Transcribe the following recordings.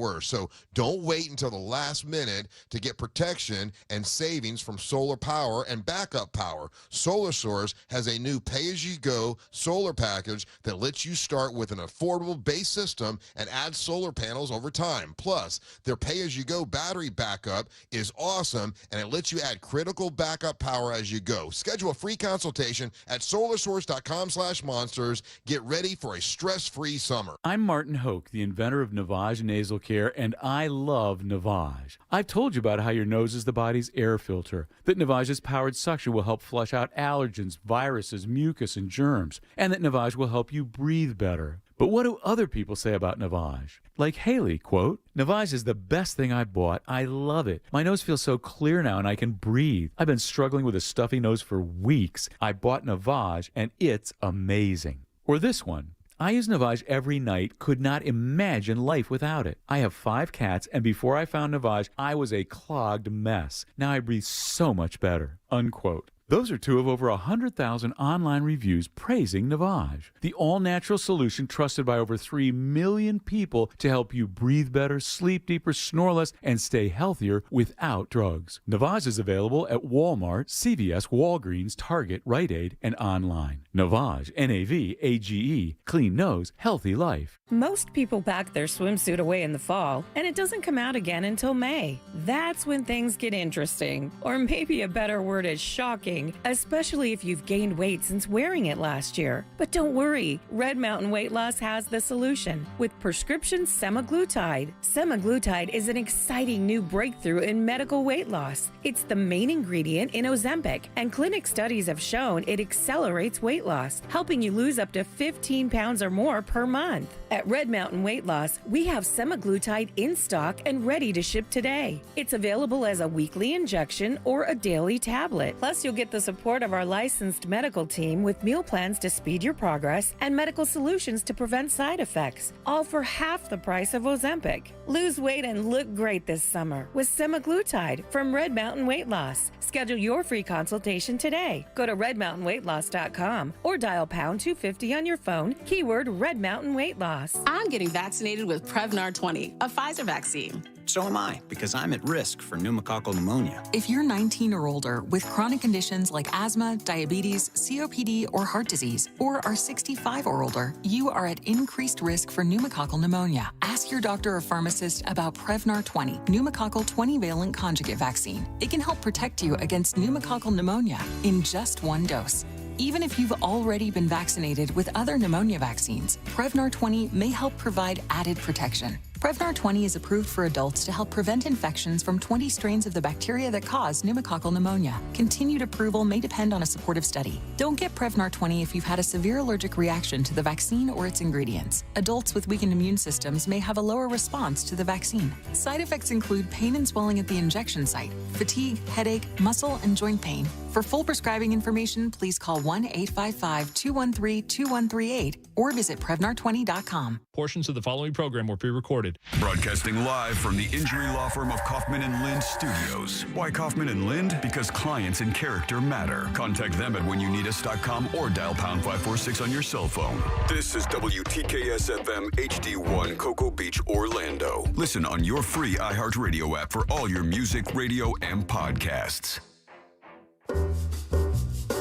worse. So don't wait until the last minute to get protection and savings from solar power and backup power. Solar Source has a new pay-as-you-go solar package that lets you start with an affordable base system and add solar panels over time. Plus, their pay-as-you-go battery backup is awesome, and it lets you add critical backup power as you go. Schedule a free consultation at solarsource.com/monsters. Get ready for a stress-free summer. I'm Martin Hoke, the inventor of Navage Nasal Care, and I love Navage. I've told you about how your nose is the body's air filter, that Navage's powered suction will help flush out allergens, viruses, mucus, and germs, and that Navage will help you breathe better. But what do other people say about Navage? Like Haley, quote, "Navage is the best thing I bought. I love it. My nose feels so clear now and I can breathe. I've been struggling with a stuffy nose for weeks. I bought Navage and it's amazing." Or this one, "I use Navage every night, could not imagine life without it. I have 5 cats, and before I found Navage, I was a clogged mess. Now I breathe so much better," unquote. Those are 2 of over 100,000 online reviews praising Navage, the all-natural solution trusted by over 3 million people to help you breathe better, sleep deeper, snore less, and stay healthier without drugs. Navage is available at Walmart, CVS, Walgreens, Target, Rite Aid, and online. Navage, Navage, clean nose, healthy life. Most people pack their swimsuit away in the fall, and it doesn't come out again until May. That's when things get interesting, or maybe a better word is shocking, especially if you've gained weight since wearing it last year. But don't worry, Red Mountain Weight Loss has the solution with prescription semaglutide. Semaglutide is an exciting new breakthrough in medical weight loss. It's the main ingredient in Ozempic, and clinic studies have shown it accelerates weight loss, helping you lose up to 15 pounds or more per month. At Red Mountain Weight Loss, we have semaglutide in stock and ready to ship today. It's available as a weekly injection or a daily tablet. Plus, you'll get the support of our licensed medical team with meal plans to speed your progress and medical solutions to prevent side effects, all for half the price of Ozempic. Lose weight and look great this summer with semaglutide from Red Mountain Weight Loss. Schedule your free consultation today. Go to redmountainweightloss.com or dial pound 250 on your phone, keyword Red Mountain Weight Loss. I'm getting vaccinated with Prevnar 20, a Pfizer vaccine. So am I, because I'm at risk for pneumococcal pneumonia. If you're 19 or older with chronic conditions like asthma, diabetes, COPD, or heart disease, or are 65 or older, you are at increased risk for pneumococcal pneumonia. Ask your doctor or pharmacist about Prevnar 20, pneumococcal 20-valent conjugate vaccine. It can help protect you against pneumococcal pneumonia in just 1 dose. Even if you've already been vaccinated with other pneumonia vaccines, Prevnar 20 may help provide added protection. Prevnar 20 is approved for adults to help prevent infections from 20 strains of the bacteria that cause pneumococcal pneumonia. Continued approval may depend on a supportive study. Don't get Prevnar 20 if you've had a severe allergic reaction to the vaccine or its ingredients. Adults with weakened immune systems may have a lower response to the vaccine. Side effects include pain and swelling at the injection site, fatigue, headache, muscle, and joint pain. For full prescribing information, please call 1-855-213-2138 or visit Prevnar20.com. Portions of the following program were pre-recorded. Broadcasting live from the injury law firm of Kaufman and Lind Studios. Why Kaufman and Lind? Because clients and character matter. Contact them at whenyouneedus.com or dial pound 546 on your cell phone. This is WTKS-FM HD1 Cocoa Beach, Orlando. Listen on your free iHeartRadio app for all your music, radio, and podcasts.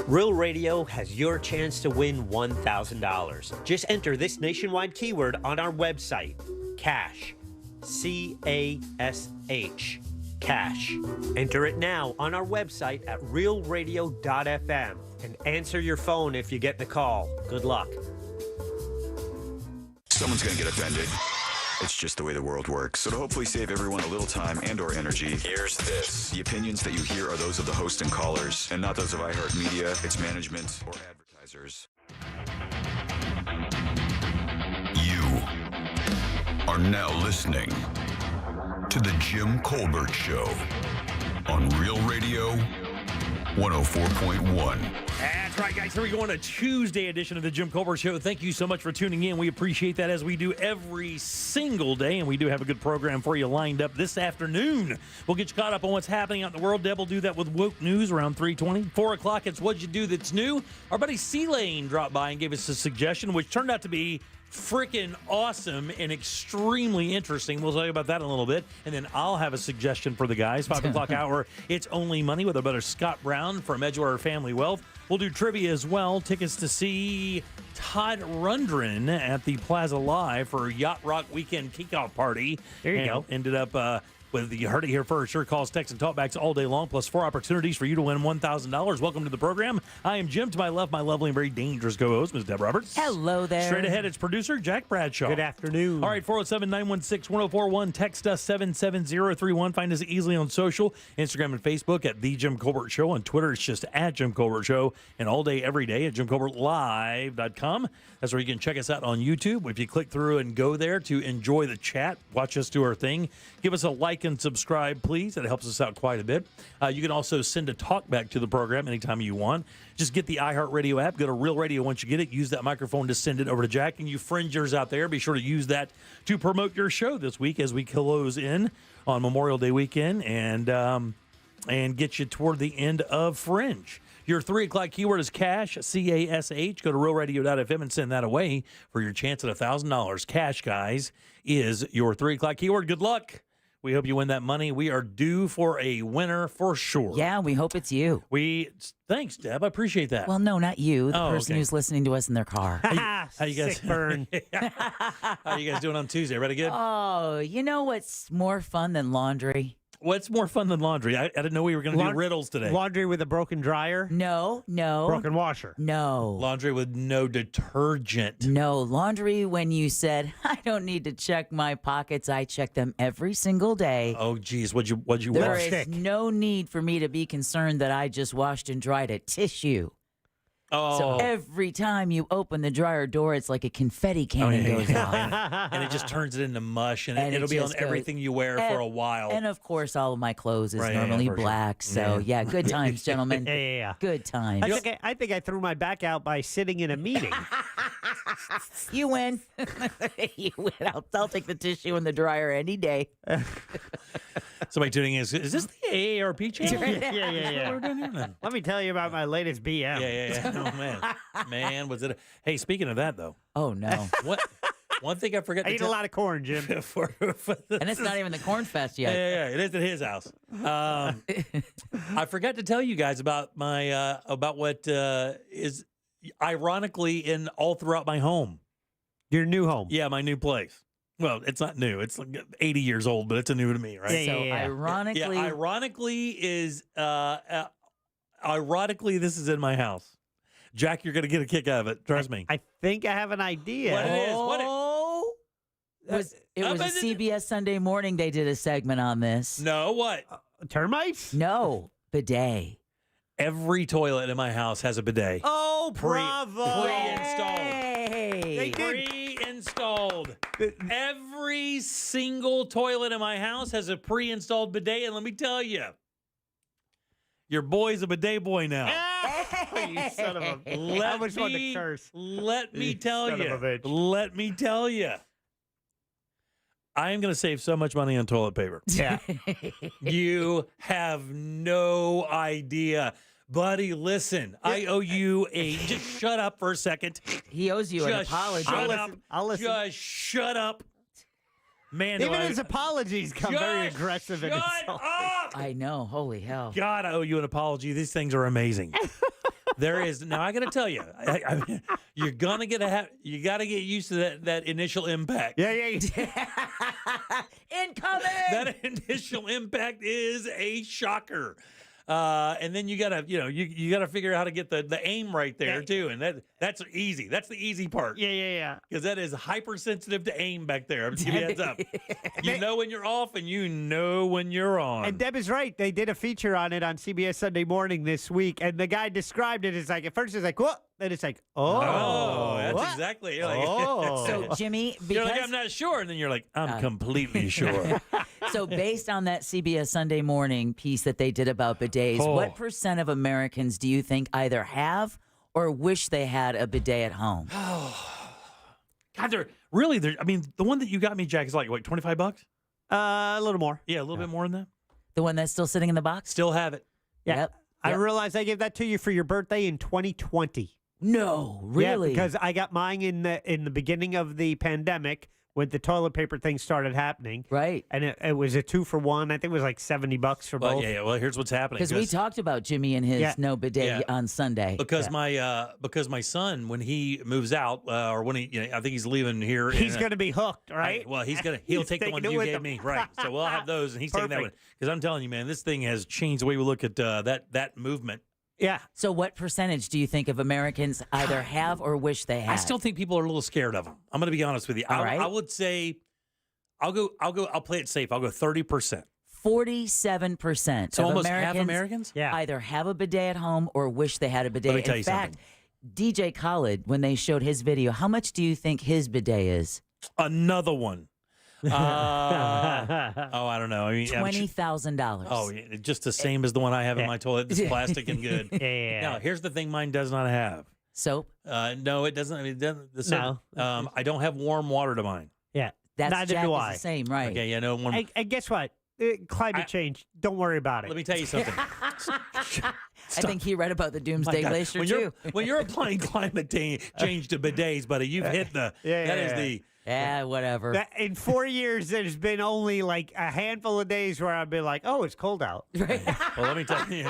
Real Radio has your chance to win $1,000. Just enter this nationwide keyword on our website, CASH, C-A-S-H, CASH. Enter it now on our website at realradio.fm and answer your phone if you get the call. Good luck. Someone's going to get offended. It's just the way the world works. So to hopefully save everyone a little time and or energy, here's this. The opinions that you hear are those of the host and callers, and not those of iHeartMedia, its management, or advertisers. You are now listening to The Jim Colbert Show on Real Radio 104.1. That's right, guys. Here we go on a Tuesday edition of the Jim Colbert Show. Thank you so much for tuning in. We appreciate that, as we do every single day, and we do have a good program for you lined up this afternoon. We'll get you caught up on what's happening out in the world. Deb will do that with Woke News around 3:20. 4 o'clock, it's What'd You Do That's New. Our buddy C-Lane dropped by and gave us a suggestion, which turned out to be freaking awesome and extremely interesting. We'll tell you about that in a little bit. And then I'll have a suggestion for the guys. 5 o'clock hour, It's Only Money with our brother Scott Brown from Edgewater Family Wealth. We'll do trivia as well. Tickets to see Todd Rundgren at the Plaza Live for Yacht Rock Weekend Kickoff Party. There you go. Ended up with you heard it here first. Sure calls, texts, and talkbacks all day long, plus 4 opportunities for you to win $1,000. Welcome to the program. I am Jim. To my left, my lovely and very dangerous co-host, Ms. Deb Roberts. Hello there. Straight ahead, it's producer Jack Bradshaw. Good afternoon. All right, 407-916-1041. Text us 77031. Find us easily on social, Instagram and Facebook at The Jim Colbert Show. On Twitter, it's just at Jim Colbert Show. And all day, every day at JimColbertLive.com. That's where you can check us out on YouTube. If you click through and go there to enjoy the chat, watch us do our thing, give us a like and subscribe, please. That helps us out quite a bit. You can also send a talk back to the program anytime you want. Just get the iHeartRadio app. Go to Real Radio once you get it. Use that microphone to send it over to Jack. And you fringers out there, be sure to use that to promote your show this week as we close in on Memorial Day weekend and get you toward the end of Fringe. Your 3 o'clock keyword is cash, C-A-S-H. Go to realradio.fm and send that away for your chance at $1,000. Cash, guys, is your 3 o'clock keyword. Good luck. We hope you win that money. We are due for a winner for sure. Yeah, we hope it's you. Thanks, Deb. I appreciate that. Well, no, not you. The person okay. who's listening to us in their car. How you guys? Sick burn. How you guys doing on Tuesday? Ready good? Oh, you know what's more fun than laundry? What's more fun than laundry? I didn't know we were going to do riddles today. Laundry with a broken dryer? No. Broken washer? No. Laundry with no detergent. No. Laundry when you said, I don't need to check my pockets. I check them every single day. Oh, geez. What'd you There wash? is no need for me to be concerned that I just washed and dried a tissue. Oh. So every time you open the dryer door, it's like a confetti cannon goes off. And it just turns it into mush, and And it'll it be on just goes- everything you wear for a while. And of course, all of my clothes is Right, normally for sure. black. So yeah, good times, gentlemen. Yeah. Good times. I think I threw my back out by sitting in a meeting. You win. You win. I'll take the tissue and the dryer any day. Somebody tuning in, is this the AARP channel? Yeah. What we're doing here then? Let me tell you about my latest BM. Yeah. Oh, man, was it? Hey, speaking of that, though. Oh, no. What? One thing I forgot I to eat a lot of corn, Jim. And it's not even the corn fest yet. Yeah, it is at his house. I forgot to tell you guys about my about what is ironically in all throughout my home. Your new home. Yeah, my new place. Well, it's not new. It's like 80 years old, but it's a new to me, right? So ironically, ironically, this is in my house. Jack, you're going to get a kick out of it. Trust me. I think I have an idea. What it is? It was a CBS Sunday Morning. They did a segment on this. No, what? Termites? No, bidet. Every toilet in my house has a bidet. Oh, bravo. Pre-installed. Hey. Pre-installed. Every single toilet in my house has a pre-installed bidet, and let me tell you, your boy's a bidet boy now. You son of a... I was wanted to curse. Let me tell son you. of a bitch. Let me tell you. I am going to save so much money on toilet paper. Yeah. You have no idea. Buddy, listen, I owe you a... Just shut up for a second. He owes you an apology. I'll listen. Just shut up. Man, Even his apologies come very aggressive and Shut insulting. up! I know. Holy hell. God, I owe you an apology. These things are amazing. There is now. I got to tell you, you're gonna you got to get used to that initial impact. Yeah. Incoming. That initial impact is a shocker. And then you gotta, you gotta figure out how to get the aim right there too, and that's easy. That's the easy part. Yeah. Because that is hypersensitive to aim back there. I'm giving you a heads up. You know when you're off, and you know when you're on. And Deb is right. They did a feature on it on CBS Sunday Morning this week, and the guy described it as like, at first it's like, what? Then it's like, oh. That's what? exactly. You're like, Oh. So, Jimmy, you're like, because I'm not sure. And then you're like, I'm completely sure. so based on that CBS Sunday Morning piece that they did about bidets, what % of Americans do you think either have or wish they had a bidet at home? God, they're I mean, the one that you got me, Jack, is like, what, $25? A little more. Yeah, a little bit more than that. The one that's still sitting in the box? Still have it. Yeah. Yep. I realized I gave that to you for your birthday in 2020. No, really? Yeah, because I got mine in the beginning of the pandemic when the toilet paper thing started happening. Right. And it was a 2-for-1. I think it was like $70 for both. Yeah, well, here's what's happening. Because we talked about Jimmy and his no bidet Yeah. on Sunday. Because my son, when he moves out, or when I think he's leaving here, He's going to be hooked, right? Well, he'll take the one you gave me, right? So we'll have those, and he's taking that one. Because I'm telling you, man, this thing has changed the way we look at that movement. Yeah. So what percentage do you think of Americans either have or wish they had? I still think people are a little scared of them. I'm going to be honest with you. I would say, I'll play it safe. I'll go 30%. 47% So of almost Americans, half Americans either have a bidet at home or wish they had a bidet. Let me tell In you fact, DJ Khaled, when they showed his video, how much do you think his bidet is? Another one. I don't know. I mean, $20,000. Oh, yeah, just the same as the one I have in my toilet. It's plastic and good. Yeah. Now, here's the thing: mine does not have soap. No, it doesn't. I mean, it doesn't. The soap, I don't have warm water to mine. Yeah, that's neither Jack do is I. the same, right? Okay, yeah, no one. And guess what? Climate change. Don't worry about it. Let me tell you something. I think he read about the Doomsday Glacier when you're applying climate change to bidets, buddy, you've hit the. That is the. Yeah, whatever. In 4 years, there's been only like a handful of days where I've been like, "Oh, it's cold out." Right. Well, let me tell you,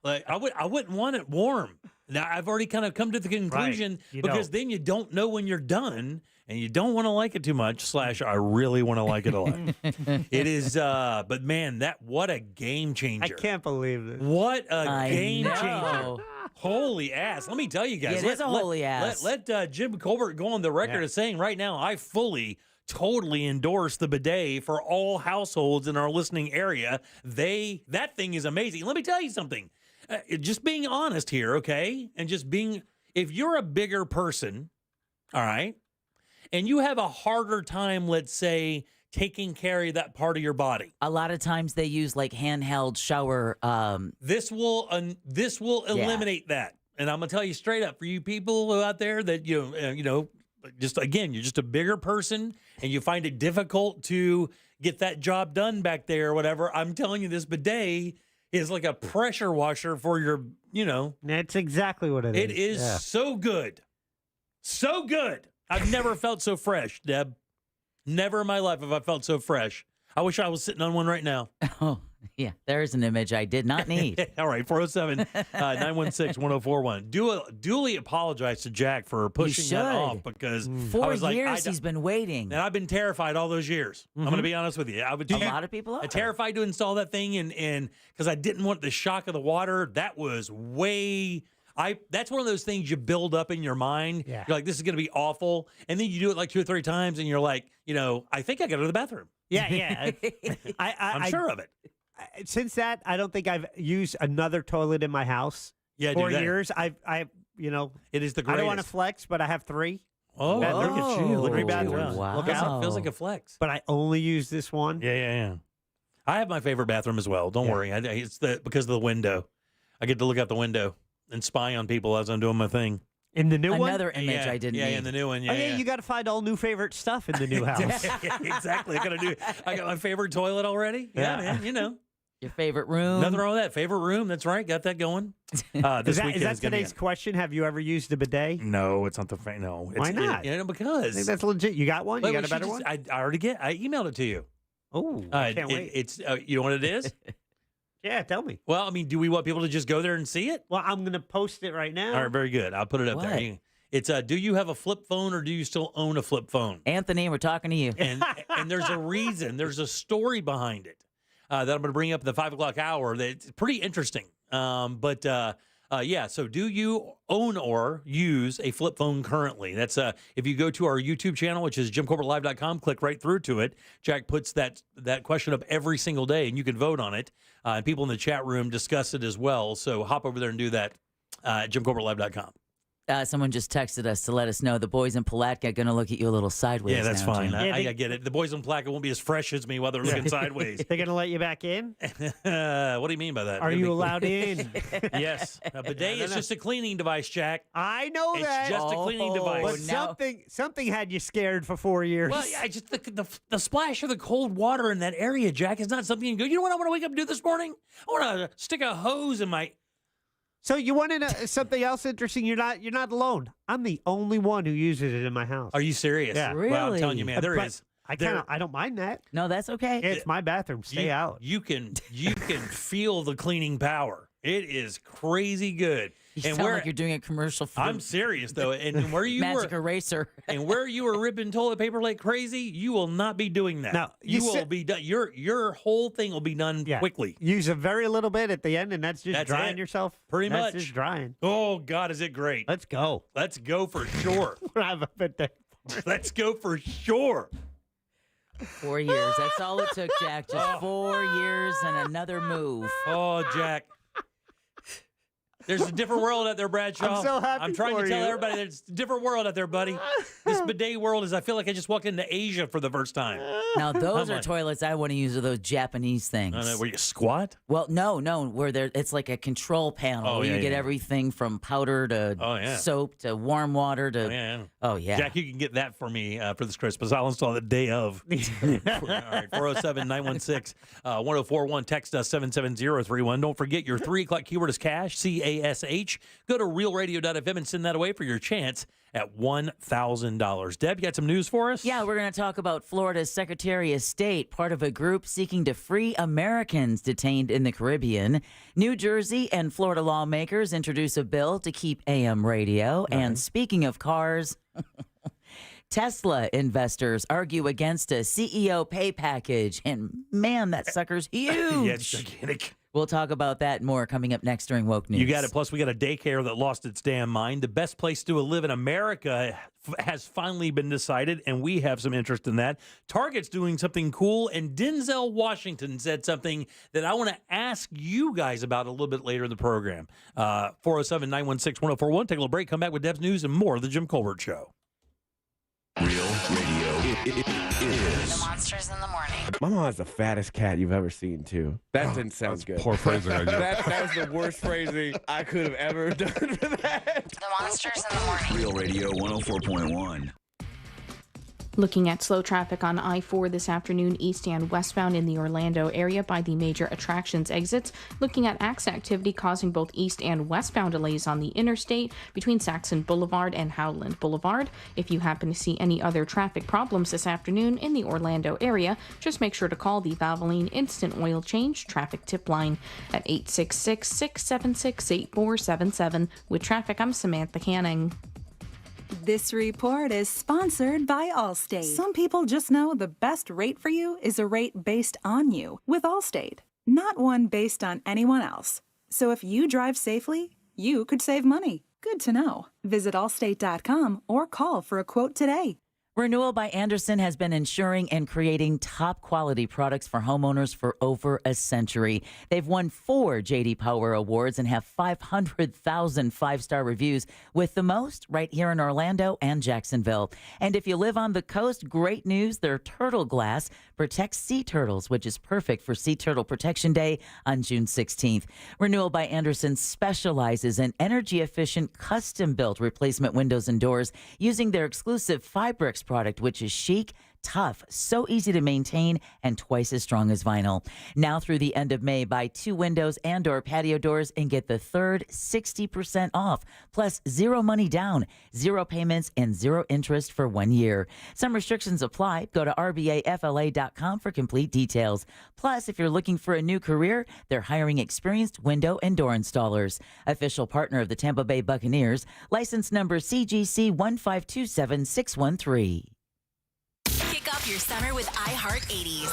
like I wouldn't want it warm. Now I've already kind of come to the conclusion because then you don't know when you're done, and you don't want to like it too much. / I really want to like it a lot. It is, but man, what a game changer! I can't believe this. What a game changer! Holy ass. Let me tell you guys. Yeah, it is a holy ass. Let Jim Colbert go on the record as saying right now, I fully, totally endorse the bidet for all households in our listening area. That thing is amazing. Let me tell you something. Just being honest here, okay? And just being, if you're a bigger person, all right, and you have a harder time, let's say, taking care of that part of your body. A lot of times they use like handheld shower. This will eliminate that. And I'm gonna tell you straight up, for you people out there that just again, you're just a bigger person and you find it difficult to get that job done back there or whatever. I'm telling you, this bidet is like a pressure washer for your. That's exactly what it is. It is so good, so good. I've never felt so fresh, Deb. Never in my life have I felt so fresh. I wish I was sitting on one right now. Oh, yeah. There's an image I did not need. All right, 407-916-1041. Duly apologize to Jack for pushing that off because 4 years he's been waiting. And I've been terrified all those years. I'm going to be honest with you. A lot of people are. Terrified to install that thing and because I didn't want the shock of the water. That was way... that's one of those things you build up in your mind. Yeah. You're like, this is going to be awful. And then you do it like 2 or 3 times and you're like, I think I got to go to the bathroom. Yeah. I'm sure of it. Since that, I don't think I've used another toilet in my house. Yeah, 4 dude, years. It is the greatest. I don't want to flex, but I have 3. Oh, Look at you. Look at you. bathrooms. Wow. Look out. Feels like a flex. But I only use this one. Yeah. I have my favorite bathroom as well. Don't worry. It's because of the window. I get to look out the window and spy on people as I'm doing my thing. In the new one? Another image I didn't need. Yeah, in the new one. Yeah, Oh, yeah, you got to find all new favorite stuff in the new house. Exactly. I got my favorite toilet already. Yeah, man, Your favorite room. Nothing wrong with that. Favorite room. That's right. Got that going. Is This that weekend is gonna be today's question? Have you ever used a bidet? No, it's not the no. Why not? Because I think that's legit. You got one? You got a better one? I emailed it to you. Oh, I can't wait. It's you know what it is? Yeah, tell me. Well, I mean, do we want people to just go there and see it? Well, I'm going to post it right now. All right, very good. I'll put it up there. It's do you have a flip phone or do you still own a flip phone? Anthony, we're talking to you. And there's a reason. There's a story behind it that I'm going to bring up in the 5 o'clock hour. That's pretty interesting. So do you own or use a flip phone currently? That's if you go to our YouTube channel, which is jimcolbertlive.com, click right through to it. Jack puts that question up every single day, and you can vote on it. And people in the chat room discuss it as well. So hop over there and do that at jimcolbertlive.com. Someone just texted us to let us know the boys in Palatka are going to look at you a little sideways. Yeah, that's now, fine. Jim. I get it. The boys in Palatka won't be as fresh as me while they're looking sideways. They're going to let you back in? What do you mean by that? Are you allowed in? Yes. A bidet is just a cleaning device, Jack. I know that. It's just a cleaning device. But something had you scared for 4 years. Well, I just the splash of the cold water in that area, Jack, is not something you go, you know what I want to wake up and do this morning? I want to stick a hose in my... So you want to know something else interesting? You're not alone. I'm the only one who uses it in my house. Are you serious? Yeah. Really? Well, I'm telling you, man, there is. I don't mind that. No, that's okay. It's my bathroom. Stay out. You can feel the cleaning power. It is crazy good. You sound like you're doing a commercial for I'm serious though, and where you Magic were Eraser, and where you were ripping toilet paper like crazy, you will not be doing that. No, you will be done. Your whole thing will be done quickly. Use a very little bit at the end, and that's just drying yourself. Pretty That's much just drying. Oh God, is it great? Let's go. Let's go for sure. We'll have a bit there. Let's go for sure. 4 years. That's all it took, Jack. Just 4 years and another move. Oh, Jack. There's a different world out there, Bradshaw. I'm so happy I'm trying for to tell you. everybody there's a different world out there, buddy. This bidet world is, I feel like I just walked into Asia for the first time. Now, those I'm are like- toilets I want to use, are those Japanese things. Where you squat? Well, no, where it's like a control panel Oh, where yeah, you get yeah. everything from powder to soap to warm water to. Oh, yeah. Jack, you can get that for me for this Christmas. I'll install the day of. All right, 407-916-1041. Text us 77031. Don't forget your 3 o'clock keyword is cash, C-A-S-H. Go to realradio.fm and send that away for your chance at $1,000. Deb, you got some news for us? Yeah, we're going to talk about Florida's Secretary of State, part of a group seeking to free Americans detained in the Caribbean. New Jersey and Florida lawmakers introduce a bill to keep AM radio. And speaking of cars, Tesla investors argue against a CEO pay package. And man, that sucker's huge. Yeah, it's gigantic. We'll talk about that more coming up next during Woke News. You got it. Plus, we got a daycare that lost its damn mind. The best place to live in America has finally been decided, and we have some interest in that. Target's doing something cool, and Denzel Washington said something that I want to ask you guys about a little bit later in the program. 407-916-1041. Take a little break. Come back with Deb's News and more of The Jim Colbert Show. Real radio is The Monsters in the Morning. My mom has the fattest cat you've ever seen, too. That didn't sound good. Poor phrasing. I guess. That was the worst phrasing I could have ever done for that. The Monsters in the Morning. Real Radio 104.1. Looking at slow traffic on I-4 this afternoon, east and westbound in the Orlando area by the major attractions exits. Looking at accident activity causing both east and westbound delays on the interstate between Saxon Boulevard and Howland Boulevard. If you happen to see any other traffic problems this afternoon in the Orlando area, just make sure to call the Valvoline Instant Oil Change traffic tip line at 866-676-8477. With traffic, I'm Samantha Canning. This report is sponsored by Allstate. Some people just know the best rate for you is a rate based on you with Allstate, not one based on anyone else. So if you drive safely, you could save money. Good to know. Visit allstate.com or call for a quote today. Renewal by Andersen has been ensuring and creating top quality products for homeowners for over a century. They've won 4 J.D. Power Awards and have 500,000 5-star reviews, with the most right here in Orlando and Jacksonville. And if you live on the coast, great news, their turtle glass protects sea turtles, which is perfect for Sea Turtle Protection Day on June 16th. Renewal by Andersen specializes in energy-efficient, custom-built replacement windows and doors using their exclusive Fibrix product, which is chic, tough, so easy to maintain, and twice as strong as vinyl. Now through the end of May, buy 2 windows and or patio doors and get the third 60% off, plus 0 money down, 0 payments, and 0 interest for 1 year. Some restrictions apply. Go to rbafla.com for complete details. Plus, if you're looking for a new career, they're hiring experienced window and door installers. Official partner of the Tampa Bay Buccaneers, license number CGC 1527613. Kick off your summer with iHeart 80s.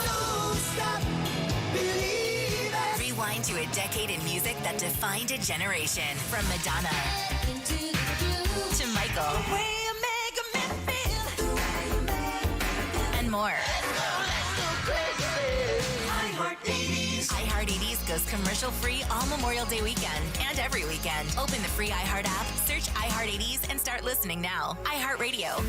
Rewind to a decade in music that defined a generation. From Madonna to Michael and more. iHeart 80s goes commercial-free all Memorial Day weekend and every weekend. Open the free iHeart app, search iHeart 80s, and start listening now. iHeart Radio.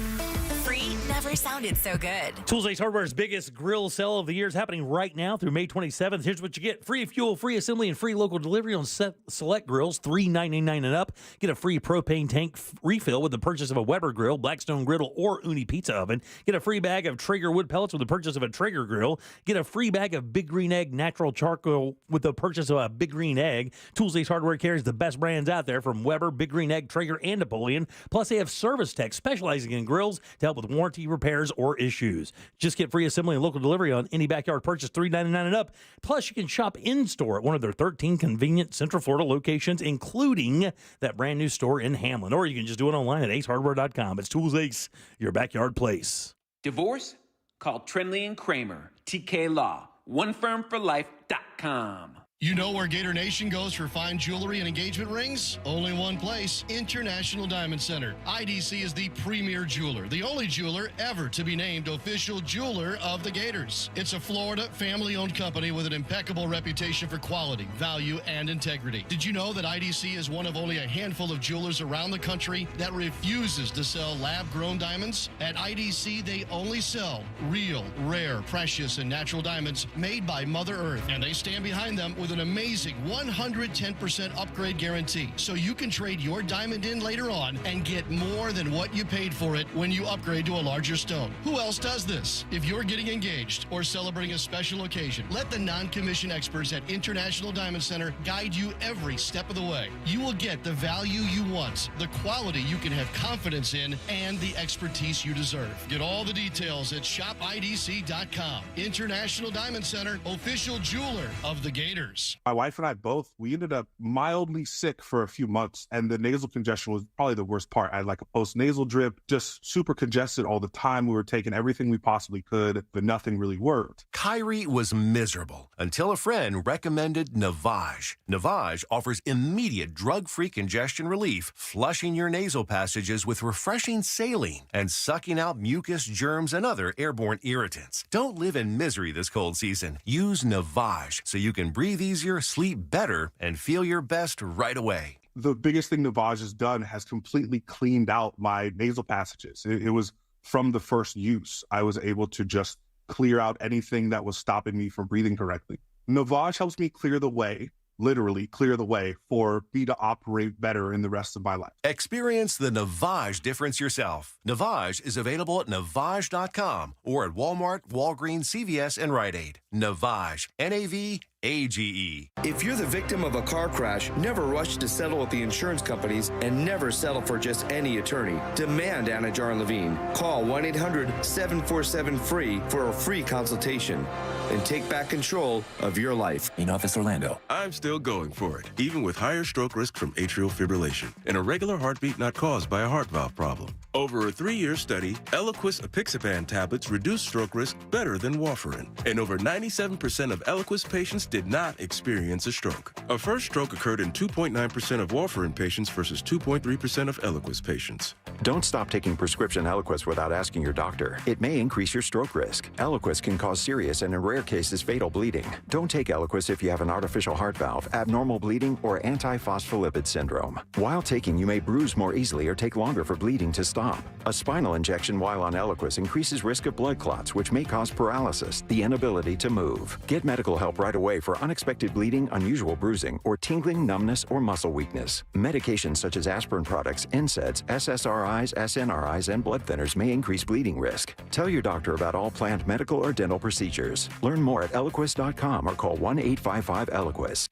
Free never sounded so good. Tools Ace Hardware's biggest grill sale of the year is happening right now through May 27th. Here's what you get. Free fuel, free assembly, and free local delivery on select grills, $3.99 and up. Get a free propane tank refill with the purchase of a Weber grill, Blackstone griddle, or Uni pizza oven. Get a free bag of Traeger wood pellets with the purchase of a Traeger grill. Get a free bag of Big Green Egg natural charcoal with the the purchase of a Big Green Egg. Tools Ace Hardware carries the best brands out there from Weber, Big Green Egg, Traeger, and Napoleon. Plus, they have service techs specializing in grills to help with warranty, repairs, or issues. Just get free assembly and local delivery on any backyard purchase, $3.99 and up. Plus, you can shop in-store at one of their 13 convenient Central Florida locations, including that brand new store in Hamlin. Or you can just do it online at acehardware.com. It's Tools Ace, your backyard place. Divorce? Call Trinley and Kramer, TK Law, onefirmforlife.com. You know where Gator Nation goes for fine jewelry and engagement rings? Only one place, International Diamond Center. IDC is the premier jeweler, the only jeweler ever to be named official jeweler of the Gators. It's a Florida family-owned company with an impeccable reputation for quality, value, and integrity. Did you know that IDC is one of only a handful of jewelers around the country that refuses to sell lab-grown diamonds? At IDC, they only sell real, rare, precious, and natural diamonds made by Mother Earth, and they stand behind them with an amazing 110% upgrade guarantee. So you can trade your diamond in later on and get more than what you paid for it when you upgrade to a larger stone. Who else does this? If you're getting engaged or celebrating a special occasion, let the non-commissioned experts at International Diamond Center guide you every step of the way. You will get the value you want, the quality you can have confidence in, and the expertise you deserve. Get all the details at shopidc.com. International Diamond Center, official jeweler of the Gators. My wife and I both, we ended up mildly sick for a few months, and the nasal congestion was probably the worst part. I had like a post-nasal drip, just super congested all the time. We were taking everything we possibly could, but nothing really worked. Kyrie was miserable until a friend recommended Navage. Navage offers immediate drug-free congestion relief, flushing your nasal passages with refreshing saline and sucking out mucus, germs, and other airborne irritants. Don't live in misery this cold season. Use Navage so you can breathe easier, sleep better, and feel your best right away. The biggest thing Navage has done has completely cleaned out my nasal passages. It was from the first use. I was able to just clear out anything that was stopping me from breathing correctly. Navage helps me clear the way, literally clear the way for me to operate better in the rest of my life. Experience the Navage difference yourself. Navage is available at Navage.com or at Walmart, Walgreens, CVS, and Rite Aid. Navage, Navage. If you're the victim of a car crash, never rush to settle with the insurance companies and never settle for just any attorney. Demand Anna Jar Levine. Call 1-800-747-FREE for a free consultation and take back control of your life. In Office Orlando. I'm still going for it, even with higher stroke risk from atrial fibrillation and a regular heartbeat not caused by a heart valve problem. Over a 3-year study, Eliquis apixaban tablets reduce stroke risk better than warfarin, and over 97% of Eliquis patients did not experience a stroke. A first stroke occurred in 2.9% of warfarin patients versus 2.3% of Eliquis patients. Don't stop taking prescription Eliquis without asking your doctor. It may increase your stroke risk. Eliquis can cause serious and in rare cases fatal bleeding. Don't take Eliquis if you have an artificial heart valve, abnormal bleeding, or antiphospholipid syndrome. While taking, you may bruise more easily or take longer for bleeding to stop. A spinal injection while on Eliquis increases risk of blood clots, which may cause paralysis, the inability to move. Get medical help right away for unexpected bleeding, unusual bruising, or tingling, numbness, or muscle weakness. Medications such as aspirin products, NSAIDs, SSRIs, SNRIs, and blood thinners may increase bleeding risk. Tell your doctor about all planned medical or dental procedures. Learn more at Eliquis.com or call 1-855-ELIQUIS.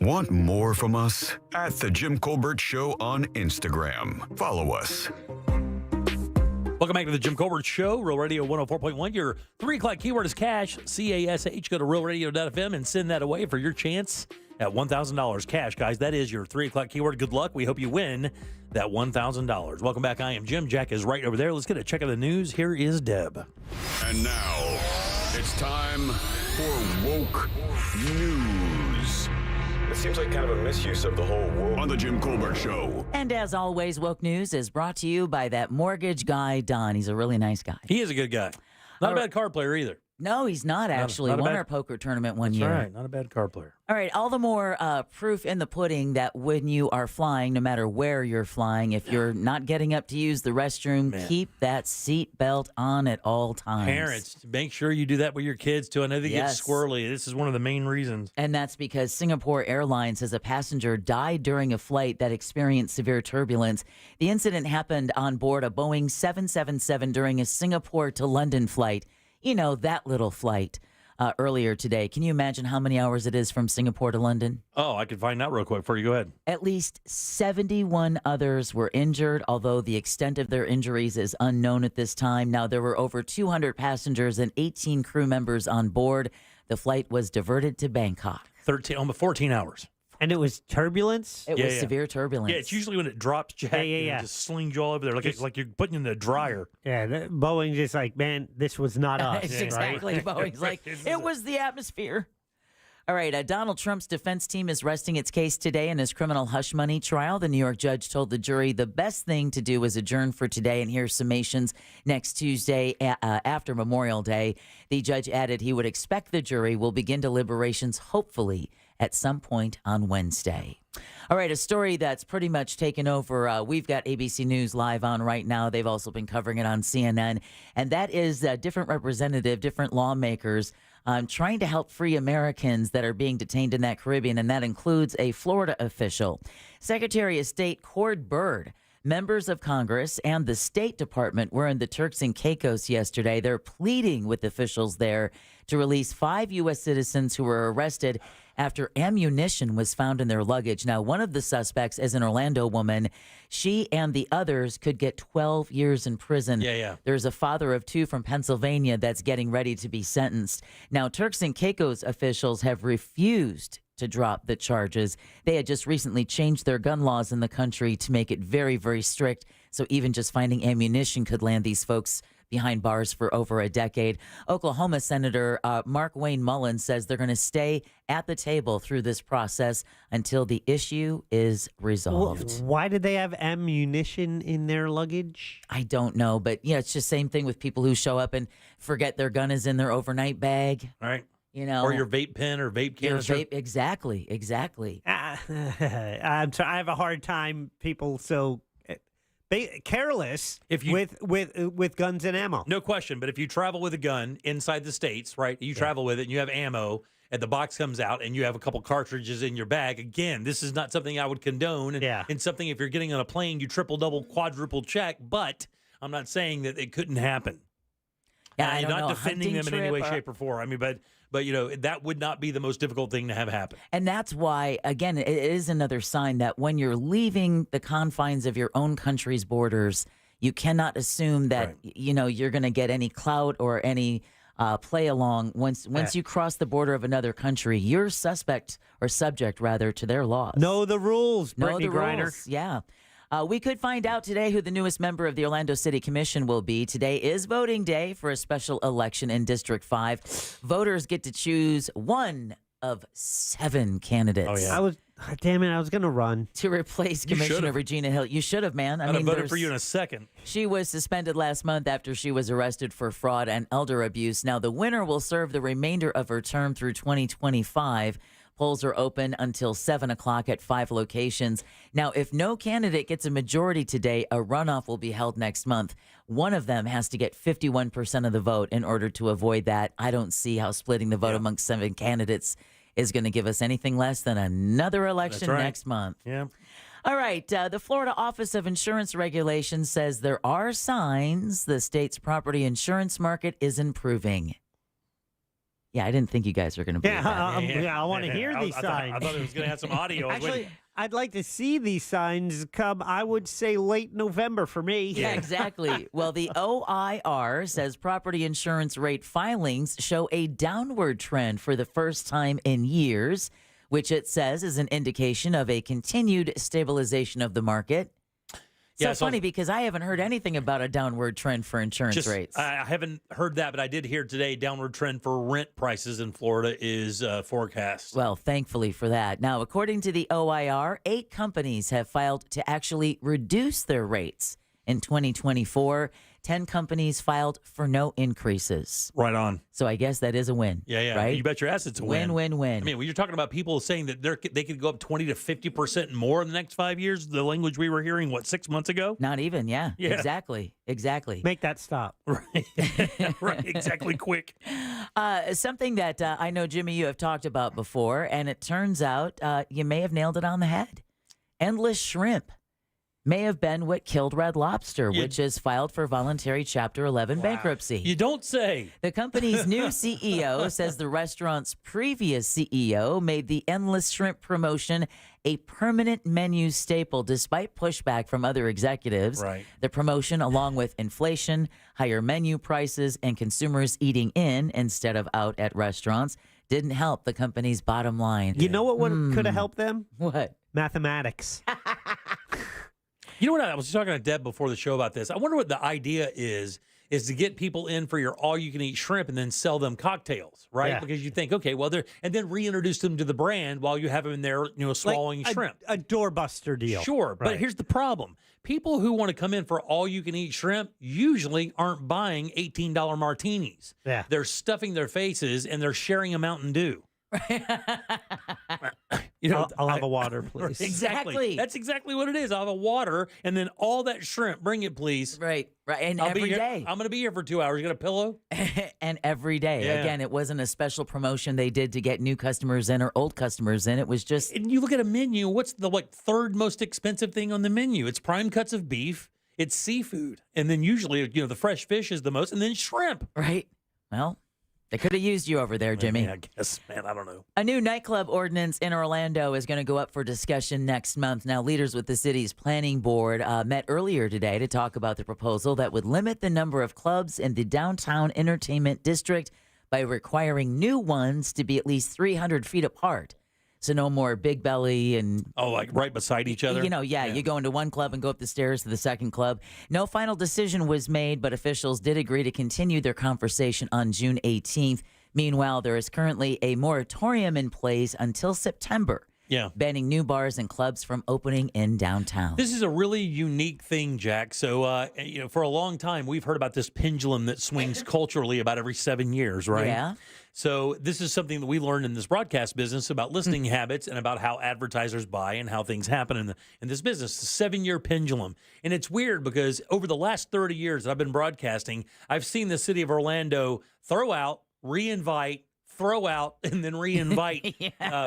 Want more from us? At The Jim Colbert Show on Instagram. Follow us. Welcome back to the Jim Colbert Show, Real Radio 104.1. Your 3 o'clock keyword is cash, C-A-S-H. Go to realradio.fm and send that away for your chance at $1,000 cash, guys. That is your 3 o'clock keyword. Good luck. We hope you win that $1,000. Welcome back. I am Jim. Jack is right over there. Let's get a check of the news. Here is Deb. And now, it's time for Woke News. It seems like kind of a misuse of the whole woke. On the Jim Colbert Show. And as always, Woke News is brought to you by that mortgage guy, Don. He's a really nice guy. He is a good guy. Not a bad card player either. No, he's not actually. not a Won bad- our poker tournament one That's year. right. Not a bad card player. All right, all the more proof in the pudding that when you are flying, no matter where you're flying, if you're not getting up to use the restroom, keep that seat belt on at all times. Parents, make sure you do that with your kids, too. I know they Yes. get squirrely. This is one of the main reasons. And that's because Singapore Airlines says a passenger died during a flight that experienced severe turbulence. The incident happened on board a Boeing 777 during a Singapore to London flight. You know, that little flight earlier today. Can you imagine how many hours it is from Singapore to London? Oh, I could find out real quick for you. Go ahead. At least 71 others were injured, although the extent of their injuries is unknown at this time. Now, there were over 200 passengers and 18 crew members on board. The flight was diverted to Bangkok. 14 hours. And it was turbulence? It was severe turbulence. Yeah, it's usually when it drops, Jack, and just slings you all over there like you're putting in the dryer. Yeah, Boeing's just like, man, this was not us. Exactly. Right? Boeing's like, it was the atmosphere. All right, Donald Trump's defense team is resting its case today in his criminal hush money trial. The New York judge told the jury the best thing to do is adjourn for today and hear summations next Tuesday after Memorial Day. The judge added he would expect the jury will begin deliberations, hopefully, at some point on Wednesday. All right, a story that's pretty much taken over. We've got ABC News Live on right now. They've also been covering it on CNN. And that is different lawmakers trying to help free Americans that are being detained in that Caribbean, and that includes a Florida official. Secretary of State Cord Byrd, members of Congress, and the State Department were in the Turks and Caicos yesterday. They're pleading with officials there to release 5 U.S. citizens who were arrested after ammunition was found in their luggage. Now, one of the suspects is an Orlando woman. She and the others could get 12 years in prison. Yeah. There's a father of 2 from Pennsylvania that's getting ready to be sentenced. Now, Turks and Caicos officials have refused to drop the charges. They had just recently changed their gun laws in the country to make it very, very strict. So even just finding ammunition could land these folks behind bars for over a decade. Oklahoma Senator Mark Wayne Mullins says they're going to stay at the table through this process until the issue is resolved. Why did they have ammunition in their luggage? I don't know, but yeah, it's just same thing with people who show up and forget their gun is in their overnight bag. All right. You know, or your vape pen or vape canister. Exactly. I'm sorry, I have a hard time people so careless with guns and ammo. No question. But if you travel with a gun inside the States, right, you travel with it and you have ammo and the box comes out and you have a couple cartridges in your bag, again, this is not something I would condone. And something, if you're getting on a plane, you triple, double, quadruple check. But I'm not saying that it couldn't happen. Yeah, I'm not defending them in any way, shape, or form. I mean, but you know, that would not be the most difficult thing to have happen. And that's why, again, it is another sign that when you're leaving the confines of your own country's borders, you cannot assume that, you know, you're going to get any clout or any play along. Once you cross the border of another country, you're subject to their laws. Know the rules, Brittany Know the Griner. rules, yeah. We could find out today who the newest member of the Orlando City Commission will be. Today is voting day for a special election in District 5. Voters get to choose one of 7 candidates. Oh, yeah. I was going to run. To replace Commissioner Regina Hill. You should have, man. I'd have voted for you in a second. She was suspended last month after she was arrested for fraud and elder abuse. Now, the winner will serve the remainder of her term through 2025. Polls are open until 7 o'clock at 5 locations. Now, if no candidate gets a majority today, a runoff will be held next month. One of them has to get 51% of the vote in order to avoid that. I don't see how splitting the vote amongst 7 candidates is going to give us anything less than another election next month. Yeah. All right. The Florida Office of Insurance Regulation says there are signs the state's property insurance market is improving. Yeah, I didn't think you guys were going to believe that. I want to hear these signs. I thought it was going to have some audio. Actually, I'd like to see these signs come, I would say, late November for me. Yeah, exactly. Well, the OIR says property insurance rate filings show a downward trend for the first time in years, which it says is an indication of a continued stabilization of the market. So funny because I haven't heard anything about a downward trend for insurance rates. I haven't heard that, but I did hear today downward trend for rent prices in Florida is forecast. Well, thankfully for that. Now, according to the OIR, 8 companies have filed to actually reduce their rates in 2024. 10 companies filed for no increases. Right on. So I guess that is a win. Yeah. Right? You bet your ass it's a win. Win. I mean, when you're talking about people saying that they could go up 20 to 50% more in the next 5 years, the language we were hearing, 6 months ago? Not even, yeah. Exactly. Make that stop. Right. Right, exactly, quick. Something that I know, Jimmy, you have talked about before, and it turns out you may have nailed it on the head. Endless shrimp may have been what killed Red Lobster, which is filed for voluntary Chapter 11 bankruptcy. You don't say. The company's new CEO says the restaurant's previous CEO made the endless shrimp promotion a permanent menu staple despite pushback from other executives. Right. The promotion, along with inflation, higher menu prices, and consumers eating in instead of out at restaurants, didn't help the company's bottom line. You know what could have helped them? What? Mathematics. You know what? I was talking to Deb before the show about this. I wonder what the idea is to get people in for your all-you-can-eat shrimp and then sell them cocktails, right? Yeah. Because you think, okay, well, and then reintroduce them to the brand while you have them in there, swallowing shrimp. A doorbuster deal. Sure, but here's the problem. People who want to come in for all-you-can-eat shrimp usually aren't buying $18 martinis. Yeah. They're stuffing their faces and they're sharing a Mountain Dew. I'll have a water, please. Exactly. That's exactly what it is. I'll have a water and then all that shrimp. Bring it, please. Right. And I'll every be here. day. I'm going to be here for 2 hours. You got a pillow? And every day. Yeah. Again, it wasn't a special promotion they did to get new customers in or old customers in. It was just... And you look at a menu, what's the third most expensive thing on the menu? It's prime cuts of beef, it's seafood, and then usually, the fresh fish is the most, and then shrimp. Right. Well, they could have used you over there, Jimmy. I guess, man, I don't know. A new nightclub ordinance in Orlando is going to go up for discussion next month. Now, leaders with the city's planning board met earlier today to talk about the proposal that would limit the number of clubs in the downtown entertainment district by requiring new ones to be at least 300 feet apart. So no more Big Belly and... Oh, like right beside each other? You go into one club and go up the stairs to the second club. No final decision was made, but officials did agree to continue their conversation on June 18th. Meanwhile, there is currently a moratorium in place until September. Yeah. Banning new bars and clubs from opening in downtown. This is a really unique thing, Jack. So, for a long time, we've heard about this pendulum that swings culturally about every 7 years, right? Yeah. So this is something that we learned in this broadcast business about listening habits and about how advertisers buy and how things happen in this business. The 7-year pendulum. And it's weird because over the last 30 years that I've been broadcasting, I've seen the city of Orlando throw out, re-invite, throw out, and then re-invite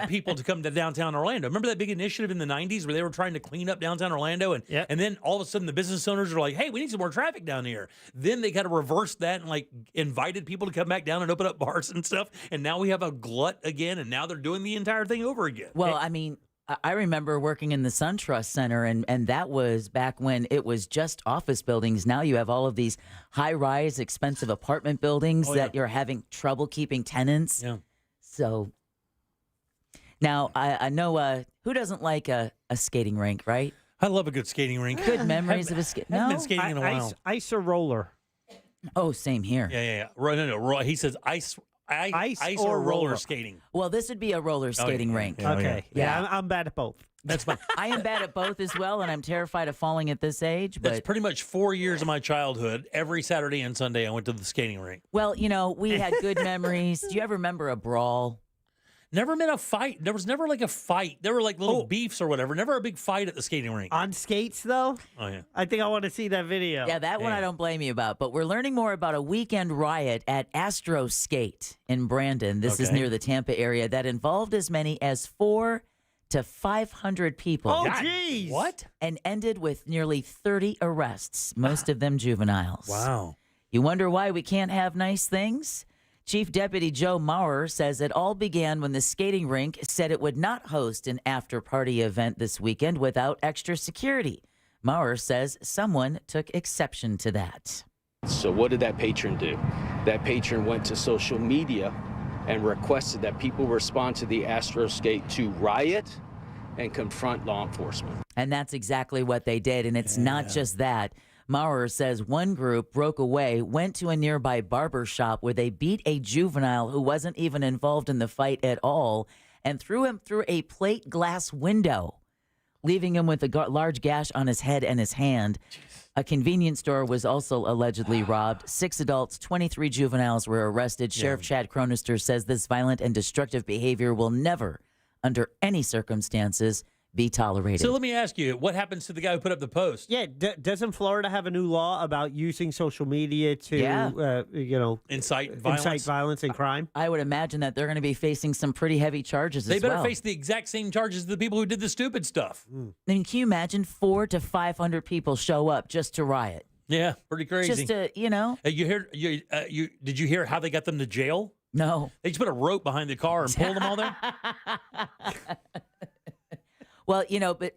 people to come to downtown Orlando. Remember that big initiative in the 90s where they were trying to clean up downtown Orlando? And then all of a sudden the business owners are like, hey, we need some more traffic down here. Then they kind of reversed that and invited people to come back down and open up bars and stuff. And now we have a glut again, and now they're doing the entire thing over again. Well, I mean, I remember working in the SunTrust Center, and that was back when it was just office buildings. Now you have all of these high-rise, expensive apartment buildings that you're having trouble keeping tenants. Yeah. So now I know who doesn't like a skating rink, right? I love a good skating rink. Good memories of a skating. Haven't No, been skating in a while. Ice or roller? Oh, same here. Yeah. No. He says ice or roller skating. Well, this would be a roller skating rink. Okay. Yeah, I'm bad at both. That's fine. I am bad at both as well, and I'm terrified of falling at this age. But That's pretty much 4 years of my childhood. Every Saturday and Sunday, I went to the skating rink. Well, we had good memories. Do you ever remember a brawl? Never been a fight. There was never a fight. There were little beefs or whatever. Never a big fight at the skating rink. On skates, though? Oh, yeah. I think I want to see that video. Yeah, that one I don't blame you about. But we're learning more about a weekend riot at Astro Skate in Brandon. This is near the Tampa area that involved as many as 400 to 500 people. Oh, jeez. What? And ended with nearly 30 arrests, most of them juveniles. Wow. You wonder why we can't have nice things? Chief Deputy Joe Maurer says it all began when the skating rink said it would not host an after-party event this weekend without extra security. Maurer says someone took exception to that. So what did that patron do? That patron went to social media and requested that people respond to the Astro Skate to riot and confront law enforcement. And that's exactly what they did. And it's not just that. Maurer says one group broke away, went to a nearby barber shop where they beat a juvenile who wasn't even involved in the fight at all and threw him through a plate glass window, leaving him with a large gash on his head and his hand. A convenience store was also allegedly robbed. 6 adults, 23 juveniles were arrested. Sheriff Chad Cronister says this violent and destructive behavior will never, under any circumstances, be tolerated. So let me ask you, what happens to the guy who put up the post? Yeah, doesn't Florida have a new law about using social media to, incite violence and crime? I would imagine that they're going to be facing some pretty heavy charges They as better well. face the exact same charges as the people who did the stupid stuff. I mean, can you imagine 400 to 500 people show up just to riot? Yeah, pretty crazy. Just to, did you hear how they got them to jail? No. They just put a rope behind the car and pulled them all there? Well, but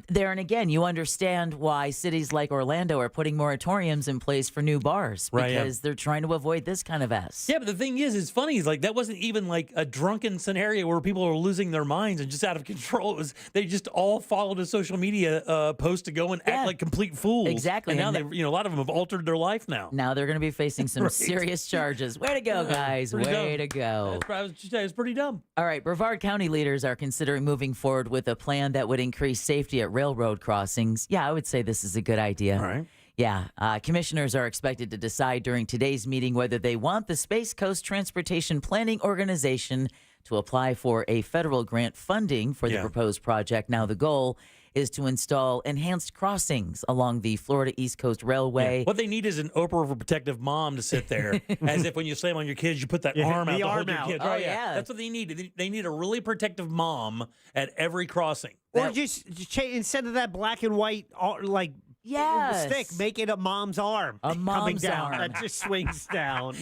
there and again, you understand why cities like Orlando are putting moratoriums in place for new bars because they're trying to avoid this kind of S. Yeah, but the thing is, it's funny. Is like that wasn't even like a drunken scenario where people are losing their minds and just out of control. It was they just all followed a social media post to go and act like complete fools. Exactly. And now a lot of them have altered their life now. Now they're going to be facing some serious charges. Way to go, guys. Way to go. It's pretty dumb. All right. Brevard County leaders are considering moving forward with a plan that would increase safety at railroad crossings. Yeah, I would say this is a good idea. All right. Yeah. Commissioners are expected to decide during today's meeting whether they want the Space Coast Transportation Planning Organization to apply for a federal grant funding for the proposed project. Now, the goal is to install enhanced crossings along the Florida East Coast Railway. Yeah. What they need is an Oprah overprotective mom to sit there, as if when you slam on your kids, you put that arm out to hold your kids. Oh, yeah. That's what they need. They need a really protective mom at every crossing. Or just instead of that black and white, stick, make it a mom's arm. A mom's coming down arm. that just swings down.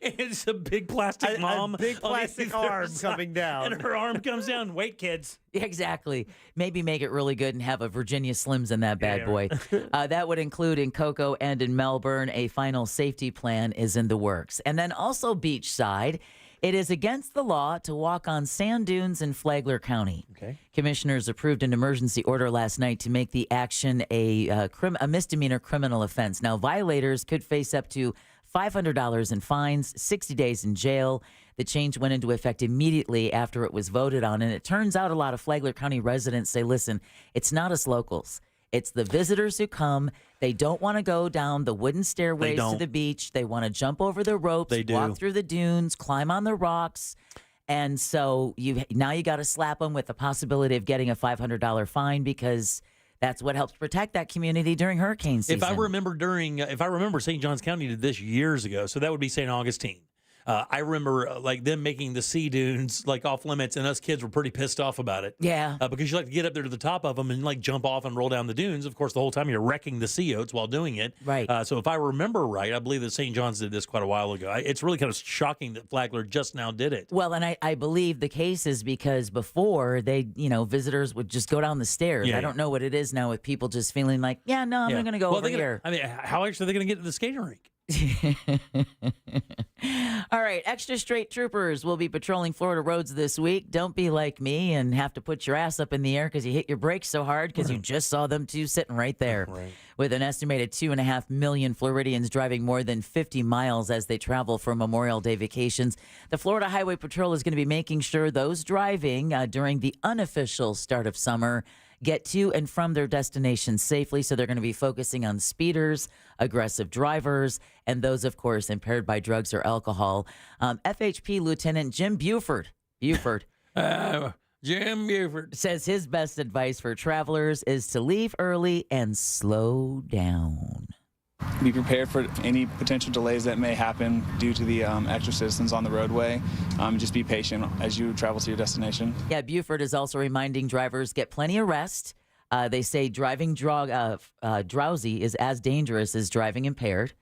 It's a big plastic mom. A big plastic arm coming down. And her arm comes down. Wait, kids. Exactly. Maybe make it really good and have a Virginia Slims in that bad boy. That would include in Cocoa and in Melbourne. A final safety plan is in the works. And then also beachside. It is against the law to walk on sand dunes in Flagler County. Okay. Commissioners approved an emergency order last night to make the action a misdemeanor criminal offense. Now, violators could face up to $500 in fines, 60 days in jail. The change went into effect immediately after it was voted on. And it turns out a lot of Flagler County residents say, listen, it's not us locals. It's the visitors who come. They don't want to go down the wooden stairways to the beach. They want to jump over the ropes, walk through the dunes, climb on the rocks. And so you got to slap them with the possibility of getting a $500 fine because that's what helps protect that community during hurricane season. If I remember St. Johns County did this years ago, so that would be St. Augustine. I remember them making the sea dunes off limits, and us kids were pretty pissed off about it. Yeah, because you like to get up there to the top of them and jump off and roll down the dunes. Of course, the whole time you're wrecking the sea oats while doing it. Right. So if I remember right, I believe that St. John's did this quite a while ago. It's really kind of shocking that Flagler just now did it. Well, and I believe the case is because before they, visitors would just go down the stairs. I don't know what it is now with people just feeling like, I'm going to go over here. How actually are they going to get to the skating rink? All right, extra straight troopers will be patrolling Florida roads this week. Don't be like me and have to put your ass up in the air because you hit your brakes so hard because you just saw them two sitting right there. Right. With an estimated 2.5 million Floridians driving more than 50 miles as they travel for Memorial Day vacations, the Florida Highway Patrol is going to be making sure those driving during the unofficial start of summer get to and from their destinations safely. So they're going to be focusing on speeders, aggressive drivers, and those, of course, impaired by drugs or alcohol. FHP Lieutenant Jim Buford says his best advice for travelers is to leave early and slow down. Be prepared for any potential delays that may happen due to the extra citizens on the roadway. Just be patient as you travel to your destination. Yeah, Buford is also reminding drivers get plenty of rest. They say driving drowsy is as dangerous as driving impaired.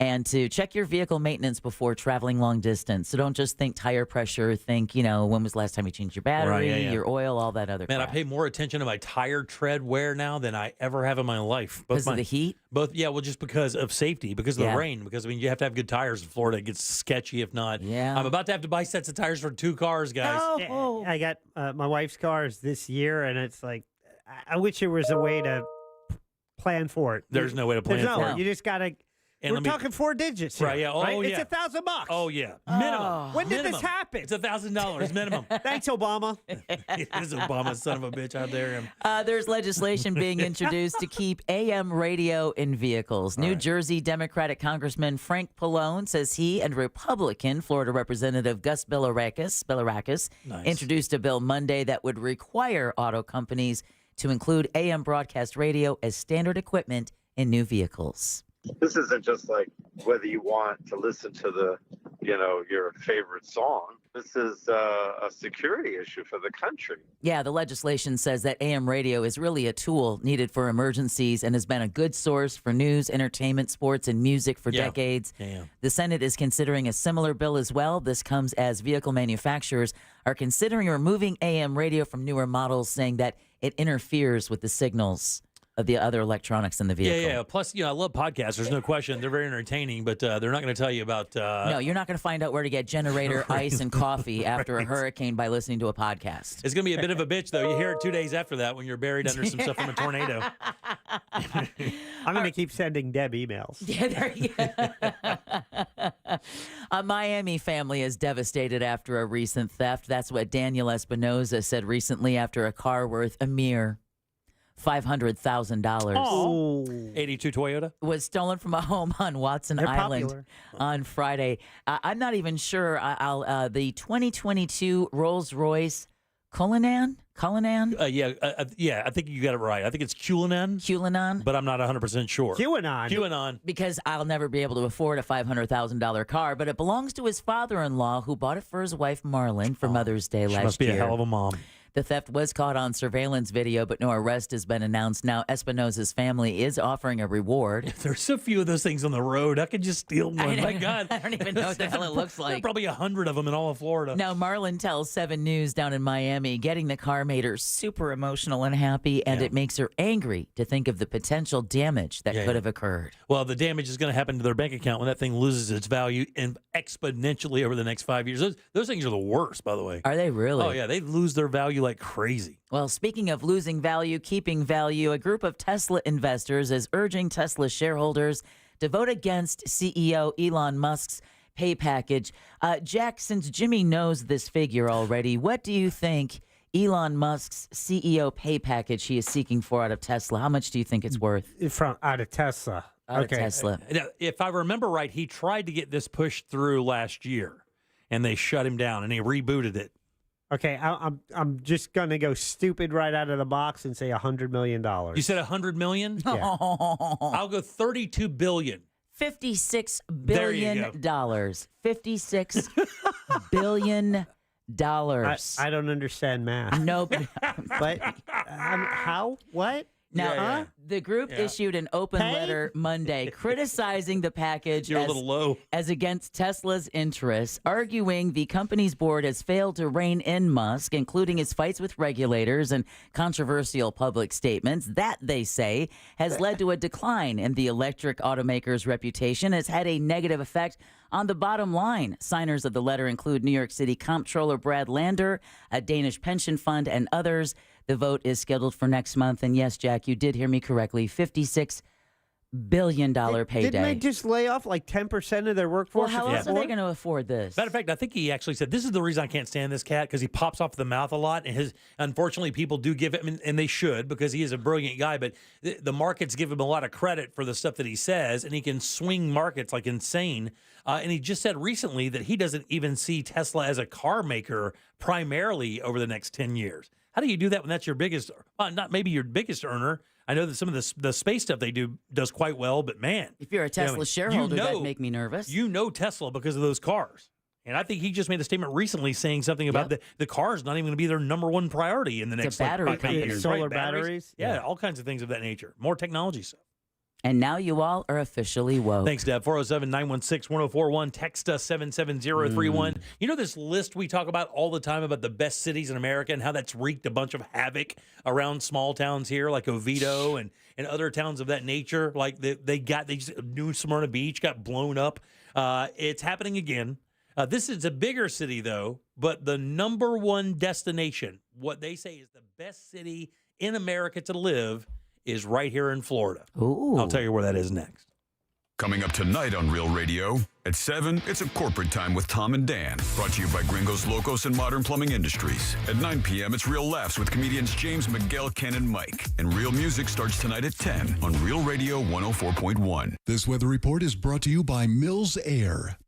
And to check your vehicle maintenance before traveling long distance. So don't just think tire pressure. Think, when was the last time you changed your battery, your oil, all that other crap. I pay more attention to my tire tread wear now than I ever have in my life. Because of the heat? Just because of safety, because of the rain. Because, you have to have good tires in Florida. It gets sketchy if not. Yeah. I'm about to have to buy sets of tires for 2 cars, guys. Oh. I got my wife's cars this year, and it's like, I wish there was a way to plan for it. There's no way to plan for it. You just got to And We're talking 4 digits here, right? Yeah. Oh, It's yeah. $1,000. Oh yeah. Minimum. When did Minimum. this happen? It's $1,000 minimum. Thanks, Obama. It is Obama, son of a bitch. How dare him? There's legislation being introduced to keep AM radio in vehicles. New Jersey Democratic Congressman Frank Pallone says he and Republican Florida Representative Gus Bilirakis introduced a bill Monday that would require auto companies to include AM broadcast radio as standard equipment in new vehicles. This isn't just like whether you want to listen to your favorite song. This is a security issue for the country. Yeah, the legislation says that AM radio is really a tool needed for emergencies and has been a good source for news, entertainment, sports, and music for decades. Damn. The Senate is considering a similar bill as well. This comes as vehicle manufacturers are considering removing AM radio from newer models, saying that it interferes with the signals of the other electronics in the vehicle. Yeah. Plus, I love podcasts. There's no question. They're very entertaining, but they're not going to tell you about... No, you're not going to find out where to get generator, ice, and coffee after a hurricane by listening to a podcast. It's going to be a bit of a bitch, though. You hear it 2 days after that when you're buried under some stuff from a tornado. I'm going to keep sending Deb emails. Yeah, there you go. A Miami family is devastated after a recent theft. That's what Daniel Espinoza said recently after a car worth a mere $500,000. Oh, 82 Toyota Was stolen from a home on Watson Island popular. on Friday. I'm not even sure. The 2022 Rolls-Royce Cullinan? Yeah, I think you got it right. I think it's Cullinan, but I'm not 100% sure. QAnon. Because I'll never be able to afford a $500,000 car, but it belongs to his father-in-law who bought it for his wife Marlon for Mother's Day last year. She must be a hell of a mom. The theft was caught on surveillance video, but no arrest has been announced. Now, Espinoza's family is offering a reward. There's so few of those things on the road. I could just steal one. My God. I don't even know what the hell it looks like. There are probably 100 of them in all of Florida. Now, Marlon tells 7 News down in Miami, getting the car made her super emotional and happy, and it makes her angry to think of the potential damage that could have occurred. Well, the damage is going to happen to their bank account when that thing loses its value exponentially over the next 5 years. Those things are the worst, by the way. Are they really? Oh, yeah. They lose their value like crazy. Well, speaking of losing value, keeping value, a group of Tesla investors is urging Tesla shareholders to vote against CEO Elon Musk's pay package. Jack, since Jimmy knows this figure already, what do you think Elon Musk's CEO pay package he is seeking for out of Tesla? How much do you think it's worth? Out of Tesla. Out of Tesla. Now, if I remember right, he tried to get this pushed through last year, and they shut him down, and he rebooted it. Okay, I'm just gonna go stupid right out of the box and say $100 million. You said $100 million? Yeah. I'll go $32 billion. $56 billion. $56 billion. I don't understand math. Nope. But how? What? Now, the group issued an open letter Monday criticizing the package You're a little low. as against Tesla's interests, arguing the company's board has failed to rein in Musk, including his fights with regulators and controversial public statements. That, they say, has led to a decline in the electric automaker's reputation, has had a negative effect on the bottom line. Signers of the letter include New York City Comptroller Brad Lander, a Danish pension fund, and others. The vote is scheduled for next month. And yes, Jack, you did hear me correctly. $56 billion payday. Didn't they just lay off like 10% of their workforce? Well, how else are they going to afford this? Matter of fact, I think he actually said, this is the reason I can't stand this cat, because he pops off the mouth a lot. And unfortunately, people do give him, and they should, because he is a brilliant guy, but the markets give him a lot of credit for the stuff that he says, and he can swing markets like insane. And he just said recently that he doesn't even see Tesla as a car maker primarily over the next 10 years. How do you do that when that's your biggest, not maybe your biggest earner? I know that some of the space stuff they do does quite well, but man. If you're a Tesla shareholder, that'd make me nervous. You know Tesla because of those cars. And I think he just made a statement recently saying something about the car is not even going to be their number one priority in the next battery 5 years. Solar batteries? Yeah, all kinds of things of that nature. More technology stuff. And now you all are officially woke. Thanks, Deb. 407-916-1041. Text us 77031. You know this list we talk about all the time about the best cities in America and how that's wreaked a bunch of havoc around small towns here like Oviedo and other towns of that nature. Like New Smyrna Beach got blown up. It's happening again. This is a bigger city, though, but the number one destination, what they say is the best city in America to live, is right here in Florida. Ooh. I'll tell you where that is next. Coming up tonight on Real Radio. At 7, it's a corporate time with Tom and Dan. Brought to you by Gringos Locos and Modern Plumbing Industries. At 9 p.m., it's Real Laughs with comedians James, Miguel, Ken, and Mike. And Real Music starts tonight at 10 on Real Radio 104.1. This weather report is brought to you by Mills Air.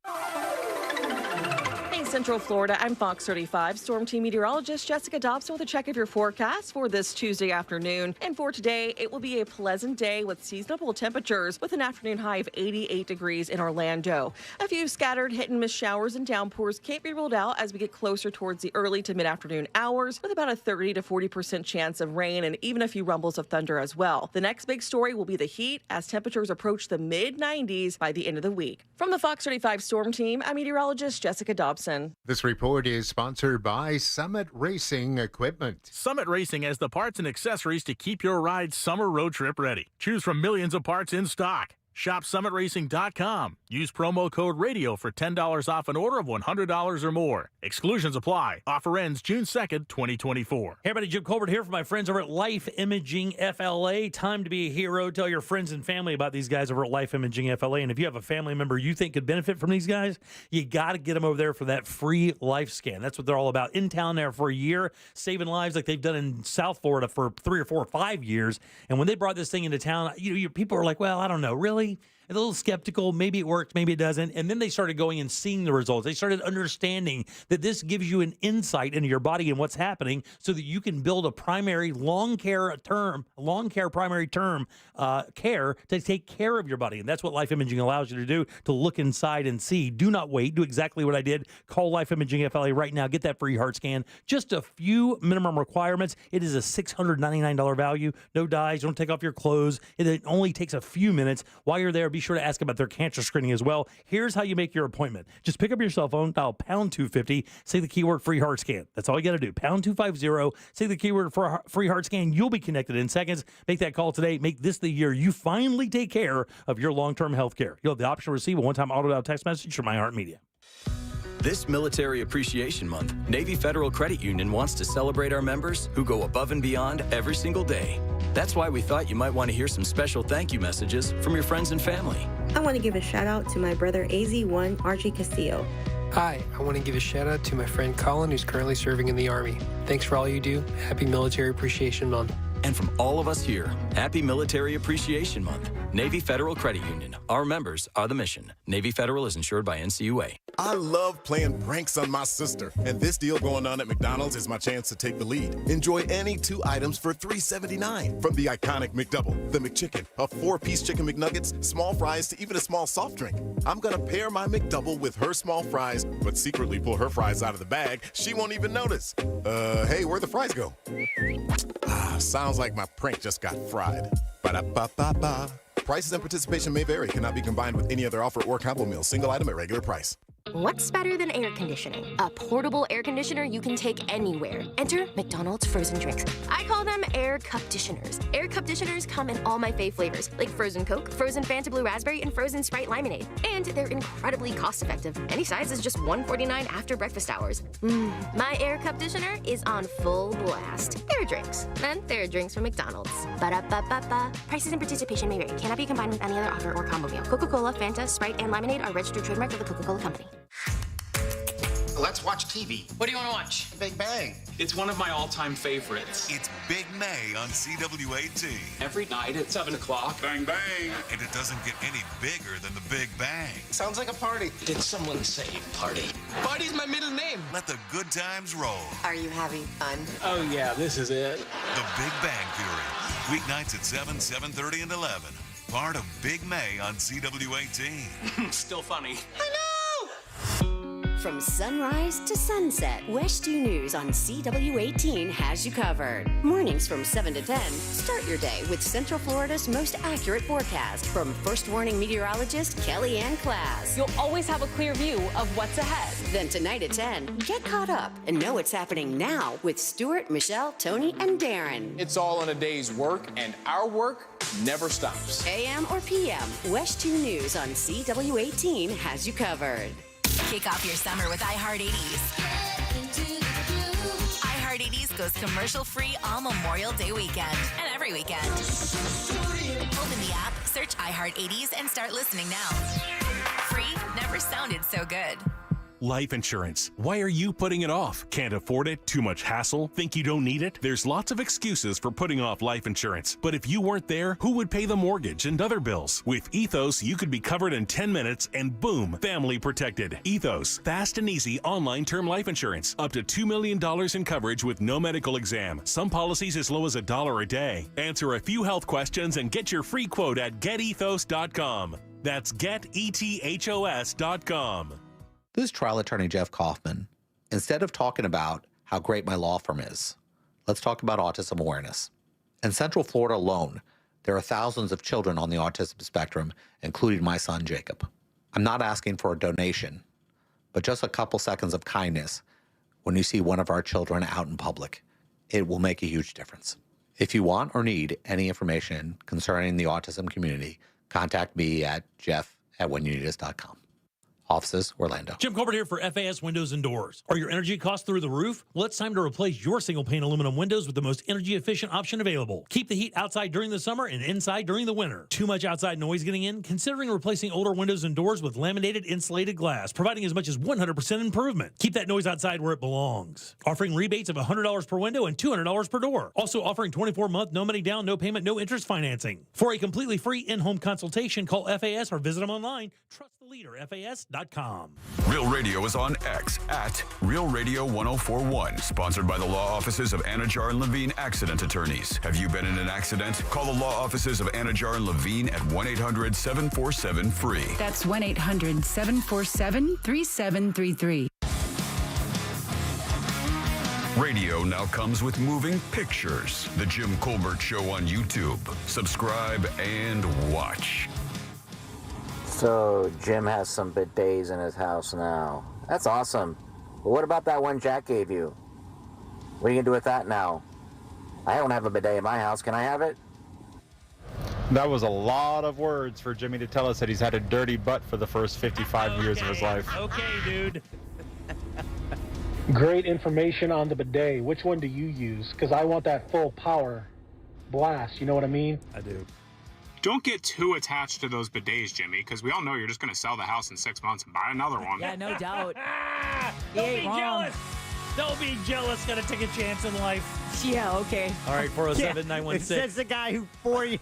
Central Florida, I'm Fox 35 Storm Team meteorologist Jessica Dobson with a check of your forecast for this Tuesday afternoon. And for today, it will be a pleasant day with seasonable temperatures with an afternoon high of 88 degrees in Orlando. A few scattered hit and miss showers and downpours can't be ruled out as we get closer towards the early to mid-afternoon hours with about a 30 to 40% chance of rain and even a few rumbles of thunder as well. The next big story will be the heat as temperatures approach the mid-90s by the end of the week. From the Fox 35 Storm Team, I'm meteorologist Jessica Dobson. This report is sponsored by Summit Racing Equipment. Summit Racing has the parts and accessories to keep your ride summer road trip ready. Choose from millions of parts in stock. Shop summitracing.com. Use promo code RADIO for $10 off an order of $100 or more. Exclusions apply. Offer ends June 2nd, 2024. Hey everybody, Jim Colbert here for my friends over at Life Imaging FLA. Time to be a hero. Tell your friends and family about these guys over at Life Imaging FLA. And if you have a family member you think could benefit from these guys, you got to get them over there for that free life scan. That's what they're all about. In town there for a year, saving lives like they've done in South Florida for 3 or 4 or 5 years. And when they brought this thing into town, people are like, well, I don't know, really? A little skeptical. Maybe it worked, maybe it doesn't. And then they started going and seeing the results. They started understanding that this gives you an insight into your body and what's happening so that you can build a primary care to take care of your body. And that's what Life Imaging allows you to do, to look inside and see. Do not wait. Do exactly what I did. Call Life Imaging FLA right now. Get that free heart scan. Just a few minimum requirements. It is a $699 value. No dyes. Don't take off your clothes. It only takes a few minutes. While you're there, be sure to ask about their cancer screening as well. Here's how you make your appointment. Just pick up your cell phone, dial pound 250, say the keyword free heart scan. That's all you got to do. Pound 250, say the keyword for free heart scan. You'll be connected in seconds. Make that call today. Make this the year you finally take care of your long-term health care. You'll have the option to receive a one-time auto-dial text message from iHeartMedia. This Military Appreciation Month, Navy Federal Credit Union wants to celebrate our members who go above and beyond every single day. That's why we thought you might want to hear some special thank you messages from your friends and family. I want to give a shout out to my brother AZ1 Archie Castillo. Hi, I want to give a shout out to my friend Colin, who's currently serving in the Army. Thanks for all you do. Happy Military Appreciation Month. And from all of us here, happy Military Appreciation Month. Navy Federal Credit Union. Our members are the mission. Navy Federal is insured by NCUA. I love playing pranks on my sister, and this deal going on at McDonald's is my chance to take the lead. Enjoy any 2 items for $3.79. From the iconic McDouble, the McChicken, a 4-piece chicken McNuggets, small fries, to even a small soft drink. I'm gonna pair my McDouble with her small fries, but secretly pull her fries out of the bag. She won't even notice. Hey, where'd the fries go? Sounds like my prank just got fried. Ba-da-ba-ba-ba. Prices and participation may vary. Cannot be combined with any other offer or combo meal. Single item at regular price. What's better than air conditioning? A portable air conditioner you can take anywhere. Enter McDonald's frozen drinks. I call them air cup-ditioners. Air cup-ditioners come in all my fave flavors, like frozen Coke, frozen Fanta Blue Raspberry, and frozen Sprite Limonade. And they're incredibly cost-effective. Any size is just $1.49 after breakfast hours. My air cup-ditioner is on full blast. Air drinks. And they're drinks from McDonald's. Ba-da-ba-ba-ba. Prices and participation may vary. Cannot be combined with any other offer or combo meal. Coca-Cola, Fanta, Sprite, and Limonade are registered trademarks of the Coca-Cola Company. Let's watch TV. What do you want to watch? Big Bang. It's one of my all-time favorites. It's Big May on CW18. Every night at 7 o'clock. Bang, bang. And it doesn't get any bigger than the Big Bang. Sounds like a party. Did someone say party? Party's my middle name. Let the good times roll. Are you having fun? Oh, yeah, this is it. The Big Bang Theory. Weeknights at 7, 7:30, and 11. Part of Big May on CW18. Still funny. From sunrise to sunset, West 2 News on CW18 has you covered. Mornings from 7 to 10, start your day with Central Florida's most accurate forecast from First Warning meteorologist Kelly Ann Klass. You'll always have a clear view of what's ahead. Then tonight at 10, get caught up and know what's happening now with Stuart, Michelle, Tony, and Darren. It's all in a day's work, and our work never stops. AM or PM, West 2 News on CW18 has you covered. Kick off your summer with iHeart 80s. iHeart iHeart 80s goes commercial-free all Memorial Day weekend and every weekend. Open the app, search iHeart 80s, and start listening now. Free never sounded so good. Life insurance. Why are you putting it off? Can't afford it? Too much hassle? Think you don't need it? There's lots of excuses for putting off life insurance. But if you weren't there, who would pay the mortgage and other bills? With Ethos, you could be covered in 10 minutes and boom, family protected. Ethos, fast and easy online term life insurance. Up to $2 million in coverage with no medical exam. Some policies as low as $1 a day. Answer a few health questions and get your free quote at getethos.com. That's getethos.com. This is trial attorney Jeff Kaufman. Instead of talking about how great my law firm is, let's talk about autism awareness. In Central Florida alone, there are thousands of children on the autism spectrum, including my son, Jacob. I'm not asking for a donation, but just a couple seconds of kindness when you see one of our children out in public. It will make a huge difference. If you want or need any information concerning the autism community, contact me at jeff@whenyouneedus.com. Offices, Orlando. Jim Colbert here for FAS Windows and Doors. Are your energy costs through the roof? Well, it's time to replace your single-pane aluminum windows with the most energy-efficient option available. Keep the heat outside during the summer and inside during the winter. Too much outside noise getting in? Considering replacing older windows and doors with laminated insulated glass, providing as much as 100% improvement. Keep that noise outside where it belongs. Offering rebates of $100 per window and $200 per door. Also offering 24-month, no money down, no payment, no interest financing. For a completely free in-home consultation, call FAS or visit them online. Trust the leader, FAS.com. Real Radio is on X at Real Radio 1041. Sponsored by the law offices of Anajar and Levine Accident Attorneys. Have you been in an accident? Call the law offices of Anajar and Levine at 1-800-747-FREE. That's 1-800-747-3733. Radio now comes with moving pictures. The Jim Colbert Show on YouTube. Subscribe and watch. So Jim has some bidets in his house now. That's awesome. But what about that one Jack gave you? What are you going to do with that now? I don't have a bidet in my house. Can I have it? That was a lot of words for Jimmy to tell us that he's had a dirty butt for the first 55 years of his life. Okay, dude. Great information on the bidet. Which one do you use? Because I want that full power blast. You know what I mean? I do. Don't get too attached to those bidets, Jimmy, because we all know you're just going to sell the house in 6 months and buy another one. Yeah, no doubt. Don't be jealous. Don't be jealous. Got to take a chance in life. Yeah, okay. All right, 407-916. It says the guy who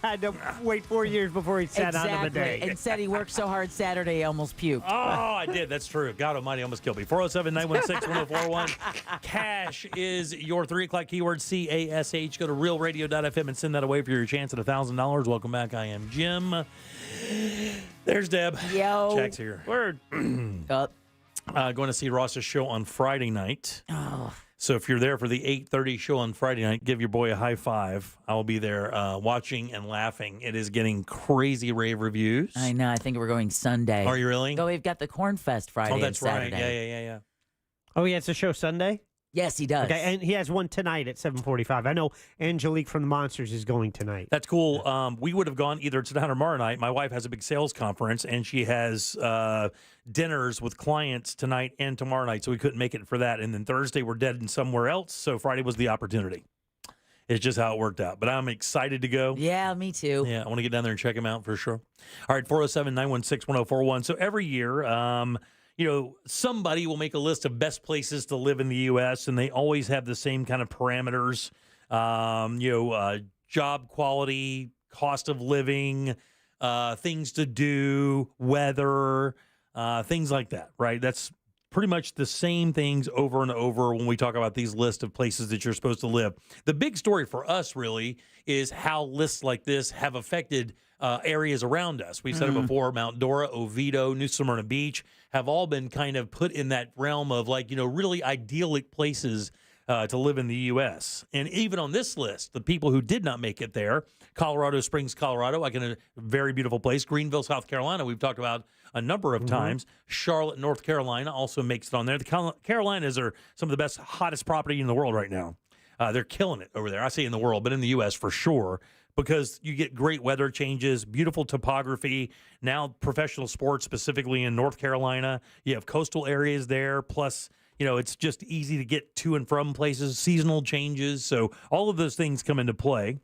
had to wait 4 years before he sat on the bidet. And said he worked so hard Saturday he almost puked. Oh, I did. That's true. God almighty almost killed me. 407-916-1041. Cash is your 3 o'clock keyword, CASH. Go to realradio.fm and send that away for your chance at $1,000. Welcome back. I am Jim. There's Deb. Yo. Jack's here. Word. Up. Going to see Ross's show on Friday night. Oh. So if you're there for the 8:30 show on Friday night, give your boy a high five. I will be there watching and laughing. It is getting crazy rave reviews. I know. I think we're going Sunday. Are you really? Oh, we've got the Corn Fest Friday and Saturday. Right. Yeah. Oh, he has a show Sunday? Yes, he does. Okay, and he has one tonight at 7:45. I know Angelique from the Monsters is going tonight. That's cool. We would have gone either tonight or tomorrow night. My wife has a big sales conference, and she has dinners with clients tonight and tomorrow night, so we couldn't make it for that. And then Thursday, we're dead and somewhere else, so Friday was the opportunity. It's just how it worked out. But I'm excited to go. Yeah, me too. Yeah, I want to get down there and check him out for sure. All right, 407-916-1041. So every year, somebody will make a list of best places to live in the U.S., and they always have the same kind of parameters, job quality, cost of living, things to do, weather, things like that, right? That's pretty much the same things over and over when we talk about these lists of places that you're supposed to live. The big story for us really is how lists like this have affected areas around us. We've said it before, Mount Dora, Oviedo, New Smyrna Beach have all been kind of put in that realm of really idyllic places to live in the U.S. And even on this list, the people who did not make it there, Colorado Springs, Colorado, a very beautiful place. Greenville, South Carolina, we've talked about a number of times. Charlotte, North Carolina also makes it on there. The Carolinas are some of the best, hottest property in the world right now. They're killing it over there. I say in the world, but in the U.S. for sure, because you get great weather changes, beautiful topography, now professional sports, specifically in North Carolina. You have coastal areas there, plus it's just easy to get to and from places, seasonal changes. So all of those things come into play.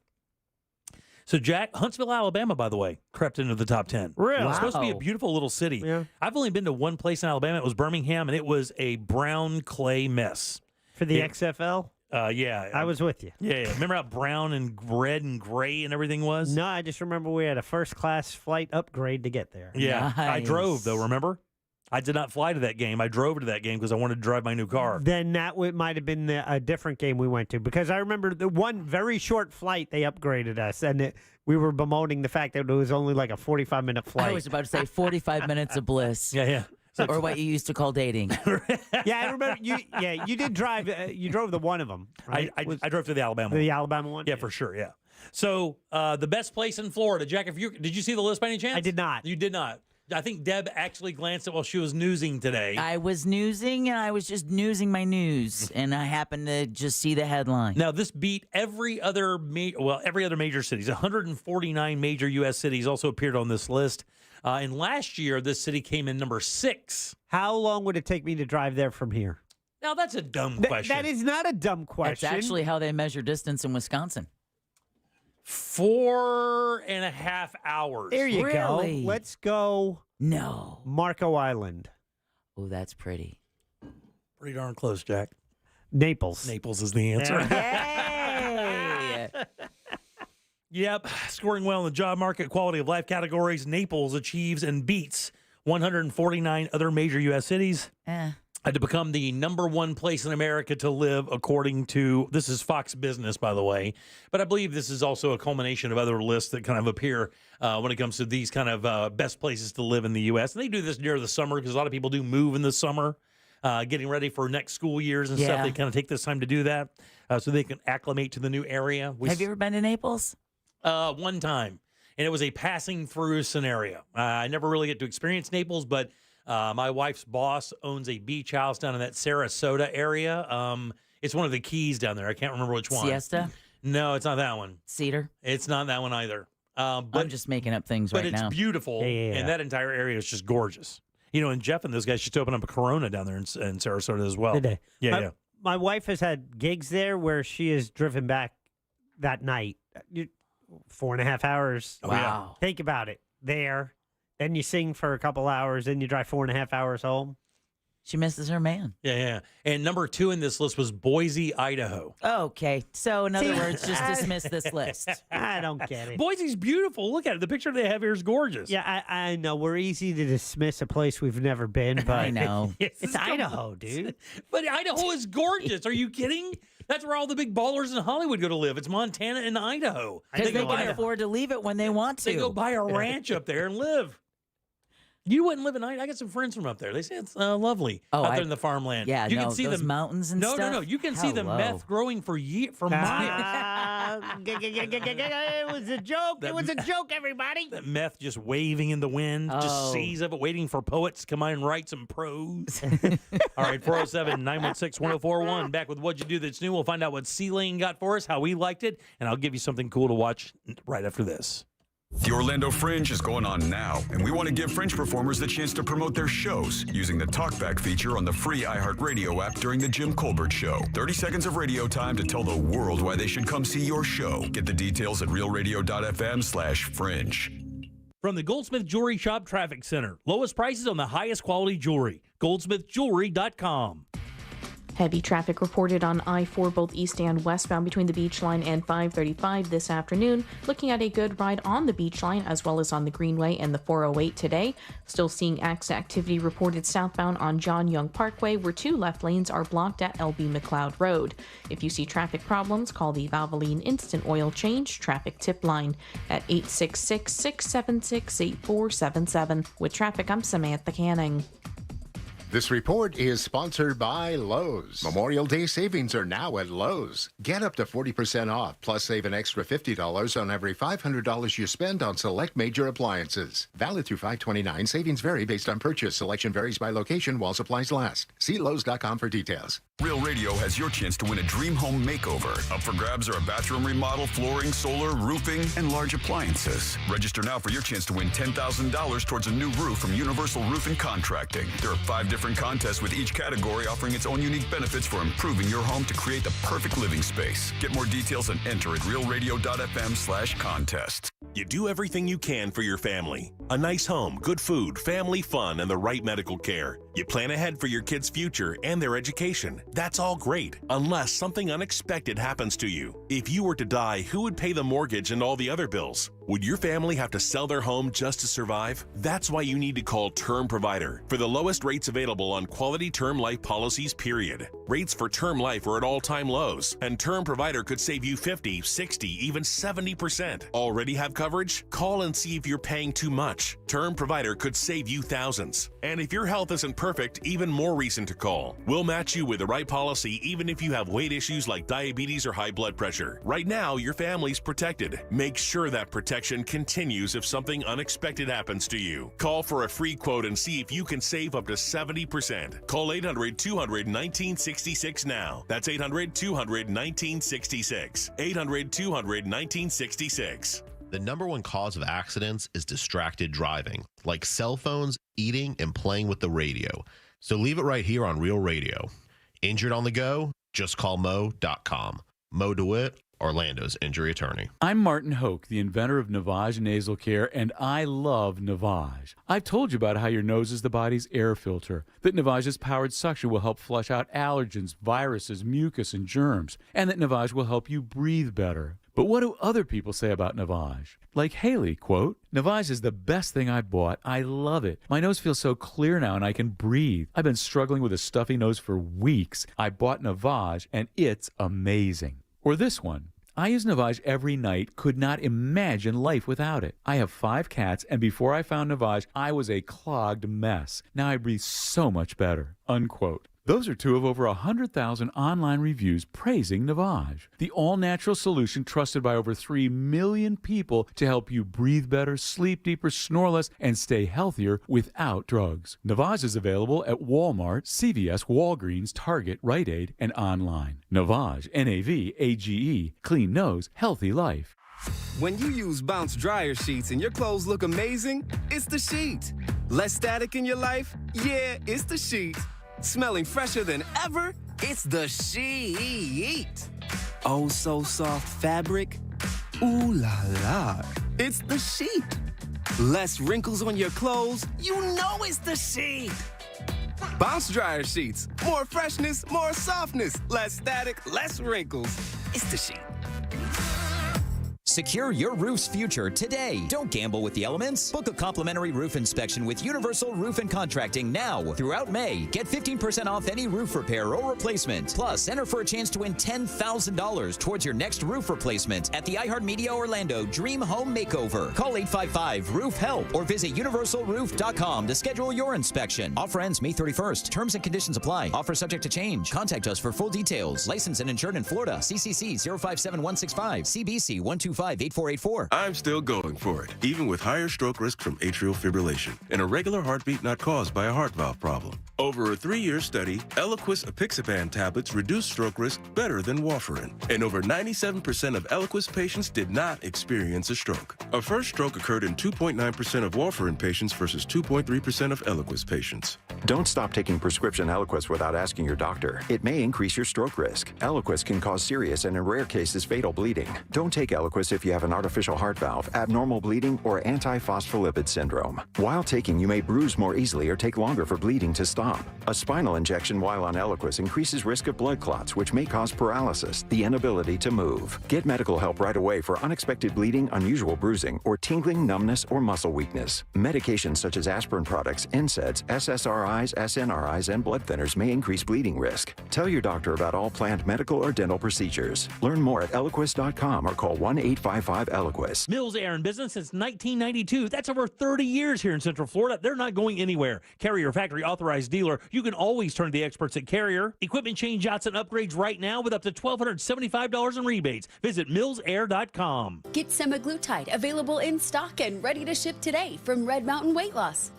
So, Jack, Huntsville, Alabama, by the way, crept into the top 10. Really? It's supposed to be a beautiful little city. Yeah. I've only been to one place in Alabama. It was Birmingham, and it was a brown clay mess. For the XFL? Yeah. I was with you. Yeah. Remember how brown and red and gray and everything was? No, I just remember we had a first-class flight upgrade to get there. Yeah. I Nice. drove, though, remember? I did not fly to that game. I drove to that game because I wanted to drive my new car. Then that might have been a different game we went to, because I remember the one very short flight they upgraded us, and we were bemoaning the fact that it was only like a 45-minute flight. I was about to say 45 minutes of bliss. Yeah. Or what you used to call dating. Yeah, I remember you. Yeah, you did drive. You drove the one of them. Right? I drove to the Alabama one. The Alabama one. Yeah, for sure. Yeah. So the best place in Florida, Jack. Did you see the list by any chance? I did not. You did not. I think Deb actually glanced at while she was newsing today. I was newsing, and I was just newsing my news, and I happened to just see the headline. Now, this beat every other major cities. 149 major U.S. cities also appeared on this list. And last year, this city came in number 6. How long would it take me to drive there from here? Now, that's a dumb question. That is not a dumb question. That's actually how they measure distance in Wisconsin. 4.5 hours. There you Really? go. Let's go. No. Marco Island. Oh, that's pretty. Pretty darn close, Jack. Naples. Naples is the answer. Hey! Yep. Scoring well in the job market, quality of life categories, Naples achieves and beats 149 other major U.S. cities. To become the number one place in America to live, according to, this is Fox Business, by the way. But I believe this is also a culmination of other lists that kind of appear when it comes to these kind of best places to live in the U.S. And they do this near the summer because a lot of people do move in the summer, getting ready for next school years and stuff. They kind of take this time to do that so they can acclimate to the new area. Have you ever been to Naples? One time. And it was a passing through scenario. I never really get to experience Naples, but my wife's boss owns a beach house down in that Sarasota area. It's one of the keys down there. I can't remember which one. Siesta? No, it's not that one. Cedar? It's not that one either. But I'm just making up things right now. But it's beautiful, and that entire area is just gorgeous. And Jeff and those guys just opened up a Corona down there in Sarasota as well. Did they? Yeah. My wife has had gigs there where she has driven back that night. 4.5 hours. Wow. Think about it. There. Then you sing for a couple hours. Then you drive 4.5 hours home. She misses her man. Yeah. And number 2 in this list was Boise, Idaho. Okay. So, in other words, just dismiss this list. I don't get it. Boise's beautiful. Look at it. The picture they have here is gorgeous. Yeah, I know. We're easy to dismiss a place we've never been, but I know. It's Idaho, dude. But Idaho is gorgeous. Are you kidding? That's where all the big ballers in Hollywood go to live. It's Montana and Idaho. Because they can afford to leave it when they want to. They go buy a ranch up there and live. You wouldn't live in Idaho. I got some friends from up there. They say it's lovely out there in the farmland. Yeah, you can see those mountains and stuff. No. You can see the meth growing for miles. It was a joke. It was a joke, everybody. That meth just waving in the wind, just seas of it, waiting for poets to come on and write some prose. All right, 407-916-1041. Back with What'd You Do That's New. We'll find out what C-Lane got for us, how we liked it, and I'll give you something cool to watch right after this. The Orlando Fringe is going on now, and we want to give Fringe performers the chance to promote their shows using the Talkback feature on the free iHeartRadio app during the Jim Colbert Show. 30 seconds of radio time to tell the world why they should come see your show. Get the details at realradio.fm/fringe. From the Goldsmith Jewelry Shop Traffic Center. Lowest prices on the highest quality jewelry. goldsmithjewelry.com. Heavy traffic reported on I-4 both east and westbound between the Beach Line and 535 this afternoon. Looking at a good ride on the Beach Line as well as on the Greenway and the 408 today. Still seeing activity reported southbound on John Young Parkway, where 2 left lanes are blocked at LB McLeod Road. If you see traffic problems, call the Valvoline Instant Oil Change Traffic Tip Line at 866-676-8477. With traffic, I'm Samantha Canning. This report is sponsored by Lowe's. Memorial Day savings are now at Lowe's. Get up to 40% off, plus save an extra $50 on every $500 you spend on select major appliances. Valid through 5/29. Savings vary based on purchase. Selection varies by location while supplies last. See Lowe's.com for details. Real Radio has your chance to win a dream home makeover. Up for grabs are a bathroom remodel, flooring, solar, roofing, and large appliances. Register now for your chance to win $10,000 towards a new roof from Universal Roof and Contracting. There are 5 different contests with each category offering its own unique benefits for improving your home to create the perfect living space. Get more details and enter at realradio.fm/contest. You do everything you can for your family. A nice home, good food, family fun, and the right medical care. You plan ahead for your kids' future and their education. That's all great, unless something unexpected happens to you. If you were to die, who would pay the mortgage and all the other bills? Would your family have to sell their home just to survive? That's why you need to call Term Provider for the lowest rates available on quality term life policies, period. Rates for term life are at all-time lows, and Term Provider could save you 50, 60, even 70%. Already have coverage? Call and see if you're paying too much. Term Provider could save you thousands. And if your health isn't perfect, even more reason to call. We'll match you with the right policy even if you have weight issues like diabetes or high blood pressure. Right now, your family's protected. Make sure that protection continues if something unexpected happens to you. Call for a free quote and see if you can save up to 70%. Call 800-200-1966 now. That's 800-200-1966. 800-200-1966. The number one cause of accidents is distracted driving, like cell phones, eating, and playing with the radio. So leave it right here on Real Radio. Injured on the go? Just call Mo.com. Mo DeWitt, Orlando's injury attorney. I'm Martin Hoke, the inventor of Navage Nasal Care, and I love Navage. I've told you about how your nose is the body's air filter, that Navage's powered suction will help flush out allergens, viruses, mucus, and germs, and that Navage will help you breathe better. But what do other people say about Navage? Like Haley, quote, "Navage is the best thing I bought. I love it. My nose feels so clear now and I can breathe. I've been struggling with a stuffy nose for weeks. I bought Navage and it's amazing." Or this one, "I use Navage every night, could not imagine life without it. I have 5 cats, and before I found Navage, I was a clogged mess. Now I breathe so much better," unquote. Those are 2 of over 100,000 online reviews praising Navage, the all-natural solution trusted by over 3 million people to help you breathe better, sleep deeper, snore less, and stay healthier without drugs. Navage is available at Walmart, CVS, Walgreens, Target, Rite Aid, and online. Navage, Navage, clean nose, healthy life. When you use Bounce dryer sheets and your clothes look amazing, it's the sheet. Less static in your life? Yeah, it's the sheet. Smelling fresher than ever? It's the sheet. Oh, so soft fabric? Ooh la la. It's the sheet. Less wrinkles on your clothes? You know it's the sheet. Bounce dryer sheets. More freshness, more softness. Less static, less wrinkles. It's the sheet. Secure your roof's future today. Don't gamble with the elements. Book a complimentary roof inspection with Universal Roof and Contracting now throughout May. Get 15% off any roof repair or replacement. Plus, enter for a chance to win $10,000 towards your next roof replacement at the iHeartMedia Orlando Dream Home Makeover. Call 855-ROOF-HELP or visit universalroof.com to schedule your inspection. Offer ends May 31st. Terms and conditions apply. Offer subject to change. Contact us for full details. Licensed and insured in Florida. CCC 057165. CBC 125. 8484. I'm still going for it, even with higher stroke risk from atrial fibrillation and a regular heartbeat not caused by a heart valve problem. Over a 3-year study, Eliquis apixaban tablets reduced stroke risk better than warfarin, and over 97% of Eliquis patients did not experience a stroke. A first stroke occurred in 2.9% of warfarin patients versus 2.3% of Eliquis patients. Don't stop taking prescription Eliquis without asking your doctor. It may increase your stroke risk. Eliquis can cause serious and in rare cases fatal bleeding. Don't take Eliquis if you have an artificial heart valve, abnormal bleeding, or antiphospholipid syndrome. While taking, you may bruise more easily or take longer for bleeding to stop. A spinal injection while on Eliquis increases risk of blood clots, which may cause paralysis, the inability to move. Get medical help right away for unexpected bleeding, unusual bruising, or tingling, numbness, or muscle weakness. Medications such as aspirin products, NSAIDs, SSRIs, SNRIs, and blood thinners may increase bleeding risk. Tell your doctor about all planned medical or dental procedures. Learn more at Eliquis.com or call 1-855-ELIQUIS. Mills Air in business since 1992. That's over 30 years here in Central Florida. They're not going anywhere. Carrier factory authorized dealer. You can always turn to the experts at Carrier. Equipment change-outs and upgrades right now with up to $1,275 in rebates. Visit millsair.com. Get semaglutide available in stock and ready to ship today from Red Mountain Weight Loss.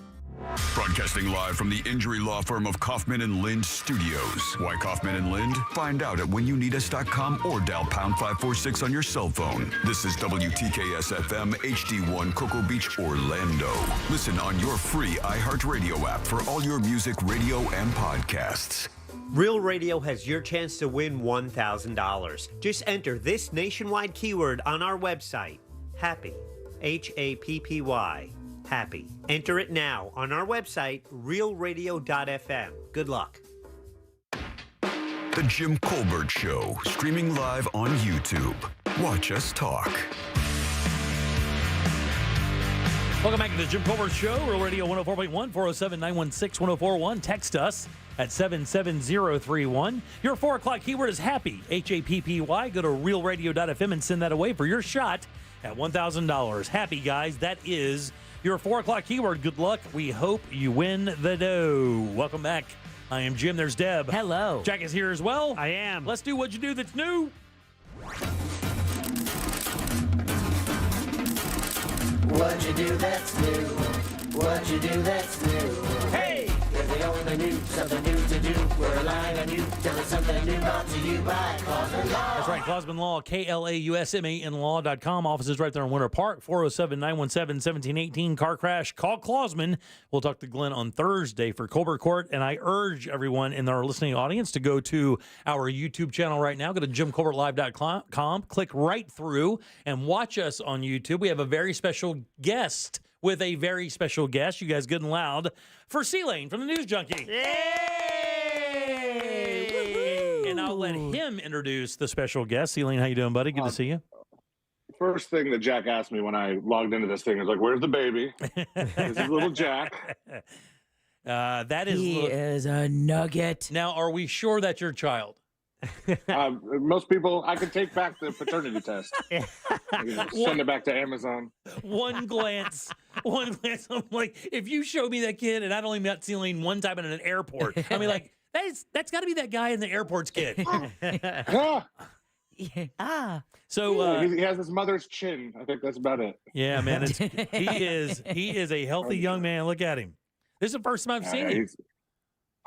Broadcasting live from the injury law firm of Kaufman and Lind Studios. Why Kaufman and Lind? Find out at whenyouneedus.com or dial pound 546 on your cell phone. This is WTKS FM HD1 Cocoa Beach, Orlando. Listen on your free iHeartRadio app for all your music, radio, and podcasts. Real Radio has your chance to win $1,000. Just enter this nationwide keyword on our website, HAPPY, HAPPY. Happy. Enter it now on our website, realradio.fm. Good luck. The Jim Colbert Show, streaming live on YouTube. Watch us talk. Welcome back to the Jim Colbert Show, Real Radio 104.1, 407-916-1041. Text us at 77031. Your 4 o'clock keyword is happy, HAPPY. Go to realradio.fm and send that away for your shot at $1,000. Happy, guys. That is your 4 o'clock keyword. Good luck. We hope you win the dough. Welcome back. I am Jim. There's Deb. Hello. Jack is here as well. I am. Let's do What You Do That's New. What you do that's new. What you do that's new. Hey! If we only knew something new to do, we're relying on you. Tell us something new brought to you by Clausman Law. That's right, Clausman Law, KLAUSMAN Law.com. Offices right there in Winter Park, 407-917-1718. Car crash, call Clausman. We'll talk to Glenn on Thursday for Colbert Court, and I urge everyone in our listening audience to go to our YouTube channel right now. Go to JimColbertLive.com, click right through, and watch us on YouTube. We have a very special guest with a very special guest. You guys good and loud for C-Lane from the News Junkie. Yay! And I'll let him introduce the special guest. C-Lane, how you doing, buddy? Good to see you. First thing that Jack asked me when I logged into this thing is like, where's the baby? This is little Jack. That is He is a nugget. Now, are we sure that's your child? Most people, I could take back the paternity test. Send it back to Amazon. One glance, I'm like, if you show me that kid, and I've only met C-Lane one time in an airport, I mean, like, that's got to be that guy in the airport's kid. Ah. So he has his mother's chin. I think that's about it. Yeah, man, he is a healthy young man. Look at him. This is the first time I've seen him.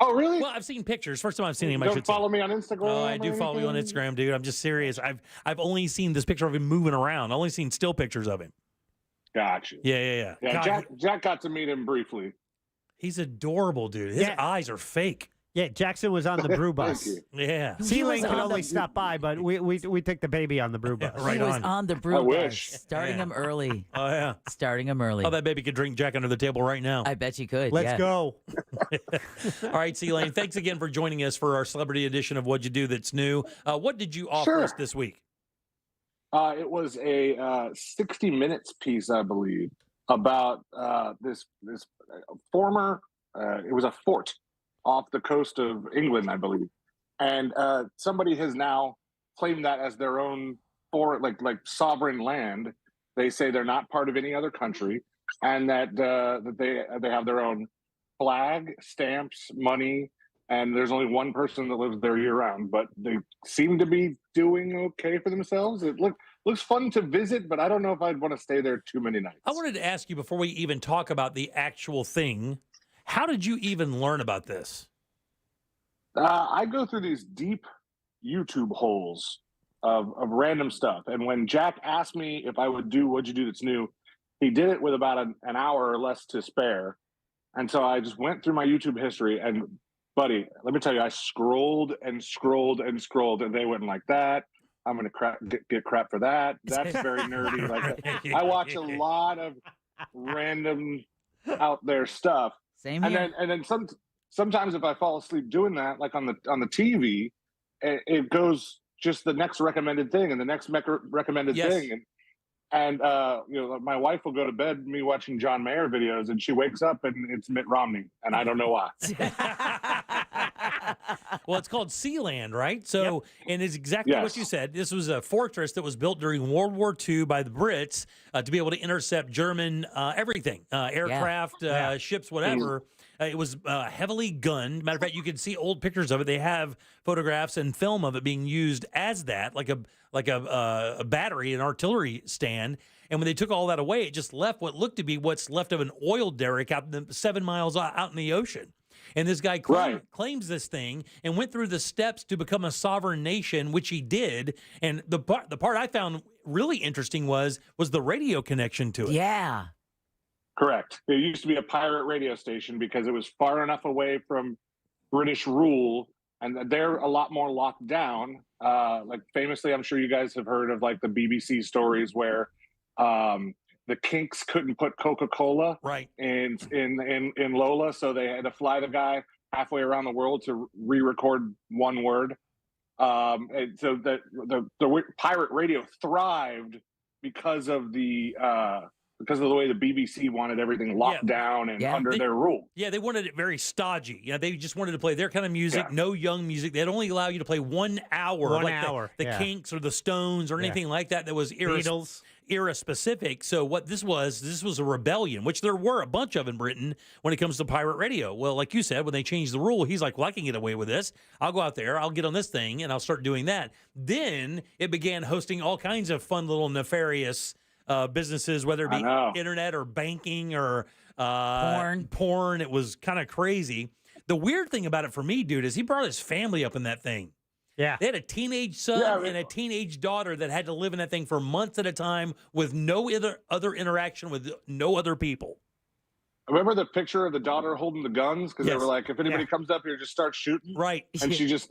Oh, really? Well, I've seen pictures. First time I've seen him. Don't follow me on Instagram. Oh, I do follow you on Instagram, dude. I'm just serious. I've only seen this picture of him moving around. I've only seen still pictures of him. Gotcha. Yeah. Yeah, Jack got to meet him briefly. He's adorable, dude. His eyes are fake. Yeah, Jackson was on the brew bus. Yeah. C-Lane could only stop by, but we took the baby on the brew bus. Right He was on the brew bus, starting him early. Oh, yeah. Starting him early. Oh, that baby could drink Jack under the table right now. I bet you could. Let's go. All right, C-Lane, thanks again for joining us for our celebrity edition of What'd You Do That's New. What did you offer us this week? It was a 60 Minutes piece, I believe, about this former, it was a fort off the coast of England, I believe. And somebody has now claimed that as their own like sovereign land. They say they're not part of any other country, and that they have their own flag, stamps, money, and there's only one person that lives there year round. But they seem to be doing okay for themselves. It looks fun to visit, but I don't know if I'd want to stay there too many nights. I wanted to ask you before we even talk about the actual thing, how did you even learn about this? I go through these deep YouTube holes of random stuff. And when Jack asked me if I would do What'd You Do That's New, he did it with about an hour or less to spare. And so I just went through my YouTube history, and buddy, let me tell you, I scrolled and scrolled and scrolled, and they went like that. I'm going to get crap for that. That's very nerdy. Like I watch a lot of random out there stuff. Same here. And then sometimes if I fall asleep doing that, like on the TV, it goes just the next recommended thing and the next recommended thing. And my wife will go to bed me watching John Mayer videos, and she wakes up and it's Mitt Romney, and I don't know why. Well, it's called Sealand, right? So, and it's exactly what you said. This was a fortress that was built during World War II by the Brits to be able to intercept German everything, aircraft, ships, whatever. It was heavily gunned. Matter of fact, you can see old pictures of it. They have photographs and film of it being used as that, like a battery, an artillery stand. And when they took all that away, it just left what looked to be what's left of an oil derrick out 7 miles out in the ocean. And this guy claims this thing and went through the steps to become a sovereign nation, which he did. And the part I found really interesting was the radio connection to it. Yeah. Correct. It used to be a pirate radio station because it was far enough away from British rule, and they're a lot more locked down. Like famously, I'm sure you guys have heard of like the BBC stories where the Kinks couldn't put Coca-Cola in Lola, so they had to fly the guy halfway around the world to re-record one word. And so the pirate radio thrived because of the way the BBC wanted everything locked down and under their rule. Yeah, they wanted it very stodgy. Yeah, they just wanted to play their kind of music, no young music. They'd only allow you to play 1 hour, the Kinks or the Stones or anything like that was era specific. So what this was a rebellion, which there were a bunch of in Britain when it comes to pirate radio. Well, like you said, when they changed the rule, he's like, well, I can get away with this. I'll go out there, I'll get on this thing, and I'll start doing that. Then it began hosting all kinds of fun little nefarious businesses, whether it be internet or banking or porn. It was kind of crazy. The weird thing about it for me, dude, is he brought his family up in that thing. Yeah. They had a teenage son and a teenage daughter that had to live in that thing for months at a time with no other interaction with no other people. Remember the picture of the daughter holding the guns? Because they were like, if anybody comes up here, just start shooting. Right. And she just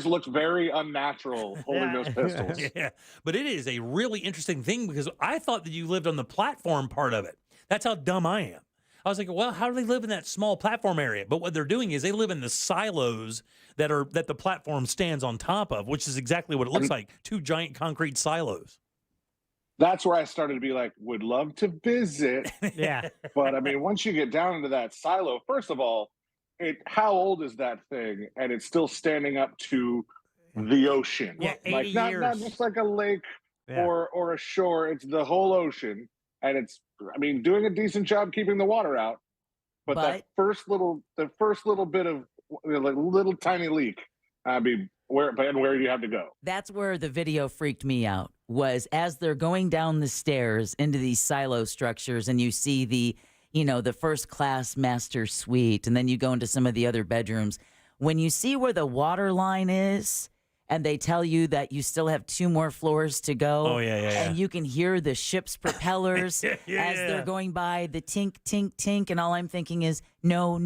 looked very unnatural holding those pistols. Yeah. But it is a really interesting thing because I thought that you lived on the platform part of it. That's how dumb I am. I was like, well, how do they live in that small platform area? But what they're doing is they live in the silos that the platform stands on top of, which is exactly what it looks like, 2 giant concrete silos. That's where I started to be like, would love to visit. Yeah. But I mean, once you get down into that silo, first of all, how old is that thing? And it's still standing up to the ocean. Yeah, 80 like years. Not just like a lake or a shore. It's the whole ocean. And it's, I mean, doing a decent job keeping the water out. But that first little bit of like little tiny leak, where do you have to go? That's where the video freaked me out, was as they're going down the stairs into these silo structures and you see the first class master suite, and then you go into some of the other bedrooms. When you see where the water line is, and they tell you that you still have 2 more floors to go. Oh, yeah. And you can hear the ship's propellers as they're going by, the tink, tink, tink. And all I'm thinking is, no.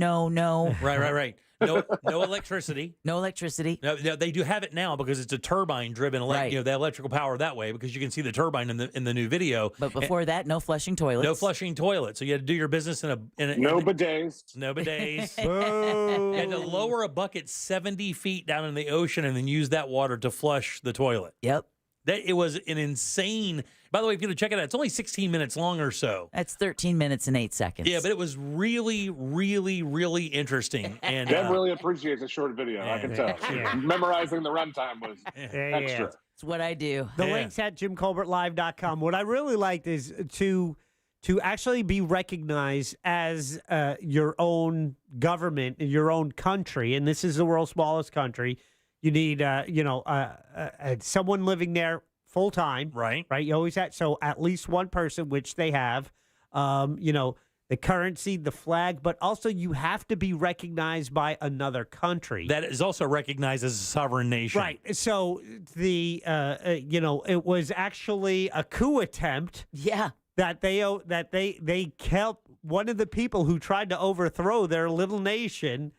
Right. No electricity. No electricity. No, they do have it now because it's a turbine-driven, the electrical power that way, because you can see the turbine in the new video. But before that, no flushing toilets. No flushing toilets. So you had to do your business in a no bidets. No bidets. You had to lower a bucket 70 feet down in the ocean and then use that water to flush the toilet. Yep. It was an insane. By the way, if you check it out, it's only 16 minutes long or so. That's 13 minutes and 8 seconds. Yeah, but it was really, really, really interesting. And Deb really appreciates a short video. I can tell. Memorizing the runtime was extra. It's what I do. The link's at JimColbertLive.com. What I really liked is to actually be recognized as your own government, your own country, and this is the world's smallest country. You need, someone living there full time, right? You always have, so at least one person, which they have. The currency, the flag, but also you have to be recognized by another country that is also recognized as a sovereign nation, right? So it was actually a coup attempt. Yeah, that they kept one of the people who tried to overthrow their little nation.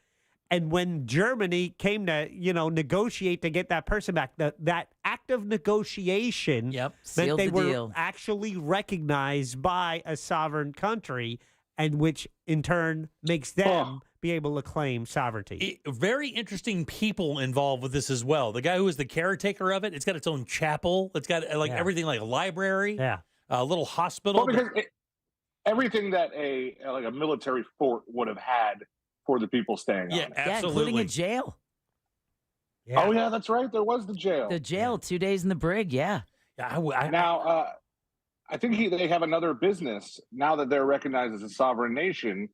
And when Germany came to, negotiate to get that person back, that act of negotiation meant they were actually recognized by a sovereign country, and which in turn makes them be able to claim sovereignty. Very interesting people involved with this as well. The guy who was the caretaker of it, it's got its own chapel. It's got everything like a library, a little hospital. Well, because everything that a military fort would have had for the people staying on it. Absolutely. Including a jail. Yeah. Oh yeah, that's right. There was the jail. The jail, 2 days in the brig. Yeah. Now, I think they have another business now that they're recognized as a sovereign nation.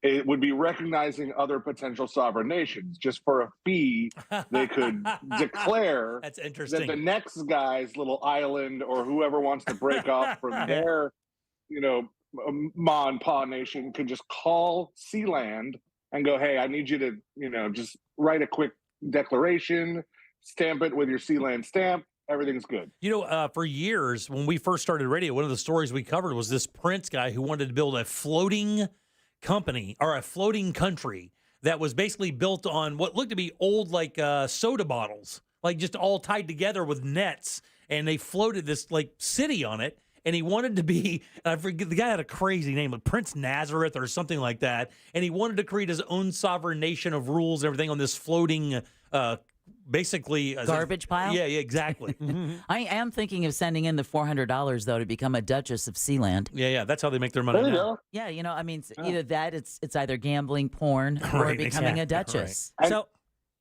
It would be recognizing other potential sovereign nations. Just for a fee, they could declare That's that interesting. the next guy's little island or whoever wants to break off from their, ma and pa nation could just call Sealand and go, "Hey, I need you to, just write a quick declaration, stamp it with your Sealand stamp. Everything's good." For years, when we first started radio, one of the stories we covered was this Prince guy who wanted to build a floating company or a floating country that was basically built on what looked to be old, soda bottles, like just all tied together with nets. And they floated this city on it. And he wanted to be, I forget, the guy had a crazy name, like Prince Nazareth or something like that. And he wanted to create his own sovereign nation of rules and everything on this floating, basically garbage pile. Yeah, exactly. I am thinking of sending in the $400 though to become a Duchess of Sealand. Yeah, that's how they make their money now. Yeah, either that, it's either gambling, porn, or becoming a Duchess. Right.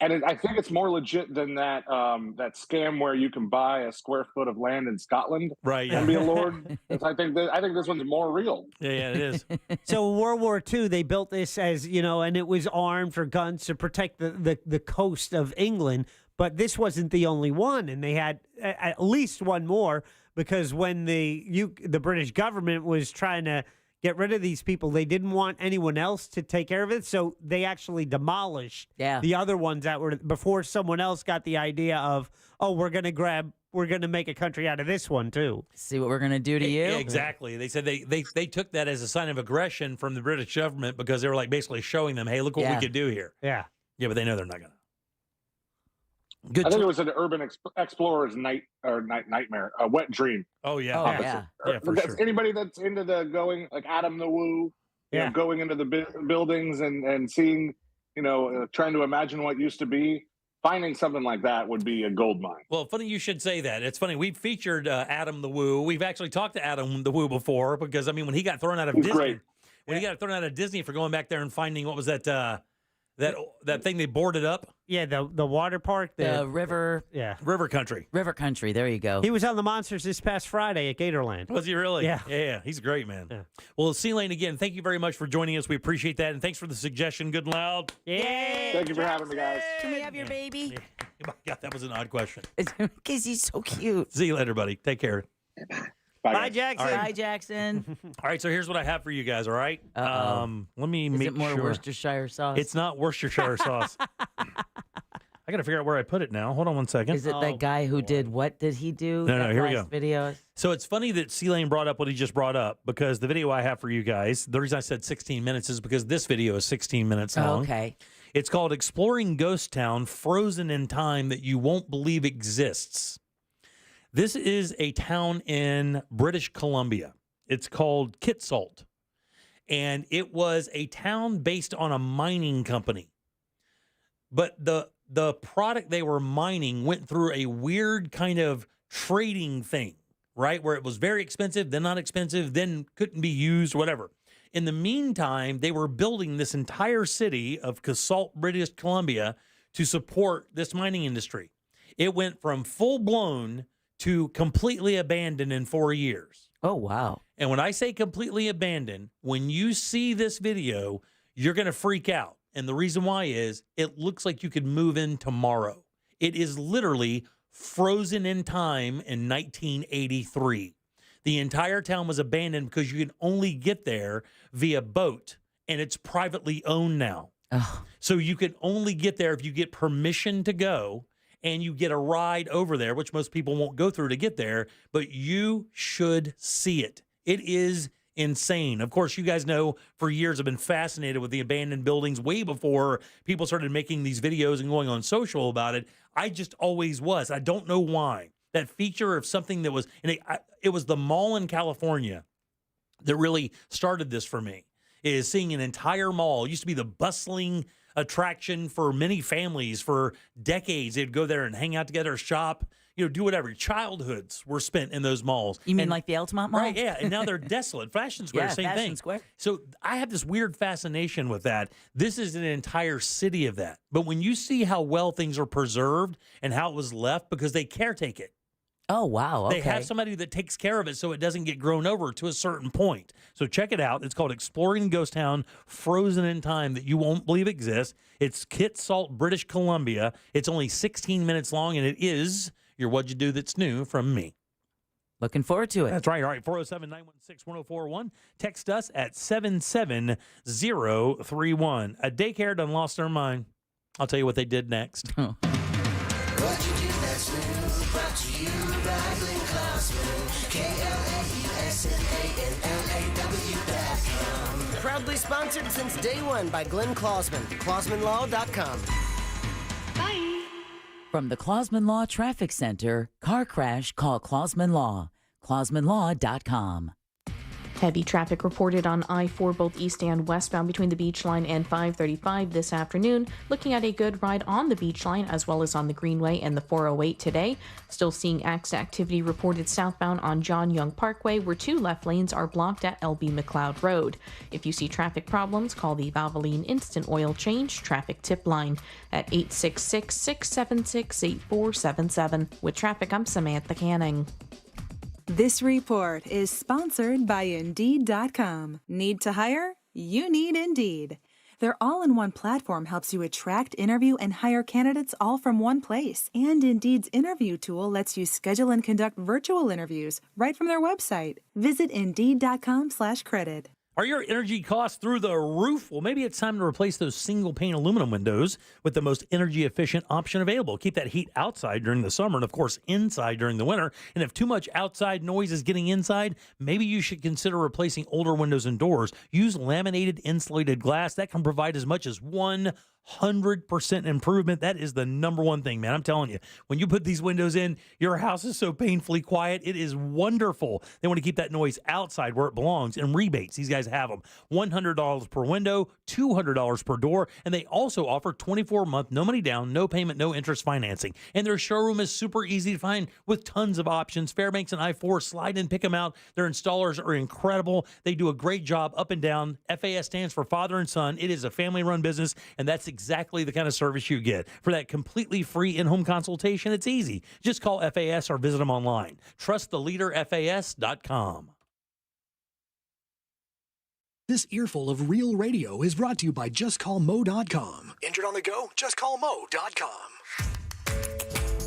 I think it's more legit than that scam where you can buy a square foot of land in Scotland, right? And be a lord. I think this one's more real. Yeah, it is. So in World War II, they built this as and it was armed for guns to protect the coast of England. But this wasn't the only one, and they had at least one more because when the British government was trying to get rid of these people, they didn't want anyone else to take care of it, so they actually demolished the other ones that were before someone else got the idea of, we're going to make a country out of this one too. See what we're going to do to you? Yeah, exactly. They said they took that as a sign of aggression from the British government because they were basically showing them, hey, look what we could do here. Yeah. Yeah, but they know they're not going to. I think it was an urban explorer's nightmare, a wet dream. Oh yeah, for sure. Anybody that's into the going like Adam the Woo, going into the buildings and seeing, trying to imagine what used to be. Finding something like that would be a gold mine. Well, funny you should say that. It's funny. We've featured Adam the Woo. We've actually talked to Adam the Woo before because when he got thrown out of Disney, he got thrown out of Disney for going back there and finding what was that thing they boarded up. Yeah, the water park, the river. Yeah, River Country. River Country. There you go. He was on the Monsters this past Friday at Gatorland. Was he really? Yeah. Yeah. He's great, man. Yeah. Well, Sealand, again, thank you very much for joining us. We appreciate that, and thanks for the suggestion. Good and loud. Yeah. Thank you for having me, guys. Can we have your baby? Oh my God, that was an odd question. Because he's so cute. See you later, buddy. Take care. Bye, Jackson. Bye, Jackson. All right, so here's what I have for you guys, all right? Let me make Is it more sure. Worcestershire sauce? It's not Worcestershire sauce. I got to figure out where I put it now. Hold on one second. Is it that guy who did, what did he do? No, here we go. Video? So it's funny that Sealand brought up what he just brought up because the video I have for you guys, the reason I said 16 minutes is because this video is 16 minutes long. Okay. It's called Exploring Ghost Town, Frozen in Time That You Won't Believe Exists. This is a town in British Columbia. It's called Kitsault. And it was a town based on a mining company. But the product they were mining went through a weird kind of trading thing, right? Where it was very expensive, then not expensive, then couldn't be used, whatever. In the meantime, they were building this entire city of Kitsault, British Columbia, to support this mining industry. It went from full-blown to completely abandoned in 4 years. Oh, wow. And when I say completely abandoned, when you see this video, you're going to freak out. And the reason why is it looks like you could move in tomorrow. It is literally frozen in time in 1983. The entire town was abandoned because you can only get there via boat, and it's privately owned now. Oh. So you can only get there if you get permission to go, and you get a ride over there, which most people won't go through to get there, but you should see it. It is insane. Of course, you guys know for years I've been fascinated with the abandoned buildings way before people started making these videos and going on social about it. I just always was. I don't know why. That feature of something that was, and it was the mall in California that really started this for me. is seeing an entire mall. It used to be the bustling attraction for many families for decades. They'd go there and hang out together, shop, do whatever. Childhoods were spent in those malls. You mean like the Altamont Mall? Right, yeah. And now they're desolate. Fashion Square, same Fashion thing. Square. So I have this weird fascination with that. This is an entire city of that. But when you see how well things are preserved and how it was left, because they caretake it. Oh, wow. Okay. They have somebody that takes care of it so it doesn't get grown over to a certain point. So check it out. It's called Exploring Ghost Town, Frozen in Time, that you won't believe exists. It's Kitsalt, British Columbia. It's only 16 minutes long, and it is your What'd You Do That's New from me. Looking forward to it. That's right. All right, 407-916-1041. Text us at 77031. A daycare done lost their mind. I'll tell you what they did next. What'd you do that's new? Brought to you by Glenn Klossman. KLAUSMANLAW.com. Proudly sponsored since day one by Glenn Klossman. KlossmanLaw.com. Bye. From the Klossman Law Traffic Center, car crash, call Klossman Law. KlossmanLaw.com. Heavy traffic reported on I-4 both east and westbound between the Beach Line and 535 this afternoon. Looking at a good ride on the Beach Line as well as on the Greenway and the 408 today. Still seeing activity reported southbound on John Young Parkway, where 2 left lanes are blocked at LB McLeod Road. If you see traffic problems, call the Valvoline Instant Oil Change Traffic Tip Line at 866-676-8477. With traffic, I'm Samantha Canning. This report is sponsored by Indeed.com. Need to hire? You need Indeed. Their all-in-one platform helps you attract, interview, and hire candidates all from one place. And Indeed's interview tool lets you schedule and conduct virtual interviews right from their website. Visit Indeed.com/credit. Are your energy costs through the roof? Well, maybe it's time to replace those single-pane aluminum windows with the most energy-efficient option available. Keep that heat outside during the summer and, of course, inside during the winter. And if too much outside noise is getting inside, maybe you should consider replacing older windows and doors. Use laminated insulated glass. That can provide as much as 100% improvement. That is the number one thing, man. I'm telling you, when you put these windows in, your house is so painfully quiet. It is wonderful. They want to keep that noise outside where it belongs. And rebates, these guys have them. $100 per window, $200 per door. And they also offer 24-month, no money down, no payment, no interest financing. And their showroom is super easy to find with tons of options. Fairbanks and I-4, slide and pick them out. Their installers are incredible. They do a great job up and down. FAS stands for father and son. It is a family-run business, and that's exactly the kind of service you get. For that completely free in-home consultation, it's easy. Just call FAS or visit them online. Trust the leader, FAS.com. This earful of real radio is brought to you by JustCallMo.com. Injured on the go? JustCallMo.com.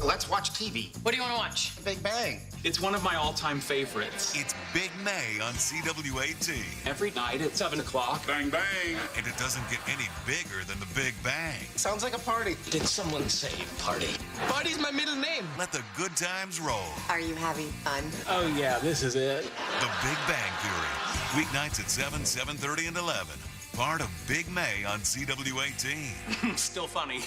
Let's watch TV. What do you want to watch? Big Bang. It's one of my all-time favorites. It's Big May on CW18. Every night at 7 o'clock. Bang, bang. And it doesn't get any bigger than the Big Bang. Sounds like a party. Did someone say party? Party's my middle name. Let the good times roll. Are you having fun? Oh, yeah, this is it. The Big Bang Theory. Weeknights at 7, 7:30, and 11. Part of Big May on CW18. Still funny.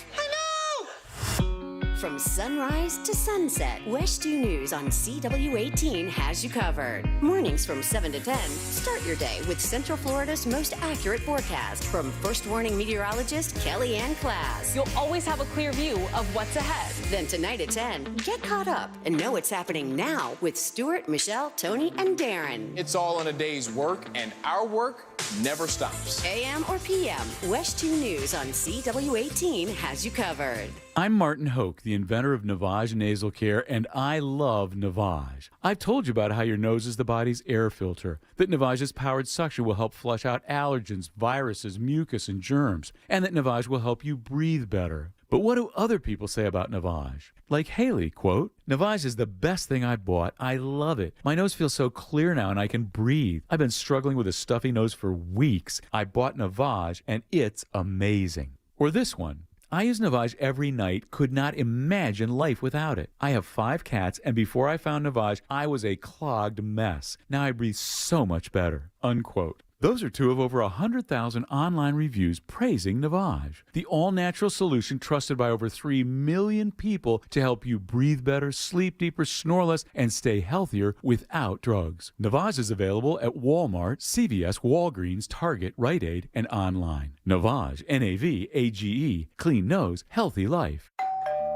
From sunrise to sunset, West 2 News on CW18 has you covered. Mornings from 7 to 10, start your day with Central Florida's most accurate forecast from First Warning meteorologist Kelly Ann Class. You'll always have a clear view of what's ahead. Then tonight at 10, get caught up and know what's happening now with Stuart, Michelle, Tony, and Darren. It's all in a day's work, and our work never stops. AM or PM, West 2 News on CW18 has you covered. I'm Martin Hoke, the inventor of Navage Nasal Care, and I love Navage. I've told you about how your nose is the body's air filter, that Navage's powered suction will help flush out allergens, viruses, mucus, and germs, and that Navage will help you breathe better. But what do other people say about Navage? Like Haley, quote, "Navage is the best thing I bought. I love it. My nose feels so clear now and I can breathe. I've been struggling with a stuffy nose for weeks. I bought Navage and it's amazing." Or this one, "I use Navage every night, could not imagine life without it. I have 5 cats, and before I found Navage, I was a clogged mess. Now I breathe so much better," unquote. Those are two of over 100,000 online reviews praising Navage, the all-natural solution trusted by over 3 million people to help you breathe better, sleep deeper, snore less, and stay healthier without drugs. Navage is available at Walmart, CVS, Walgreens, Target, Rite Aid, and online. Navage, N-A-V-A-G-E, clean nose, healthy life.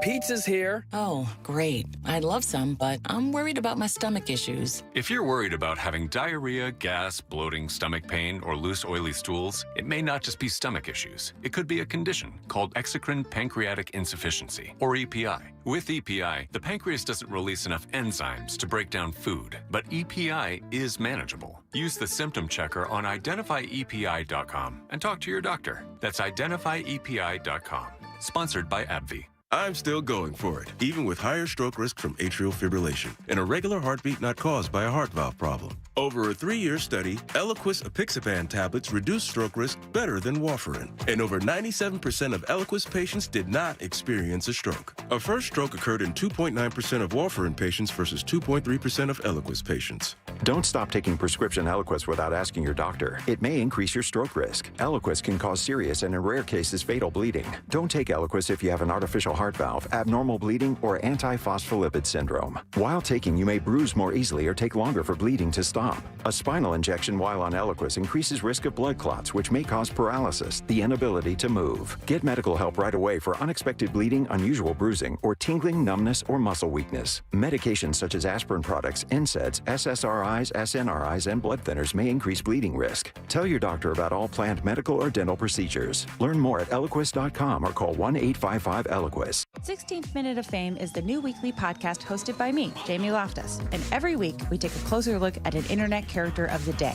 Pizza's here. Oh, great. I'd love some, but I'm worried about my stomach issues. If you're worried about having diarrhea, gas, bloating, stomach pain, or loose, oily stools, it may not just be stomach issues. It could be a condition called exocrine pancreatic insufficiency, or EPI. With EPI, the pancreas doesn't release enough enzymes to break down food, but EPI is manageable. Use the symptom checker on identifyepi.com and talk to your doctor. That's identifyepi.com. Sponsored by AbbVie. I'm still going for it, even with higher stroke risk from atrial fibrillation, an irregular heartbeat not caused by a heart valve problem. Over a 3-year study, Eliquis apixaban tablets reduced stroke risk better than warfarin, and over 97% of Eliquis patients did not experience a stroke. A first stroke occurred in 2.9% of warfarin patients versus 2.3% of Eliquis patients. Don't stop taking prescription Eliquis without asking your doctor. It may increase your stroke risk. Eliquis can cause serious and in rare cases fatal bleeding. Don't take Eliquis if you have an artificial heart valve, abnormal bleeding, or antiphospholipid syndrome. While taking, you may bruise more easily or take longer for bleeding to stop. A spinal injection while on Eliquis increases risk of blood clots, which may cause paralysis, the inability to move. Get medical help right away for unexpected bleeding, unusual bruising, or tingling, numbness, or muscle weakness. Medications such as aspirin products, NSAIDs, SSRIs, SNRIs, and blood thinners may increase bleeding risk. Tell your doctor about all planned medical or dental procedures. Learn more at Eliquis.com or call 1-855-ELIQUIS. 16th Minute of Fame is the new weekly podcast hosted by me, Jamie Loftus. And every week, we take a closer look at an internet character of the day.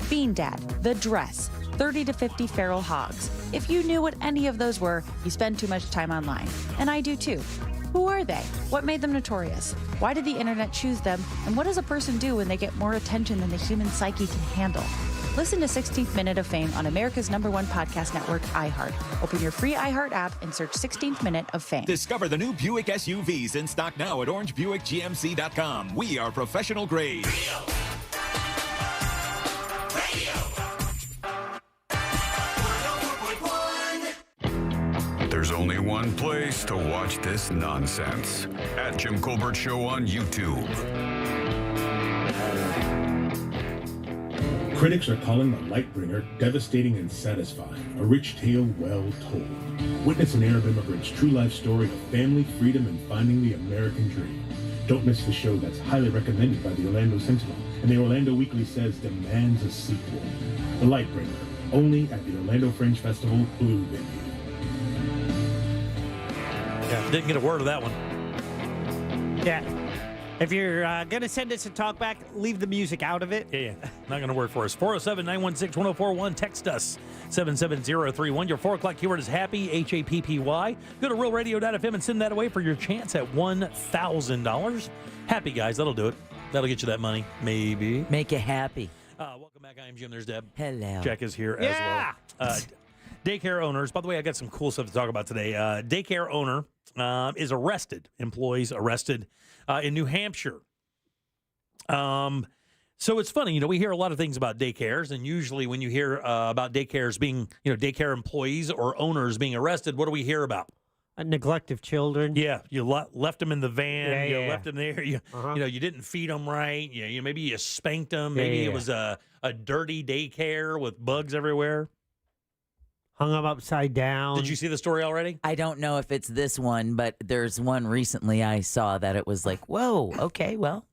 Bean Dad, The Dress, 30 to 50 feral hogs. If you knew what any of those were, you spend too much time online. And I do too. Who are they? What made them notorious? Why did the internet choose them? And what does a person do when they get more attention than the human psyche can handle? Listen to 16th Minute of Fame on America's #1 podcast network, iHeart. Open your free iHeart app and search 16th Minute of Fame. Discover the new Buick SUVs in stock now at orangebuickgmc.com. We are professional grade. There's only one place to watch this nonsense. At Jim Colbert Show on YouTube. Critics are calling The Lightbringer devastating and satisfying, a rich tale well told. Witness an Arab immigrant's true life story of family, freedom, and finding the American dream. Don't miss the show that's highly recommended by the Orlando Sentinel, and the Orlando Weekly says demands a sequel. The Lightbringer, only at the Orlando Fringe Festival Blue Venue. Yeah, didn't get a word of that one. Yeah. If you're going to send us a talk back, leave the music out of it. Yeah, not going to work for us. 407-916-1041. Text us, 77031. Your 4 o'clock keyword is happy, H-A-P-P-Y. Go to realradio.fm and send that away for your chance at $1,000. Happy, guys. That'll do it. That'll get you that money, maybe. Make you happy. Welcome back. I am Jim. There's Deb. Hello. Jack is here as well. Daycare owners. By the way, I got some cool stuff to talk about today. Daycare owner is arrested. Employees arrested in New Hampshire. So it's funny, we hear a lot of things about daycares, and usually when you hear about daycares being, daycare employees or owners being arrested, what do we hear about? A neglect of children. Yeah, you left them in the van. Yeah, you left them there. You didn't feed them right. Maybe you spanked them. Maybe it was a dirty daycare with bugs everywhere. Hung them upside down. Did you see the story already? I don't know if it's this one, but there's one recently I saw that it was like, whoa, okay, well.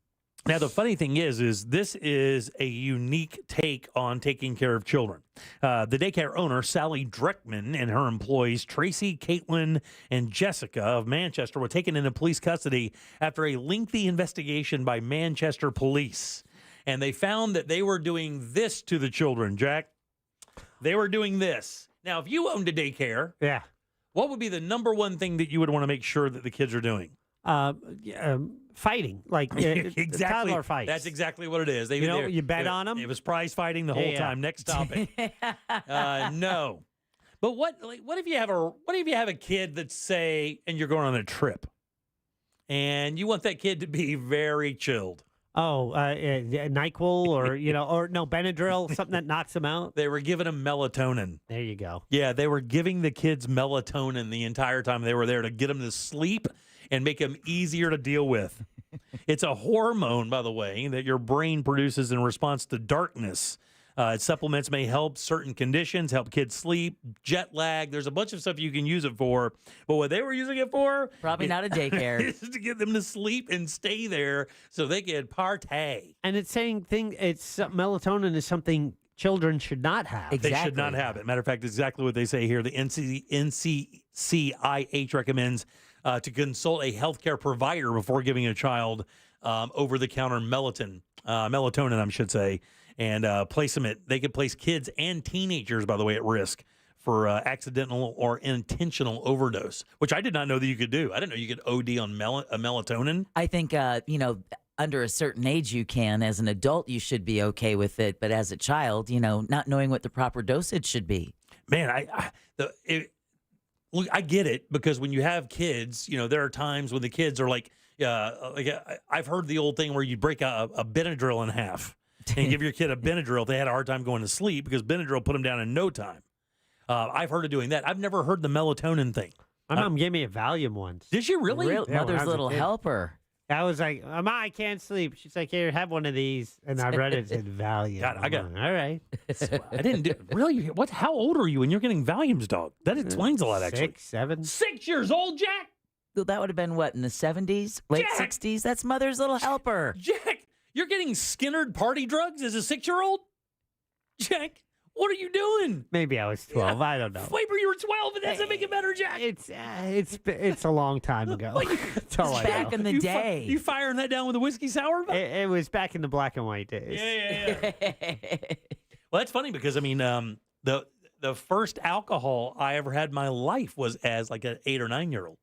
Now, the funny thing is this is a unique take on taking care of children. The daycare owner, Sally Dreckman, and her employees, Tracy, Caitlin, and Jessica of Manchester, were taken into police custody after a lengthy investigation by Manchester police. And they found that they were doing this to the children, Jack. They were doing this. Now, if you owned a daycare, what would be the number one thing that you would want to make sure that the kids are doing? Fighting, like exactly. toddler fights. That's exactly what it is. You bet on them. It was prize fighting the whole time. Next topic. No, but what if you have a kid that's and you're going on a trip, and you want that kid to be very chilled? NyQuil or or no Benadryl, something that knocks them out. They were giving them melatonin. There you go. Yeah, they were giving the kids melatonin the entire time they were there to get them to sleep and make them easier to deal with. It's a hormone, by the way, that your brain produces in response to darkness. Supplements may help certain conditions, help kids sleep, jet lag. There's a bunch of stuff you can use it for. But what they were using it for... Probably not a daycare. ...is to get them to sleep and stay there so they could partay. And it's saying melatonin is something children should not have. They should not have it. Matter of fact, exactly what they say here. The NCCIH recommends to consult a healthcare provider before giving a child over-the-counter melatonin, I should say, and place them they could place kids and teenagers, by the way, at risk for accidental or intentional overdose, which I did not know that you could do. I didn't know you could OD on melatonin. I think, under a certain age you can. As an adult, you should be okay with it. But as a child, not knowing what the proper dosage should be. Man, look, I get it, because when you have kids, there are times when the kids are like I've heard the old thing where you break a Benadryl in half and give your kid a Benadryl if they had a hard time going to sleep, because Benadryl put them down in no time. I've heard of doing that. I've never heard the melatonin thing. My mom gave me a Valium once. Did she really? Yeah, Mother's little helper. I was like, Mama, I can't sleep. She's like, here, have one of these. And I read it and said Valium. God, I got all right. I didn't do really. What? How old are you when you're getting Valiums, dog? That explains a lot, actually. 6, 7. 6 years old, Jack. So that would have been what, in the 70s, late 60s? That's Mother's little helper. Jack, you're getting Skinnered party drugs as a 6-year-old? Jack, what are you doing? Maybe I was 12. Yeah. I don't know. Wait, you were 12, and that doesn't make it better, Jack. It's a long time ago. That's all I know. Back in the day. You firing that down with a whiskey sour? It was back in the black and white days. Yeah. Well, that's funny because, the first alcohol I ever had in my life was as like an 8 or 9-year-old.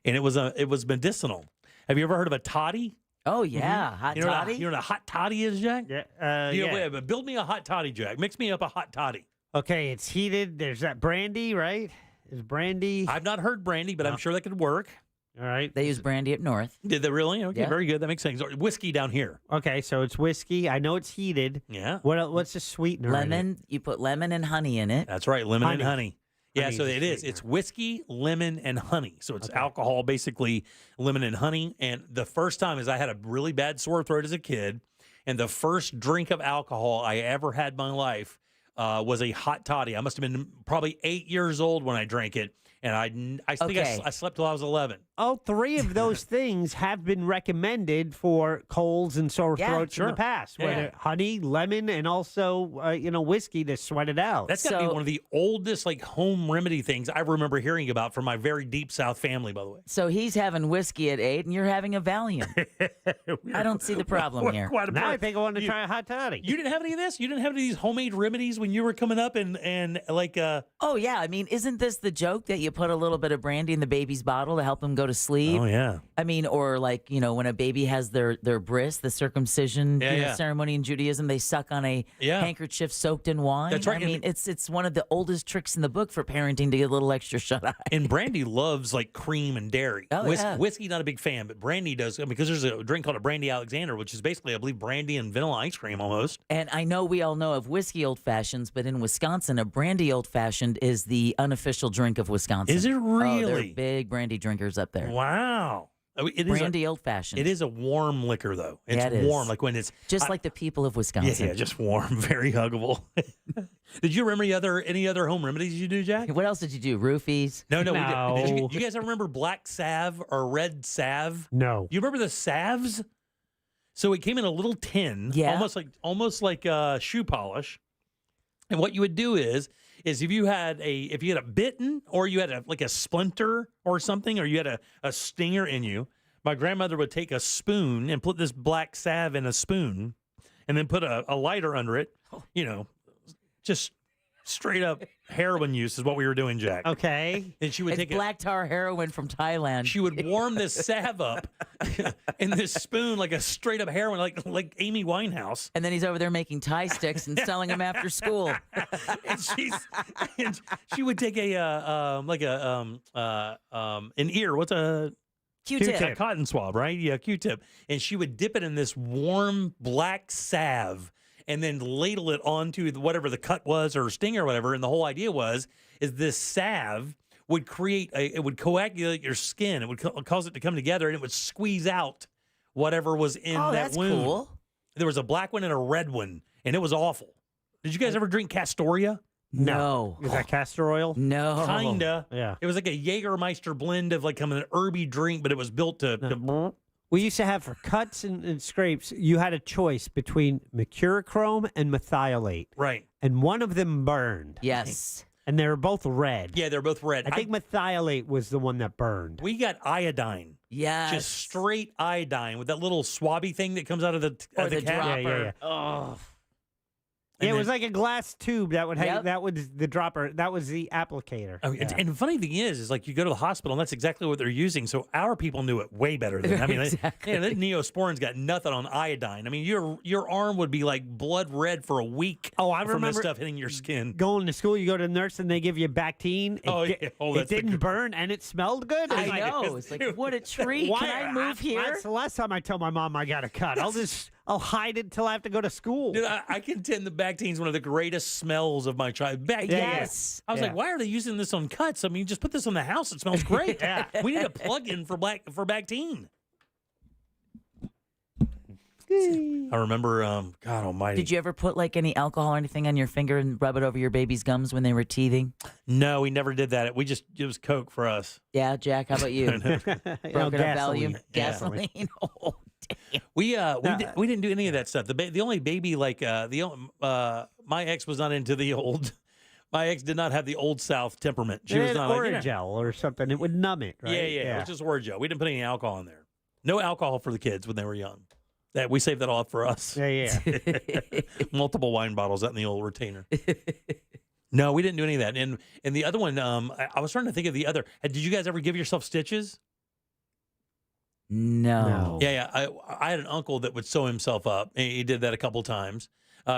And it was medicinal. Have you ever heard of a toddy? Oh, yeah. Hot toddy? You know what a hot toddy is, Jack? Yeah. Wait, build me a hot toddy, Jack. Mix me up a hot toddy. Okay, it's heated. There's that brandy, right? Is brandy? I've not heard brandy, but I'm sure that could work. All right. They use brandy up north. Did they really? Okay, very good. That makes sense. Whiskey down here. Okay, so it's whiskey. I know it's heated. Yeah. What's the sweetener? Lemon. You put lemon and honey in it. That's right, lemon and honey. Yeah, so it is. It's whiskey, lemon, and honey. So it's alcohol, basically lemon and honey. And the first time is I had a really bad sore throat as a kid, and the first drink of alcohol I ever had in my life was a hot toddy. I must have been probably 8 years old when I drank it, and I think I slept till I was 11. All 3 of those things have been recommended for colds and sore throats in the past. Whether honey, lemon, and also whiskey to sweat it out. That's got to be one of the oldest home remedy things I remember hearing about from my very deep South family, by the way. So he's having whiskey at 8, and you're having a Valium. I don't see the problem here. Now I think I want to try a hot toddy. You didn't have any of this? You didn't have any of these homemade remedies when you were coming up and like Oh yeah, isn't this the joke that you put a little bit of brandy in the baby's bottle to help him go to sleep? Oh yeah. Or when a baby has their bris, the circumcision ceremony in Judaism, they suck on a handkerchief soaked in wine. That's right. It's one of the oldest tricks in the book for parenting to get a little extra shut eye. And Brandy loves cream and dairy. Whiskey, not a big fan, but Brandy does, because there's a drink called a Brandy Alexander, which is basically, I believe, brandy and vanilla ice cream almost. And I know we all know of whiskey old fashions, but in Wisconsin, a brandy old fashioned is the unofficial drink of Wisconsin. Is it really? Oh, they're big brandy drinkers up there. Wow. Brandy old fashioned. It is a warm liquor, though. It's warm, like when it's just like the people of Wisconsin. Yeah, just warm, very huggable. Did you remember any other home remedies you do, Jack? What else did you do? Roofies? No. We did. You guys ever remember black salve or red salve? No. You remember the salves? So it came in a little tin, almost like shoe polish. And what you would do is if you had a bitten, or you had a splinter or something, or you had a stinger in you, my grandmother would take a spoon and put this black salve in a spoon, and then put a lighter under it. Just straight up heroin use is what we were doing, Jack. Okay. And she would take black tar heroin from Thailand. She would warm this salve up in this spoon like a straight up heroin, like Amy Winehouse. And then he's over there making Thai sticks and selling them after school. and she would take an ear. What's a Q-tip. A cotton swab, right? Yeah, Q-tip. And she would dip it in this warm black salve and then ladle it onto whatever the cut was or sting or whatever. And the whole idea is this salve would it would coagulate your skin. It would cause it to come together, and it would squeeze out whatever was in that that's wound. cool. There was a black one and a red one, and it was awful. Did you guys ever drink Castoria? No. Is that castor oil? No. Kinda. Yeah. It was like a Jägermeister blend of like an herby drink, but it was built to We used to have for cuts and scrapes, you had a choice between mercurochrome and methylate. Right. And one of them burned. Yes. And they were both red. Yeah, they're both red. I think methylate was the one that burned. We got iodine. Yes. Just straight iodine with that little swabby thing that comes out of the the cap. dropper. Oh. Yeah, it was like a glass tube that would hang. Yep. That was the dropper. That was the applicator. Oh, and the funny thing is like you go to the hospital and that's exactly what they're using. So our people knew it way better than I mean, Exactly. that Neosporin's got nothing on iodine. I mean, your arm would be like blood red for a week. Oh, I from remember this stuff hitting your skin. Going to school, you go to the nurse and they give you Bactine. Oh, it that's the didn't good- burn and it smelled good. I know. It's like, what a treat. Why- Can I move here? That's the last time I tell my mom I got a cut. I'll hide it until I have to go to school. Dude, I contend the Bactine's one of the greatest smells of my childhood. Yes. I was like, why are they using this on cuts? I mean, just put this on the house. It smells great. We need a plug-in for Bactine. I remember, God almighty. Did you ever put like any alcohol or anything on your finger and rub it over your baby's gums when they were teething? No, we never did that. It was Coke for us. Yeah, Jack, how about you? Broken up Valium? Gasoline? Oh, damn. We didn't do any of that stuff. The only baby my ex was not into the old. My ex did not have the old South temperament. She was not Orajel or something. It would numb it, right? Yeah. It was just Orajel. We didn't put any alcohol in there. No alcohol for the kids when they were young. That we saved that all up for us. Yeah. Multiple wine bottles out in the old retainer. No, we didn't do any of that. And the other one, I was trying to think of the other. Did you guys ever give yourself stitches? No. Yeah. I had an uncle that would sew himself up. He did that a couple times.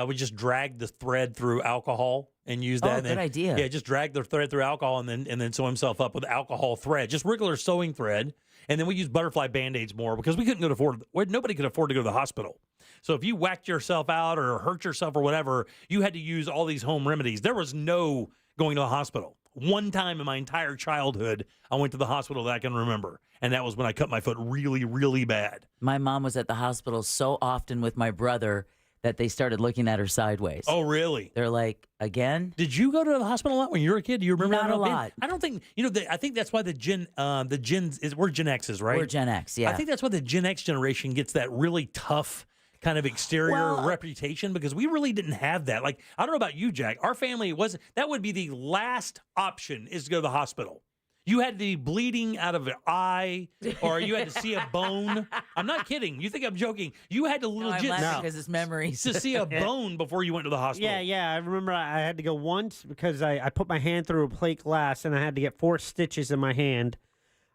We just drag the thread through alcohol and use that. Oh, and then, good idea. Yeah, just drag the thread through alcohol and then sew himself up with alcohol thread, just regular sewing thread. And then we use butterfly Band-Aids more because we couldn't nobody could afford to go to the hospital. So if you whacked yourself out or hurt yourself or whatever, you had to use all these home remedies. There was no going to a hospital. One time in my entire childhood, I went to the hospital that I can remember. And that was when I cut my foot really, really bad. My mom was at the hospital so often with my brother that they started looking at her sideways. Oh, really? They're like, again? Did you go to the hospital a lot when you were a kid? Do you remember Not that? a lot. I don't think, I think that's why we're Gen X's, right? We're Gen X, yeah. I think that's why the Gen X generation gets that really tough kind of exterior reputation because we really didn't have that. Like, I don't know about you, Jack. Our family that would be the last option is to go to the hospital. You had to be bleeding out of an eye, or you had to see a bone. I'm not kidding. You think I'm joking? You had to legit because it's memories to see a bone before you went to the hospital. Yeah. I remember I had to go once because I put my hand through a plate glass and I had to get 4 stitches in my hand.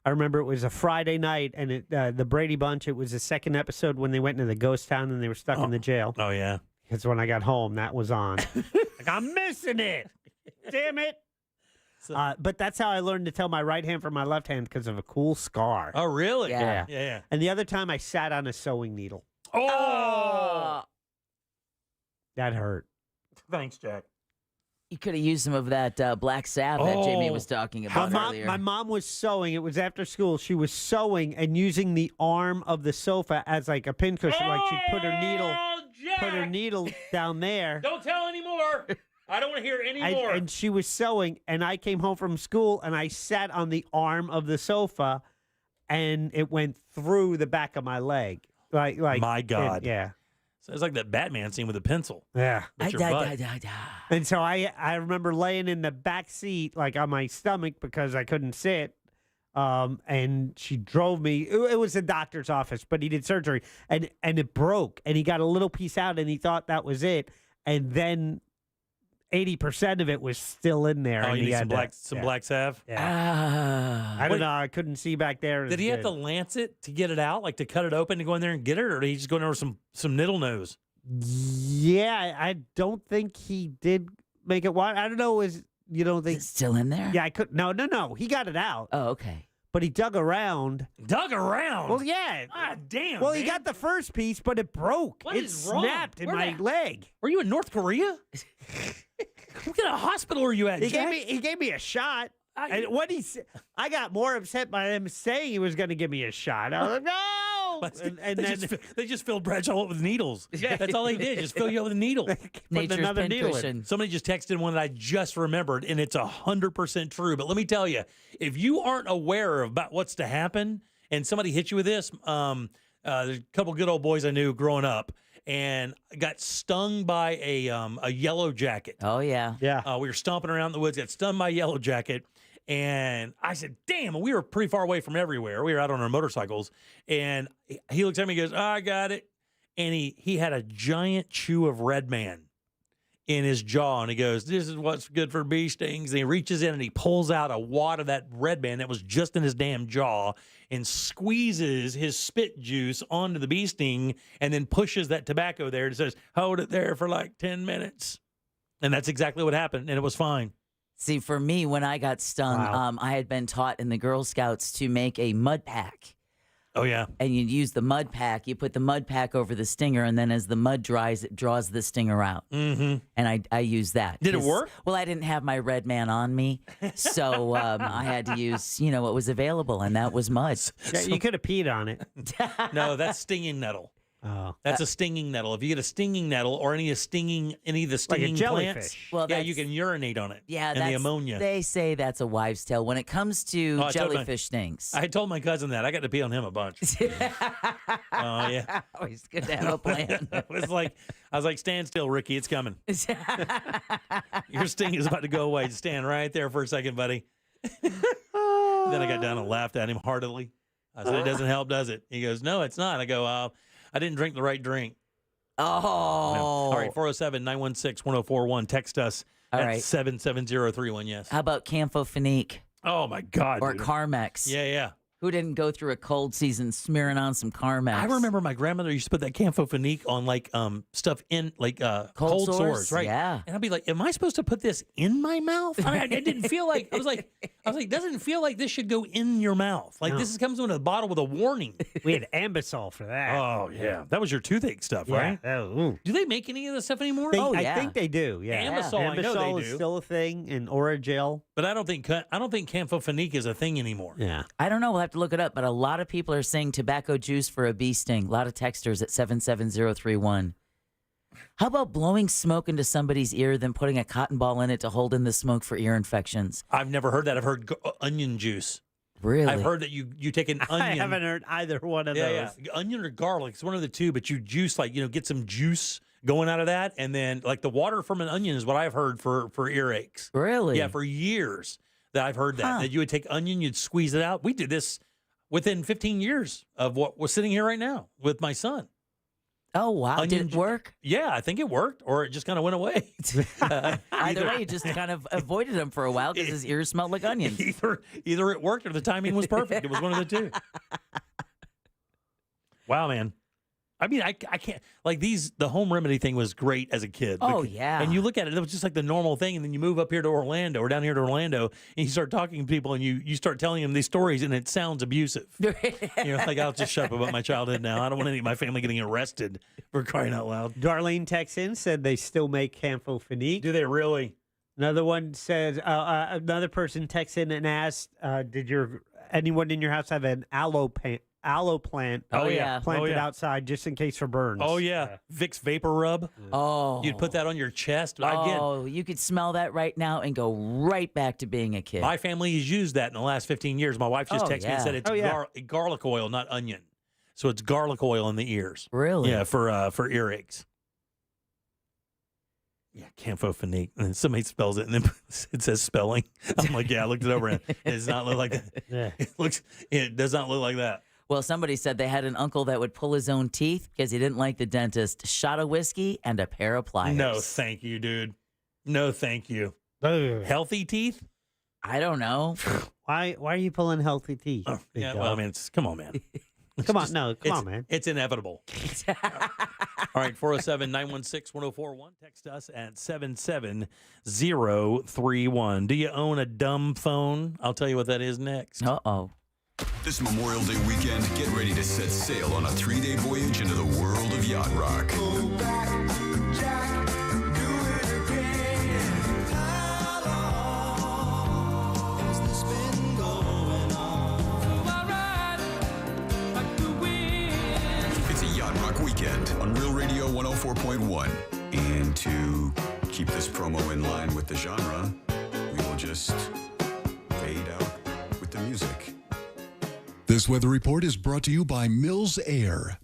I remember it was a Friday night and the Brady Bunch. It was the second episode when they went into the ghost town and they were stuck in the jail. Oh yeah. Because when I got home, that was on. Like, I'm missing it. Damn it. But that's how I learned to tell my right hand from my left hand because of a cool scar. Oh, really? Yeah. And the other time I sat on a sewing needle. Oh! That hurt. Thanks, Jack. You could have used some of that black salve that Jamie was talking about earlier. My mom was sewing. It was after school. She was sewing and using the arm of the sofa as like a pincushion. Like she'd put her needle down there. Don't tell anymore. I don't want to hear any more. And she was sewing, and I came home from school, and I sat on the arm of the sofa, and it went through the back of my leg. Like my God. Yeah. So it's like that Batman scene with a pencil. Yeah. With your butt. And so I remember laying in the back seat, like on my stomach, because I couldn't sit. And she drove me. It was a doctor's office, but he did surgery, and it broke, and he got a little piece out, and he thought that was it, and then 80% of it was still in there. Oh, and you he need had some black salve? Yeah. I don't know. I couldn't see back there. Did he have to lance it to get it out, like to cut it open to go in there and get it, or did he just go in there with some needle nose? Yeah, I don't think he did make it wide. I don't know. You don't think it's still in there? Yeah, I could. No. He got it out. Oh, okay. but he dug around. Dug around? Well, yeah. Ah, damn. Well, man. he got the first piece, but it broke. What it is wrong? snapped in my leg. Were you in North Korea? What kind of hospital are you at? He Jack? gave me a shot. And what I got more upset by him saying he was going to give me a shot. I was like, no. And then they just filled Bradshaw up with needles. That's all they did, just fill you up with a needle. Nature's another needle in. pincushion. Somebody just texted one that I just remembered, and it's 100% true. But let me tell you, if you aren't aware about what's to happen, and somebody hit you with this, there's a couple good old boys I knew growing up, and got stung by a yellow jacket. Oh, yeah. Yeah. We were stomping around in the woods, got stung by a yellow jacket. And I said, damn, and we were pretty far away from everywhere. We were out on our motorcycles. And he looks at me and goes, I got it. And he had a giant chew of Red Man in his jaw. And he goes, this is what's good for bee stings. And he reaches in and he pulls out a wad of that Red Man that was just in his damn jaw and squeezes his spit juice onto the bee sting and then pushes that tobacco there and says, hold it there for like 10 minutes. And that's exactly what happened. And it was fine. See, for me, when I got stung, I had been taught in the Girl Scouts to make a mud pack. Oh, yeah. And you'd use the mud pack. You put the mud pack over the stinger, and then as the mud dries, it draws the stinger out. Mm-hmm. And I used that. Did it work? Well, I didn't have my Red Man on me, so I had to use, what was available, and that was mud. Yeah, you could have peed on it. No, that's stinging nettle. Oh, that's a stinging nettle. If you get a stinging nettle or any of the stinging like a plants, jellyfish. Well, yeah, you can urinate on it. Yeah, and the ammonia. They say that's a wives' tale when it comes to jellyfish stings. I told my cousin that. I got to pee on him a bunch. Oh yeah, always good to have a plan. I was like, stand still, Ricky. It's coming. Your sting is about to go away. Just stand right there for a second, buddy. Then I got down and laughed at him heartily. I said, it doesn't help, does it? He goes, no, it's not. I go, I didn't drink the right drink. Oh. No. All right, 407-916-1041. Text us at 77031, yes. How about Campho-Phenique? Oh, my God. Or dude. Carmex. Yeah. Who didn't go through a cold season smearing on some Carmex? I remember my grandmother used to put that Campho-Phenique on like stuff in like cold sores, right? Yeah. And I'd be like, am I supposed to put this in my mouth? I mean, I didn't feel like I was like, doesn't feel like this should go in your mouth. Like this comes in a bottle with a warning. We had Ambisol for that. Oh yeah, that was your toothache stuff, right? Oh, do they make any of this stuff anymore? I think they do. Yeah, Ambisol, I know they is do. still a thing, and Oragel. But I don't think Campho-Phenique is a thing anymore. Yeah, I don't know. We'll have to look it up. But a lot of people are saying tobacco juice for a bee sting. A lot of texters at 77031. How about blowing smoke into somebody's ear, then putting a cotton ball in it to hold in the smoke for ear infections? I've never heard that. I've heard onion juice. Really? I've heard that you take an onion. I haven't heard either one of those. Yeah, onion or garlic. It's one of the two, but you juice get some juice going out of that, and then like the water from an onion is what I've heard for earaches. Really? Yeah, for years that I've heard that you would take onion, you'd squeeze it out. We did this within 15 years of what was sitting here right now with my son. Oh, wow. Did it work? Yeah, I think it worked, or it just kind of went away. Either way, you just kind of avoided him for a while because his ears smelled like onions. Either it worked or the timing was perfect. It was one of the two. Wow, man. I mean, I can't, like the home remedy thing was great as a kid. Oh, yeah. And you look at it, it was just like the normal thing. And then you move up here to Orlando or down here to Orlando and you start talking to people and you start telling them these stories and it sounds abusive. You're like, I'll just shut up about my childhood now. I don't want any of my family getting arrested for crying out loud. Darlene texts in, said they still make Campho-Phenique. Do they really? Another one says, another person texts in and asked, did anyone in your house have an aloe plant planted outside just in case for burns? Oh, yeah. Vicks Vapor Rub. Oh. You'd put that on your chest. Oh, you could smell that right now and go right back to being a kid. My family has used that in the last 15 years. My wife just texted me and said it's garlic oil, not onion. So it's garlic oil in the ears. Really? Yeah, for earaches. Yeah, Campho-Phenique. And somebody spells it, and then it says spelling. I'm like, yeah, I looked it over, and it does not look like that. Yeah. It does not look like that. Well, somebody said they had an uncle that would pull his own teeth because he didn't like the dentist. Shot of whiskey and a pair of pliers. No, thank you, dude. No, thank you. Healthy teeth? I don't know. Why are you pulling healthy teeth? Yeah, well, I mean, come on, man. Come on, man. It's inevitable. All right, 407-916-1041. Text us at 77031. Do you own a dumb phone? I'll tell you what that is next. Uh-oh. This Memorial Day weekend, get ready to set sail on a 3-day voyage into the world of yacht rock. It's a yacht rock weekend on Real Radio 104.1. And to keep this promo in line with the genre, we will just fade out with the music. This weather report is brought to you by Mills Air.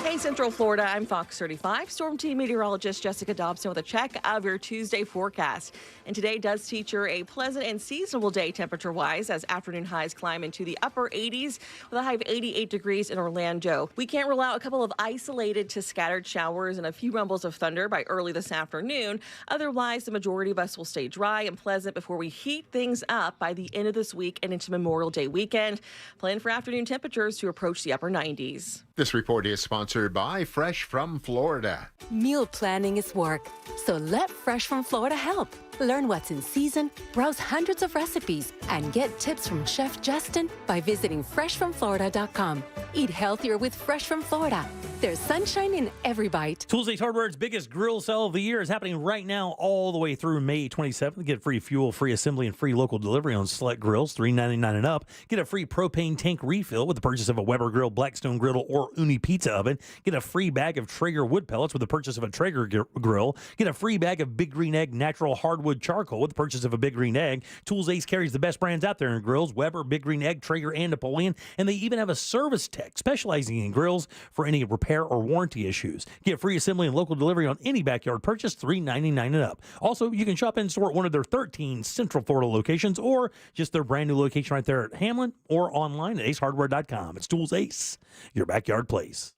Hey, Central Florida, I'm Fox 35 Storm Team meteorologist Jessica Dobson with a check of your Tuesday forecast. And today does feature a pleasant and seasonable day temperature-wise as afternoon highs climb into the upper 80s with a high of 88 degrees in Orlando. We can't rule out a couple of isolated to scattered showers and a few rumbles of thunder by early this afternoon. Otherwise, the majority of us will stay dry and pleasant before we heat things up by the end of this week and into Memorial Day weekend. Plan for afternoon temperatures to approach the upper 90s. This report is sponsored by Fresh from Florida. Meal planning is work, so let Fresh from Florida help. Learn what's in season, browse hundreds of recipes, and get tips from Chef Justin by visiting freshfromflorida.com. Eat healthier with Fresh from Florida. There's sunshine in every bite. Tools Ace Hardware's biggest grill sale of the year is happening right now all the way through May 27th. Get free fuel, free assembly, and free local delivery on select grills, $3.99 and up. Get a free propane tank refill with the purchase of a Weber grill, Blackstone griddle, or Uni pizza oven. Get a free bag of Traeger wood pellets with the purchase of a Traeger grill. Get a free bag of Big Green Egg natural hardwood charcoal with the purchase of a Big Green Egg. Tools Ace carries the best brands out there in grills: Weber, Big Green Egg, Traeger, and Napoleon. And they even have a service tech specializing in grills for any repair or warranty issues. Get free assembly and local delivery on any backyard purchase, $3.99 and up. Also, you can shop in store at one of their 13 Central Florida locations or just their brand new location right there at Hamlin or online at acehardware.com. It's Tools Ace, your backyard place.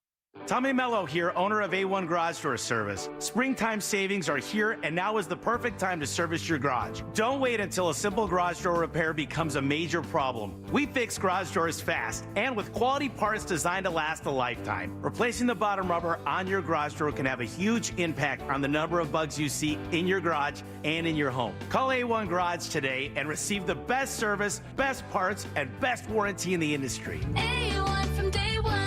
Tommy Mello here, owner of A1 Garage Door Service. Springtime savings are here, and now is the perfect time to service your garage. Don't wait until a simple garage door repair becomes a major problem. We fix garage doors fast and with quality parts designed to last a lifetime. Replacing the bottom rubber on your garage door can have a huge impact on the number of bugs you see in your garage and in your home. Call A1 Garage today and receive the best service, best parts, and best warranty in the industry. A1 from day one.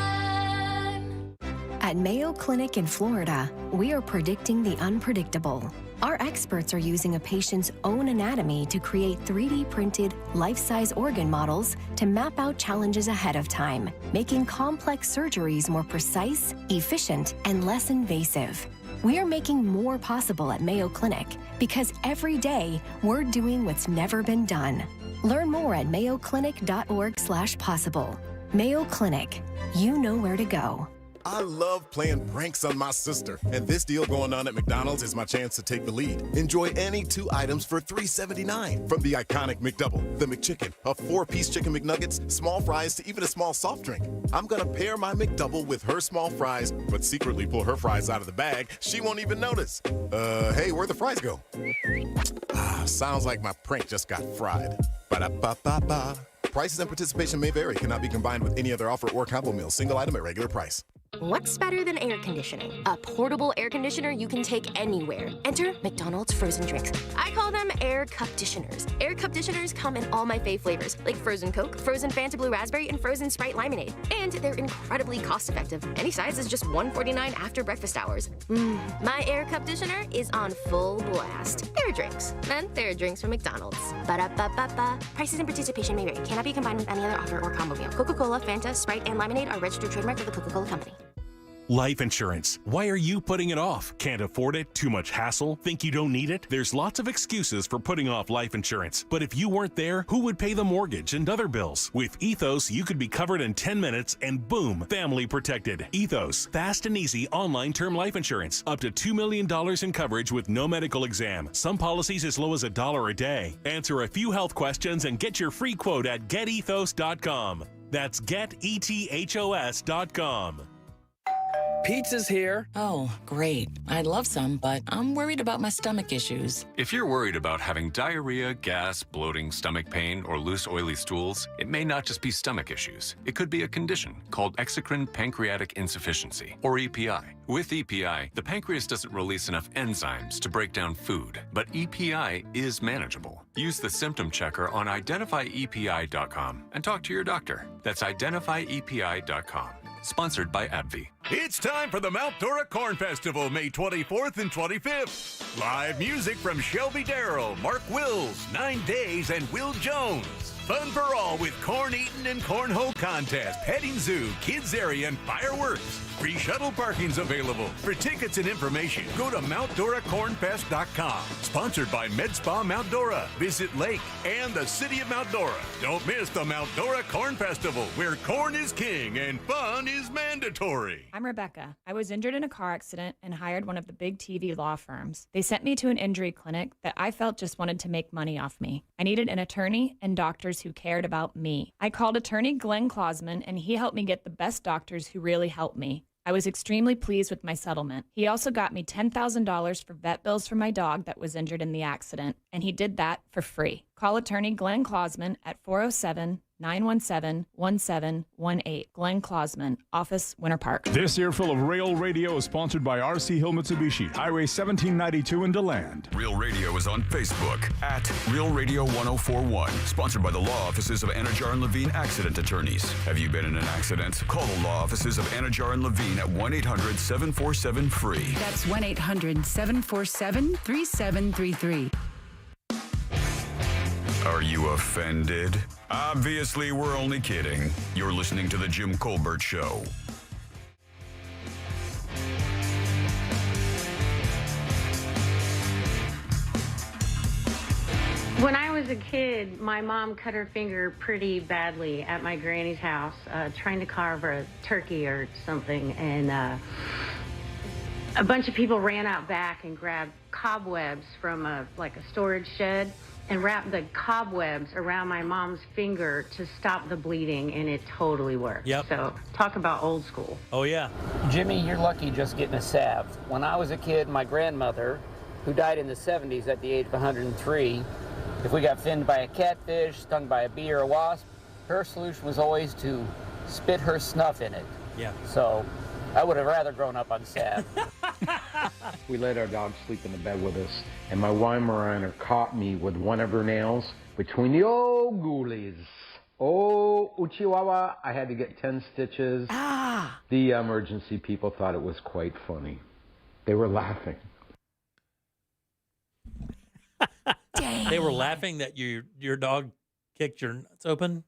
At Mayo Clinic in Florida, we are predicting the unpredictable. Our experts are using a patient's own anatomy to create 3D printed, life-size organ models to map out challenges ahead of time, making complex surgeries more precise, efficient, and less invasive. We are making more possible at Mayo Clinic because every day we're doing what's never been done. Learn more at mayoclinic.org/possible. Mayo Clinic, you know where to go. I love playing pranks on my sister, and this deal going on at McDonald's is my chance to take the lead. Enjoy any 2 items for $3.79. From the iconic McDouble, the McChicken, a 4-piece chicken McNuggets, small fries, to even a small soft drink. I'm gonna pair my McDouble with her small fries, but secretly pull her fries out of the bag. She won't even notice. Hey, where'd the fries go? Sounds like my prank just got fried. Ba-da-ba-ba-ba. Prices and participation may vary. Cannot be combined with any other offer or combo meal. Single item at regular price. What's better than air conditioning? A portable air conditioner you can take anywhere. Enter McDonald's frozen drinks. I call them air cup-ditioners. Air cup-ditioners come in all my fave flavors, like frozen Coke, frozen Fanta Blue Raspberry, and frozen Sprite Limonade. And they're incredibly cost-effective. Any size is just $1.49 after breakfast hours. My air cup-ditioner is on full blast. There are drinks. And there are drinks from McDonald's. Ba-da-ba-ba-ba. Prices and participation may vary. Cannot be combined with any other offer or combo meal. Coca-Cola, Fanta, Sprite, and Limonade are registered trademark of the Coca-Cola Company. Life insurance. Why are you putting it off? Can't afford it? Too much hassle? Think you don't need it? There's lots of excuses for putting off life insurance. But if you weren't there, who would pay the mortgage and other bills? With Ethos, you could be covered in 10 minutes and boom, family protected. Ethos, fast and easy online term life insurance. Up to $2 million in coverage with no medical exam. Some policies as low as $1 a day. Answer a few health questions and get your free quote at getethos.com. That's getethos.com. Pizza's here. Oh, great. I'd love some, but I'm worried about my stomach issues. If you're worried about having diarrhea, gas, bloating, stomach pain, or loose, oily stools, it may not just be stomach issues. It could be a condition called exocrine pancreatic insufficiency, or EPI. With EPI, the pancreas doesn't release enough enzymes to break down food, but EPI is manageable. Use the symptom checker on identifyepi.com and talk to your doctor. That's identifyepi.com. Sponsored by AbbVie. It's time for the Mount Dora Corn Festival, May 24th and 25th. Live music from Shelby Darrell, Mark Wills, 9 Days, and Will Jones. Fun for all with corn eating and cornhole contest, petting zoo, kids area, and fireworks. Free shuttle parking's available. For tickets and information, go to MountDoraCornFest.com. Sponsored by Med Spa Mount Dora, Visit Lake, and the City of Mount Dora. Don't miss the Mount Dora Corn Festival, where corn is king and fun is mandatory. I'm Rebecca. I was injured in a car accident and hired one of the big TV law firms. They sent me to an injury clinic that I felt just wanted to make money off me. I needed an attorney and doctors who cared about me. I called attorney Glenn Klausman, and he helped me get the best doctors who really helped me. I was extremely pleased with my settlement. He also got me $10,000 for vet bills for my dog that was injured in the accident, and he did that for free. Call attorney Glenn Klausman at 407-917-1718. Glenn Klausman, Office, Winter Park. This earful of Rail Radio is sponsored by RC Hill Mitsubishi, Highway 1792 in DeLand. Real Radio is on Facebook at Real Radio 1041. Sponsored by the law offices of Anajar and Levine Accident Attorneys. Have you been in an accident? Call the law offices of Anajar and Levine at 1-800-747-FREE. That's 1-800-747-3733. Are you offended? Obviously, we're only kidding. You're listening to The Jim Colbert Show. When I was a kid, my mom cut her finger pretty badly at my granny's house, trying to carve a turkey or something, and a bunch of people ran out back and grabbed cobwebs from a storage shed and wrapped the cobwebs around my mom's finger to stop the bleeding, and it totally worked. Yep. So talk about old school. Oh, yeah. Jimmy, you're lucky just getting a salve. When I was a kid, my grandmother, who died in the 70s at the age of 103, if we got finned by a catfish, stung by a bee or a wasp, her solution was always to spit her snuff in it. Yeah. So I would have rather grown up on salve. We let our dog sleep in the bed with us, and my Weimaraner caught me with one of her nails between the old ghoulies. Oh, Uchiwawa, I had to get 10 stitches. Ah! The emergency people thought it was quite funny. They were laughing. Dang. They were laughing that your dog kicked your nuts open?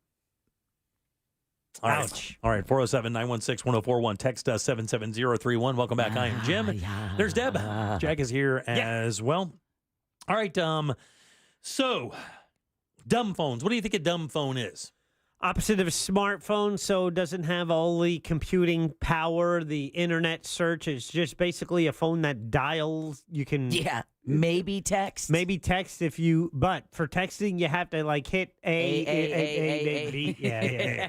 All right. Ouch. All right, 407-916-1041. Text us 77031. Welcome back. I am Jim. There's Deb. Jack is here as well. All right, so dumb phones. What do you think a dumb phone is? Opposite of a smartphone, so it doesn't have all the computing power, the internet search. It's just basically a phone that dials. You can maybe text. Maybe text but for texting you have to hit A. Yeah.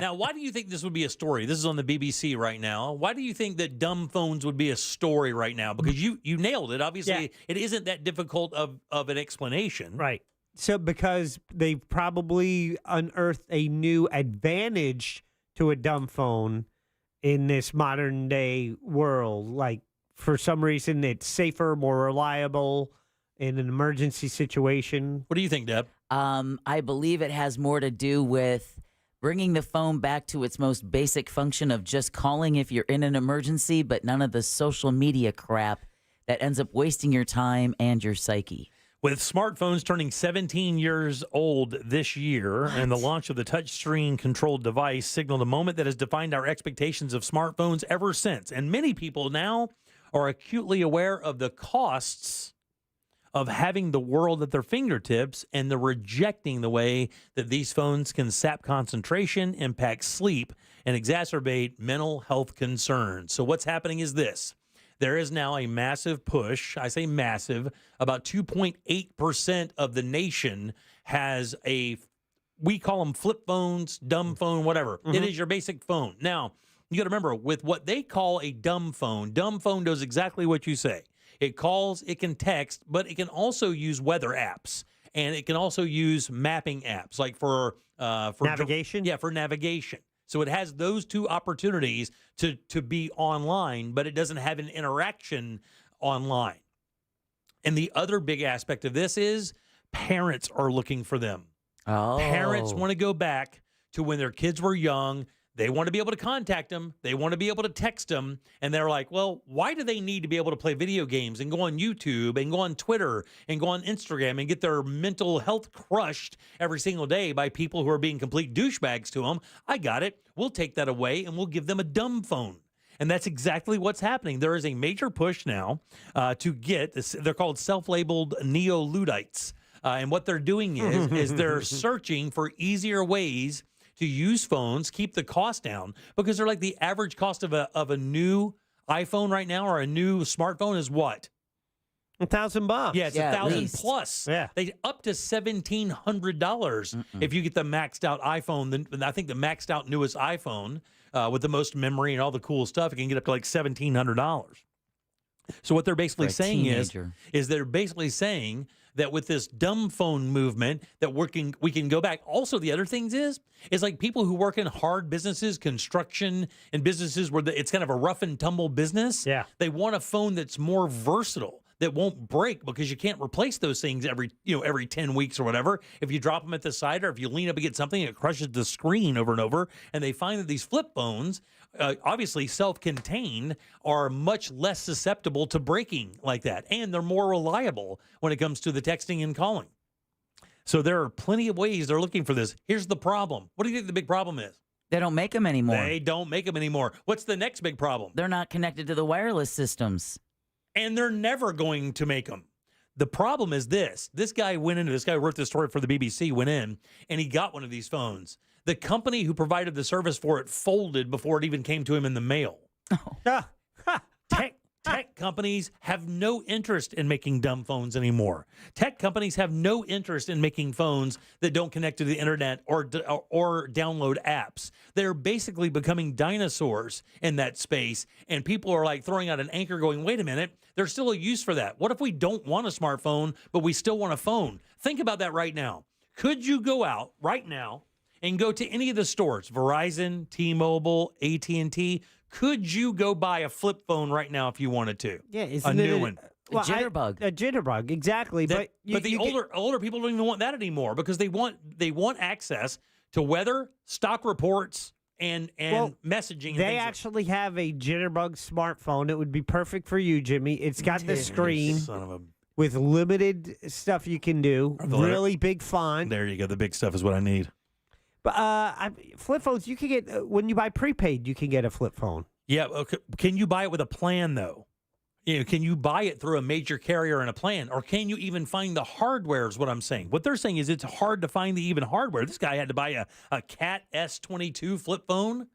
Now, why do you think this would be a story? This is on the BBC right now. Why do you think that dumb phones would be a story right now? Because you nailed it. Obviously, it isn't that difficult of an explanation. Right. So because they probably unearthed a new advantage to a dumb phone in this modern day world. Like for some reason it's safer, more reliable in an emergency situation. What do you think, Deb? I believe it has more to do with bringing the phone back to its most basic function of just calling if you're in an emergency, but none of the social media crap that ends up wasting your time and your psyche. With smartphones turning 17 years old this year and the launch of the touchscreen controlled device signaled a moment that has defined our expectations of smartphones ever since. And many people now are acutely aware of the costs of having the world at their fingertips and they're rejecting the way that these phones can sap concentration, impact sleep, and exacerbate mental health concerns. So what's happening is this. There is now a massive push. I say massive. About 2.8% of the nation has we call them flip phones, dumb phone, whatever. It is your basic phone. Now, You got to remember, with what they call a dumb phone does exactly what you say. It calls, it can text, but it can also use weather apps, and it can also use mapping apps, like for navigation. Yeah, for navigation. So it has those two opportunities to be online, but it doesn't have an interaction online. And the other big aspect of this is parents are looking for them. Oh. Parents want to go back to when their kids were young. They want to be able to contact them. They want to be able to text them. And they're like, well, why do they need to be able to play video games and go on YouTube and go on Twitter and go on Instagram and get their mental health crushed every single day by people who are being complete douchebags to them? I got it. We'll take that away and we'll give them a dumb phone. And that's exactly what's happening. There is a major push now to get this. They're called self-labeled neo-Luddites. And what they're doing is they're searching for easier ways to use phones, keep the cost down, because they're like the average cost of a new iPhone right now or a new smartphone is what? $1,000. Yeah, it's $1,000 plus. Yeah, they up to $1,700 if you get the maxed out iPhone. I think the maxed out newest iPhone with the most memory and all the cool stuff, it can get up to like $1,700. So what they're basically saying is they're basically saying that with this dumb phone movement that we can go back. Also, the other things is like people who work in hard businesses, construction and businesses where it's kind of a rough and tumble business. Yeah. They want a phone that's more versatile, that won't break, because you can't replace those things every 10 weeks or whatever. If you drop them at the side or if you lean up against something, it crushes the screen over and over. And they find that these flip phones, obviously self-contained, are much less susceptible to breaking like that. And they're more reliable when it comes to the texting and calling. So there are plenty of ways they're looking for this. Here's the problem. What do you think the big problem is? They don't make them anymore. They don't make them anymore. What's the next big problem? They're not connected to the wireless systems. And they're never going to make them. The problem is this. This guy who wrote this story for the BBC, went in and he got one of these phones. The company who provided the service for it folded before it even came to him in the mail. Tech companies have no interest in making dumb phones anymore. Tech companies have no interest in making phones that don't connect to the internet or download apps. They're basically becoming dinosaurs in that space, and people are like throwing out an anchor going, wait a minute, there's still a use for that. What if we don't want a smartphone, but we still want a phone? Think about that right now. Could you go out right now and go to any of the stores, Verizon, T-Mobile, AT&T, could you go buy a flip phone right now if you wanted to? Yeah, a new one. A jitterbug. A jitterbug, exactly. But the older people don't even want that anymore because they want access to weather, stock reports, and messaging. They actually have a jitterbug smartphone. It would be perfect for you, Jimmy. It's got the screen with limited stuff you can do. Really big font. There you go. The big stuff is what I need. But flip phones, you can get when you buy prepaid, you can get a flip phone. Yeah, okay. Can you buy it with a plan though? Can you buy it through a major carrier and a plan, or can you even find the hardware? Is what I'm saying. What they're saying is it's hard to find the even hardware. This guy had to buy a Cat S22 flip phone.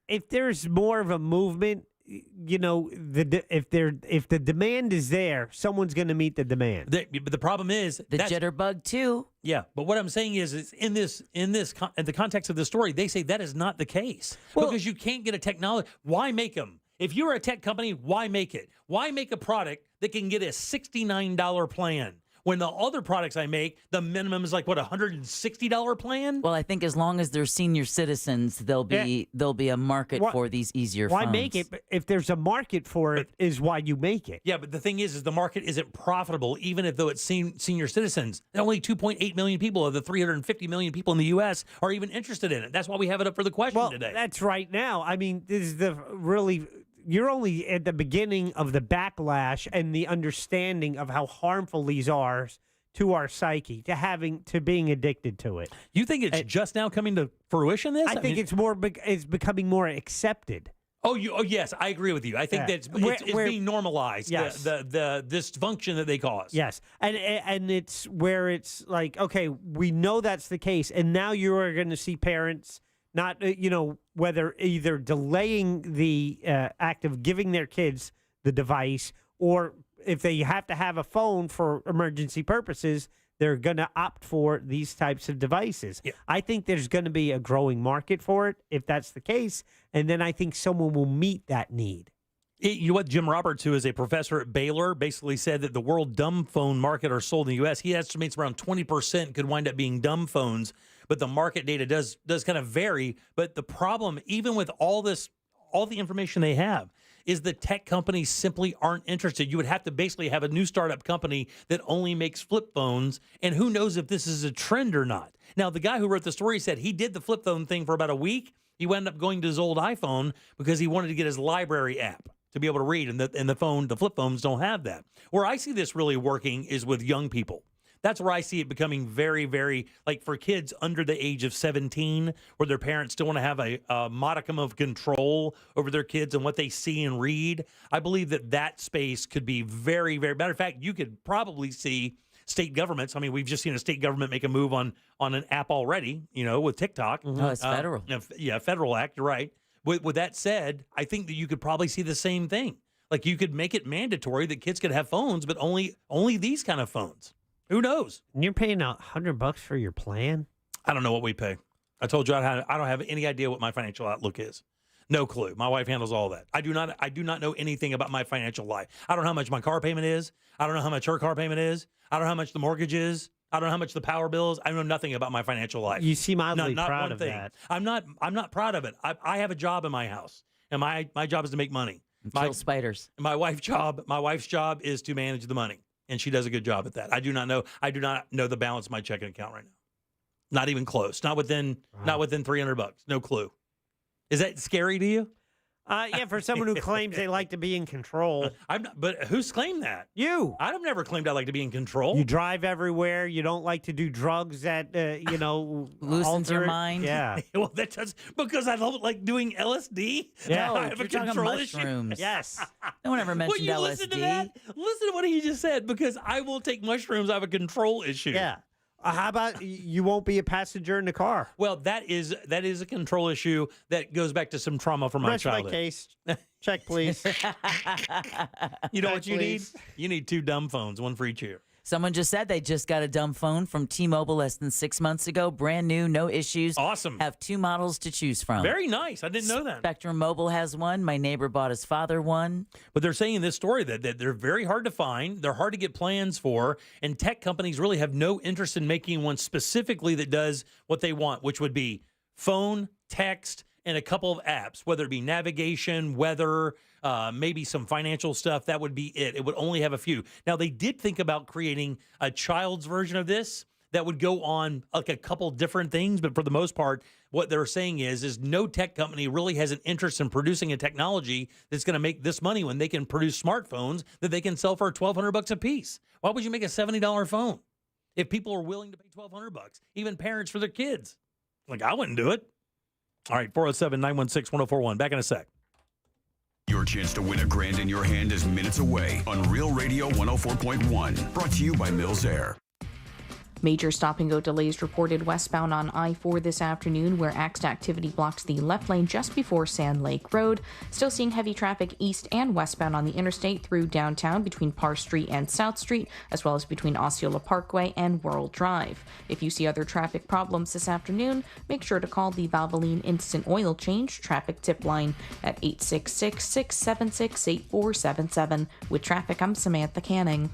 If there's more of a movement, if the demand is there, someone's going to meet the demand. But the problem is the jitterbug too. Yeah, but what I'm saying is in the context of the story, they say that is not the case because you can't get a technology. Why make them? If you're a tech company, why make it? Why make a product that can get a $69 plan? When the other products I make, the minimum is like what, $160 plan? Well, I think as long as they're senior citizens, there'll be a market for these easier phones. Why make it? If there's a market for it, is why you make it. Yeah, but the thing is the market isn't profitable, even if though it's senior citizens. Only 2.8 million people of the 350 million people in the U.S. are even interested in it. That's why we have it up for the question today. That's right now. I mean, this is you're only at the beginning of the backlash and the understanding of how harmful these are to our psyche, to being addicted to it. You think it's just now coming to fruition? I think it's becoming more accepted. Oh, yes, I agree with you. I think that it's being normalized. Yes. The dysfunction that they cause. Yes, and it's where it's like, okay, we know that's the case, and now you are going to see parents not, whether either delaying the act of giving their kids the device, or if they have to have a phone for emergency purposes, they're going to opt for these types of devices. I think there's going to be a growing market for it if that's the case, and then I think someone will meet that need. You know what? Jim Roberts, who is a professor at Baylor, basically said that the world dumb phone market are sold in the U.S. He estimates around 20% could wind up being dumb phones, but the market data does kind of vary. But the problem, even with all the information they have, is the tech companies simply aren't interested. You would have to basically have a new startup company that only makes flip phones, and who knows if this is a trend or not. Now, the guy who wrote the story said he did the flip phone thing for about a week. He wound up going to his old iPhone because he wanted to get his library app to be able to read, and the flip phones don't have that. Where I see this really working is with young people. That's where I see it becoming very, very, like for kids under the age of 17, where their parents still want to have a modicum of control over their kids and what they see and read. I believe that space could be very, very, matter of fact, you could probably see state governments. I mean, we've just seen a state government make a move on an app already, with TikTok. Oh, it's federal. Federal act, you're right. With that said, I think that you could probably see the same thing. Like you could make it mandatory that kids could have phones, but only these kind of phones. Who knows? And you're paying $100 for your plan? I don't know what we pay. I told you I don't have any idea what my financial outlook is. No clue. My wife handles all that. I do not know anything about my financial life. I don't know how much my car payment is. I don't know how much her car payment is. I don't know how much the mortgage is. I don't know how much the power bill is. I know nothing about my financial life. You seem oddly not proud one of thing. that. I'm not proud of it. I have a job in my house, and my job is to make money. Kill spiders. My wife's job is to manage the money. And she does a good job at that. I do not know the balance of my checking account right now. Not even close. Not within $300. No clue. Is that scary to you? Yeah, for someone who claims they like to be in control. I'm not, but who's claimed that? You. I've never claimed I like to be in control. You drive everywhere. You don't like to do drugs that, loosens your mind. Yeah. Well, that does, because I don't like doing LSD. Yeah. No, I have you're a talking control mushrooms. issue. Yes. No one ever mentioned Will you LSD. listen to that? Listen to what he just said, because I will take mushrooms. I have a control issue. Yeah. How about you won't be a passenger in the car? Well, that is a control issue that goes back to some trauma from my Rest my childhood. case. Check, please. You know Check, what you please. need? You need 2 dumb phones, one for each ear. Someone just said they just got a dumb phone from T-Mobile less than 6 months ago. Brand new, no issues. Awesome. Have 2 models to choose from. Very nice. I didn't know that. Spectrum Mobile has one. My neighbor bought his father one. But they're saying in this story that they're very hard to find. They're hard to get plans for. And tech companies really have no interest in making one specifically that does what they want, which would be phone, text, and a couple of apps, whether it be navigation, weather, maybe some financial stuff. That would be it. It would only have a few. Now, they did think about creating a child's version of this that would go on like a couple different things. But for the most part, what they're saying is no tech company really has an interest in producing a technology that's going to make this money when they can produce smartphones that they can sell for $1,200 a piece. Why would you make a $70 phone if people are willing to pay $1,200? Even parents for their kids. Like, I wouldn't do it. All right, 407-916-1041. Back in a sec. Your chance to win $1,000 in your hand is minutes away on Real Radio 104.1. Brought to you by Mills Air. Major stop-and-go delays reported westbound on I-4 this afternoon, where accident activity blocks the left lane just before Sand Lake Road. Still seeing heavy traffic east and westbound on the interstate through downtown between Parr Street and South Street, as well as between Osceola Parkway and World Drive. If you see other traffic problems this afternoon, make sure to call the Valvoline Instant Oil Change traffic tip line at 866-676-8477. With traffic, I'm Samantha Canning.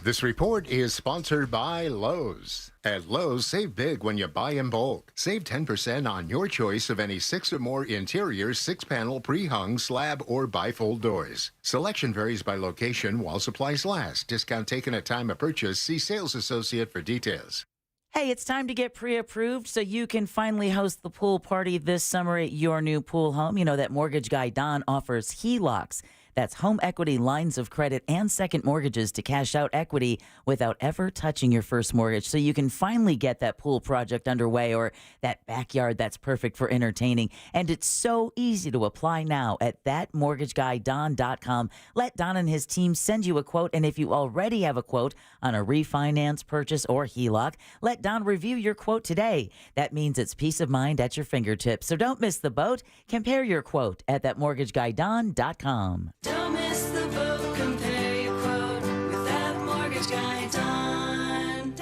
This report is sponsored by Lowe's. At Lowe's, save big when you buy in bulk. Save 10% on your choice of any 6 or more interior 6-panel pre-hung slab or bifold doors. Selection varies by location while supplies last. Discount taken at time of purchase. See sales associate for details. Hey, it's time to get pre-approved so you can finally host the pool party this summer at your new pool home. You know that mortgage guy Don offers HELOCs. That's home equity lines of credit and second mortgages to cash out equity without ever touching your first mortgage. So you can finally get that pool project underway or that backyard that's perfect for entertaining. And it's so easy to apply now at thatmortgageguyDon.com. Let Don and his team send you a quote. And if you already have a quote on a refinance, purchase, or HELOC, let Don review your quote today. That means it's peace of mind at your fingertips. So don't miss the boat. Compare your quote at thatmortgageguyDon.com. Don't miss the boat, compare your quote with that mortgage guy, Don.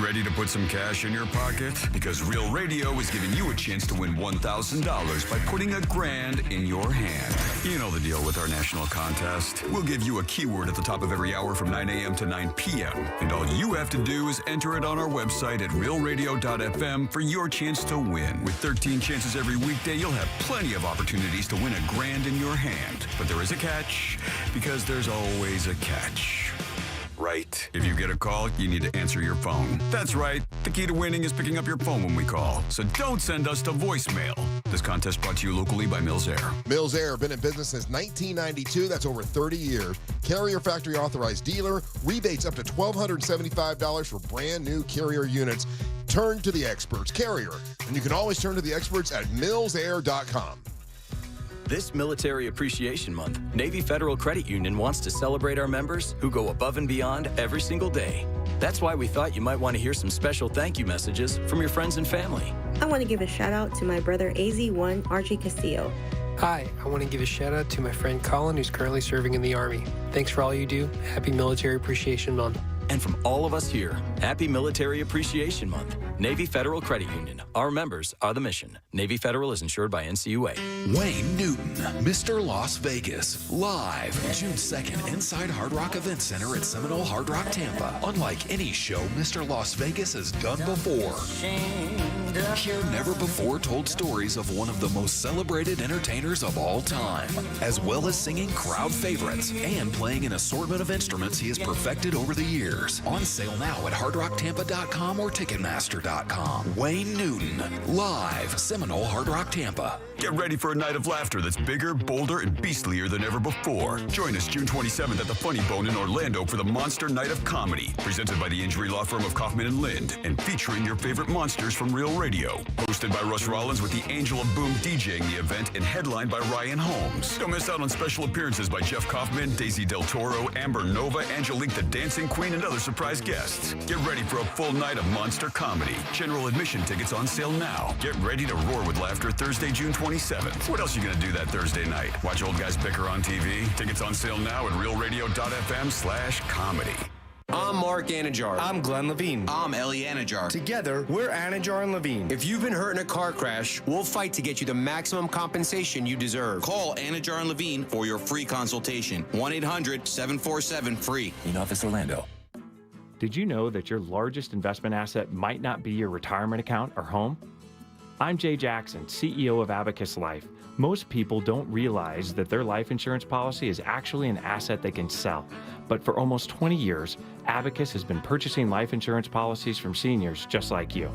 ready to put some cash in your pocket? Because Real Radio is giving you a chance to win $1,000 by putting $1,000 in your hand. You know the deal with our national contest. We'll give you a keyword at the top of every hour from 9 a.m. to 9 p.m. And all you have to do is enter it on our website at realradio.fm for your chance to win. With 13 chances every weekday, you'll have plenty of opportunities to win $1,000 in your hand. But there is a catch, because there's always a catch. Right. If you get a call, you need to answer your phone. That's right. The key to winning is picking up your phone when we call. So don't send us to voicemail. This contest brought to you locally by Mills Air. Mills Air, been in business since 1992. That's over 30 years. Carrier factory authorized dealer. Rebates up to $1,275 for brand new Carrier units. Turn to the experts. Carrier. And you can always turn to the experts at millsair.com. This Military Appreciation Month, Navy Federal Credit Union wants to celebrate our members who go above and beyond every single day. That's why we thought you might want to hear some special thank you messages from your friends and family. I want to give a shout out to my brother AZ1 Archie Castillo. Hi, I want to give a shout out to my friend Colin, who's currently serving in the Army. Thanks for all you do. Happy Military Appreciation Month. And from all of us here, happy Military Appreciation Month. Navy Federal Credit Union. Our members are the mission. Navy Federal is insured by NCUA. Wayne Newton, Mr. Las Vegas, live June 2nd inside Hard Rock Event Center at Seminole Hard Rock, Tampa. Unlike any show Mr. Las Vegas has done before. Hear never-before-told stories of one of the most celebrated entertainers of all time, as well as singing crowd favorites and playing an assortment of instruments he has perfected over the years. On sale now at hardrocktampa.com or Ticketmaster.com. Wayne Newton, live, Seminole Hard Rock, Tampa. Get ready for a night of laughter that's bigger, bolder, and beastlier than ever before. Join us June 27th at the Funny Bone in Orlando for the Monster Night of Comedy, presented by the injury law firm of Kaufman and Lind, and featuring your favorite monsters from Real Radio. Hosted by Russ Rollins with the Angel of Boom DJing the event and headlined by Ryan Holmes. Don't miss out on special appearances by Jeff Kaufman, Daisy Del Toro, Amber Nova, Angelique the Dancing Queen, and other surprise guests. Get ready for a full night of monster comedy. General admission tickets on sale now. Get ready to roar with laughter Thursday, June 27th. What else are you going to do that Thursday night? Watch old guys bicker on TV? Tickets on sale now at realradio.fm/comedy. I'm Mark Anajar. I'm Glenn Levine. I'm Ellie Anajar. Together, we're Anajar and Levine. If you've been hurt in a car crash, we'll fight to get you the maximum compensation you deserve. Call Anajar and Levine for your free consultation. 1-800-747-FREE. In Office Orlando. Did you know that your largest investment asset might not be your retirement account or home? I'm Jay Jackson, CEO of Abacus Life. Most people don't realize that their life insurance policy is actually an asset they can sell. But for almost 20 years, Abacus has been purchasing life insurance policies from seniors just like you.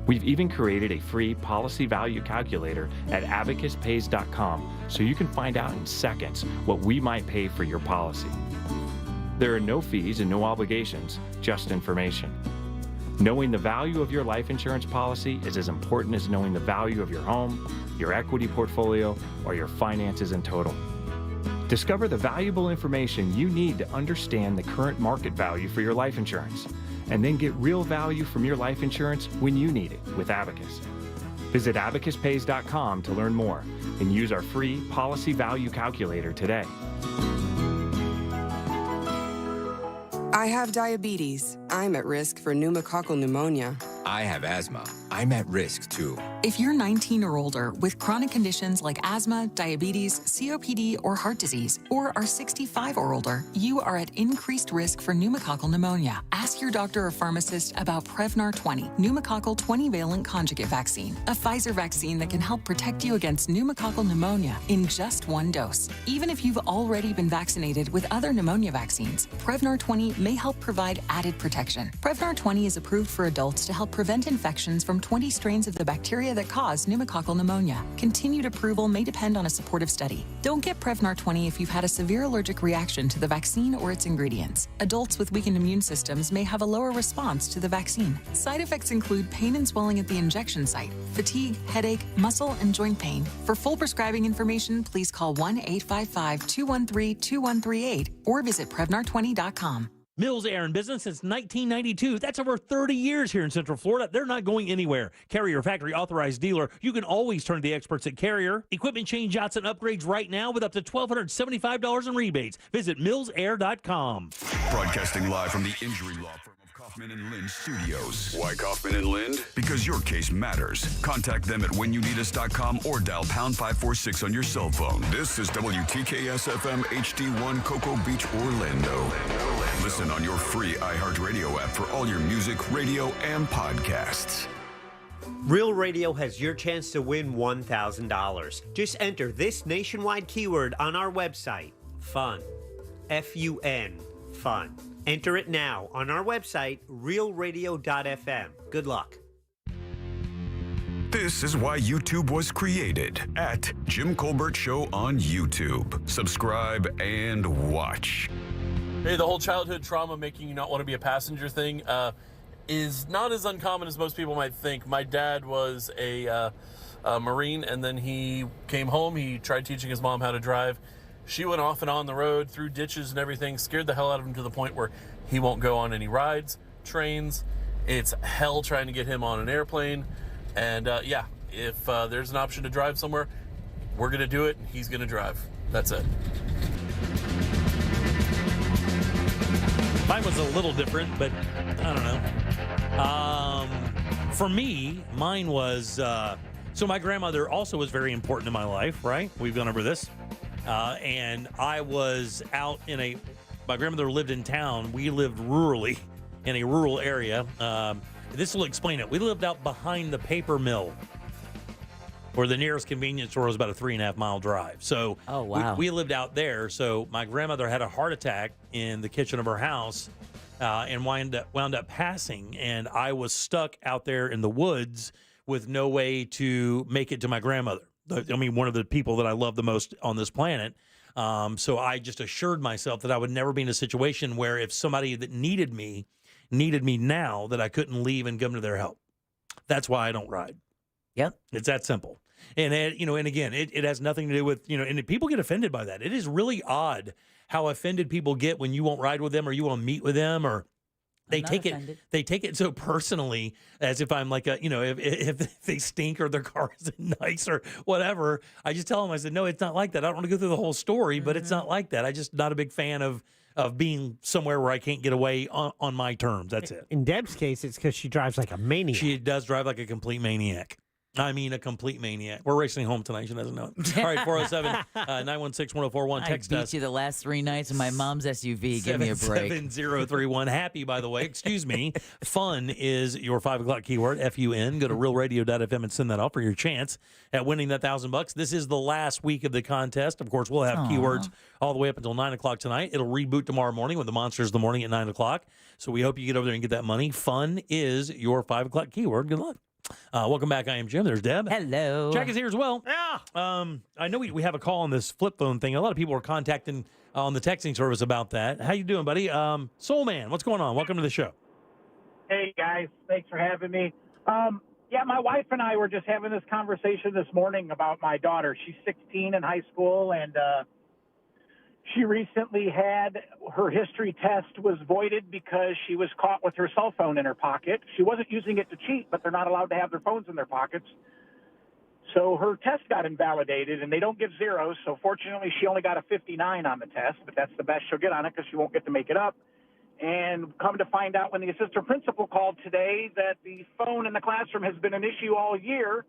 We've even created a free policy value calculator at abacuspays.com so you can find out in seconds what we might pay for your policy. There are no fees and no obligations, just information. Knowing the value of your life insurance policy is as important as knowing the value of your home, your equity portfolio, or your finances in total. Discover the valuable information you need to understand the current market value for your life insurance, and then get real value from your life insurance when you need it with Abacus. Visit abacuspays.com to learn more and use our free policy value calculator today. I have diabetes. I'm at risk for pneumococcal pneumonia. I have asthma. I'm at risk too. If you're 19 or older with chronic conditions like asthma, diabetes, COPD, or heart disease, or are 65 or older, you are at increased risk for pneumococcal pneumonia. Ask your doctor or pharmacist about Prevnar 20, pneumococcal 20-valent conjugate vaccine, a Pfizer vaccine that can help protect you against pneumococcal pneumonia in just one dose. Even if you've already been vaccinated with other pneumonia vaccines, Prevnar 20 may help provide added protection. Prevnar 20 is approved for adults to help prevent infections from 20 strains of the bacteria that cause pneumococcal pneumonia. Continued approval may depend on a supportive study. Don't get Prevnar 20 if you've had a severe allergic reaction to the vaccine or its ingredients. Adults with weakened immune systems may have a lower response to the vaccine. Side effects include pain and swelling at the injection site, fatigue, headache, muscle, and joint pain. For full prescribing information, please call 1-855-213-2138 or visit Prevnar20.com. Mills Air in business since 1992. That's over 30 years here in Central Florida. They're not going anywhere. Carrier factory authorized dealer. You can always turn to the experts at Carrier. Equipment change-outs and upgrades right now with up to $1,275 in rebates. Visit millsair.com. Broadcasting live from the injury law firm of Kaufman Kaufman and Lind Studios. Why Kaufman and Lind? Because your case matters. Contact them at whenyounitus.com or dial pound 546 on your cell phone. This is WTKS FM HD1 Cocoa Beach, Orlando. Listen on your free iHeartRadio app for all your music, radio, and podcasts. Real Radio has your chance to win $1,000. Just enter this nationwide keyword on our website, FUN. F-U-N, FUN. Enter it now on our website, realradio.fm. Good luck. This is why YouTube was created at Jim Colbert Show on YouTube. Subscribe and watch. Hey, the whole childhood trauma making you not want to be a passenger thing is not as uncommon as most people might think. My dad was a Marine, and then he came home. He tried teaching his mom how to drive. She went off and on the road through ditches and everything, scared the hell out of him to the point where he won't go on any rides, trains. It's hell trying to get him on an airplane. And if there's an option to drive somewhere, we're going to do it. He's going to drive. That's it. Mine was a little different, but I don't know. For me, mine was, so my grandmother also was very important in my life, right? We've gone over this. And I was out my grandmother lived in town. We lived rurally in a rural area. This will explain it. We lived out behind the paper mill, where the nearest convenience store was about a 3.5 mile drive. So oh, wow. we lived out there. So my grandmother had a heart attack in the kitchen of her house and wound up passing. And I was stuck out there in the woods with no way to make it to my grandmother. I mean, one of the people that I love the most on this planet. So I just assured myself that I would never be in a situation where if somebody that needed me now, that I couldn't leave and come to their help. That's why I don't ride. Yep. It's that simple. And, and again, it has nothing to do with, and people get offended by that. It is really odd how offended people get when you won't ride with them or you won't meet with them, or they take it so personally, as if I'm like if they stink or their car isn't nice or whatever. I just tell them, I said, no, it's not like that. I don't want to go through the whole story, but it's not like that. I just not a big fan of being somewhere where I can't get away on my terms. That's it. In Deb's case, it's because she drives like a maniac. She does drive like a complete maniac. I mean, a complete maniac. We're racing home tonight. She doesn't know it. All right, 407-916-1041. Text I beat us. you the last 3 nights in my mom's SUV. Give me a break. 77031. Happy, by the way. Excuse me. Fun is your 5 o'clock keyword, F-U-N. Go to realradio.fm and send that off for your chance at winning that $1,000. This is the last week of the contest. Of course, we'll have keywords all the way up until 9 o'clock tonight. It'll reboot tomorrow morning with the Monsters of the Morning at 9 o'clock. So we hope you get over there and get that money. Fun is your 5 o'clock keyword. Good luck. Welcome back. I am Jim. There's Deb. Hello. Jack is here as well. Yeah. I know we have a call on this flip phone thing. A lot of people are contacting on the texting service about that. How you doing, buddy? Soul Man, what's going on? Welcome to the show. Hey, guys. Thanks for having me. Yeah, my wife and I were just having this conversation this morning about my daughter. She's 16 in high school, and she recently had her history test was voided because she was caught with her cell phone in her pocket. She wasn't using it to cheat, but they're not allowed to have their phones in their pockets. So her test got invalidated, and they don't give zeros. So fortunately, she only got a 59 on the test, but that's the best she'll get on it because she won't get to make it up. And come to find out when the assistant principal called today that the phone in the classroom has been an issue all year,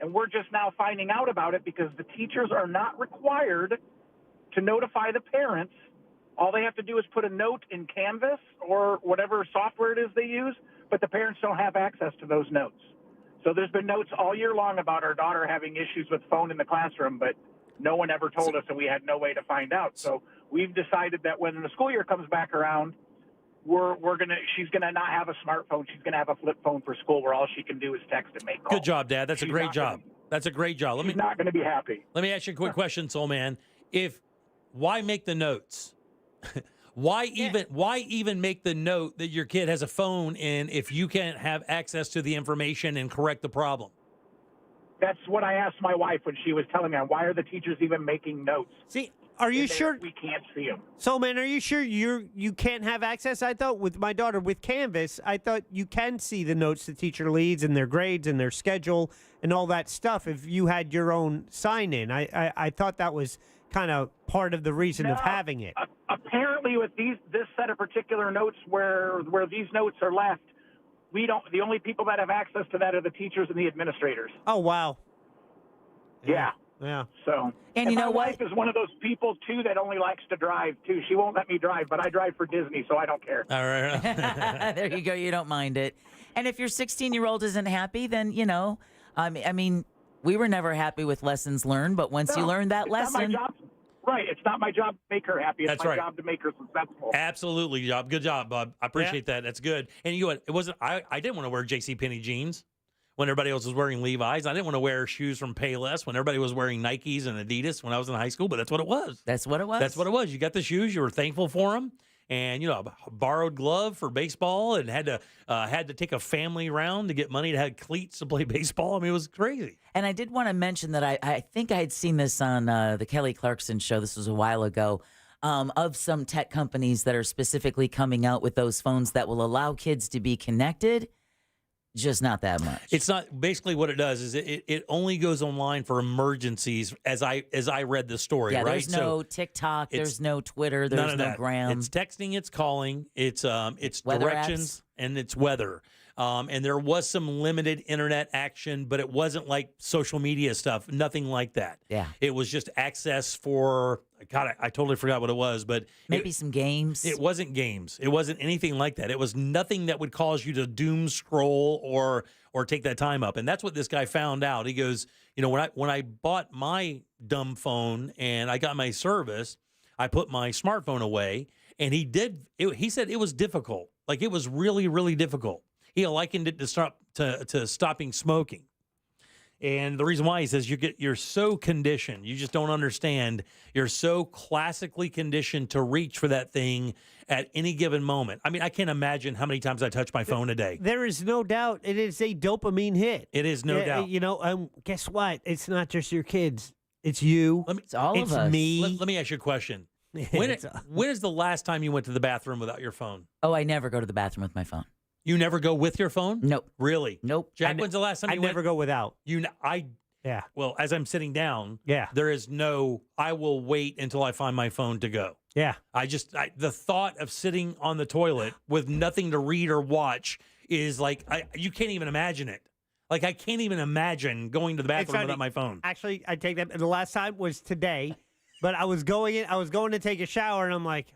and we're just now finding out about it because the teachers are not required to notify the parents. All they have to do is put a note in Canvas or whatever software it is they use, but the parents don't have access to those notes. So there's been notes all year long about our daughter having issues with phone in the classroom, but no one ever told us, and we had no way to find out. So we've decided that when the school year comes back around, she's gonna not have a smartphone. She's gonna have a flip phone for school where all she can do is text and make calls. Good job, Dad. That's a great job. That's a great job. She's not gonna be happy. Let me ask you a quick question, Soul Man. Why make the notes? Why even make the note that your kid has a phone in if you can't have access to the information and correct the problem? That's what I asked my wife when she was telling me, why are the teachers even making notes? See, are you sure we can't see them? So, man, are you sure you can't have access? I thought with my daughter with Canvas, I thought you can see the notes the teacher leads and their grades and their schedule and all that stuff if you had your own sign in. I thought that was kind of part of the reason of No. having it. Apparently, with this set of particular notes where these notes are left, we don't. The only people that have access to that are the teachers and the administrators. Oh, wow. Yeah. Yeah. So, And you know my what? wife is one of those people too that only likes to drive too. She won't let me drive, but I drive for Disney, so I don't care. All right. There you go. You don't mind it. And if your 16-year-old isn't happy, then, I mean, we were never happy with lessons learned, but once you learn that it's not my lesson. job. Right. It's not my job to make her happy. It's That's my right. job to make her successful. Absolutely, Bob. Good job, Bob. I appreciate that. That's good. And you know what? It wasn't. I didn't want to wear JCPenney jeans when everybody else was wearing Levi's. I didn't want to wear shoes from Payless when everybody was wearing Nikes and Adidas when I was in high school. But that's what it was. That's what it was. That's what it was. You got the shoes. You were thankful for them. And, a borrowed glove for baseball and had to take a family round to get money to have cleats to play baseball. I mean, it was crazy. And I did want to mention that I think I had seen this on the Kelly Clarkson show. This was a while ago, of some tech companies that are specifically coming out with those phones that will allow kids to be connected. Just not that much. It's not. Basically, what it does is it only goes online for emergencies. As I read the story, Yeah, right? there's no TikTok, there's no Twitter, none there's of no that. Gram. It's texting, it's calling, it's Weather directions, apps. and it's weather. And there was some limited internet action, but it wasn't like social media stuff. Nothing like that. Yeah. It was just access for. God, I totally forgot what it was, but Maybe some games. It wasn't games. It wasn't anything like that. It was nothing that would cause you to doom scroll or take that time up. And that's what this guy found out. He goes, when I bought my dumb phone and I got my service, I put my smartphone away, and he said it was difficult. Like, it was really, really difficult. He likened it to stopping smoking. And the reason why, he says, you're so conditioned. You just don't understand. You're so classically conditioned to reach for that thing at any given moment. I mean, I can't imagine how many times I touch my phone a day. There is no doubt it is a dopamine hit. It is no doubt. Guess what? It's not just your kids. It's you. It's all of us. Me. Let me ask you a question. When is the last time you went to the bathroom without your phone? Oh, I never go to the bathroom with my phone. You never go with your phone? Nope. Really? Nope. Jack, when's the last time I you went? never go without. Yeah. Well, as I'm sitting down, Yeah. there is no, I will wait until I find my phone to go. Yeah. The thought of sitting on the toilet with nothing to read or watch is like, you can't even imagine it. Like, I can't even imagine going to the bathroom without my phone. Actually, I take that. The last time was today, but I was going to take a shower, and I'm like,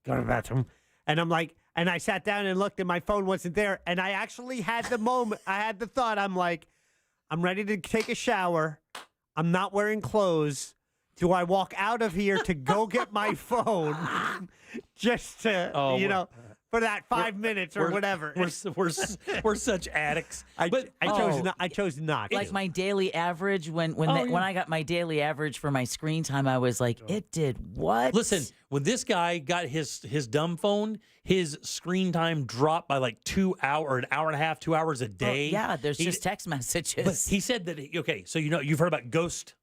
go to the bathroom. And I'm like, and I sat down and looked, and my phone wasn't there. And I actually had the moment, I had the thought, I'm like, I'm ready to take a shower. I'm not wearing clothes. Do I walk out of here to go get my phone just to, for that 5 minutes or whatever? We're such addicts. I chose not. Like my daily average, when I got my daily average for my screen time, I was like, it did what? Listen, when this guy got his dumb phone, his screen time dropped by like 2 hours, an hour and a half, 2 hours a day. Yeah, there's just text messages. But he said that, so you've heard about ghost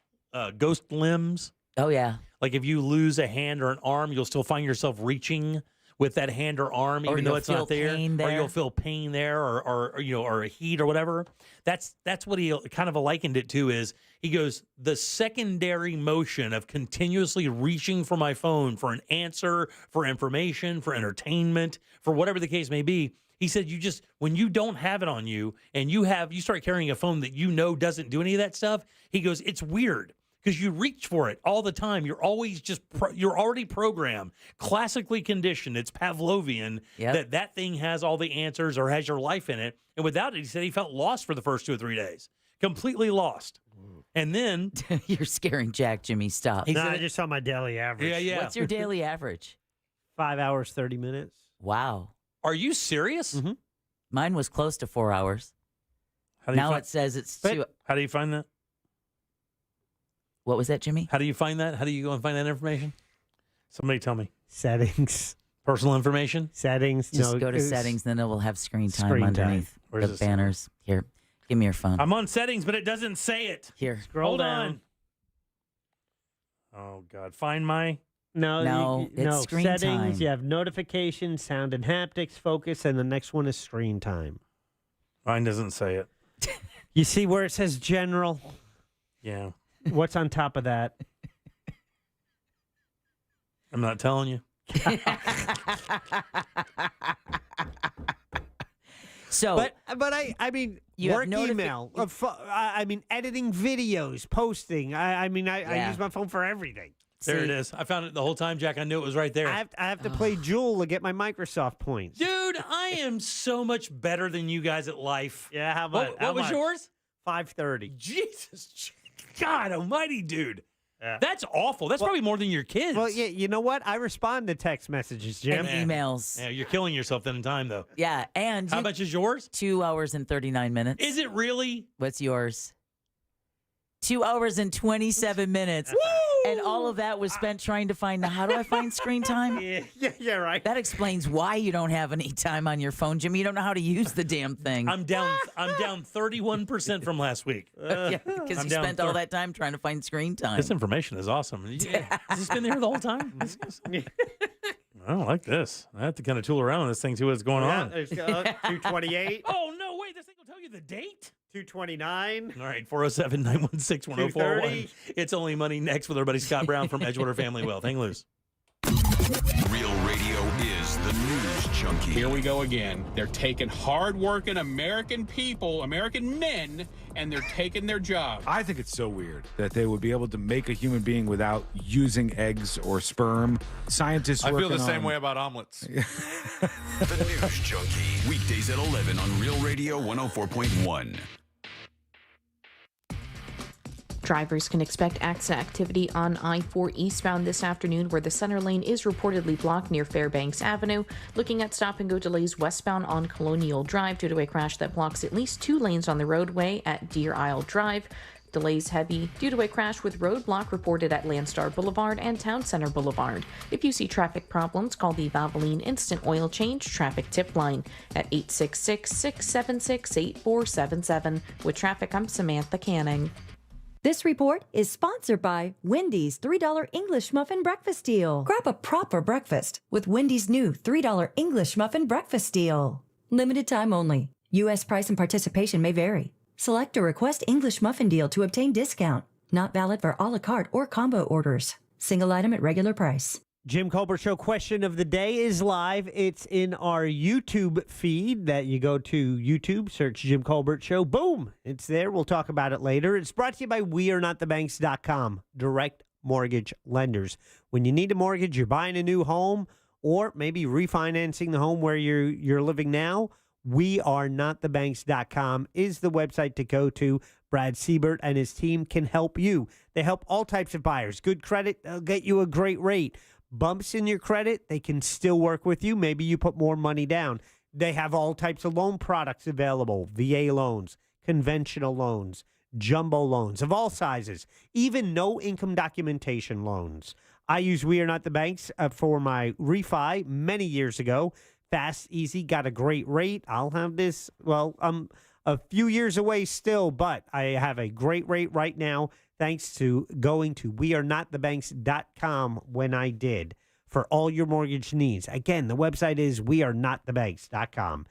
limbs? Oh, yeah. Like, if you lose a hand or an arm, you'll still find yourself reaching with that hand or arm, even though it's not there, or you'll feel pain there, or a heat or whatever. That's what he kind of likened it to. Is he goes, the secondary motion of continuously reaching for my phone for an answer, for information, for entertainment, for whatever the case may be. He said, when you don't have it on you and you start carrying a phone that doesn't do any of that stuff. He goes, it's weird. Because you reach for it all the time. You're always you're already programmed, classically conditioned. It's Pavlovian that thing has all the answers or has your life in it. And without it, he said he felt lost for the first 2 or 3 days. Completely lost. And then... You're scaring Jack, Jimmy. Stop. I just saw my daily average. Yeah. What's your daily average? 5 hours, 30 minutes. Wow. Are you serious? Mm-hmm. Mine was close to 4 hours. Now it says it's 2. How do you find that? What was that, Jimmy? How do you find that? How do you go and find that information? Somebody tell me. Settings. Personal information? Settings. Just go to settings, then it will have screen time underneath the banners. Here, give me your phone. I'm on settings, but it doesn't say it. Here. Scroll down. Oh, God. Find my... No, it's screen settings. time. You have notifications, sound and haptics, focus, and the next one is screen time. Mine doesn't say it. You see where it says general? Yeah. What's on top of that? I'm not telling you. So, but I mean, you work have email. I mean, editing videos, posting. I use my phone for everything. There it is. I found it the whole time, Jack. I knew it was right there. I have to play Jewel to get my Microsoft points. Dude, I am so much better than you guys at life. Yeah, how much? What was yours? 530. Jesus, God almighty, dude. Yeah. That's awful. That's probably more than your kids. Well, yeah, you know what? I respond to text messages, Jim. And emails. Yeah, you're killing yourself then in time, though. Yeah, and how much is yours? 2 hours and 39 minutes. Is it really? What's yours? 2 hours and 27 minutes. Woo! And all of that was spent trying to find how do I find screen time? Yeah, right. That explains why you don't have any time on your phone, Jimmy. You don't know how to use the damn thing. I'm down 31% from last week. Yeah, because you spent all that time trying to find screen time. This information is awesome. Has this been there the whole time? I don't like this. I have to kind of tool around with this thing, see what's going on. There's 228. Oh, no, wait. This thing will tell you the date? 229. All right, 407-916-1041. It's Only Money next with our buddy Scott Brown from Edgewater Family Wealth. Hang loose. Real radio is the news junkie. Here we go again. They're taking hard-working American people, American men, and they're taking their jobs. I think it's so weird that they would be able to make a human being without using eggs or sperm. Scientists I feel working the same on- way about omelets. The News Junkie. Weekdays at 11 on Real Radio 104.1. Drivers can expect accident activity on I-4 eastbound this afternoon, where the center lane is reportedly blocked near Fairbanks Avenue. Looking at stop-and-go delays westbound on Colonial Drive due to a crash that blocks at least 2 lanes on the roadway at Deer Isle Drive. Delays heavy due to a crash with roadblock reported at Landstar Boulevard and Town Center Boulevard. If you see traffic problems, call the Valvoline Instant Oil Change Traffic Tip Line at 866-676-8477. With traffic, I'm Samantha Canning. This report is sponsored by Wendy's $3 English Muffin Breakfast Deal. Grab a proper breakfast with Wendy's new $3 English Muffin Breakfast Deal. Limited time only. U.S. price and participation may vary. Select a request English muffin deal to obtain discount. Not valid for a la carte or combo orders. Single item at regular price. Jim Colbert Show question of the day is live. It's in our YouTube feed that you go to YouTube, search Jim Colbert Show. Boom, it's there. We'll talk about it later. It's brought to you by WeAreNotTheBanks.com, direct mortgage lenders. When you need a mortgage, you're buying a new home, or maybe refinancing the home where you're living now, WeAreNotTheBanks.com is the website to go to. Brad Siebert and his team can help you. They help all types of buyers. Good credit, they'll get you a great rate. Bumps in your credit, they can still work with you. Maybe you put more money down. They have all types of loan products available. VA loans, conventional loans, jumbo loans of all sizes, even no income documentation loans. I use We Are Not the Banks for my refi many years ago. Fast, easy, got a great rate. I'll have this, well, I'm a few years away still, but I have a great rate right now thanks to going to WeAreNotTheBanks.com when I did for all your mortgage needs. Again, the website is WeAreNotTheBanks.com.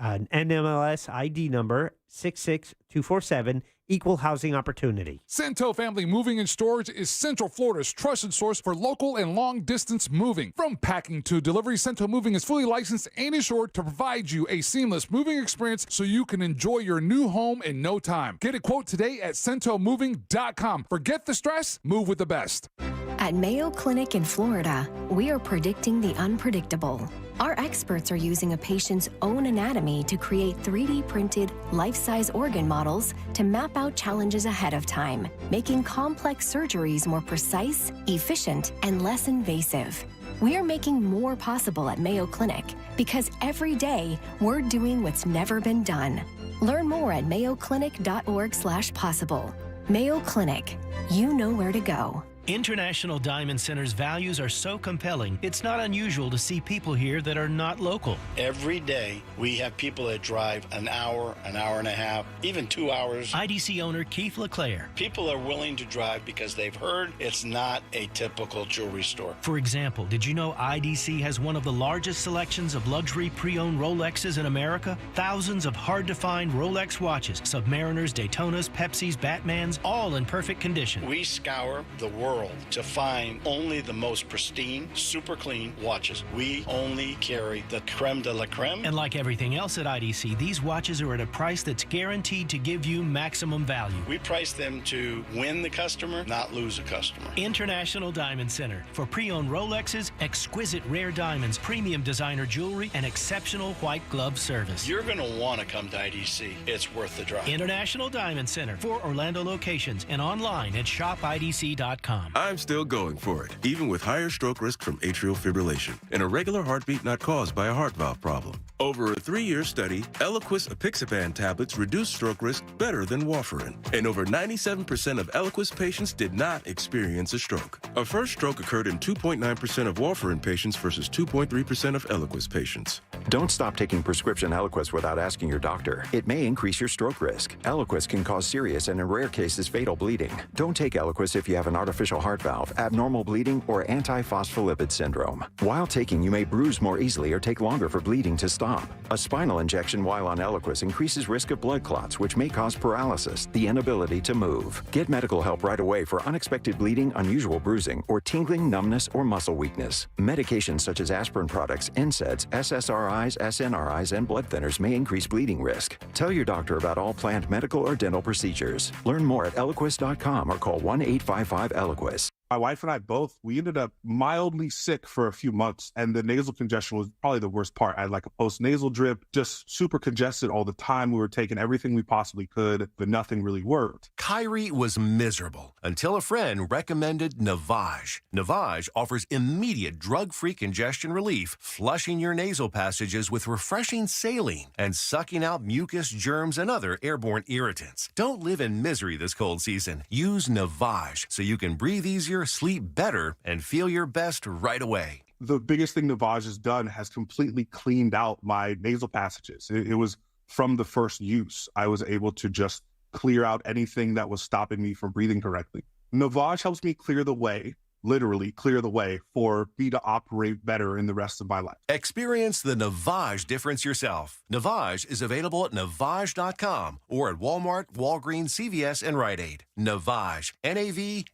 NMLS ID number 66247, equal housing opportunity. Cento Family Moving and Storage is Central Florida's trusted source for local and long-distance moving. From packing to delivery, Cento Moving is fully licensed and insured to provide you a seamless moving experience so you can enjoy your new home in no time. Get a quote today at CentoMoving.com. Forget the stress, move with the best. At Mayo Clinic in Florida, we are predicting the unpredictable. Our experts are using a patient's own anatomy to create 3D printed, life-size organ models to map out challenges ahead of time, making complex surgeries more precise, efficient, and less invasive. We are making more possible at Mayo Clinic because every day we're doing what's never been done. Learn more at mayoclinic.org/possible. Mayo Clinic, you know where to go. International Diamond Center's values are so compelling, it's not unusual to see people here that are not local. Every day, we have people that drive an hour and a half, even 2 hours. IDC owner Keith LeClaire. People are willing to drive because they've heard it's not a typical jewelry store. For example, did you know IDC has one of the largest selections of luxury pre-owned Rolexes in America? Thousands of hard-to-find Rolex watches, Submariners, Daytonas, Pepsis, Batmans, all in perfect condition. We scour the world world to find only the most pristine, super clean watches. We only carry the creme de la creme. And like everything else at IDC, these watches are at a price that's guaranteed to give you maximum value. We price them to win the customer, not lose a customer. International Diamond Center for pre-owned Rolexes, exquisite rare diamonds, premium designer jewelry, and exceptional white glove service. You're going to want to come to IDC. It's worth the drive. International Diamond Center, 4 Orlando locations, and online at shopidc.com. I'm still going for it, even with higher stroke risk from atrial fibrillation, an irregular heartbeat not caused by a heart valve problem. Over a 3-year study, Eliquis apixaban tablets reduced stroke risk better than warfarin, and over 97% of Eliquis patients did not experience a stroke. A first stroke occurred in 2.9% of warfarin patients versus 2.3% of Eliquis patients. Don't stop taking prescription Eliquis without asking your doctor. It may increase your stroke risk. Eliquis can cause serious and in rare cases fatal bleeding. Don't take Eliquis if you have an artificial heart valve, abnormal bleeding, or antiphospholipid syndrome. While taking, you may bruise more easily or take longer for bleeding to stop. A spinal injection while on Eliquis increases risk of blood clots, which may cause paralysis, the inability to move. Get medical help right away for unexpected bleeding, unusual bruising, or tingling, numbness, or muscle weakness. Medications such as aspirin products, NSAIDs, SSRIs, SNRIs, and blood thinners may increase bleeding risk. Tell your doctor about all planned medical or dental procedures. Learn more at Eliquis.com or call 1-855-ELIQUIS. My wife and I both, we ended up mildly sick for a few months, and the nasal congestion was probably the worst part. I had like a post-nasal drip, just super congested all the time. We were taking everything we possibly could, but nothing really worked. Kyrie was miserable until a friend recommended Navage. Navage offers immediate drug-free congestion relief, flushing your nasal passages with refreshing saline and sucking out mucus, germs, and other airborne irritants. Don't live in misery this cold season. Use Navage so you can breathe easier, sleep better, and feel your best right away. The biggest thing Navage has done has completely cleaned out my nasal passages. It was from the first use. I was able to just clear out anything that was stopping me from breathing correctly. Navage helps me clear the way, literally clear the way for me to operate better in the rest of my life. Experience the Navage difference yourself. Navage is available at Navage.com or at Walmart, Walgreens, CVS, and Rite Aid. Navage, Navage.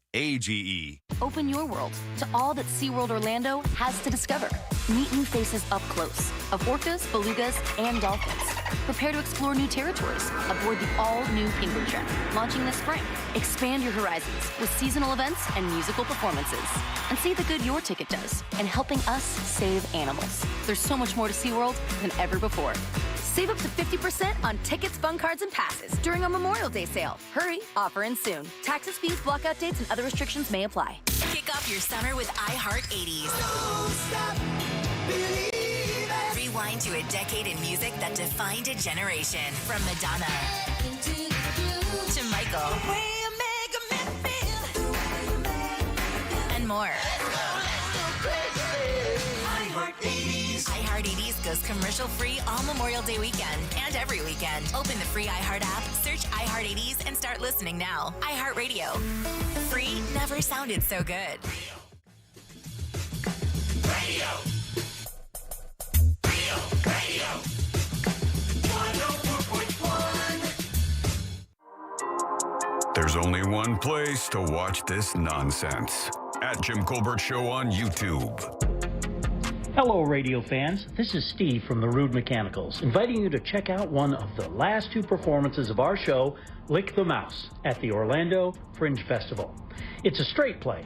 Open your world to all that SeaWorld Orlando has to discover. Meet new faces up close of orcas, belugas, and dolphins. Prepare to explore new territories aboard the all-new Penguin Trek, launching this spring. Expand your horizons with seasonal events and musical performances. And see the good your ticket does in helping us save animals. There's so much more to SeaWorld than ever before. Save up to 50% on tickets, fun cards, and passes during our Memorial Day sale. Hurry, offer ends soon. Taxes, fees, blockout dates, and other restrictions may apply. Kick off your summer with iHeart 80s. Rewind to a decade in music that defined a generation. From Madonna to Michael and more. iHeart 80s goes commercial-free all Memorial Day weekend and every weekend. Open the free iHeart app, search iHeart 80s, and start listening now. iHeart Radio. Free never sounded so good. Radio. Radio. 104.1. There's only one place to watch this nonsense. At Jim Colbert Show on YouTube. Hello, radio fans. This is Steve from the Rude Mechanicals, inviting you to check out one of the last 2 performances of our show, Lick the Mouse, at the Orlando Fringe Festival. It's a straight play,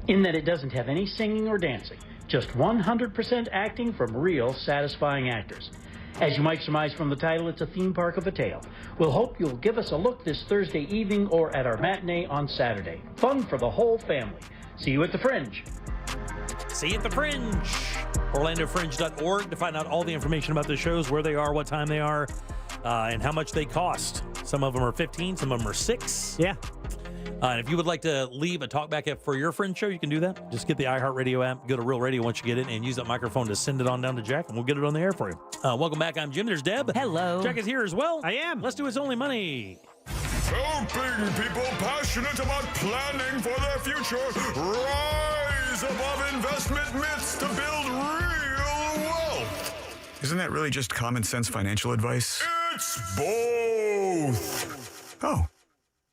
in that it doesn't have any singing or dancing, just 100% acting from real satisfying actors. As you might surmise from the title, it's a theme park of a tale. We'll hope you'll give us a look this Thursday evening or at our matinee on Saturday. Fun for the whole family. See you at the Fringe. See you at the Fringe. OrlandoFringe.org to find out all the information about the shows, where they are, what time they are, and how much they cost. Some of them are $15, some of them are $6. Yeah. And if you would like to leave a talkback for your Fringe show, you can do that. Just get the iHeartRadio app, go to Real Radio once you get it, and use that microphone to send it on down to Jack, and we'll get it on the air for you. Welcome back. I'm Jim. There's Deb. Hello. Jack is here as well. I am. Let's do It's Only Money. Helping people passionate about planning for their future rise above investment myths to build real wealth. Isn't that really just common sense financial advice? It's both. Oh,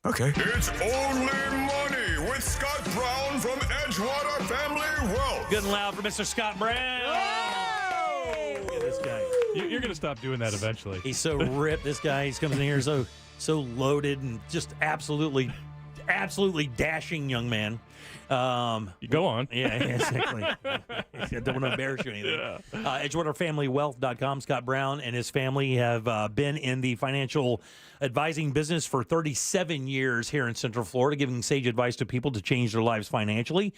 okay. It's Only Money with Scott Brown from Edgewater Family Wealth. Good and loud for Mr. Scott Brown. Look at this guy. You're going to stop doing that eventually. He's so ripped. This guy, he's coming in here so loaded and just absolutely dashing young man. You go on. Yeah, exactly. I don't want to embarrass you or anything. Yeah. EdgewaterFamilyWealth.com. Scott Brown and his family have been in the financial advising business for 37 years here in Central Florida, giving sage advice to people to change their lives financially.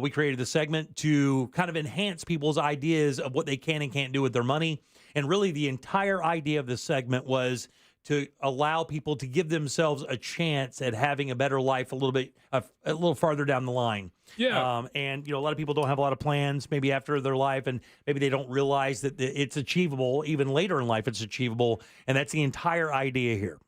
We created the segment to kind of enhance people's ideas of what they can and can't do with their money. And really the entire idea of this segment was to allow people to give themselves a chance at having a better life a little farther down the line. Yeah. And, a lot of people don't have a lot of plans maybe after their life, and maybe they don't realize that it's achievable. Even later in life, it's achievable. And that's the entire idea here.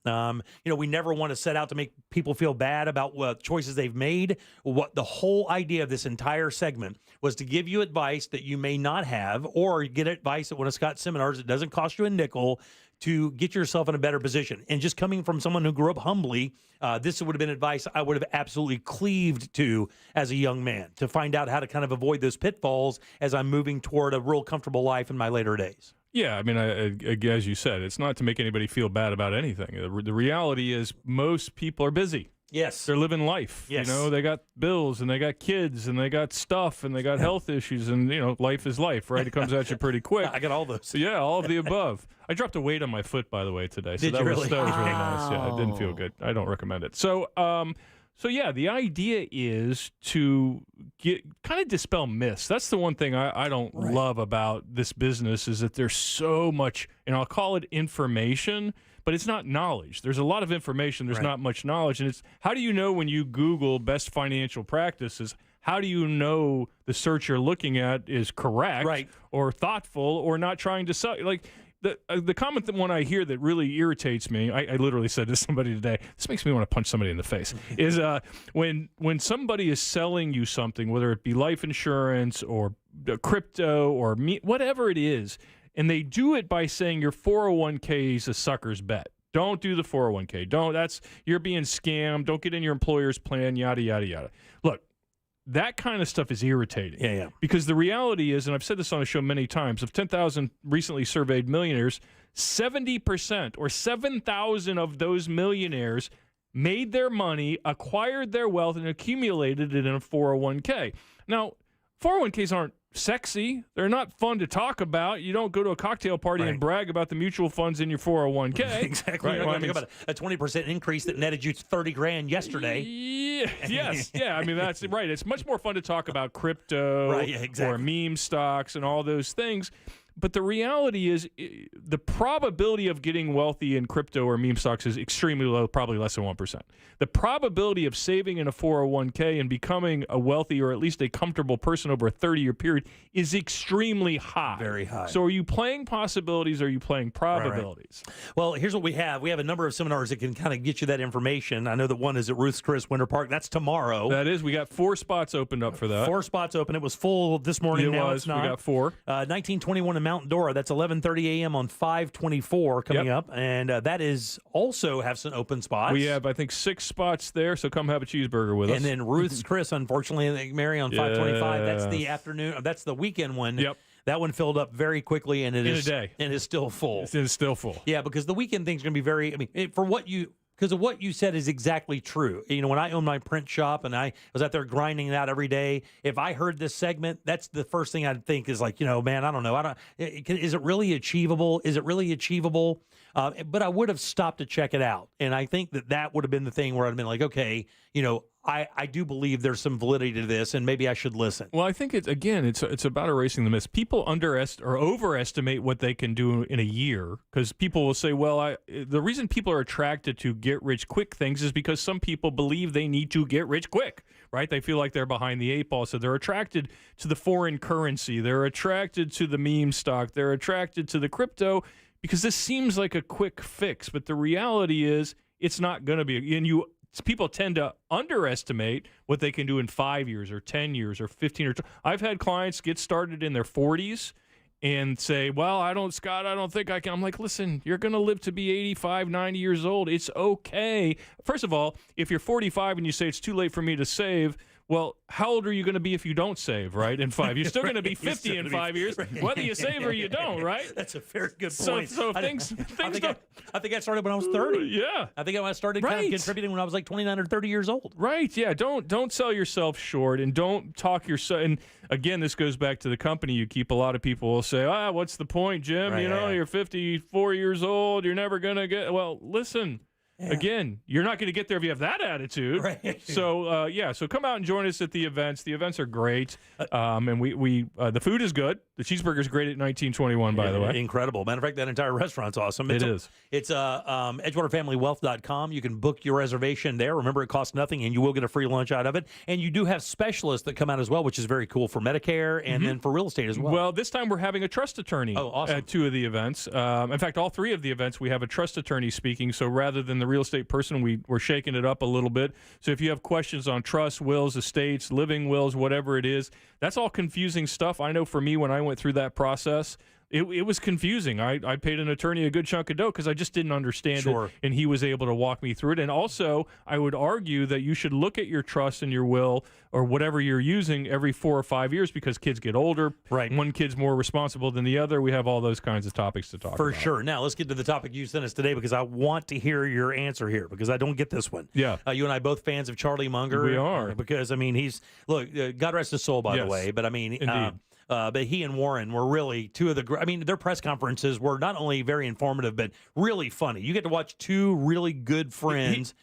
We never want to set out to make people feel bad about what choices they've made. What the whole idea of this entire segment was to give you advice that you may not have, or get advice at one of Scott's seminars that doesn't cost you a nickel, to get yourself in a better position. And just coming from someone who grew up humbly, this would have been advice I would have absolutely cleaved to as a young man, to find out how to kind of avoid those pitfalls as I'm moving toward a real comfortable life in my later days. Yeah, I mean, as you said, it's not to make anybody feel bad about anything. The reality is most people are busy. Yes. They're living life. Yes. They got bills and they got kids and they got stuff and they got health issues and, life is life, right? It comes at you pretty quick. I got all those. So, yeah, all of the above. I dropped a weight on my foot, by the way, today. So Did you really? That was really nice. Yeah, it didn't feel good. I don't recommend it. So, yeah, the idea is to kind of dispel myths. That's the one thing I don't love about this business, is that there's so much, and I'll call it information, but it's not knowledge. There's a lot of information. There's not much knowledge. And it's, how do you know when you Google best financial practices, how do you know the search you're looking at is correct or thoughtful or not trying to sell? Like, the common one I hear that really irritates me, I literally said to somebody today, this makes me want to punch somebody in the face, is when somebody is selling you something, whether it be life insurance or crypto or whatever it is, and they do it by saying your 401k is a sucker's bet. Don't do the 401k. You're being scammed. Don't get in your employer's plan, yada, yada, yada. Look, that kind of stuff is irritating. Yeah. Because the reality is, and I've said this on the show many times, of 10,000 recently surveyed millionaires, 70% or 7,000 of those millionaires made their money, acquired their wealth, and accumulated it in a 401k. Now, 401ks aren't sexy. They're not fun to talk about. You don't go to a cocktail party and brag about the mutual funds in your 401k. Exactly. You're not going to think about a 20% increase that netted you $30,000 yesterday. Yeah. Yes. Yeah. I mean, that's right. It's much more fun to talk about crypto or meme stocks and all those things. But the reality is the probability of getting wealthy in crypto or meme stocks is extremely low, probably less than 1%. The probability of saving in a 401k and becoming a wealthy or at least a comfortable person over a 30-year period is extremely high. Very high. So are you playing possibilities or are you playing probabilities? Right. Well, here's what we have. We have a number of seminars that can kind of get you that information. I know that one is at Ruth's Chris Winter Park. That's tomorrow. That is. We got 4 spots opened up for that. 4 spots open. It was full this morning. Now it's not. We got 4. 1921 in Mount Dora. That's 11:30 a.m. on 5/24 coming up, and that is also have some open spots. We have, I think, 6 spots there, so come have a cheeseburger with us. And then Ruth's Chris, unfortunately, Mary on 5/25. That's the afternoon. That's the weekend one. Yep. That one filled up very quickly, and it is in a day, and is still full. It is still full. Yeah, because the weekend thing's going to be very. I mean, for what you. Because of what you said is exactly true. When I owned my print shop and I was out there grinding it out every day, if I heard this segment, that's the first thing I'd think is like, man, I don't know. Is it really achievable? Is it really achievable? But I would have stopped to check it out. And I think that would have been the thing where I'd been like, okay, I do believe there's some validity to this, and maybe I should listen. Well, I think it's about erasing the myths. People overestimate what they can do in a year, because people will say, well, the reason people are attracted to get-rich-quick things is because some people believe they need to get rich quick, right? They feel like they're behind the 8 ball, so they're attracted to the foreign currency. They're attracted to the meme stock. They're attracted to the crypto because this seems like a quick fix, but the reality is it's not going to be. And people tend to underestimate what they can do in 5 years or 10 years or 15 or 20. I've had clients get started in their 40s and say, well, I don't think I can. I'm like, listen, you're going to live to be 85, 90 years old. It's okay. First of all, if you're 45 and you say it's too late for me to save, well, how old are you going to be if you don't save, right, in 5 years? You're still going to be 50 in 5 years, whether you save or you don't, right? That's a very good point. So things I think I started when I was 30. Yeah. I think I started kind of contributing when I was like 29 or 30 years old. Right, yeah. Don't sell yourself short, and don't talk yourself. And again, this goes back to the company you keep. A lot of people will say, what's the point, Jim? Right, You're 54 years old. You're never going to get – well, listen – again, you're not going to get there if you have that attitude. Right. So, so come out and join us at the events. The events are great, and we the food is good. The cheeseburger's great at 1921, by the way. Incredible. Matter of fact, that entire restaurant's awesome. It's EdgewaterFamilyWealth.com. You can book your reservation there. Remember, it costs nothing, and you will get a free lunch out of it. And you do have specialists that come out as well, which is very cool for Medicare and then for real estate as well. Well, this time we're having a trust attorney awesome. at 2 of the events. In fact, all 3 of the events, we have a trust attorney speaking. So rather than the real estate person, we're shaking it up a little bit. So if you have questions on trusts, wills, estates, living wills, whatever it is, that's all confusing stuff. I know for me, when I went through that process, it was confusing. I paid an attorney a good chunk of dough because I just didn't understand it, and he was able to walk me through it. And also, I would argue that you should look at your trust and your will or whatever you're using every 4 or 5 years because kids get older. Right. One kid's more responsible than the other. We have all those kinds of topics to talk about. For sure. Now, let's get to the topic you sent us today because I want to hear your answer here because I don't get this one. Yeah. You and I both fans of Charlie Munger. We are. Because, I mean, God rest his soul, by the way. But, I mean, indeed. But he and Warren were really two of the. I mean, their press conferences were not only very informative, but really funny. You get to watch two really good friends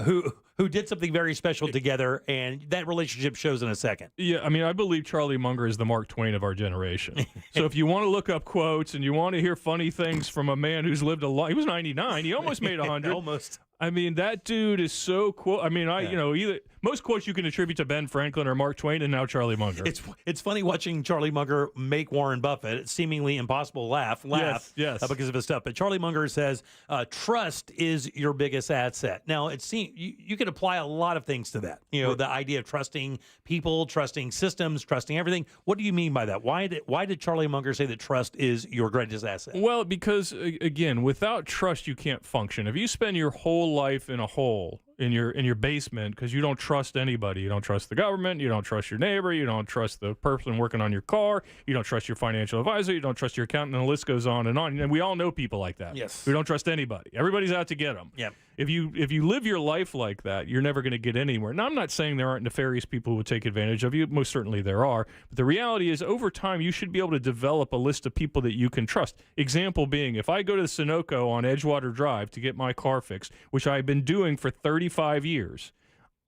who did something very special together, and that relationship shows in a second. Yeah, I mean, I believe Charlie Munger is the Mark Twain of our generation. So if you want to look up quotes and you want to hear funny things from a man who's lived a lot, he was 99. He almost made 100. Almost. I mean, that dude is so cool. I mean, either most quotes you can attribute to Ben Franklin or Mark Twain, and now Charlie Munger. It's funny watching Charlie Munger make Warren Buffett seemingly impossible laugh yes. Because of his stuff. But Charlie Munger says trust is your biggest asset. Now, it seems you can apply a lot of things to that. The idea of trusting people, trusting systems, trusting everything. What do you mean by that? Why did Charlie Munger say that trust is your greatest asset? Well, because again, without trust, you can't function. If you spend your whole life in a hole in your basement because you don't trust anybody, you don't trust the government, you don't trust your neighbor, you don't trust the person working on your car, you don't trust your financial advisor, you don't trust your accountant, and the list goes on. And we all know people like that. Yes. We don't trust anybody. Everybody's out to get them. Yeah. If you live your life like that, you're never going to get anywhere. Now, I'm not saying there aren't nefarious people who would take advantage of you. Most certainly there are. But the reality is, over time, you should be able to develop a list of people that you can trust. Example being, if I go to the Sunoco on Edgewater Drive to get my car fixed, which I've been doing for 35 years,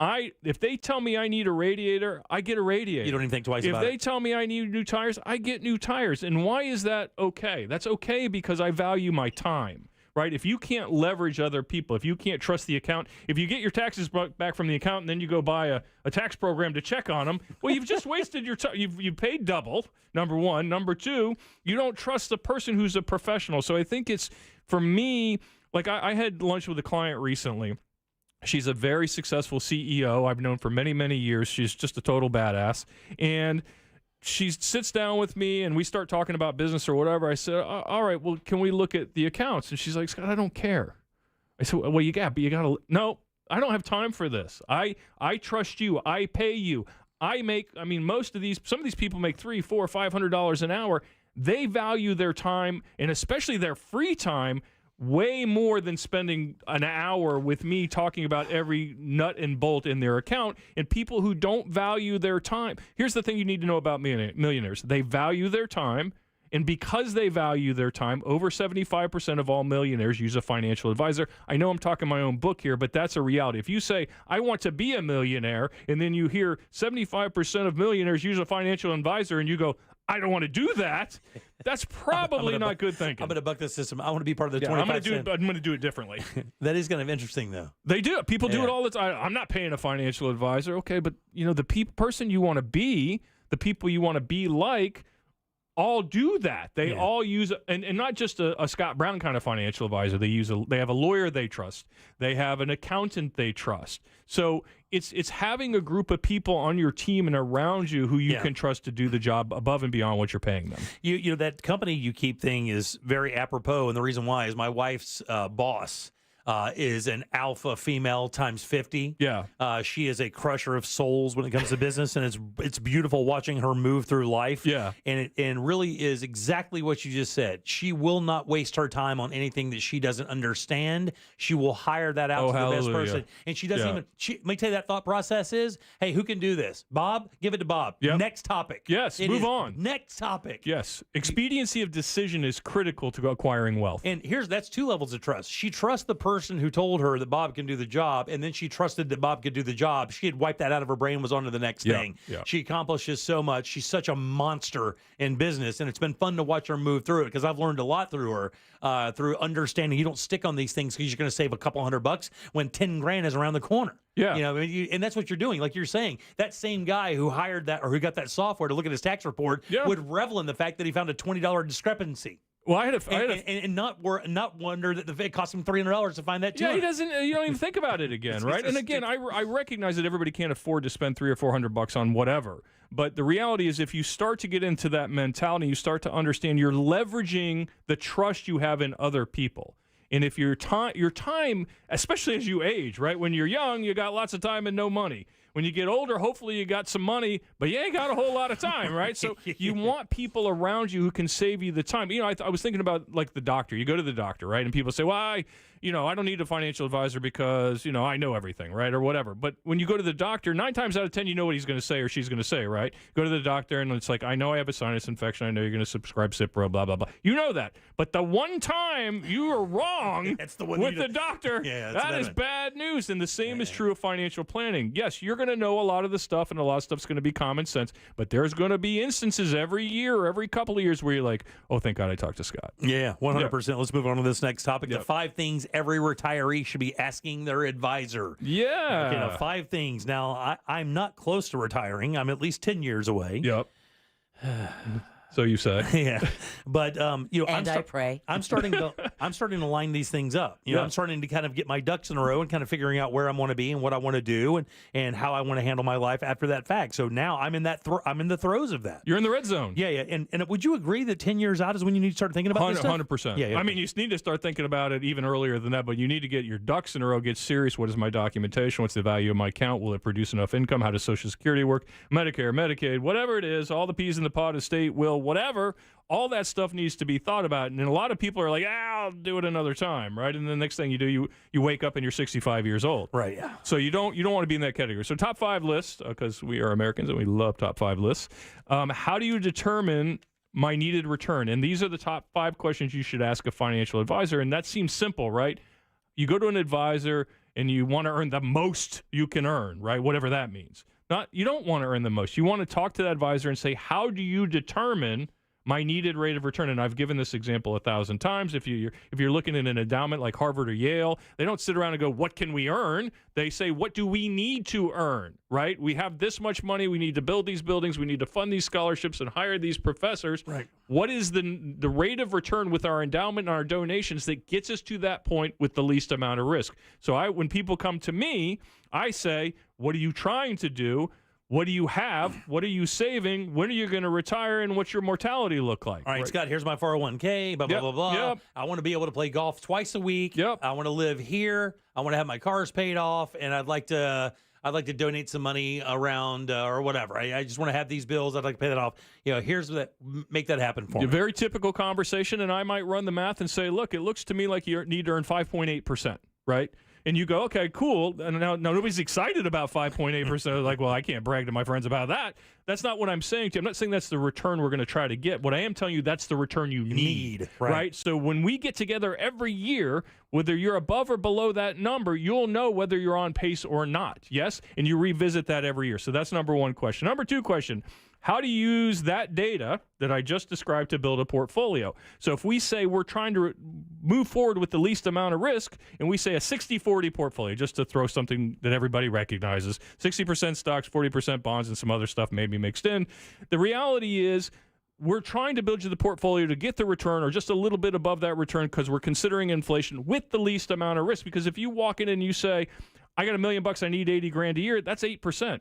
if they tell me I need a radiator, I get a radiator. You don't even think twice about it. If they tell me I need new tires, I get new tires. And why is that okay? That's okay because I value my time. Right? If you can't leverage other people, if you can't trust the account, if you get your taxes back from the account and then you go buy a tax program to check on them, well, you've just wasted your time. You've paid double, number one. Number two, you don't trust the person who's a professional. So I think it's, for me, like I had lunch with a client recently. She's a very successful CEO I've known for many, many years. She's just a total badass. And she sits down with me and we start talking about business or whatever. I said, all right, well, can we look at the accounts? And she's like, Scott, I don't care. I said, well, you got to, no, I don't have time for this. I trust you. I pay you. Some of these people make $300, $400, $500 an hour. They value their time and especially their free time way more than spending an hour with me talking about every nut and bolt in their account. And people who don't value their time, here's the thing you need to know about millionaires. They value their time, and because they value their time, over 75% of all millionaires use a financial advisor. I know I'm talking my own book here, but that's a reality. If you say, I want to be a millionaire, and then you hear 75% of millionaires use a financial advisor, and you go, I don't want to do that. That's probably not good thinking. I'm going to buck the system. I want to be part of the 25%. I'm going to do it differently. That is kind of interesting, though. They do it. People do it all the time. I'm not paying a financial advisor. Okay, but the person you want to be, the people you want to be like, all do that. They all use, and not just a Scott Brown kind of financial advisor. They have a lawyer they trust. They have an accountant they trust. So it's having a group of people on your team and around you who you can trust to do the job above and beyond what you're paying them. You know, that company you keep thing is very apropos, and the reason why is my wife's boss is an alpha female times 50. Yeah. She is a crusher of souls when it comes to business, and it's beautiful watching her move through life. Yeah. And really is exactly what you just said. She will not waste her time on anything that she doesn't understand. She will hire that out to the best person. And she doesn't even, let me tell you that thought process is, hey, who can do this? Bob? Give it to Bob. Yep. Next topic. Yes, move on. Next topic. Yes. Expediency of decision is critical to acquiring wealth. And that's 2 levels of trust. She trusts the person who told her that Bob can do the job, and then she trusted that Bob could do the job. She had wiped that out of her brain, was on to the next thing. Yeah. She accomplishes so much. She's such a monster in business, and it's been fun to watch her move through it because I've learned a lot through her, through understanding you don't stick on these things because you're going to save a couple $100 when 10 grand is around the corner. Yeah. You know, and that's what you're doing. Like you're saying, that same guy who hired that or who got that software to look at his tax report would revel in the fact that he found a $20 discrepancy. Well, and not wonder that it cost him $300 to find that. Yeah, he doesn't. You don't even think about it again, right? And again, I recognize that everybody can't afford to spend $300 or $400 on whatever. But the reality is, if you start to get into that mentality, you start to understand you're leveraging the trust you have in other people. And if your time, especially as you age, right? When you're young, you got lots of time and no money. When you get older, hopefully you got some money, but you ain't got a whole lot of time, right? So you want people around you who can save you the time. You know, I was thinking about like the doctor. You go to the doctor, right? And people say, well, I don't need a financial advisor because, I know everything, right? Or whatever. But when you go to the doctor, 9 times out of 10, you know what he's going to say or she's going to say, right? Go to the doctor and it's like, I know I have a sinus infection. I know you're going to prescribe Cipro, blah, blah, blah. You know that. But the one time you are wrong with the doctor, that is bad news. And the same is true of financial planning. Yes, you're going to know a lot of the stuff and a lot of stuff's going to be common sense, but there's going to be instances every year or every couple of years where you're like, oh, thank God I talked to Scott. Yeah, 100%. Let's move on to this next topic. The 5 things every retiree should be asking their advisor. Yeah. Okay, now 5 things. Now, I'm not close to retiring. I'm at least 10 years away. Yep. So you say. Yeah. But I pray. I'm starting to line these things up. I'm starting to kind of get my ducks in a row and kind of figuring out where I want to be and what I want to do and how I want to handle my life after that fact. So now I'm in I'm in the throes of that. You're in the red zone. Yeah. And would you agree that 10 years out is when you need to start thinking about this stuff? 100%. Yeah. I mean, you need to start thinking about it even earlier than that, but you need to get your ducks in a row, get serious. What is my documentation? What's the value of my account? Will it produce enough income? How does Social Security work? Medicare, Medicaid, whatever it is, all the peas in the pod, estate, will, whatever. All that stuff needs to be thought about. And a lot of people are like, I'll do it another time, right? And the next thing you do, you wake up and you're 65 years old. Right, yeah. So you don't want to be in that category. So top 5 lists, because we are Americans and we love top 5 lists. How do you determine my needed return? And these are the top 5 questions you should ask a financial advisor. And that seems simple, right? You go to an advisor and you want to earn the most you can earn, right? Whatever that means. You don't want to earn the most. You want to talk to that advisor and say, how do you determine my needed rate of return? And I've given this example 1,000 times. If you're looking at an endowment like Harvard or Yale, they don't sit around and go, what can we earn? They say, what do we need to earn, right? We have this much money. We need to build these buildings. We need to fund these scholarships and hire these professors. Right. What is the rate of return with our endowment and our donations that gets us to that point with the least amount of risk? So when people come to me, I say, what are you trying to do? What do you have? What are you saving? When are you going to retire? And what's your mortality look like? All right, Scott, here's my 401k, blah, blah, blah, blah. Yep. I want to be able to play golf twice a week. Yep. I want to live here. I want to have my cars paid off, and I'd like to donate some money around or whatever. I just want to have these bills. I'd like to pay that off. Here's that. Make that happen for me. A very typical conversation, and I might run the math and say, look, it looks to me like you need to earn 5.8%, right? And you go, okay, cool. And now nobody's excited about 5.8%. Like, well, I can't brag to my friends about that. That's not what I'm saying to you. I'm not saying that's the return we're going to try to get. What I am telling you, that's the return you need. Right? So when we get together every year, whether you're above or below that number, you'll know whether you're on pace or not. Yes? And you revisit that every year. So that's number 1 question. Number 2 question. How to use that data that I just described to build a portfolio. So if we say we're trying to move forward with the least amount of risk, and we say a 60-40 portfolio, just to throw something that everybody recognizes, 60% stocks, 40% bonds, and some other stuff maybe mixed in, the reality is we're trying to build you the portfolio to get the return or just a little bit above that return because we're considering inflation with the least amount of risk. Because if you walk in and you say, I got $1 million, I need $80,000 a year, that's 8%.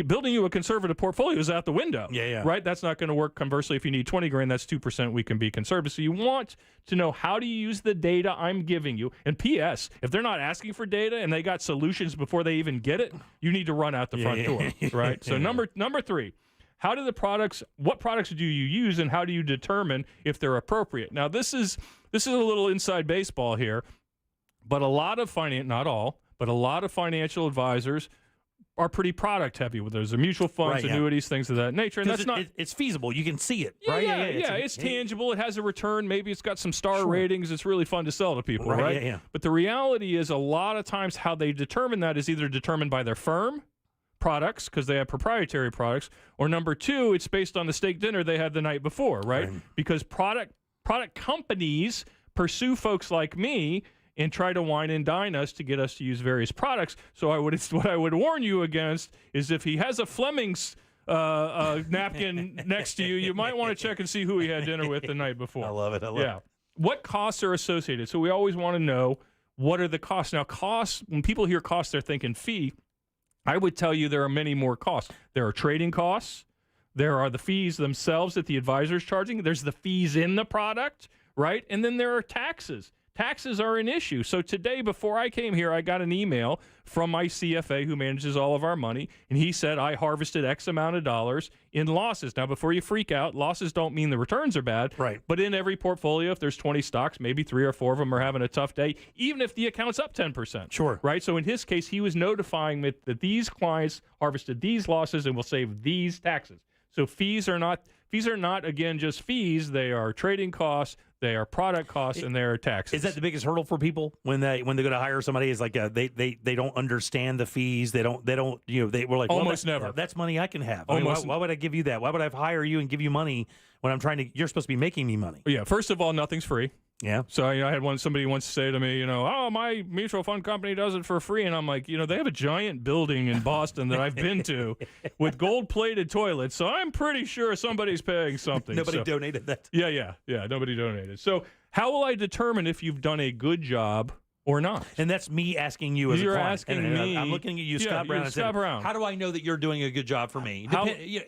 Building you a conservative portfolio is out the window. Right? That's not going to work. Conversely, if you need $20,000, that's 2%. We can be conservative. So you want to know how to use the data I'm giving you. And P.S., if they're not asking for data and they got solutions before they even get it, you need to run out the front door. Right? So number 3. What products do you use, and how do you determine if they're appropriate? Now, this is a little inside baseball here, but a lot of not all, but a lot of financial advisors are pretty product heavy with those mutual funds, annuities, things of that nature. And that's not. It's feasible. You can see it, right? Yeah. It's tangible. It has a return. Maybe it's got some star ratings. It's really fun to sell to people, right? Yeah. But the reality is, a lot of times, how they determine that is either determined by their firm products, because they have proprietary products, or number 2, it's based on the steak dinner they had the night before, right? Because product companies pursue folks like me and try to wine and dine us to get us to use various products. So what I would warn you against is, if he has a Fleming's napkin next to you, you might want to check and see who he had dinner with the night before. I love it. What costs are associated? So we always want to know, what are the costs? Now, costs, when people hear costs, they're thinking fee. I would tell you there are many more costs. There are trading costs. There are the fees themselves that the advisor is charging. There's the fees in the product, right? And then there are taxes. Taxes are an issue. So today, before I came here, I got an email from my CFA who manages all of our money, and he said I harvested X amount of dollars in losses. Now, before you freak out, losses don't mean the returns are bad. Right. But in every portfolio, if there's 20 stocks, maybe 3 or 4 of them are having a tough day, even if the account's up 10%. Sure. Right? So in his case, he was notifying me that these clients harvested these losses and will save these taxes. So fees are not, again, just fees. They are trading costs, they are product costs, and they are taxes. Is that the biggest hurdle for people when they go to hire somebody? Is like they don't understand the fees. They don't we're like, almost never. That's money I can have. Why would I give you that? Why would I hire you and give you money when I'm trying to? You're supposed to be making me money. Yeah. First of all, nothing's free. Yeah. So I had somebody once say to me, oh, my mutual fund company does it for free. And I'm like, they have a giant building in Boston that I've been to with gold-plated toilets. So I'm pretty sure somebody's paying something. Nobody donated that. Yeah. Nobody donated. So how will I determine if you've done a good job or not? And that's me asking you as You're a client. asking me. I'm looking at you, Scott Brown. Scott Brown. How do I know that you're doing a good job for me?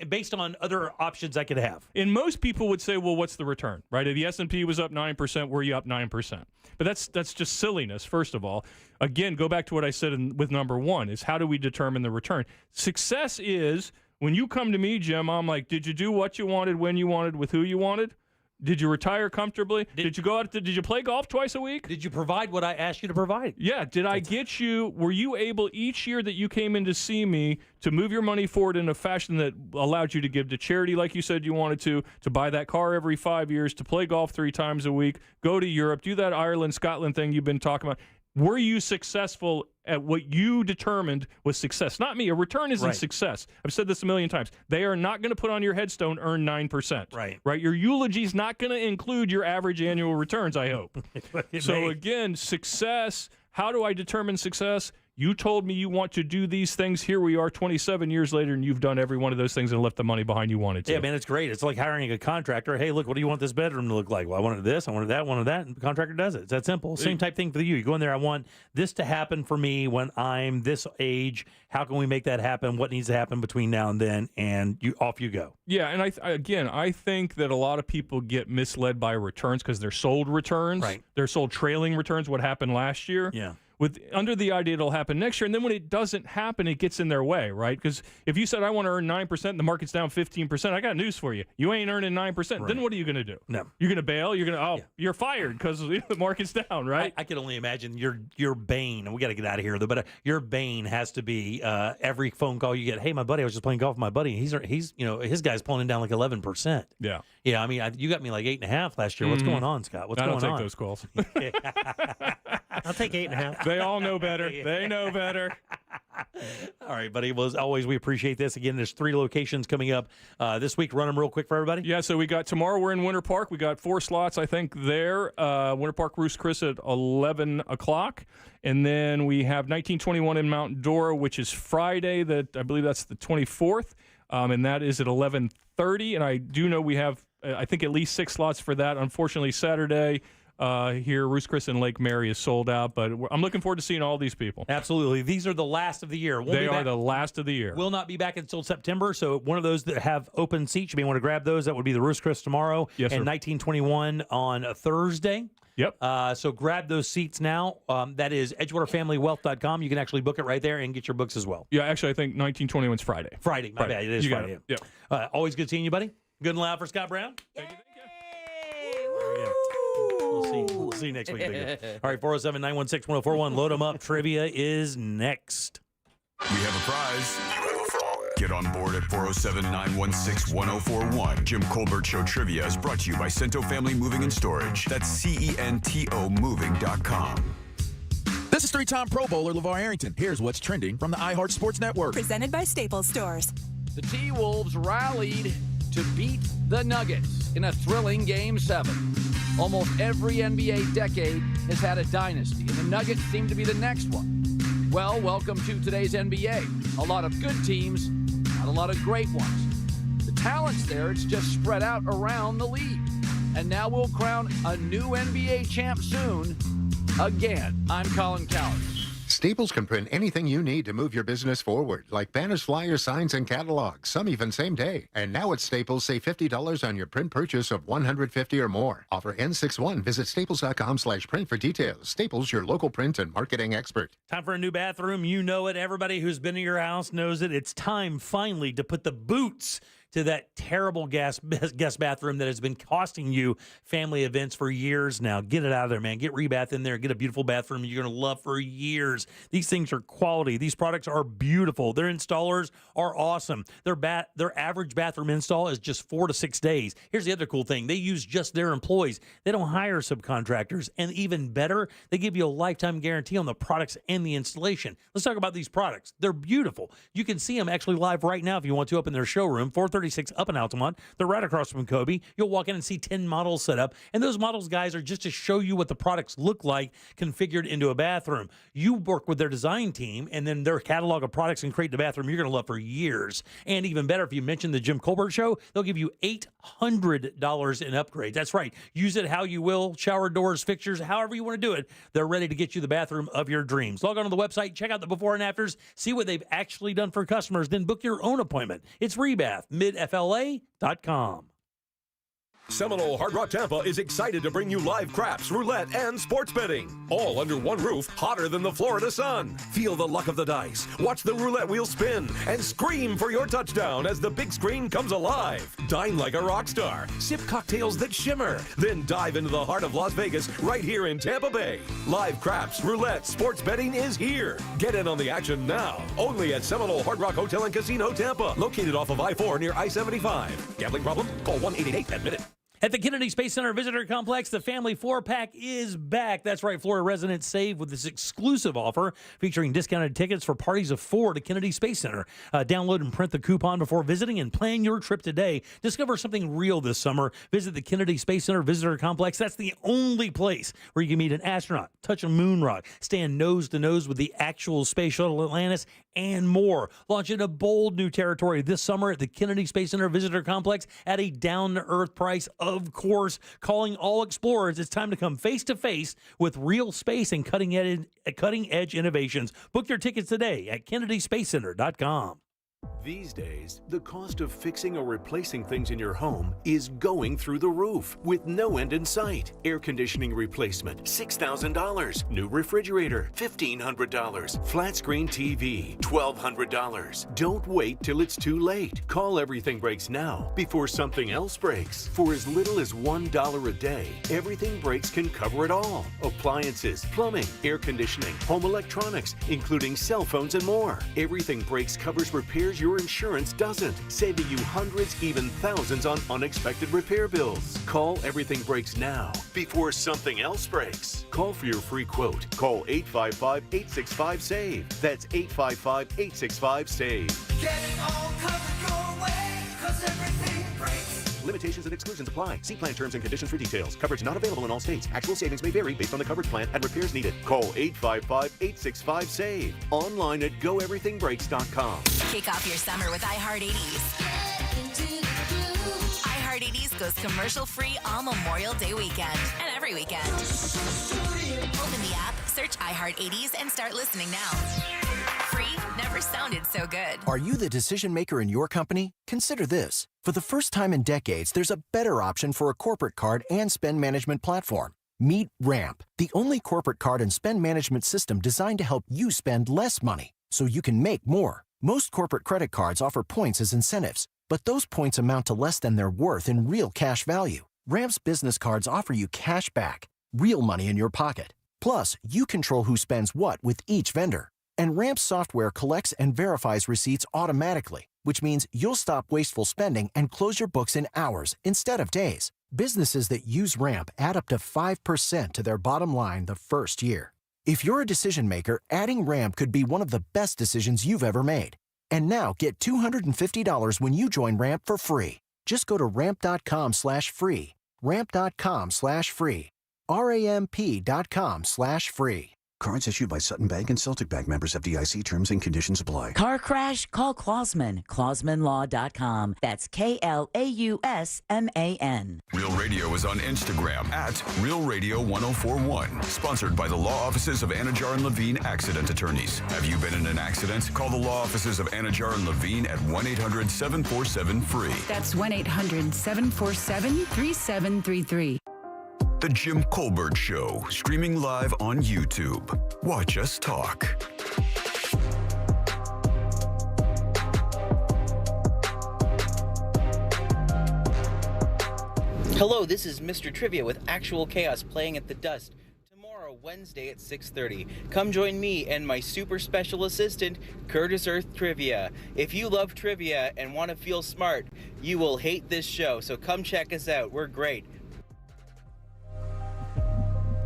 Based on other options I could have. And most people would say, well, what's the return, right? If the S&P was up 9%, were you up 9%? But that's just silliness, first of all. Again, go back to what I said with number 1, is how do we determine the return? Success is, when you come to me, Jim, I'm like, did you do what you wanted, when you wanted, with who you wanted? Did you retire comfortably? Did you go out? Did you play golf twice a week? Did you provide what I asked you to provide? Yeah. Were you able each year that you came in to see me to move your money forward in a fashion that allowed you to give to charity like you said you wanted to buy that car every 5 years, to play golf 3 times a week, go to Europe, do that Ireland, Scotland thing you've been talking about? Were you successful at what you determined was success? Not me. A return isn't success. I've said this a million times. They are not going to put on your headstone, earn 9%. Right? Your eulogy's not going to include your average annual returns, I hope. Again, success, how do I determine success? You told me you want to do these things. Here we are 27 years later, and you've done every one of those things and left the money behind you wanted to. Yeah, man, it's great. It's like hiring a contractor. Hey, look, what do you want this bedroom to look like? Well, I wanted this, I wanted that, and the contractor does it. It's that simple. Same type thing for you. You go in there, I want this to happen for me when I'm this age. How can we make that happen? What needs to happen between now and then? And off you go. Yeah, and I think that a lot of people get misled by returns because they're sold returns. Right. They're sold trailing returns, what happened last year. Yeah. Under the idea it'll happen next year, and then when it doesn't happen, it gets in their way, right? Because if you said, I want to earn 9% and the market's down 15%, I got news for you. You ain't earning 9%. Right. Then what are you going to do? No. You're going to bail? You're fired because the market's down, right? I can only imagine your bane, and we got to get out of here, but your bane has to be every phone call you get, hey, my buddy, I was just playing golf with my buddy. He's his guy's pulling him down like 11%. Yeah. Yeah, I mean, you got me like 8.5 last year. What's going on, Scott? What's going on? I don't take those calls. I'll take 8.5. They all know better. They know better. All right, buddy. Well, as always, we appreciate this. Again, there's 3 locations coming up this week. Run them real quick for everybody. Yeah, so we got tomorrow, we're in Winter Park. We got 4 slots, I think, there. Winter Park Roost Chris at 11 o'clock. And then we have 1921 in Mount Dora, which is Friday. I believe that's the 24th. And that is at 11:30. And I do know we have I think at least 6 slots for that. Unfortunately, Saturday here, Ruth's Chris and Lake Mary is sold out, but I'm looking forward to seeing all these people. Absolutely. These are the last of the year. They are the last of the year. We'll not be back until September, so one of those that have open seats, you may want to grab those. That would be the Ruth's Chris tomorrow Yes, and sir. 1921 on a Thursday. Yep. So grab those seats now. That is EdgewaterFamilyWealth.com. You can actually book it right there and get your books as well. Yeah, actually, I think 1921's Friday. Friday. My bad. It is You got Friday. it. Yeah. Always good seeing you, buddy. Good and loud for Scott Brown. Thank you. We'll see you next week. All right, 407-916-1041. Load them up. Trivia is next. We have a prize. Get on board at 407-916-1041. Jim Colbert Show Trivia is brought to you by Cento Family Moving and Storage. That's CENTO Moving.com. This is 3-time Pro Bowler LeVar Arrington. Here's what's trending from the iHeart Sports Network. Presented by Staples Stores. The T-Wolves rallied to beat the Nuggets in a thrilling Game 7. Almost every NBA decade has had a dynasty, and the Nuggets seem to be the next one. Well, welcome to today's NBA. A lot of good teams, not a lot of great ones. The talent's there, it's just spread out around the league. And now we'll crown a new NBA champ soon. Again, I'm Colin Coward. Staples can print anything you need to move your business forward, like banners, flyers, signs, and catalogs, some even same day. And now at Staples, save $50 on your print purchase of $150 or more. Offer N61. Visit staples.com/print for details. Staples, your local print and marketing expert. Time for a new bathroom. You know it. Everybody who's been to your house knows it. It's time finally to put the boots to that terrible guest bathroom that has been costing you family events for years now. Get it out of there, man. Get Rebath in there. Get a beautiful bathroom you're going to love for years. These things are quality. These products are beautiful. Their installers are awesome. Their average bathroom install is just 4 to 6 days. Here's the other cool thing. They use just their employees. They don't hire subcontractors. And even better, they give you a lifetime guarantee on the products and the installation. Let's talk about these products. They're beautiful. You can see them actually live right now if you want to up in their showroom, 436 up in Altamont. They're right across from Kobe. You'll walk in and see 10 models set up. And those models, guys, are just to show you what the products look like configured into a bathroom. You work with their design team and then their catalog of products and create the bathroom you're going to love for years. And even better, if you mention the Jim Colbert Show, they'll give you $800 in upgrade. That's right. Use it how you will. Shower doors, fixtures, however you want to do it. They're ready to get you the bathroom of your dreams. Log on to the website, check out the before and afters, see what they've actually done for customers, then book your own appointment. It's Rebath, midfla.com. Seminole Hard Rock Tampa is excited to bring you live craps, roulette, and sports betting. All under one roof, hotter than the Florida sun. Feel the luck of the dice, watch the roulette wheel spin, and scream for your touchdown as the big screen comes alive. Dine like a rock star, sip cocktails that shimmer, then dive into the heart of Las Vegas right here in Tampa Bay. Live craps, roulette, sports betting is here. Get in on the action now. Only at Seminole Hard Rock Hotel and Casino Tampa, located off of I-4 near I-75. Gambling problem? Call 1-888-10-MINUTE. At the Kennedy Space Center Visitor Complex, the Family 4-Pack is back. That's right, Florida residents save with this exclusive offer featuring discounted tickets for parties of 4 to Kennedy Space Center. Download and print the coupon before visiting and plan your trip today. Discover something real this summer. Visit the Kennedy Space Center Visitor Complex. That's the only place where you can meet an astronaut, touch a moon rock, stand nose to nose with the actual Space Shuttle Atlantis, and more. Launch into bold new territory this summer at the Kennedy Space Center Visitor Complex at a down-to-earth price, of course. Calling all explorers, it's time to come face-to-face with real space and cutting-edge innovations. Book your tickets today at kennedyspacecenter.com. These days, the cost of fixing or replacing things in your home is going through the roof with no end in sight. Air conditioning replacement, $6,000. New refrigerator, $1,500. Flat screen TV, $1,200. Don't wait till it's too late. Call Everything Breaks now before something else breaks. For as little as $1 a day, Everything Breaks can cover it all. Appliances, plumbing, air conditioning, home electronics, including cell phones and more. Everything Breaks covers repairs your insurance doesn't, saving you hundreds, even thousands on unexpected repair bills. Call Everything Breaks now before something else breaks. Call for your free quote. Call 855-865-SAVE. That's 855-865-SAVE. Get it all covered your way, 'cause everything breaks. Limitations and exclusions apply. See plan terms and conditions for details. Coverage not available in all states. Actual savings may vary based on the covered plan and repairs needed. Call 855-865-SAVE. Online at goeverythingbreaks.com. Kick off your summer with iHeart 80s. iHeart iHeart 80s goes commercial-free all Memorial Day weekend and every weekend. Open the app, search iHeart 80s, and start listening now. Free never sounded so good. Are you the decision maker in your company? Consider this. For the first time in decades, there's a better option for a corporate card and spend management platform. Meet Ramp, the only corporate card and spend management system designed to help you spend less money so you can make more. Most corporate credit cards offer points as incentives, but those points amount to less than their worth in real cash value. Ramp's business cards offer you cash back, real money in your pocket. Plus, you control who spends what with each vendor. And Ramp's software collects and verifies receipts automatically, which means you'll stop wasteful spending and close your books in hours instead of days. Businesses that use Ramp add up to 5% to their bottom line the first year. If you're a decision maker, adding Ramp could be one of the best decisions you've ever made. And now get $250 when you join Ramp for free. Just go to ramp.com/free. Ramp.com/free. RAMP.com/free. Cards issued by Sutton Bank and Celtic Bank, members FDIC. Terms and conditions apply. Car crash? Call Klausman. KlausmanLaw.com. That's KLAUSMAN. Real Radio is on Instagram at Real Radio 1041. Sponsored by the law offices of Anajar and Levine Accident Attorneys. Have you been in an accident? Call the law offices of Anajar and Levine at 1-800-747-FREE. That's 1-800-747-3733. The Jim Colbert Show, streaming live on YouTube. Watch us talk. Hello, this is Mr. Trivia with Actual Chaos playing at the Dust. Tomorrow, Wednesday at 6:30. Come join me and my super special assistant, Curtis Earth Trivia. If you love trivia and want to feel smart, you will hate this show, so come check us out. We're great.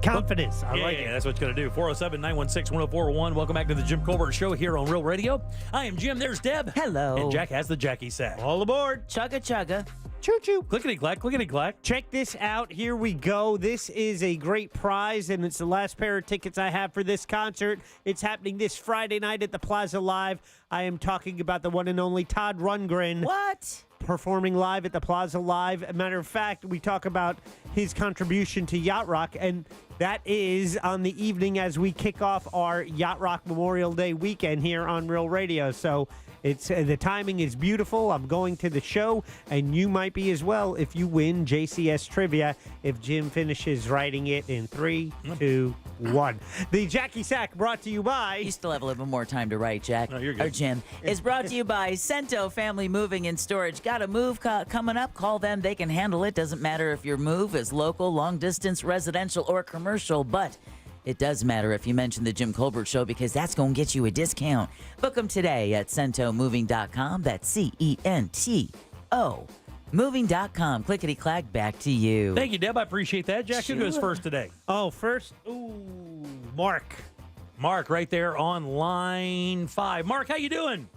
Confidence. I like it. That's what it's going to do. 407-916-1041. Welcome back to the Jim Colbert Show here on Real Radio. I am Jim. There's Deb. Hello. And Jack has the Jackie sack. All aboard. Chugga chugga. Choo-choo. Clickety-clack, clickety-clack. Check this out. Here we go. This is a great prize, and it's the last pair of tickets I have for this concert. It's happening this Friday night at the Plaza Live. I am talking about the one and only Todd Rundgren. What? Performing live at the Plaza Live. As a matter of fact, we talk about his contribution to Yacht Rock, and that is on the evening as we kick off our Yacht Rock Memorial Day weekend here on Real Radio. So it's the timing is beautiful. I'm going to the show, and you might be as well if you win JCS Trivia if Jim finishes writing it in 3, 2, 1. The Jackie Sack brought to you by... You still have a little bit more time to write, Jack. No, you're good. Or Jim. Is brought to you by Cento Family Moving and Storage. Got a move coming up? Call them. They can handle it. Doesn't matter if your move is local, long distance, residential, or commercial, but it does matter if you mention the Jim Colbert Show because that's going to get you a discount. Book them today at CentoMoving.com. That's CENTO. Moving.com. Clickety-clack, back to you. Thank you, Deb. I appreciate that. Jack, who goes first today? Oh, first? Ooh, Mark. Mark, right there on line 5. Mark, how you doing?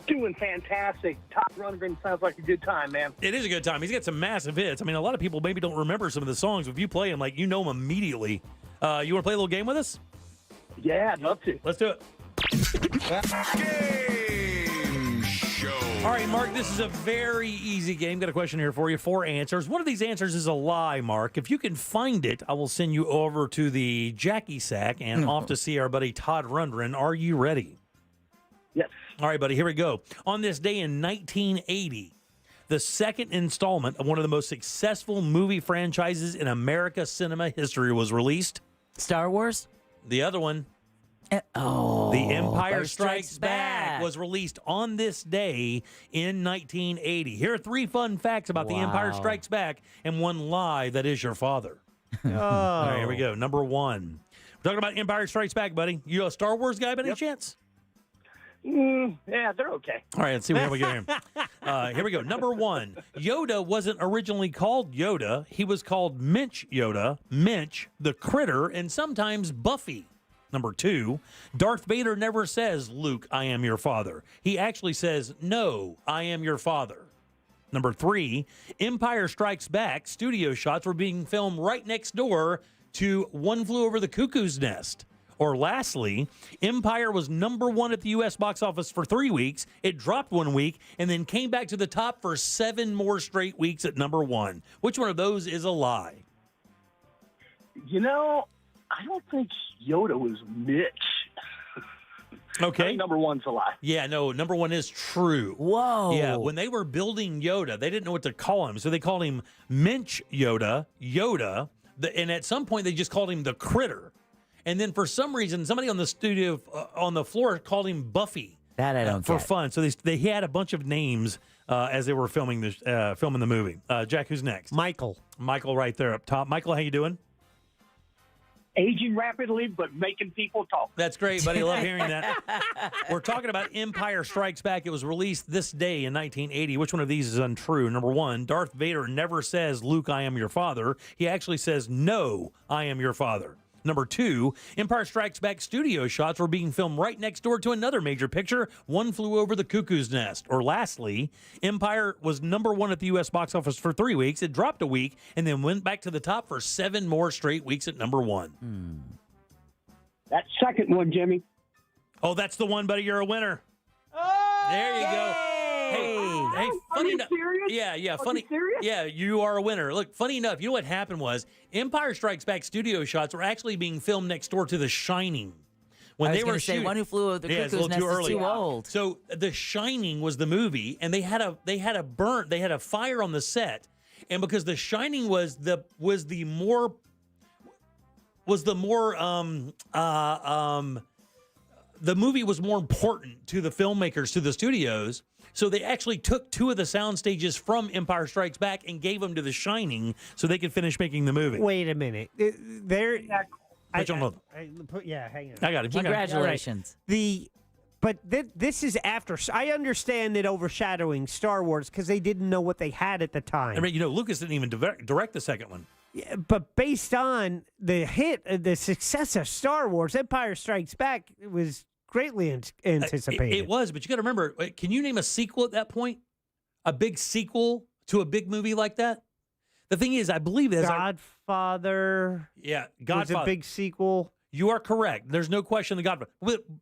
Doing fantastic. Todd Rundgren sounds like a good time, man. It is a good time. He's got some massive hits. I mean, a lot of people maybe don't remember some of the songs. If you play them, like, you know them immediately. You want to play a little game with us? Yeah, I'd love to. Let's do it. Game show. All right, Mark, this is a very easy game. Got a question here for you. 4 answers. One of these answers is a lie, Mark. If you can find it, I will send you over to the Jackie Sack and off to see our buddy Todd Rundgren. Are you ready? Yes. All right, buddy, here we go. On this day in 1980, the second installment of one of the most successful movie franchises in America cinema history was released. Star Wars? The other one, The Empire Strikes Back, was released on this day in 1980. Here are 3 fun facts about The Empire Strikes Back and one lie that is your father. All right, here we go. Number 1. We're talking about Empire Strikes Back, buddy. You a Star Wars guy by any chance? Yeah, they're okay. All right, let's see what we got here. Here we go. Number 1. Yoda wasn't originally called Yoda. He was called Minch Yoda, Minch, the critter, and sometimes Buffy. Number 2. Darth Vader never says, Luke, I am your father. He actually says, no, I am your father. Number 3. Empire Strikes Back studio shots were being filmed right next door to One Flew Over the Cuckoo's Nest. Or lastly, Empire was number one at the U.S. box office for 3 weeks. It dropped 1 week and then came back to the top for 7 more straight weeks at number one. Which one of those is a lie? You know, I don't think Yoda was Mitch. Okay. I think number one's a lie. Yeah, no, number one is true. Whoa. Yeah, when they were building Yoda, they didn't know what to call him. So they called him Minch Yoda, and at some point they just called him the Critter. And then for some reason, somebody on the studio, on the floor, called him Buffy. That I don't for get. fun. So they had a bunch of names as they were filming the movie. Jack, who's next? Michael right there up top. Michael, how you doing? Aging rapidly, but making people talk. That's great, buddy. Love hearing that. We're talking about Empire Strikes Back. It was released this day in 1980. Which one of these is untrue? Number one, Darth Vader never says, "Luke, I am your father." He actually says, "No, I am your father." Number two, Empire Strikes Back studio shots were being filmed right next door to another major picture, One Flew Over the Cuckoo's Nest. Or lastly, Empire was number one at the U.S. box office for 3 weeks. It dropped a week and then went back to the top for 7 more straight weeks at number one. That second one, Jimmy. Oh, that's the one, buddy. You're a winner. There you go. Hey, funny enough. Serious? Yeah, Are funny. you serious? Yeah, you are a winner. Look, funny enough, you know what happened was Empire Strikes Back studio shots were actually being filmed next door to The Shining. When I was they going were to say, shooting, One Who Flew Over the Cuckoo's Nest is too old. So The Shining was the movie, and they had a fire on the set, and because The Shining was the movie was more important to the filmmakers, to the studios. So they actually took 2 of the sound stages from Empire Strikes Back and gave them to The Shining so they could finish making the movie. Wait a minute. There. Hang on. Hang on. I got it. Congratulations. This is after. I understand it overshadowing Star Wars because they didn't know what they had at the time. I mean, Lucas didn't even direct the second one. Yeah, but based on the the success of Star Wars, Empire Strikes Back was greatly anticipated. It was, but you got to remember, can you name a sequel at that point? A big sequel to a big movie like that? The thing is, I believe there's Godfather. Godfather was a big sequel. You are correct. There's no question the Godfather.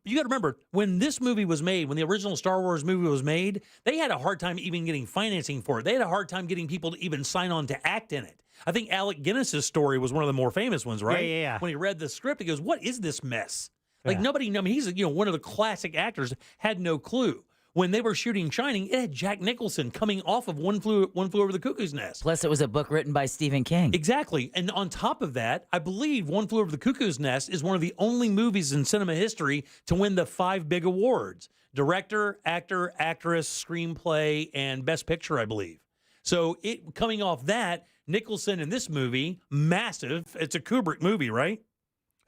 You got to remember, when this movie was made, when the original Star Wars movie was made, they had a hard time even getting financing for it. They had a hard time getting people to even sign on to act in it. I think Alec Guinness's story was one of the more famous ones, right? Yeah. When he read the script, he goes, "What is this mess?" Like nobody. I mean, he's one of the classic actors. Had no clue. When they were shooting Shining, it had Jack Nicholson coming off of One Flew Over the Cuckoo's Nest. Plus, it was a book written by Stephen King. Exactly. And on top of that, I believe One Flew Over the Cuckoo's Nest is one of the only movies in cinema history to win the 5 big awards: director, actor, actress, screenplay, and best picture, I believe. So it coming off that, Nicholson in this movie, massive. It's a Kubrick movie, right?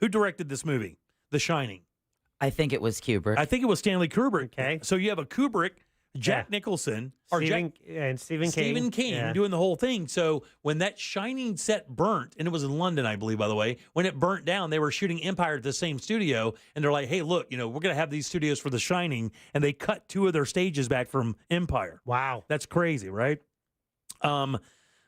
Who directed this movie? The Shining. I think it was Kubrick. I think it was Stanley Kubrick. Okay. So you have a Kubrick, Jack Nicholson, Stephen Stephen Caine. Caine doing the whole thing. So when that Shining set burnt, and it was in London, I believe, by the way, when it burnt down, they were shooting Empire at the same studio, and they're like, "Hey, look, we're going to have these studios for The Shining," and they cut 2 of their stages back from Empire. Wow. That's crazy, right?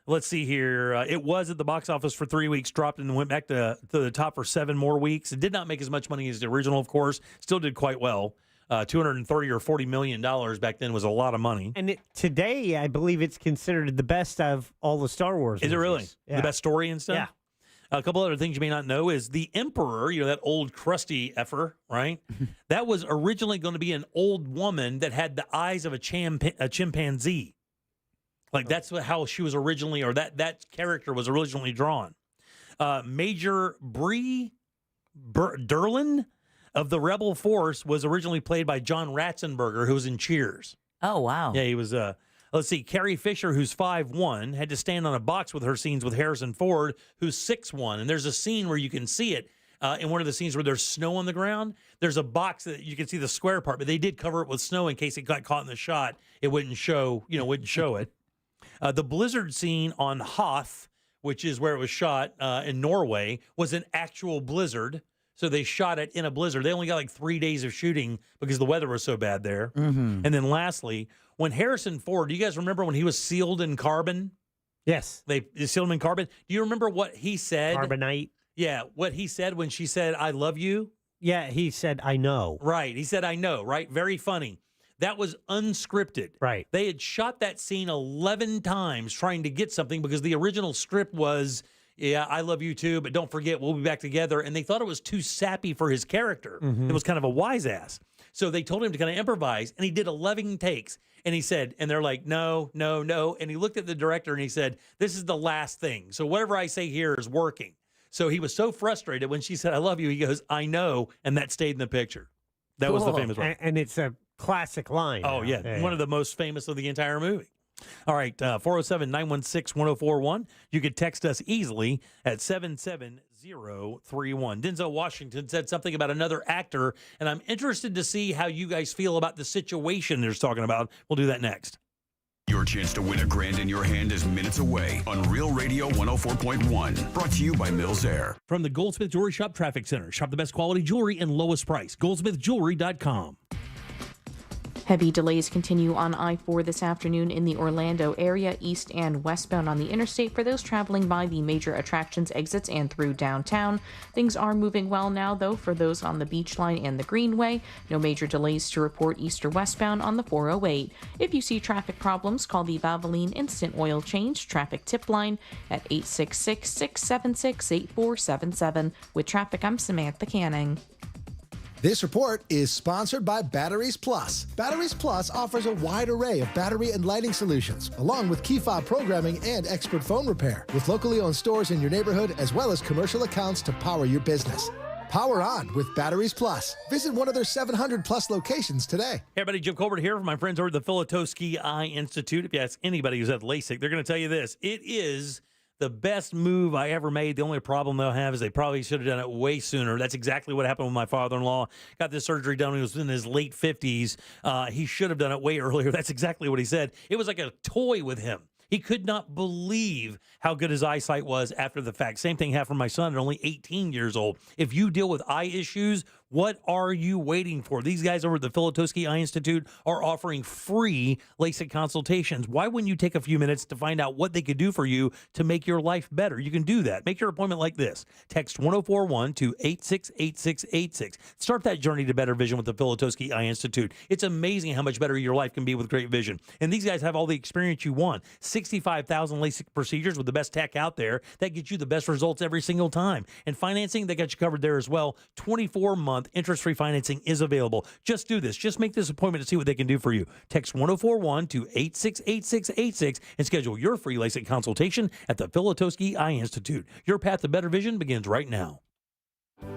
Let's see here. It was at the box office for 3 weeks, dropped and went back to the top for 7 more weeks. It did not make as much money as the original, of course. Still did quite well. $230 or $40 million back then was a lot of money. And today, I believe it's considered the best of all the Star Wars movies. Is it really? Yeah. The best story and stuff? Yeah. A couple other things you may not know is the Emperor, that old crusty effer, right? That was originally going to be an old woman that had the eyes of a chimpanzee. Like that's how she was originally, or that character was originally drawn. Major Bree Derlin of the Rebel Force was originally played by John Ratzenberger, who was in Cheers. Oh, wow. Yeah, he was. Let's see, Carrie Fisher, who's 5'1", had to stand on a box with her scenes with Harrison Ford, who's 6'1", and there's a scene where you can see it in one of the scenes where there's snow on the ground. There's a box that you can see the square part, but they did cover it with snow in case it got caught in the shot. It wouldn't show, wouldn't show it. The blizzard scene on Hoth, which is where it was shot in Norway, was an actual blizzard. So they shot it in a blizzard. They only got like 3 days of shooting because the weather was so bad there. Mm-hmm. And then lastly, when Harrison Ford, do you guys remember when he was sealed in carbon? Yes. They sealed him in carbon. Do you remember what he said? Carbonite. Yeah, what he said when she said, "I love you"? Yeah, he said, I know. Right. He said, I know, right? Very funny. That was unscripted. Right. They had shot that scene 11 times trying to get something because the original script was, yeah, I love you too, but don't forget, we'll be back together. And they thought it was too sappy for his character. It was kind of a wise ass. So they told him to kind of improvise, and he did 11 takes. And he said, and they're like, no, no, no. And he looked at the director and he said, this is the last thing. So whatever I say here is working. So he was so frustrated when she said, I love you. He goes, I know. And that stayed in the picture. That was the famous one. And it's a classic line. Oh, yeah. One of the most famous of the entire movie. All right. 407-916-1041. You could text us easily at 77031. Denzel Washington said something about another actor, and I'm interested to see how you guys feel about the situation they're talking about. We'll do that next. Your chance to win $1,000 in your hand is minutes away on Real Radio 104.1. Brought to you by Mills Air. From the Goldsmith Jewelry Shop Traffic Center. Shop the best quality jewelry and lowest price. GoldsmithJewelry.com. Heavy delays continue on I-4 this afternoon in the Orlando area, east and westbound on the interstate for those traveling by the major attractions exits and through downtown. Things are moving well now, though, for those on the Beach Line and the Greenway. No major delays to report east or westbound on the 408. If you see traffic problems, call the Valvoline Instant Oil Change Traffic Tip Line at 866-676-8477. With traffic, I'm Samantha Canning. This report is sponsored by Batteries Plus. Batteries Plus offers a wide array of battery and lighting solutions, along with key fob programming and expert phone repair, with locally owned stores in your neighborhood as well as commercial accounts to power your business. Power on with Batteries Plus. Visit one of their 700-plus locations today. Hey, everybody, Jim Colbert here from my friends over at the Filatowski Eye Institute. If you ask anybody who's at LASIK, they're going to tell you this. It is the best move I ever made. The only problem they'll have is they probably should have done it way sooner. That's exactly what happened with my father-in-law. Got this surgery done when he was in his late 50s. He should have done it way earlier. That's exactly what he said. It was like a toy with him. He could not believe how good his eyesight was after the fact. Same thing happened to my son at only 18 years old. If you deal with eye issues, what are you waiting for? These guys over at the Filatowski Eye Institute are offering free LASIK consultations. Why wouldn't you take a few minutes to find out what they could do for you to make your life better? You can do that. Make your appointment like this. Text 1041 to 868686. Start that journey to better vision with the Filatowski Eye Institute. It's amazing how much better your life can be with great vision. And these guys have all the experience you want. 65,000 LASIK procedures with the best tech out there. That gets you the best results every single time. And financing, they got you covered there as well. 24-month interest-free financing is available. Just do this. Just make this appointment to see what they can do for you. Text 1041 to 868686 and schedule your free LASIK consultation at the Filatowski Eye Institute. Your path to better vision begins right now.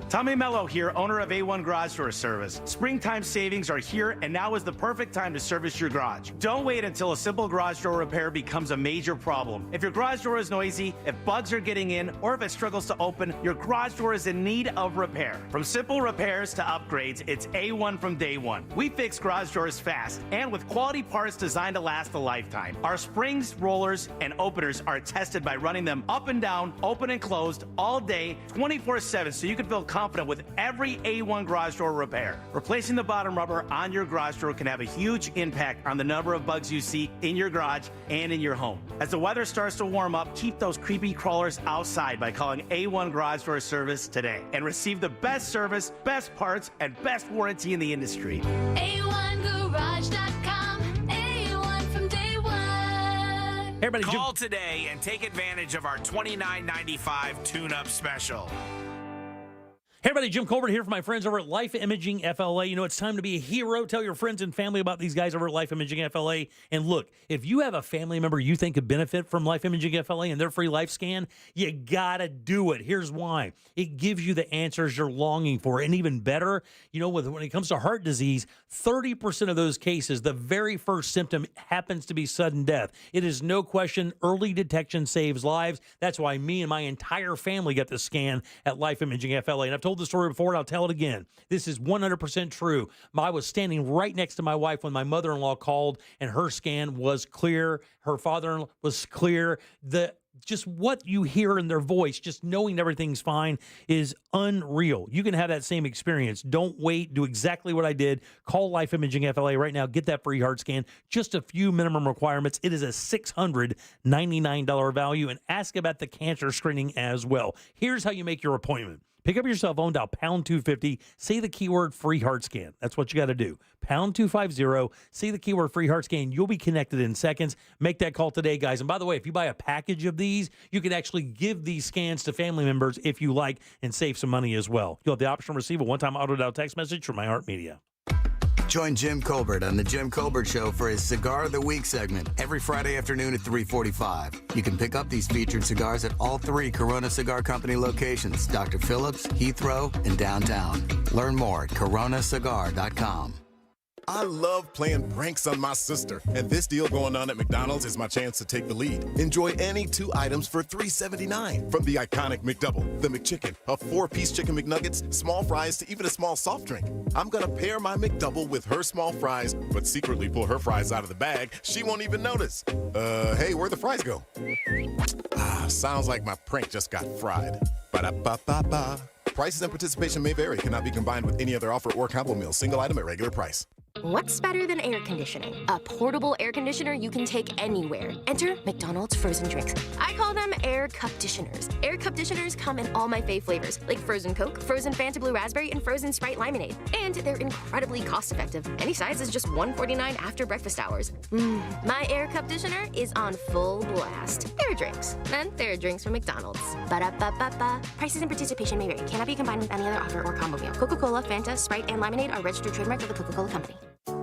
Tommy Mello here, owner of A1 Garage Door Service. Springtime savings are here, and now is the perfect time to service your garage. Don't wait until a simple garage door repair becomes a major problem. If your garage door is noisy, if bugs are getting in, or if it struggles to open, your garage door is in need of repair. From simple repairs to upgrades, it's A1 from day one. We fix garage doors fast and with quality parts designed to last a lifetime. Our springs, rollers, and openers are tested by running them up and down, open and closed, all day, 24/7, so you can feel confident with every A1 garage door repair. Replacing the bottom rubber on your garage door can have a huge impact on the number of bugs you see in your garage and in your home. As the weather starts to warm up, keep those creepy crawlers outside by calling A1 Garage Door Service today and receive the best service, best parts, and best warranty in the industry. A1Garage.com. A1 from day one. Everybody, call today and take advantage of our $29.95 tune-up special. Hey everybody, Jim Colbert here for my friends over at Life Imaging FLA. You know, it's time to be a hero. Tell your friends and family about these guys over at Life Imaging FLA. And look, if you have a family member you think could benefit from Life Imaging FLA and their free life scan, you gotta do it. Here's why. It gives you the answers you're longing for. And even better, you know, when it comes to heart disease, 30% of those cases, the very first symptom happens to be sudden death. It is no question early detection saves lives. That's why me and my entire family got the scan at Life Imaging FLA. And I've told the story before, and I'll tell it again. This is 100% true. I was standing right next to my wife when my mother-in-law called, and her scan was clear. Her father-in-law was clear. Just what you hear in their voice, just knowing everything's fine, is unreal. You can have that same experience. Don't wait. Do exactly what I did. Call Life Imaging FLA right now. Get that free heart scan. Just a few minimum requirements. It is a $699 value, and ask about the cancer screening as well. Here's how you make your appointment. Pick up your cell phone, dial pound 250, say the keyword free heart scan. That's what you got to do. Pound 250, say the keyword free heart scan. You'll be connected in seconds. Make that call today, guys. And by the way, if you buy a package of these, you can actually give these scans to family members if you like and save some money as well. You'll have the option to receive a one-time auto-dial text message from iHeartMedia. Join Jim Colbert on The Jim Colbert Show for his Cigar of the Week segment every Friday afternoon at 3:45. You can pick up these featured cigars at all 3 Corona Cigar Company locations, Dr. Phillips, Heathrow, and downtown. Learn more at coronacigar.com. I love playing pranks on my sister, and this deal going on at McDonald's is my chance to take the lead. Enjoy any 2 items for $3.79. From the iconic McDouble, the McChicken, a 4-piece chicken McNuggets, small fries, to even a small soft drink. I'm gonna pair my McDouble with her small fries, but secretly pull her fries out of the bag. She won't even notice. Hey, where'd the fries go? Sounds like my prank just got fried. Ba-da-ba-ba-ba. Prices and participation may vary. Cannot be combined with any other offer or combo meal. Single item at regular price. What's better than air conditioning? A portable air conditioner you can take anywhere. Enter McDonald's frozen drinks. I call them air cup-ditioners. Air cup-ditioners come in all my fave flavors, like frozen Coke, frozen Fanta Blue Raspberry, and frozen Sprite Lemonade. And they're incredibly cost-effective. Any size is just $1.49 after breakfast hours. My air cup-ditioner is on full blast. There are drinks. And there are drinks from McDonald's. Ba-da-ba-ba-ba. Prices and participation may vary. Cannot be combined with any other offer or combo meal. Coca-Cola, Fanta, Sprite, and Lemonade are registered trademarks of the Coca-Cola Company.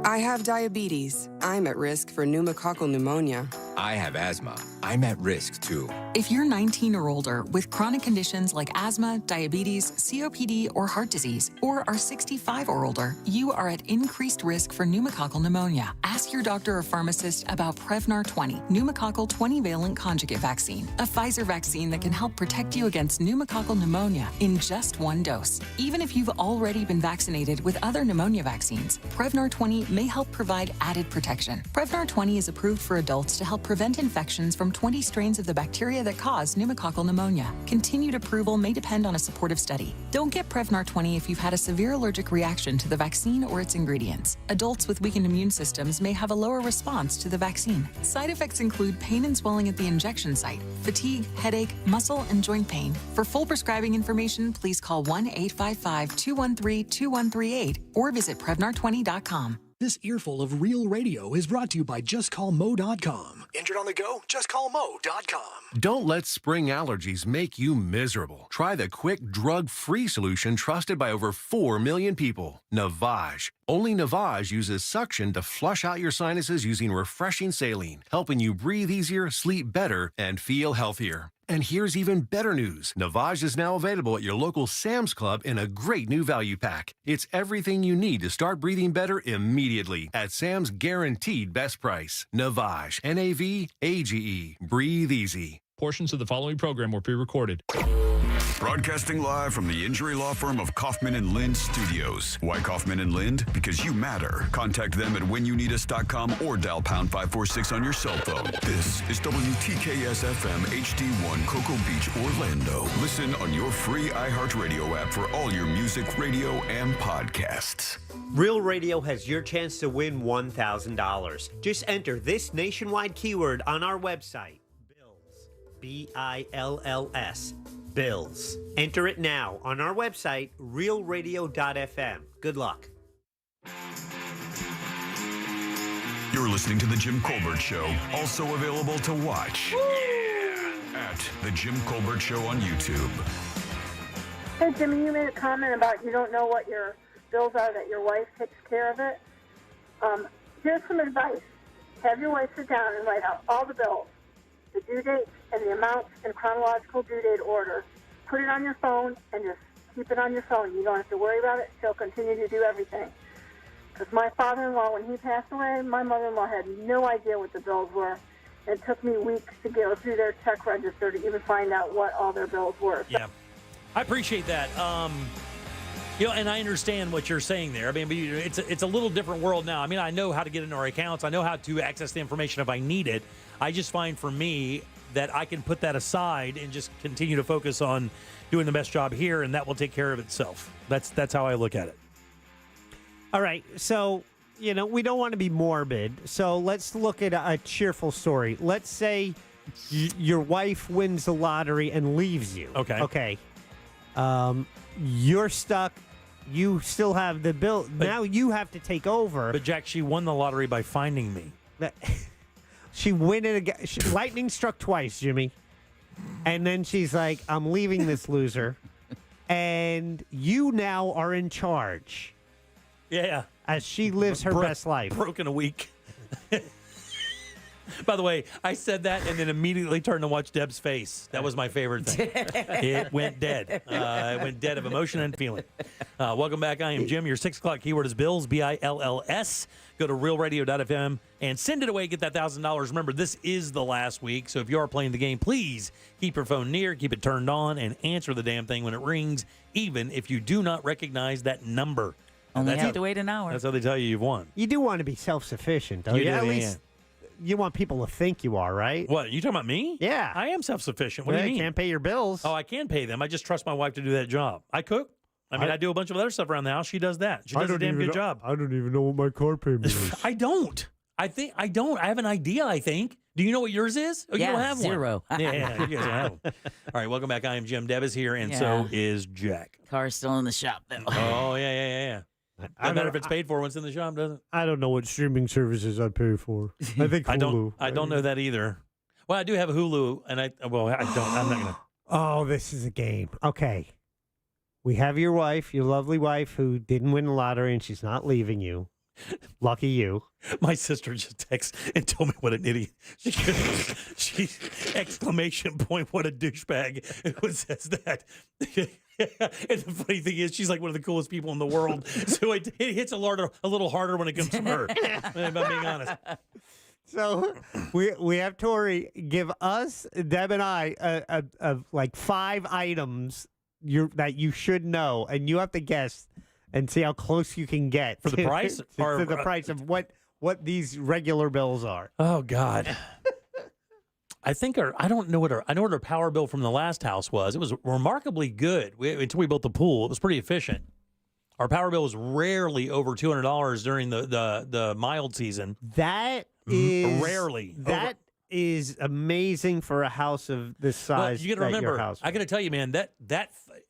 I have diabetes. I'm at risk for pneumococcal pneumonia. I have asthma. I'm at risk too. If you're 19 or older with chronic conditions like asthma, diabetes, COPD, or heart disease, or are 65 or older, you are at increased risk for pneumococcal pneumonia. Ask your doctor or pharmacist about Prevnar 20, pneumococcal 20-valent conjugate vaccine, a Pfizer vaccine that can help protect you against pneumococcal pneumonia in just 1 dose. Even if you've already been vaccinated with other pneumonia vaccines, Prevnar 20 may help provide added protection. Prevnar 20 is approved for adults to help prevent infections from 20 strains of the bacteria that cause pneumococcal pneumonia. Continued approval may depend on a supportive study. Don't get Prevnar 20 if you've had a severe allergic reaction to the vaccine or its ingredients. Adults with weakened immune systems may have a lower response to the vaccine. Side effects include pain and swelling at the injection site, fatigue, headache, muscle, and joint pain. For full prescribing information, please call 1-855-213-2138 or visit Prevnar20.com. This earful of real radio is brought to you by JustCallMo.com. Injured on the go? JustCallMo.com. Don't let spring allergies make you miserable. Try the quick, drug-free solution trusted by over 4 million people, Navage. Only Navage uses suction to flush out your sinuses using refreshing saline, helping you breathe easier, sleep better, and feel healthier. And here's even better news. Navage is now available at your local Sam's Club in a great new value pack. It's everything you need to start breathing better immediately at Sam's guaranteed best price. Navage, Navage. Breathe easy. Portions of the following program were pre-recorded. Broadcasting live from the injury law firm of Kaufman and Lind Studios. Why Kaufman and Lind? Because you matter. Contact them at whenyouneedus.com or dial pound 546 on your cell phone. This is WTKS FM HD1 Cocoa Beach, Orlando. Listen on your free iHeartRadio app for all your music, radio, and podcasts. Real Radio has your chance to win $1,000. Just enter this nationwide keyword on our website. Bills. B-I-L-L-S. Bills. Enter it now on our website, realradio.fm. Good luck. You're listening to The Jim Colbert Show, also available to watch at The Jim Colbert Show on YouTube. Hey, Jimmy, you made a comment about you don't know what your bills are, that your wife takes care of it. Here's some advice. Have your wife sit down and write out all the bills, the due dates, and the amounts in chronological due date order. Put it on your phone and just keep it on your phone. You don't have to worry about it. She'll continue to do everything. Because my father-in-law, when he passed away, my mother-in-law had no idea what the bills were. It took me weeks to go through their check register to even find out what all their bills were. Yeah, I appreciate that. And I understand what you're saying there. I mean, it's a little different world now. I mean, I know how to get into our accounts. I know how to access the information if I need it. I just find for me that I can put that aside and just continue to focus on doing the best job here, and that will take care of itself. That's how I look at it. All right, so, we don't want to be morbid, so let's look at a cheerful story. Let's say your wife wins the lottery and leaves you. Okay. Okay. You're stuck. You still have the bill. Now you have to take over. But Jack, she won the lottery by finding me. She win it again. Lightning struck twice, Jimmy. And then she's like, I'm leaving this loser. And you now are in charge. Yeah. As she lives her best life. Broken a week. By the way, I said that and then immediately turned to watch Deb's face. That was my favorite thing. It went dead. It went dead of emotion and feeling. Welcome back. I am Jim. Your 6 o'clock keyword is Bills, BILLS. Go to realradio.fm and send it away. Get that $1,000. Remember, this is the last week, so if you are playing the game, please keep your phone near, keep it turned on, and answer the damn thing when it rings, even if you do not recognize that number. Only have to wait an hour. That's how they tell you you've won. You do want to be self-sufficient, don't you? do, At yeah. least you want people to think you are, right? What, you talking about me? Yeah. I am self-sufficient. What do you mean? Can't pay your bills. Oh, I can pay them. I just trust my wife to do that job. I cook. I do a bunch of other stuff around the house. She does that. She does a damn good job. I don't even know what my car payment is. I don't. I have an idea, I think. Do you know what yours is? Oh, you don't have zero. one. Yeah, you guys don't have one. All right, welcome back. I am Jim. Deb is here, and so is Jack. Car's still in the shop, though. Oh, yeah. Doesn't matter if it's paid for once in the shop, does it? I don't know what streaming services I pay for. I think Hulu. I don't know that either. Well, I do have a Hulu, and I'm not gonna. Oh, this is a game. Okay. We have your wife, your lovely wife, who didn't win the lottery, and she's not leaving you. Lucky you. My sister just texted and told me what an idiot. She exclamation point, what a douchebag. It says that. And the funny thing is, she's like one of the coolest people in the world. So it hits a little harder when it comes to her, if I'm being honest. So we have Tori give us, Deb and I, like 5 items that you should know, and you have to guess and see how close you can get for the price, to the price of what these regular bills are. Oh God. I know what our power bill from the last house was. It was remarkably good until we built the pool. It was pretty efficient. Our power bill was rarely over $200 during the mild season. That is rarely. That is amazing for a house of this size. Well, you got to remember. I got to tell you, man, that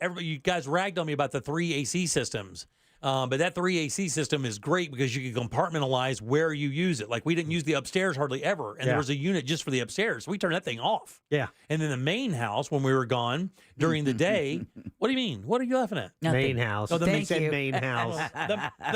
everybody, you guys ragged on me about the 3 AC systems. But that 3 AC system is great because you can compartmentalize where you use it. Like, we didn't use the upstairs hardly ever, and there was a unit just for the upstairs. So we turned that thing off. Yeah. And then the main house, when we were gone during the day, what do you mean? What are you laughing at? Main house. Oh, He said main house.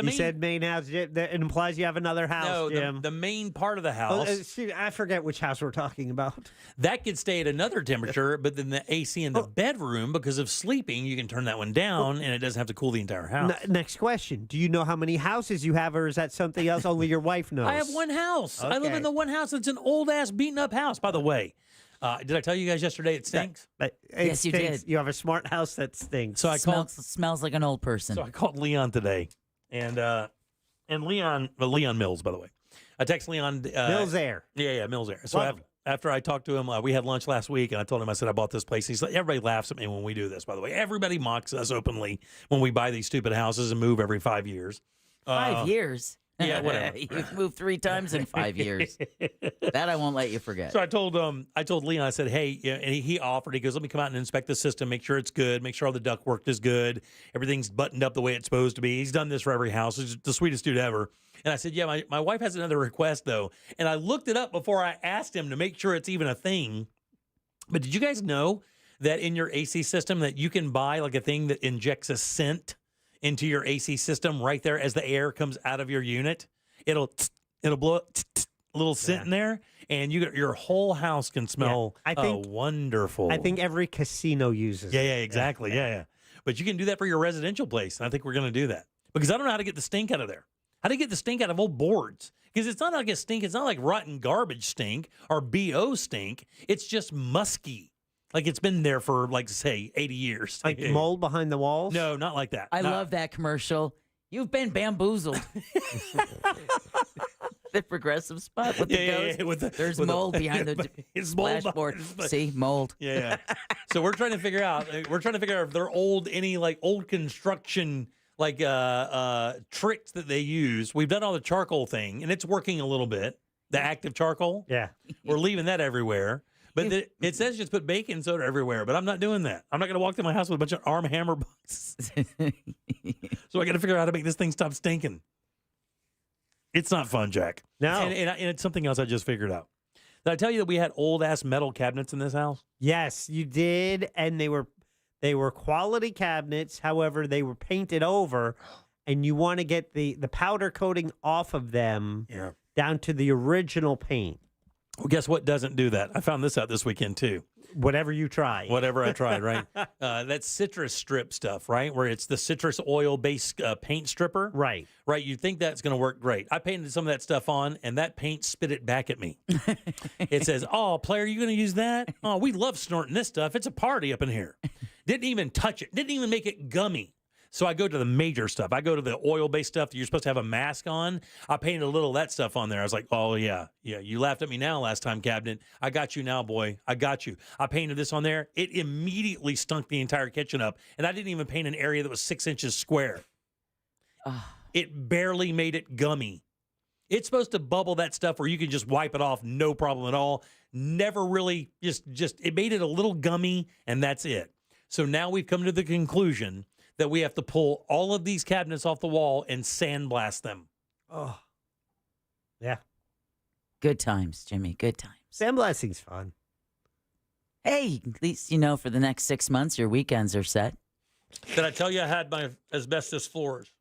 You said main house. It implies you have another house, no, Jim. the main part of the house. I forget which house we're talking about. That could stay at another temperature, but then the AC in the bedroom, because of sleeping, you can turn that one down, and it doesn't have to cool the entire house. Next question. Do you know how many houses you have, or is that something else only your wife knows? I have one house. Okay. I live in the one house. It's an old-ass, beaten-up house, by the way. Did I tell you guys yesterday it stinks? Yes, you did. You have a smart house that stinks. So I smells like an old person. So I called Leon today, and Leon Mills, by the way. I text Leon. Mills Air. Yeah, Mills Air. So after I talked to him, we had lunch last week, and I told him, I said, I bought this place. He's like, everybody laughs at me when we do this, by the way. Everybody mocks us openly when we buy these stupid houses and move every 5 years. 5 years? Yeah, whatever. You've moved 3 times in 5 years. That I won't let you forget. So I told Leon, I said, hey, and he offered, he goes, let me come out and inspect the system, make sure it's good, make sure all the ductwork is good, everything's buttoned up the way it's supposed to be. He's done this for every house. He's the sweetest dude ever. And I said, yeah, my wife has another request, though. And I looked it up before I asked him to make sure it's even a thing. But did you guys know that in your AC system that you can buy like a thing that injects a scent into your AC system right there as the air comes out of your unit? It'll blow a little scent in there, and your whole house can smell wonderful. I think every casino uses it. Yeah, exactly. Yeah. But you can do that for your residential place, and I think we're going to do that. Because I don't know how to get the stink out of there. How do you get the stink out of old boards? Because it's not like a stink. It's not like rotten garbage stink or BO stink. It's just musky. Like it's been there for, like, say, 80 years. Like mold behind the walls? No, not like that. I love that commercial. You've been bamboozled. The progressive spot with the ghost. There's mold behind the splashboard. See, mold. Yeah. So we're trying to figure out. If they're old construction tricks that they use. We've done all the charcoal thing, and it's working a little bit. The active charcoal. Yeah. We're leaving that everywhere. But it says just put baking soda everywhere, but I'm not doing that. I'm not going to walk through my house with a bunch of Arm Hammer boxes. So I got to figure out how to make this thing stop stinking. It's not fun, Jack. No. And it's something else I just figured out. Did I tell you that we had old-ass metal cabinets in this house? Yes, you did, and they were quality cabinets. However, they were painted over, and you want to get the powder coating off of them down to the original paint. Well, guess what doesn't do that? I found this out this weekend, too. Whatever you try. Whatever I tried, right? That's citrus strip stuff, right? Where it's the citrus oil-based paint stripper. Right. Right. You think that's going to work great. I painted some of that stuff on, and that paint spit it back at me. It says, "Oh, player, you going to use that? Oh, we love snorting this stuff. It's a party up in here." Didn't even touch it. Didn't even make it gummy. So I go to the major stuff. I go to the oil-based stuff that you're supposed to have a mask on. I painted a little of that stuff on there. I was like, oh, yeah. You laughed at me now last time, cabinet. I got you now, boy. I got you. I painted this on there. It immediately stunk the entire kitchen up. And I didn't even paint an area that was 6 inches square. It barely made it gummy. It's supposed to bubble that stuff where you can just wipe it off, no problem at all. Never really, just it made it a little gummy, and that's it. So now we've come to the conclusion that we have to pull all of these cabinets off the wall and sandblast them. Oh, yeah. Good times, Jimmy. Good times. Sandblasting's fun. Hey, at least you know for the next 6 months your weekends are set. Did I tell you I had my asbestos floors?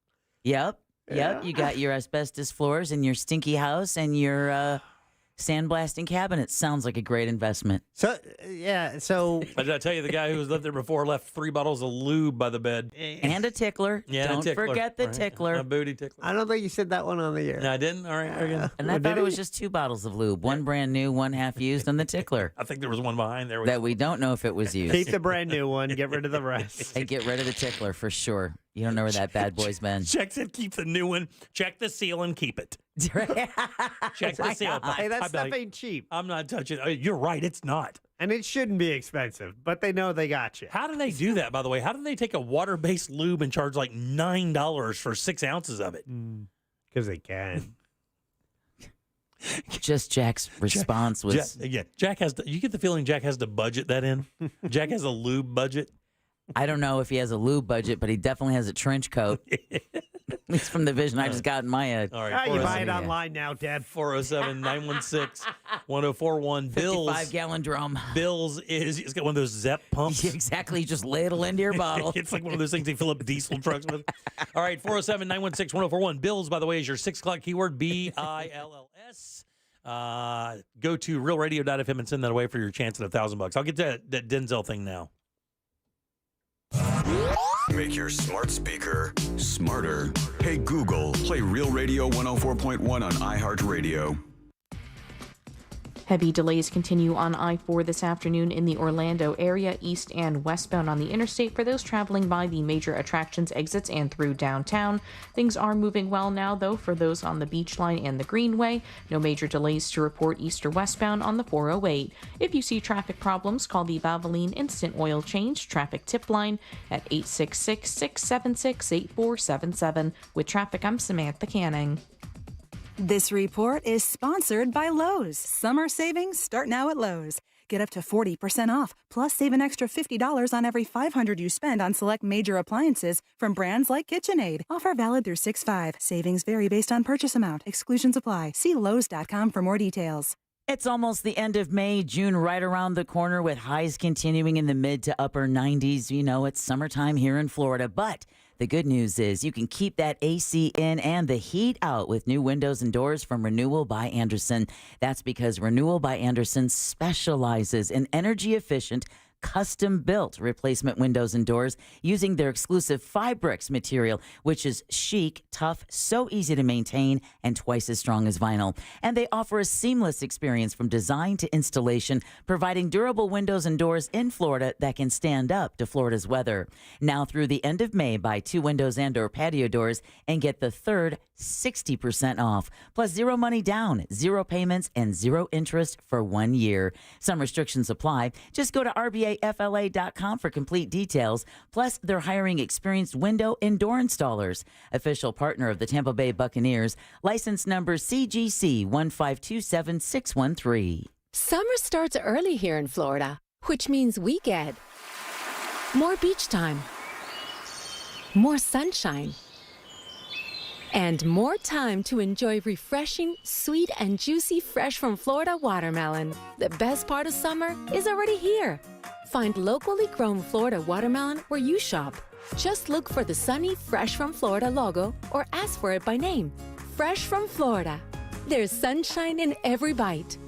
Yep. Yeah. You got your asbestos floors and your stinky house and your sandblasting cabinets. Sounds like a great investment. So, yeah. So, Did I tell you the guy who's lived there before left 3 bottles of lube by the bed? And a tickler. Yeah, Don't a tickler. forget the Right. tickler. A booty tickler. I don't think you said that one on the air. No, I didn't? All right. Very good. And I thought it was just 2 bottles of lube. One brand new, one half used, and the tickler. I think there was one behind there. That we don't know if it was used. Keep the brand new one. Get rid of the rest. And get rid of the tickler for sure. You don't know where that bad boy's been. Check said keep the new one. Check the seal and keep it. Check the seal. Hey, that I'm stuff like, ain't cheap. I'm not touching it. You're right. It's not. And it shouldn't be expensive, but they know they got you. How do they do that, by the way? How do they take a water-based lube and charge like $9 for 6 ounces of it? Because they can. Just Jack's response was... Jack has to, you get the feeling Jack has to budget that in? Jack has a lube budget? I don't know if he has a lube budget, but he definitely has a trench coat. At least from the vision I just got in my head. All right. You buy it online now, Dad. 407-916-1041. Bills. 55-gallon drum. Bills it's got one of those Zep pumps. Exactly. You just ladle into your bottle. It's like one of those things they fill up diesel trucks with. All right. 407-916-1041. Bills, by the way, is your 6 o'clock keyword, BILLS. Go to realradio.fm and send that away for your chance at $1,000. I'll get to that Denzel thing now. Make your smart speaker smarter. Hey Google, play Real Radio 104.1 on iHeartRadio. Heavy delays continue on I-4 this afternoon in the Orlando area, east and westbound on the interstate for those traveling by the major attractions exits and through downtown. Things are moving well now, though, for those on the Beach Line and the Greenway. No major delays to report east or westbound on the 408. If you see traffic problems, call the Valvoline Instant Oil Change Traffic Tip Line at 866-676-8477. With traffic, I'm Samantha Canning. This report is sponsored by Lowe's. Summer savings start now at Lowe's. Get up to 40% off, plus save an extra $50 on every $500 you spend on select major appliances from brands like KitchenAid. Offer valid through 6/5. Savings vary based on purchase amount. Exclusions apply. See Lowes.com for more details. It's almost the end of May, June right around the corner with highs continuing in the mid to upper 90s. You know, it's summertime here in Florida, but the good news is you can keep that AC in and the heat out with new windows and doors from Renewal by Andersen. That's because Renewal by Andersen specializes in energy-efficient, custom-built replacement windows and doors using their exclusive Fibrix material, which is chic, tough, so easy to maintain, and twice as strong as vinyl. And they offer a seamless experience from design to installation, providing durable windows and doors in Florida that can stand up to Florida's weather. Now through the end of May, buy 2 windows and or patio doors and get the third 60% off, plus 0 money down, 0 payments, and 0 interest for 1 year. Some restrictions apply. Just go to RBAFLA.com for complete details. Plus, they're hiring experienced window and door installers. Official partner of the Tampa Bay Buccaneers. License number CGC 1527613. Summer starts early here in Florida, which means we get more beach time, more sunshine, and more time to enjoy refreshing, sweet, and juicy fresh from Florida watermelon. The best part of summer is already here. Find locally grown Florida watermelon where you shop. Just look for the sunny Fresh from Florida logo or ask for it by name. Fresh from Florida. There's sunshine in every bite.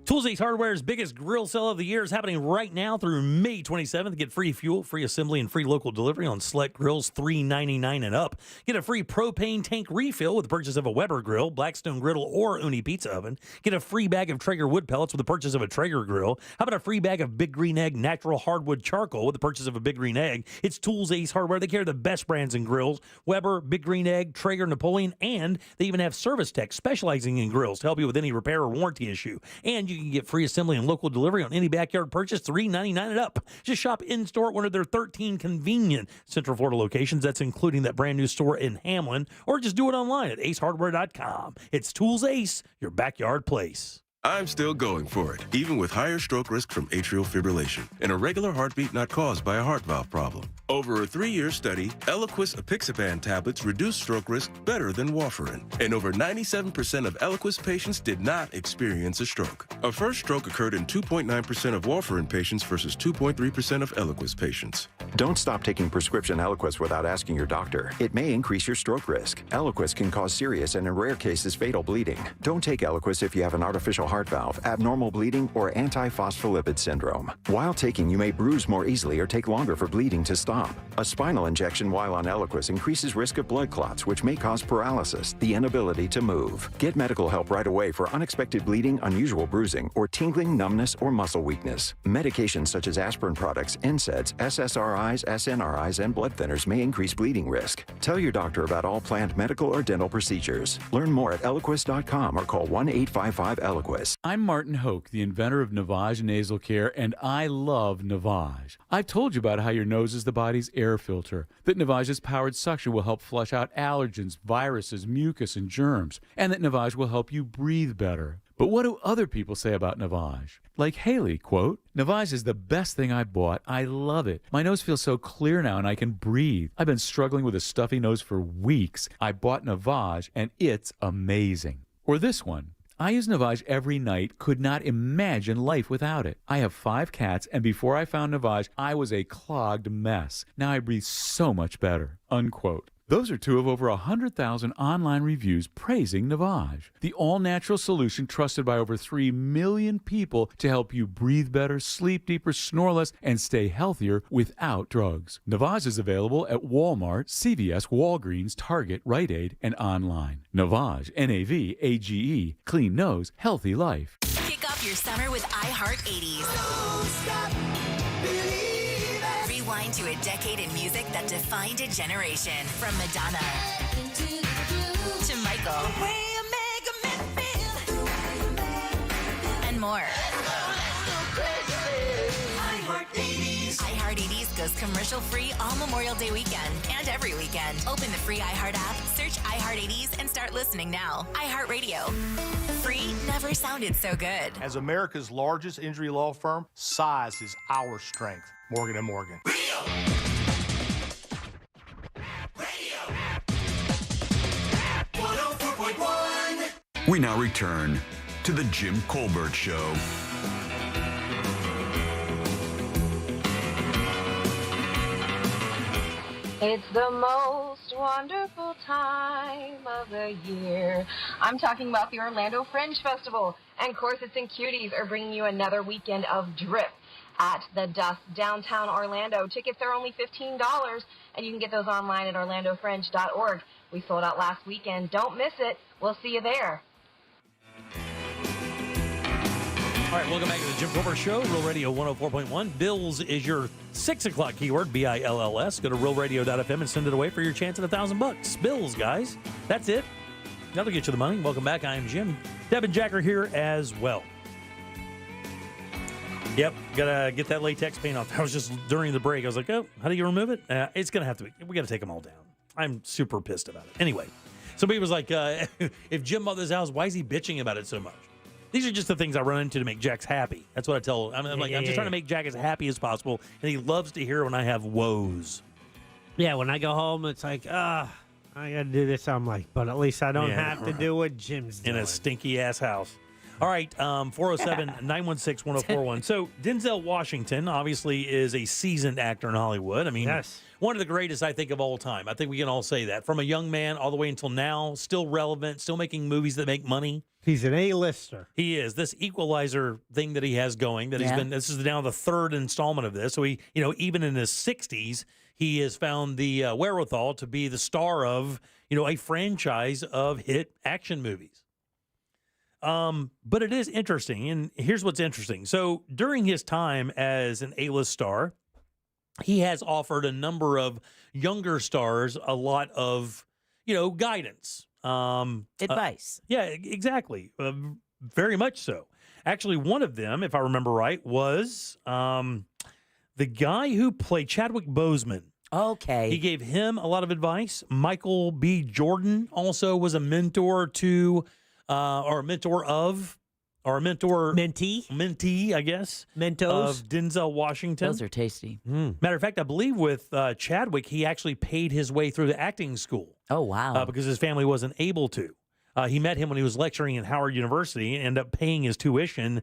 Tools Ace Hardware's biggest grill sale of the year is happening right now through May 27th. Get free fuel, free assembly, and free local delivery on select grills $3.99 and up. Get a free propane tank refill with the purchase of a Weber grill, Blackstone griddle, or Uni pizza oven. Get a free bag of Traeger wood pellets with the purchase of a Traeger grill. How about a free bag of Big Green Egg natural hardwood charcoal with the purchase of a Big Green Egg? It's Tools Ace Hardware. They carry the best brands in grills: Weber, Big Green Egg, Traeger, Napoleon, and they even have service techs specializing in grills to help you with any repair or warranty issue. And you can get free assembly and local delivery on any backyard purchase, $3.99 and up. Just shop in-store at one of their 13 convenient Central Florida locations. That's including that brand new store in Hamlin, or just do it online at acehardware.com. It's Tools Ace, your backyard place. I'm still going for it, even with higher stroke risk from atrial fibrillation and a regular heartbeat not caused by a heart valve problem. Over a 3-year study, Eliquis apixaban tablets reduce stroke risk better than warfarin, and over 97% of Eliquis patients did not experience a stroke. A first stroke occurred in 2.9% of warfarin patients versus 2.3% of Eliquis patients. Don't stop taking prescription Eliquis without asking your doctor. It may increase your stroke risk. Eliquis can cause serious and in rare cases fatal bleeding. Don't take Eliquis if you have an artificial heart valve, abnormal bleeding, or antiphospholipid syndrome. While taking, you may bruise more easily or take longer for bleeding to stop. A spinal injection while on Eliquis increases risk of blood clots, which may cause paralysis, the inability to move. Get medical help right away for unexpected bleeding, unusual bruising, or tingling, numbness, or muscle weakness. Medications such as aspirin products, NSAIDs, SSRIs, SNRIs, and blood thinners may increase bleeding risk. Tell your doctor about all planned medical or dental procedures. Learn more at Eliquis.com or call 1-855-ELIQUIS. I'm Martin Hoke, the inventor of Navage Nasal Care, and I love Navage. I've told you about how your nose is the body's air filter, that Navage's powered suction will help flush out allergens, viruses, mucus, and germs, and that Navage will help you breathe better. But what do other people say about Navage? Like Haley, quote, "Navage is the best thing I bought. I love it. My nose feels so clear now and I can breathe. I've been struggling with a stuffy nose for weeks. I bought Navage and it's amazing." Or this one, "I use Navage every night, could not imagine life without it. I have 5 cats, and before I found Navage, I was a clogged mess. Now I breathe so much better." Unquote. Those are 2 of over 100,000 online reviews praising Navage, the all-natural solution trusted by over 3 million people to help you breathe better, sleep deeper, snore less, and stay healthier without drugs. Navage is available at Walmart, CVS, Walgreens, Target, Rite Aid, and online. Navage, Navage, clean nose, healthy life. Kick off your summer with iHeart 80s. Rewind to a decade in music that defined a generation. From Madonna to Michael and more. iHeart 80s goes commercial-free all Memorial Day weekend and every weekend. Open the free iHeart app, search iHeart 80s, and start listening now. iHeart Radio. Free never sounded so good. As America's largest injury law firm, size is our strength. Morgan & Morgan. We now return to the Jim Colbert Show. It's the most wonderful time of the year. I'm talking about the Orlando Fringe Festival. And Corsets and Cuties are bringing you another weekend of drip at the Dust, downtown Orlando. Tickets are only $15, and you can get those online at orlandofringe.org. We sold out last weekend. Don't miss it. We'll see you there. All right, welcome back to the Jim Colbert Show, Real Radio 104.1. Bills is your 6 o'clock keyword, BILLS. Go to realradio.fm and send it away for your chance at $1,000. Bills, guys. That's it. That'll get you the money. Welcome back. I am Jim. Deb and Jack are here as well. Yep, gotta get that latex paint off. I was just during the break. I was like, oh, how do you remove it? It's gonna have to be. We gotta take them all down. I'm super pissed about it. Anyway, somebody was like, if Jim bought this house, why is he bitching about it so much? These are just the things I run into to make Jax happy. That's what I tell him. I'm just trying to make Jack as happy as possible, and he loves to hear when I have woes. Yeah, when I go home, it's like, I got to do this. I'm like, but at least I don't have to do what Jim's doing. In a stinky-ass house. All right, 407-916-1041. So Denzel Washington obviously is a seasoned actor in Hollywood. I mean, yes. One of the greatest, I think, of all time. I think we can all say that. From a young man all the way until now, still relevant, still making movies that make money. He's an A-lister. He is. This Equalizer thing that he has going, this is now the third installment of this. So he, even in his 60s, he has found the wherewithal to be the star of, a franchise of hit action movies. But it is interesting, and here's what's interesting. So during his time as an A-list star, he has offered a number of younger stars a lot of, guidance. Advice. Yeah, exactly. Very much so. Actually, one of them, if I remember right, was the guy who played Chadwick Boseman. Okay. He gave him a lot of advice. Michael B. Jordan also was a mentor to, mentee, I guess. Mentos. Of Denzel Washington. Those are tasty. Matter of fact, I believe with Chadwick, he actually paid his way through the acting school. Oh, wow. Because his family wasn't able to. He met him when he was lecturing at Howard University and ended up paying his tuition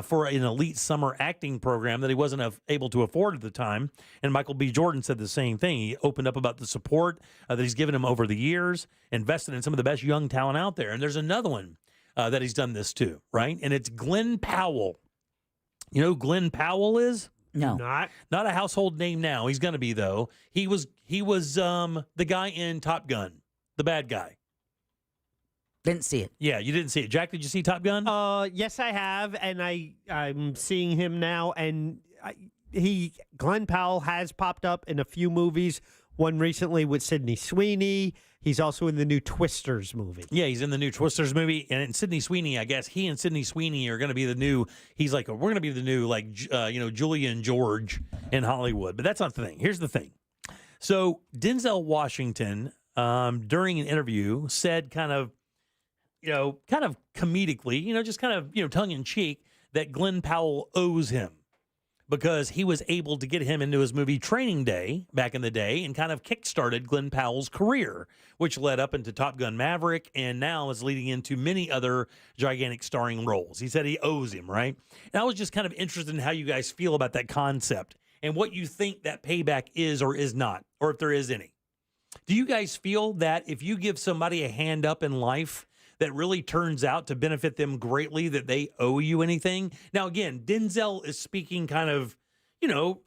for an elite summer acting program that he wasn't able to afford at the time. And Michael B. Jordan said the same thing. He opened up about the support that he's given him over the years, invested in some of the best young talent out there. And there's another one that he's done this too, right? And it's Glenn Powell. You know who Glenn Powell is? No. Not a household name now. He's going to be, though. He was the guy in Top Gun, the bad guy. Didn't see it. Yeah, you didn't see it. Jack, did you see Top Gun? Yes, I have, and I'm seeing him now, and Glenn Powell has popped up in a few movies. One recently with Sydney Sweeney. He's also in the new Twisters movie. Yeah, he's in the new Twisters movie, and in Sydney Sweeney, I guess he and Sydney Sweeney are going to be the new. He's like, we're going to be the new, Julia and George in Hollywood. But that's not the thing. Here's the thing. So Denzel Washington, during an interview, said kind of comedically, just kind of, tongue in cheek, that Glenn Powell owes him because he was able to get him into his movie Training Day back in the day and kind of kickstarted Glenn Powell's career, which led up into Top Gun Maverick and now is leading into many other gigantic starring roles. He said he owes him, right? And I was just kind of interested in how you guys feel about that concept and what you think that payback is or is not, or if there is any. Do you guys feel that if you give somebody a hand up in life that really turns out to benefit them greatly, that they owe you anything? Now, again, Denzel is speaking kind of,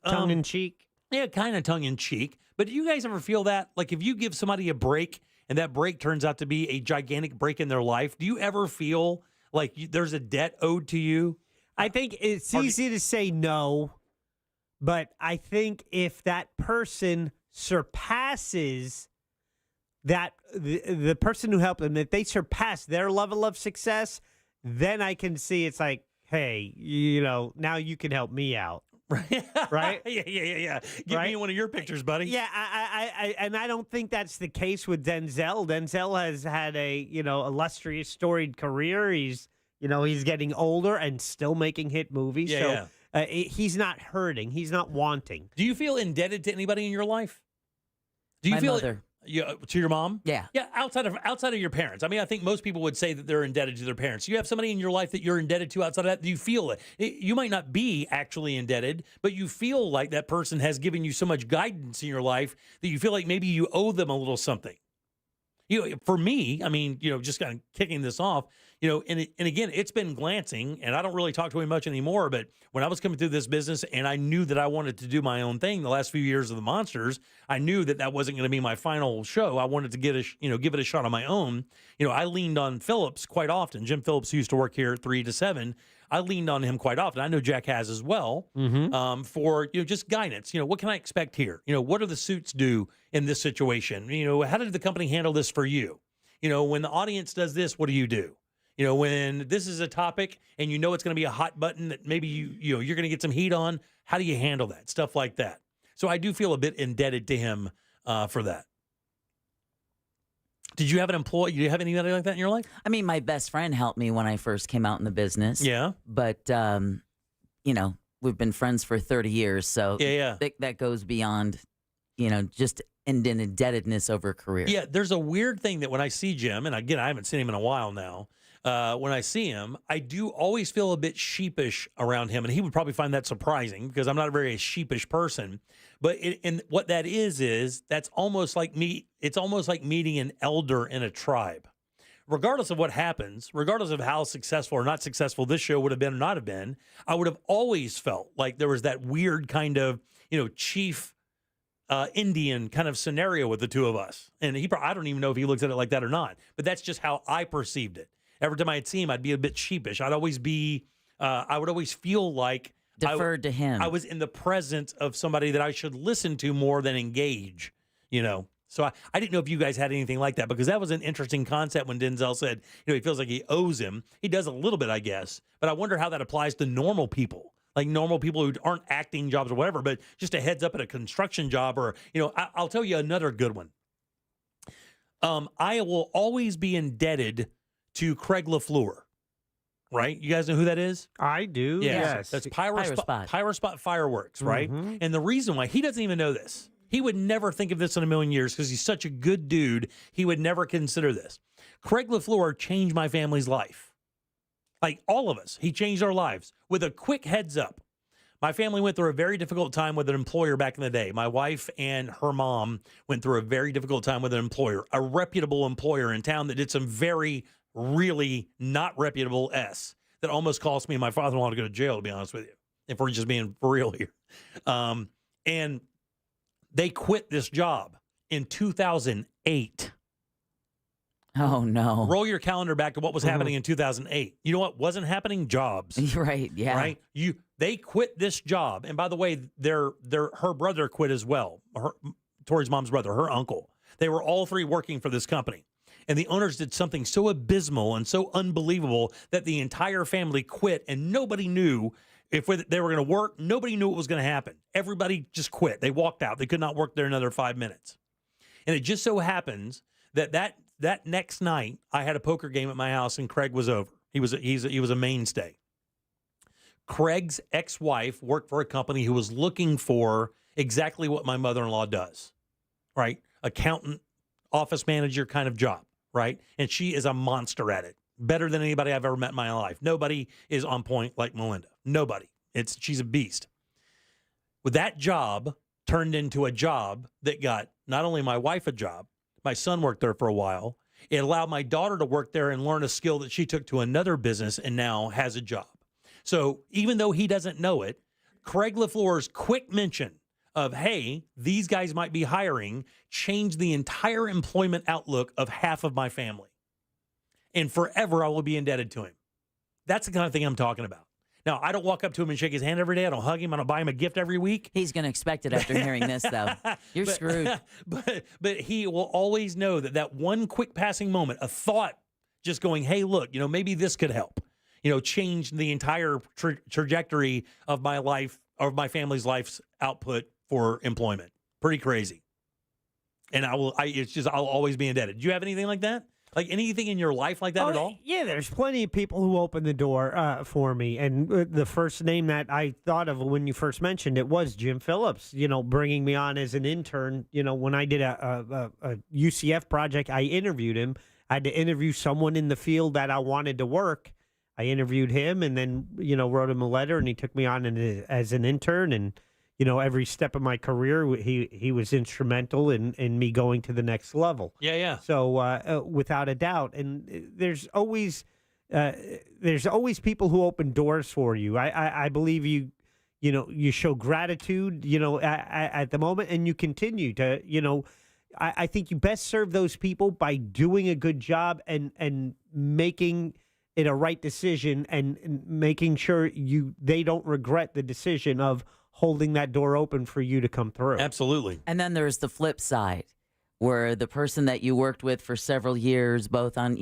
tongue-in-cheek. Yeah, kind of tongue-in-cheek. But do you guys ever feel that? Like, if you give somebody a break and that break turns out to be a gigantic break in their life, do you ever feel like there's a debt owed to you? I think it's easy to say no, but I think if that person surpasses that the person who helped them, if they surpass their level of success, then I can see it's like, hey, now you can help me out. Right? Yeah. Give me one of your pictures, buddy. Yeah, I don't think that's the case with Denzel. Denzel has had a, illustrious, storied career. He's getting older and still making hit movies. He's not hurting. He's not wanting. Do you feel indebted to anybody in your life? Do you feel mother. To your mom? Yeah. Yeah, outside of your parents. I mean, I think most people would say that they're indebted to their parents. You have somebody in your life that you're indebted to outside of that. Do you feel it? You might not be actually indebted, but you feel like that person has given you so much guidance in your life that you feel like maybe you owe them a little something. For me, I mean, just kind of kicking this off, and again, it's been glancing, and I don't really talk to him much anymore, but when I was coming through this business and I knew that I wanted to do my own thing the last few years of the Monsters, I knew that wasn't going to be my final show. I wanted to give it a shot on my own. I leaned on Phillips quite often. Jim Phillips, who used to work here at 3 to 7, I leaned on him quite often. I know Jack has as well, for just guidance. What can I expect here? What do the suits do in this situation? How did the company handle this for you? When the audience does this, what do you do? When this is a topic and it's going to be a hot button that maybe you're going to get some heat on, how do you handle that? Stuff like that. So I do feel a bit indebted to him for that. Did you have an employee? Do you have anybody like that in your life? I mean, my best friend helped me when I first came out in the business. Yeah. But, we've been friends for 30 years. So that goes beyond, just an indebtedness over a career. Yeah, there's a weird thing that when I see Jim, and again, I haven't seen him in a while now. When I see him, I do always feel a bit sheepish around him, and he would probably find that surprising because I'm not a very sheepish person. But and what that is that's almost like me. It's almost like meeting an elder in a tribe. Regardless of what happens, regardless of how successful or not successful this show would have been or not have been, I would have always felt like there was that weird kind of, chief Indian kind of scenario with the two of us. And I don't even know if he looks at it like that or not, but that's just how I perceived it. Every time I'd see him, I'd be a bit sheepish. I'd always be, I would always feel like deferred to him. I was in the presence of somebody that I should listen to more than engage, So I didn't know if you guys had anything like that, because that was an interesting concept when Denzel said, he feels like he owes him. He does a little bit, I guess, but I wonder how that applies to normal people, like normal people who aren't acting jobs or whatever, but just a heads up at a construction job or, I'll tell you another good one. I will always be indebted to Craig LaFleur. Right? You guys know who that is? I do. Yes. That's Pyrospot Fireworks, right? Mm-hmm. And the reason why, he doesn't even know this. He would never think of this in a million years because he's such a good dude. He would never consider this. Craig LaFleur changed my family's life. Like all of us. He changed our lives. With a quick heads up, my family went through a very difficult time with an employer back in the day. My wife and her mom went through a very difficult time with an employer, a reputable employer in town that did some very really not reputable that almost cost me and my father-in-law to go to jail, to be honest with you, if we're just being for real here. And they quit this job in 2008. Oh, no. Roll your calendar back to what was happening in 2008. You know what wasn't happening? Jobs. Right, yeah. Right? They quit this job. And by the way, her brother quit as well. Tori's mom's brother, her uncle. They were all three working for this company. And the owners did something so abysmal and so unbelievable that the entire family quit, and nobody knew if they were going to work. Nobody knew what was going to happen. Everybody just quit. They walked out. They could not work there another 5 minutes. And it just so happens that next night I had a poker game at my house, and Craig was over. He was a mainstay. Craig's ex-wife worked for a company who was looking for exactly what my mother-in-law does, right? Accountant, office manager kind of job. Right? And she is a monster at it. Better than anybody I've ever met in my life. Nobody is on point like Melinda. Nobody. She's a beast. With that job turned into a job that got not only my wife a job, my son worked there for a while. It allowed my daughter to work there and learn a skill that she took to another business and now has a job. So even though he doesn't know it, Craig LaFleur's quick mention of, hey, these guys might be hiring, changed the entire employment outlook of half of my family. And forever I will be indebted to him. That's the kind of thing I'm talking about. Now, I don't walk up to him and shake his hand every day. I don't hug him. I don't buy him a gift every week. He's going to expect it after hearing this, though. You're screwed. But he will always know that one quick passing moment, a thought just going, hey, look, maybe this could help, change the entire trajectory of my life, of my family's life's output for employment. Pretty crazy. And I'll always be indebted. Do you have anything like that? Like anything in your life like that at all? Yeah, there's plenty of people who open the door for me. And the first name that I thought of when you first mentioned it was Jim Phillips, bringing me on as an intern. When I did a UCF project, I interviewed him. I had to interview someone in the field that I wanted to work. I interviewed him and then, wrote him a letter, and he took me on as an intern. And every step of my career, he was instrumental in me going to the next level. Yeah. So without a doubt, and there's always people who open doors for you. I believe you show gratitude, at the moment, and you continue to, I think you best serve those people by doing a good job and making it a right decision and making sure they don't regret the decision of holding that door open for you to come through. Absolutely. And then there's the flip side, where the person that you worked with for several years, both on,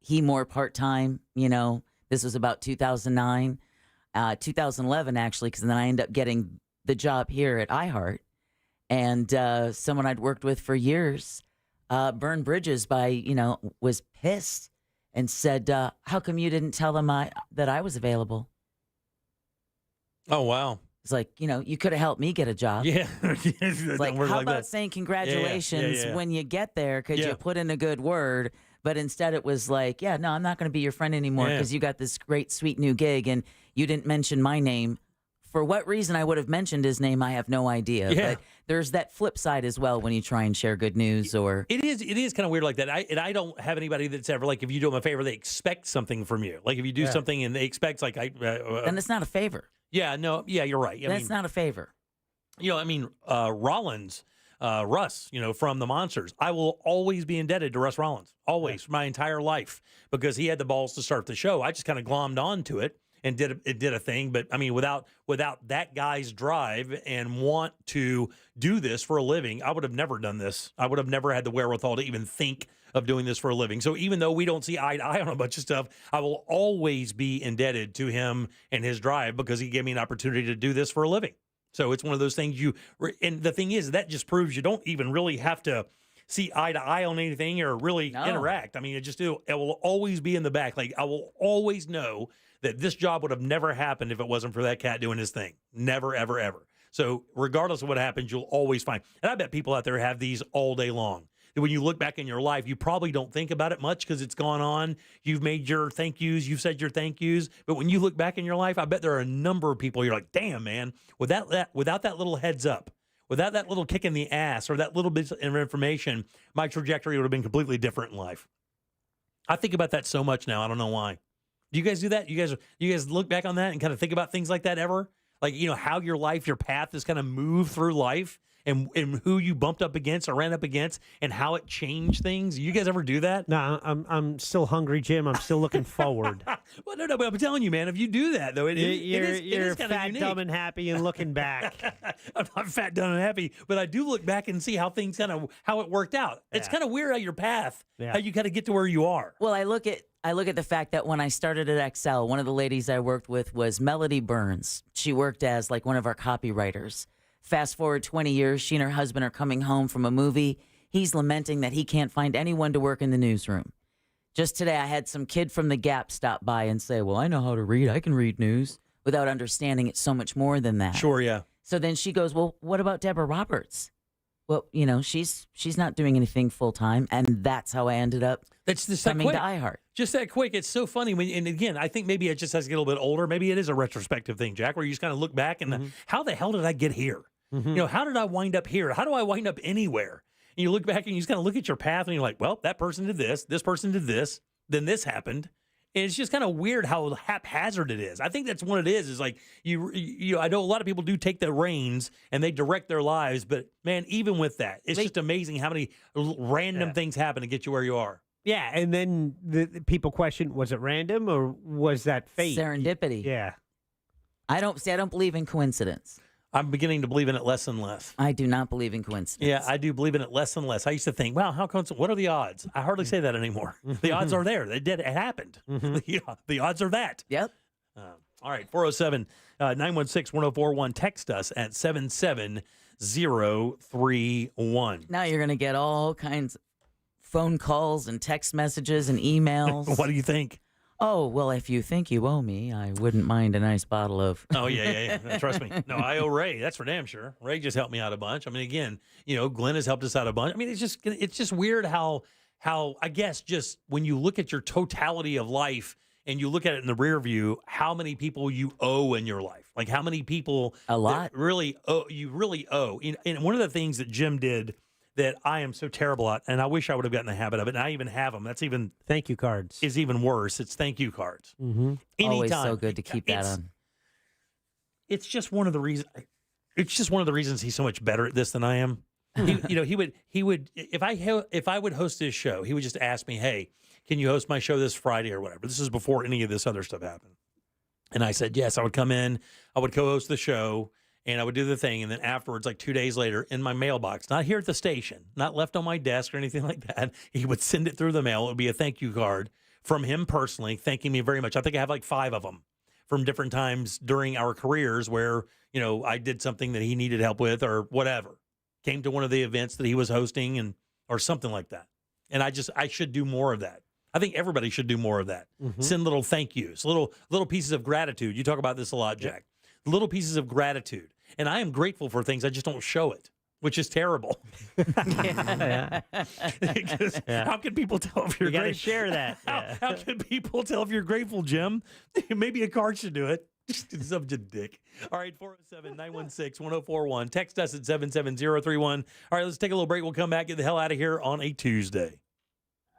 he more part-time, this was about 2009, 2011, actually, because then I ended up getting the job here at iHeart. And someone I'd worked with for years burned bridges by, was pissed and said, how come you didn't tell them that I was available? Oh, wow. It's like, you could have helped me get a job. Yeah. It's like, how about that. saying congratulations Yeah. when you get there? Could you put in a good word? But instead it was like, yeah, no, I'm not going to be your friend anymore because you got this great, sweet new gig and you didn't mention my name. For what reason I would have mentioned his name, I have no idea. Yeah. But there's that flip side as well when you try and share good news or... It is kind of weird like that. I don't have anybody that's ever, like, if you do them a favor, they expect something from you. Like, if you do something and they expect, like... then it's not a favor. Yeah, no, yeah, you're right. That's not a favor. Rollins, Russ, from the Monsters, I will always be indebted to Russ Rollins, always, for my entire life, because he had the balls to start the show. I just kind of glommed onto it and did a thing. But, I mean, without that guy's drive and want to do this for a living, I would have never done this. I would have never had the wherewithal to even think of doing this for a living. So even though we don't see eye to eye on a bunch of stuff, I will always be indebted to him and his drive because he gave me an opportunity to do this for a living. So it's one of those things and the thing is, that just proves you don't even really have to see eye to eye on anything or really interact. I mean, it will always be in the back. Like, I will always know that this job would have never happened if it wasn't for that cat doing his thing. Never, ever, ever. So regardless of what happens, you'll always find. And I bet people out there have these all day long. When you look back in your life, you probably don't think about it much because it's gone on. You've made your thank yous. You've said your thank yous. But when you look back in your life, I bet there are a number of people you're like, damn, man, without that little heads up, without that little kick in the ass or that little bit of information, my trajectory would have been completely different in life. I think about that so much now. I don't know why. Do you guys do that? You guys look back on that and kind of think about things like that ever? Like, how your life, your path has kind of moved through life? And who you bumped up against or ran up against and how it changed things? You guys ever do that? No, I'm still hungry, Jim. I'm still looking forward. Well, no, but I'm telling you, man, if you do that, though, you're kind fat, of dumb, and happy and looking back. I'm not fat, dumb, and happy, but I do look back and see how things how it worked out. It's kind of weird how your path, how you kind of get to where you are. Well, I look at the fact that when I started at XL, one of the ladies I worked with was Melody Burns. She worked as like one of our copywriters. Fast forward 20 years, she and her husband are coming home from a movie. He's lamenting that he can't find anyone to work in the newsroom. Just today, I had some kid from the Gap stop by and say, well, I know how to read. I can read news, without understanding it's so much more than that. Sure, yeah. So then she goes, well, what about Deborah Roberts? Well, she's not doing anything full time, and that's how I ended up coming to iHeart. Just that quick. It's so funny. And again, I think maybe it just has to get a little bit older. Maybe it is a retrospective thing, Jack, where you just kind of look back and how the hell did I get here? How did I wind up here? How do I wind up anywhere? And you look back and you just kind of look at your path and you're like, well, that person did this person did this, then this happened. And it's just kind of weird how haphazard it is. I think that's what it is like I know a lot of people do take the reins and they direct their lives, but man, even with that, it's just amazing how many random things happen to get you where you are. Yeah, and then the people question, was it random or was that fate? Serendipity. Yeah. I don't believe in coincidence. I'm beginning to believe in it less and less. I do not believe in coincidence. Yeah, I do believe in it less and less. I used to think, wow, what are the odds? I hardly say that anymore. The odds are there. It happened. The odds are that. Yep. All right, 407-916-1041. Text us at 77031. Now you're going to get all kinds of phone calls and text messages and emails. What do you think? Oh, well, if you think you owe me, I wouldn't mind a nice bottle of... Oh, yeah. Trust me. No, I owe Ray. That's for damn sure. Ray just helped me out a bunch. I mean, again, Glenn has helped us out a bunch. I mean, it's just weird how I guess just when you look at your totality of life and you look at it in the rear view, how many people you owe in your life. Like how many people... A lot. You really owe. And one of the things that Jim did that I am so terrible at, and I wish I would have gotten the habit of it, and I even have them. That's even... Thank you cards. Is even worse. It's thank you cards. Mm-hmm. Always so good to keep that on. It's just one of the reasons... It's just one of the reasons he's so much better at this than I am. He would if I would host his show, he would just ask me, "Hey, can you host my show this Friday or whatever?" This is before any of this other stuff happened. And I said, yes, I would come in, I would co-host the show, and I would do the thing. And then afterwards, like 2 days later, in my mailbox, not here at the station, not left on my desk or anything like that, he would send it through the mail. It would be a thank you card from him personally, thanking me very much. I think I have like 5 of them from different times during our careers where, I did something that he needed help with or whatever. Came to one of the events that he was hosting and or something like that. And I should do more of that. I think everybody should do more of that. Send little thank yous, little pieces of gratitude. You talk about this a lot, Jack. Little pieces of gratitude. And I am grateful for things. I just don't show it, which is terrible. How can people tell if you're You got to grateful? share that. How can people tell if you're grateful, Jim? Maybe a card should do it. Just such a dick. All right, 407-916-1041. Text us at 77031. All right, let's take a little break. We'll come back, get the hell out of here on a Tuesday.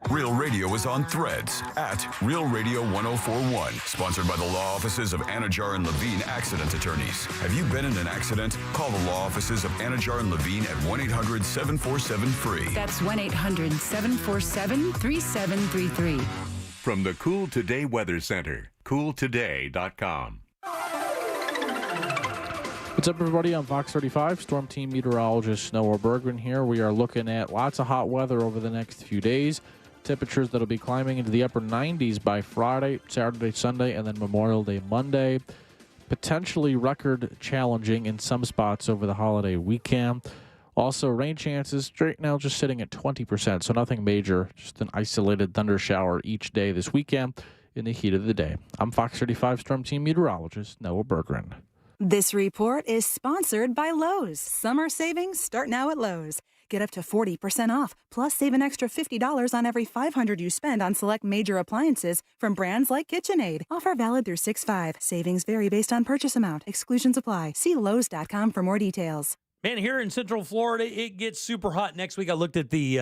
Real Radio is on Threads at Real Radio 1041. Sponsored by the law offices of Anajar and Levine Accident Attorneys. Have you been in an accident? Call the law offices of Anajar and Levine at 1-800-747-FREE. That's 1-800-747-3733. From the Cool Today Weather Center, cooltoday.com. What's up, everybody? I'm Fox 35, Storm Team Meteorologist Noah Bergman here. We are looking at lots of hot weather over the next few days. Temperatures that'll be climbing into the upper 90s by Friday, Saturday, Sunday, and then Memorial Day Monday. Potentially record challenging in some spots over the holiday weekend. Also, rain chances right now just sitting at 20%, so nothing major, just an isolated thunder shower each day this weekend in the heat of the day. I'm Fox 35 Storm Team Meteorologist Noah Bergman. This report is sponsored by Lowe's. Summer savings start now at Lowe's. Get up to 40% off, plus save an extra $50 on every $500 you spend on select major appliances from brands like KitchenAid. Offer valid through 6/5. Savings vary based on purchase amount. Exclusions apply. See Lowe's.com for more details. Man, here in Central Florida, it gets super hot next week. I looked at the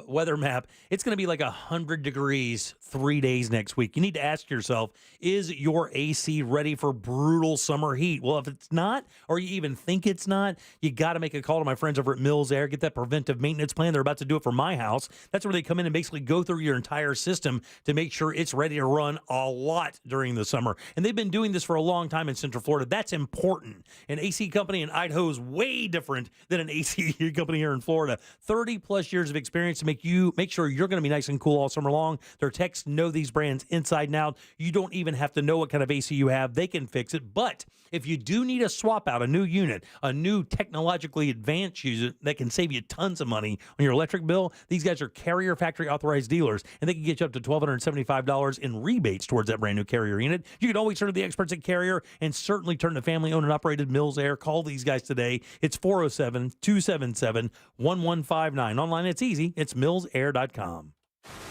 weather map. It's going to be like 100 degrees 3 days next week. You need to ask yourself, is your AC ready for brutal summer heat? Well, if it's not, or you even think it's not, you got to make a call to my friends over at Mills Air. Get that preventive maintenance plan. They're about to do it for my house. That's where they come in and basically go through your entire system to make sure it's ready to run a lot during the summer. And they've been doing this for a long time in Central Florida. That's important. An AC company in Idaho is way different than an AC company here in Florida. 30 plus years of experience to make sure you're going to be nice and cool all summer long. Their techs know these brands inside and out. You don't even have to know what kind of AC you have. They can fix it. But if you do need a swap out, a new unit, a new technologically advanced unit that can save you tons of money on your electric bill, these guys are Carrier factory authorized dealers, and they can get you up to $1,275 in rebates towards that brand new Carrier unit. You can always turn to the experts at Carrier and certainly turn to family owned and operated Mills Air. Call these guys today. It's 407-277-1159. Online, it's easy. It's millsair.com.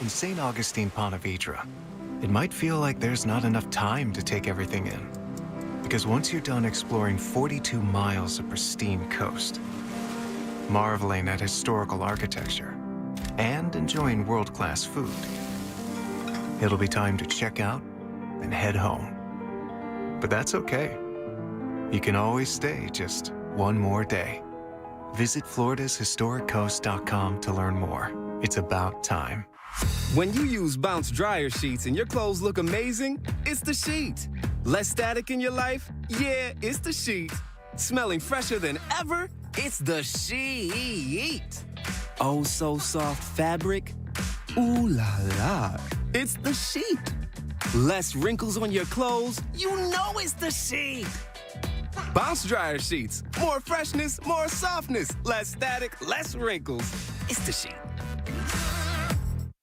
In St. Augustine, Ponte Vedra, it might feel like there's not enough time to take everything in. Because once you're done exploring 42 miles of pristine coast, marveling at historical architecture, and enjoying world-class food, it'll be time to check out and head home. But that's okay. You can always stay just one more day. Visit FloridasHistoricCoast.com to learn more. It's about time. When you use Bounce dryer sheets and your clothes look amazing, it's the sheet. Less static in your life? Yeah, it's the sheet. Smelling fresher than ever? It's the sheet. Oh, so soft fabric? Ooh la la. It's the sheet. Less wrinkles on your clothes? You know it's the sheet. Bounce dryer sheets. More freshness, more softness. Less static, less wrinkles. It's the sheet.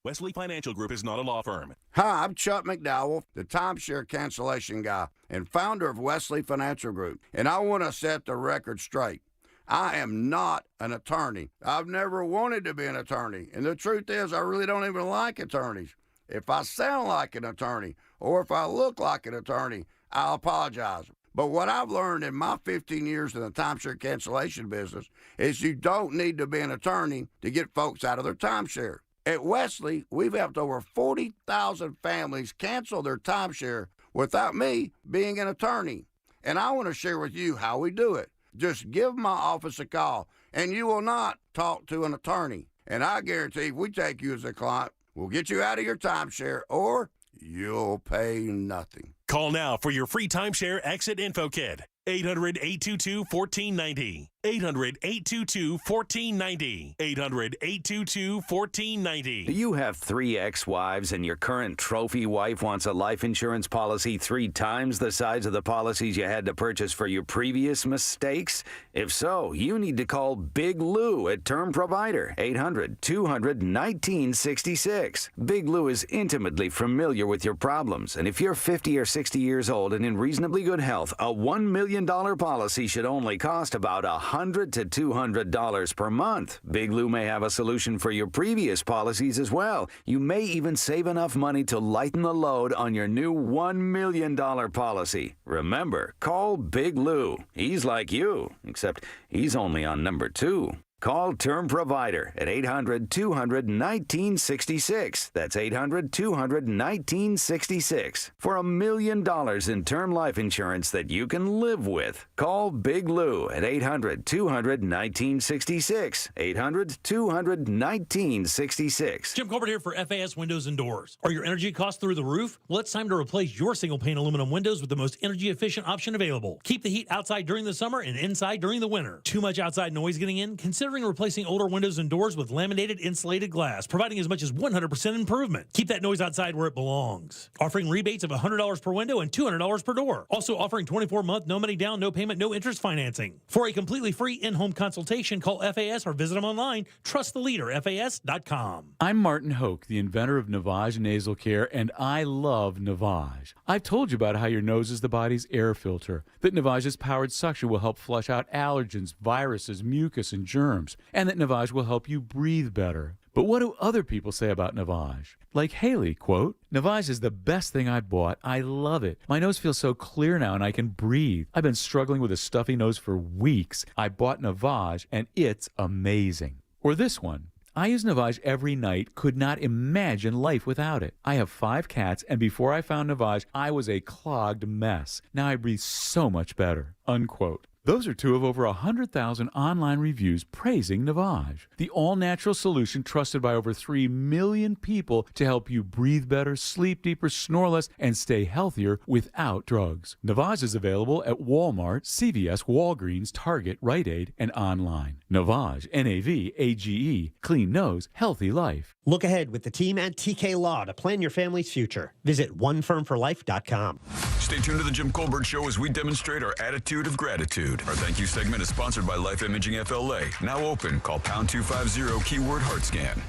Wesley Financial Group is not a law firm. Hi, I'm Chuck McDowell, the timeshare cancellation guy and founder of Wesley Financial Group. And I want to set the record straight. I am not an attorney. I've never wanted to be an attorney. And the truth is, I really don't even like attorneys. If I sound like an attorney or if I look like an attorney, I'll apologize. But what I've learned in my 15 years in the timeshare cancellation business is you don't need to be an attorney to get folks out of their timeshare. At Wesley, we've helped over 40,000 families cancel their timeshare without me being an attorney. And I want to share with you how we do it. Just give my office a call, and you will not talk to an attorney. And I guarantee if we take you as a client, we'll get you out of your timeshare, or you'll pay nothing. Call now for your free timeshare exit info kit. 800-822-1490. 800-822-1490. 800-822-1490. Do you have 3 ex-wives and your current trophy wife wants a life insurance policy 3 times the size of the policies you had to purchase for your previous mistakes? If so, you need to call Big Lou at Term Provider, 800-200-1966. Big Lou is intimately familiar with your problems, and if you're 50 or 60 years old and in reasonably good health, a $1 million policy should only cost about $100 to $200 per month. Big Lou may have a solution for your previous policies as well. You may even save enough money to lighten the load on your new $1 million policy. Remember, call Big Lou. He's like you, except he's only on number 2. Call Term Provider at 800-200-1966. That's 800-200-1966 for $1 million in term life insurance that you can live with. Call Big Lou at 800-200-1966. 800-200-1966. Jim Colbert here for FAS Windows and Doors. Are your energy costs through the roof? Well, it's time to replace your single-pane aluminum windows with the most energy-efficient option available. Keep the heat outside during the summer and inside during the winter. Too much outside noise getting in? Consider replacing older windows and doors with laminated insulated glass, providing as much as 100% improvement. Keep that noise outside where it belongs. Offering rebates of $100 per window and $200 per door. Also offering 24-month, no money down, no payment, no interest financing. For a completely free in-home consultation, call FAS or visit them online. Trust the leader, FAS.com. I'm Martin Hoke, the inventor of Navage Nasal Care, and I love Navage. I've told you about how your nose is the body's air filter, that Navage's powered suction will help flush out allergens, viruses, mucus, and germs, and that Navage will help you breathe better. But what do other people say about Navage? Like Haley, quote, "Navage is the best thing I bought. I love it. My nose feels so clear now and I can breathe. I've been struggling with a stuffy nose for weeks. I bought Navage and it's amazing." Or this one, "I use Navage every night, could not imagine life without it. I have 5 cats, and before I found Navage, I was a clogged mess. Now I breathe so much better." Unquote. Those are 2 of over 100,000 online reviews praising Navage, the all-natural solution trusted by over 3 million people to help you breathe better, sleep deeper, snore less, and stay healthier without drugs. Navage is available at Walmart, CVS, Walgreens, Target, Rite Aid, and online. Navage, N-A-V-A-G-E, clean nose, healthy life. Look ahead with the team at TK Law to plan your family's future. Visit onefirmforlife.com. Stay tuned to the Jim Colbert Show as we demonstrate our attitude of gratitude. Our thank you segment is sponsored by Life Imaging FLA. Now open. Call pound 250 keyword heart scan.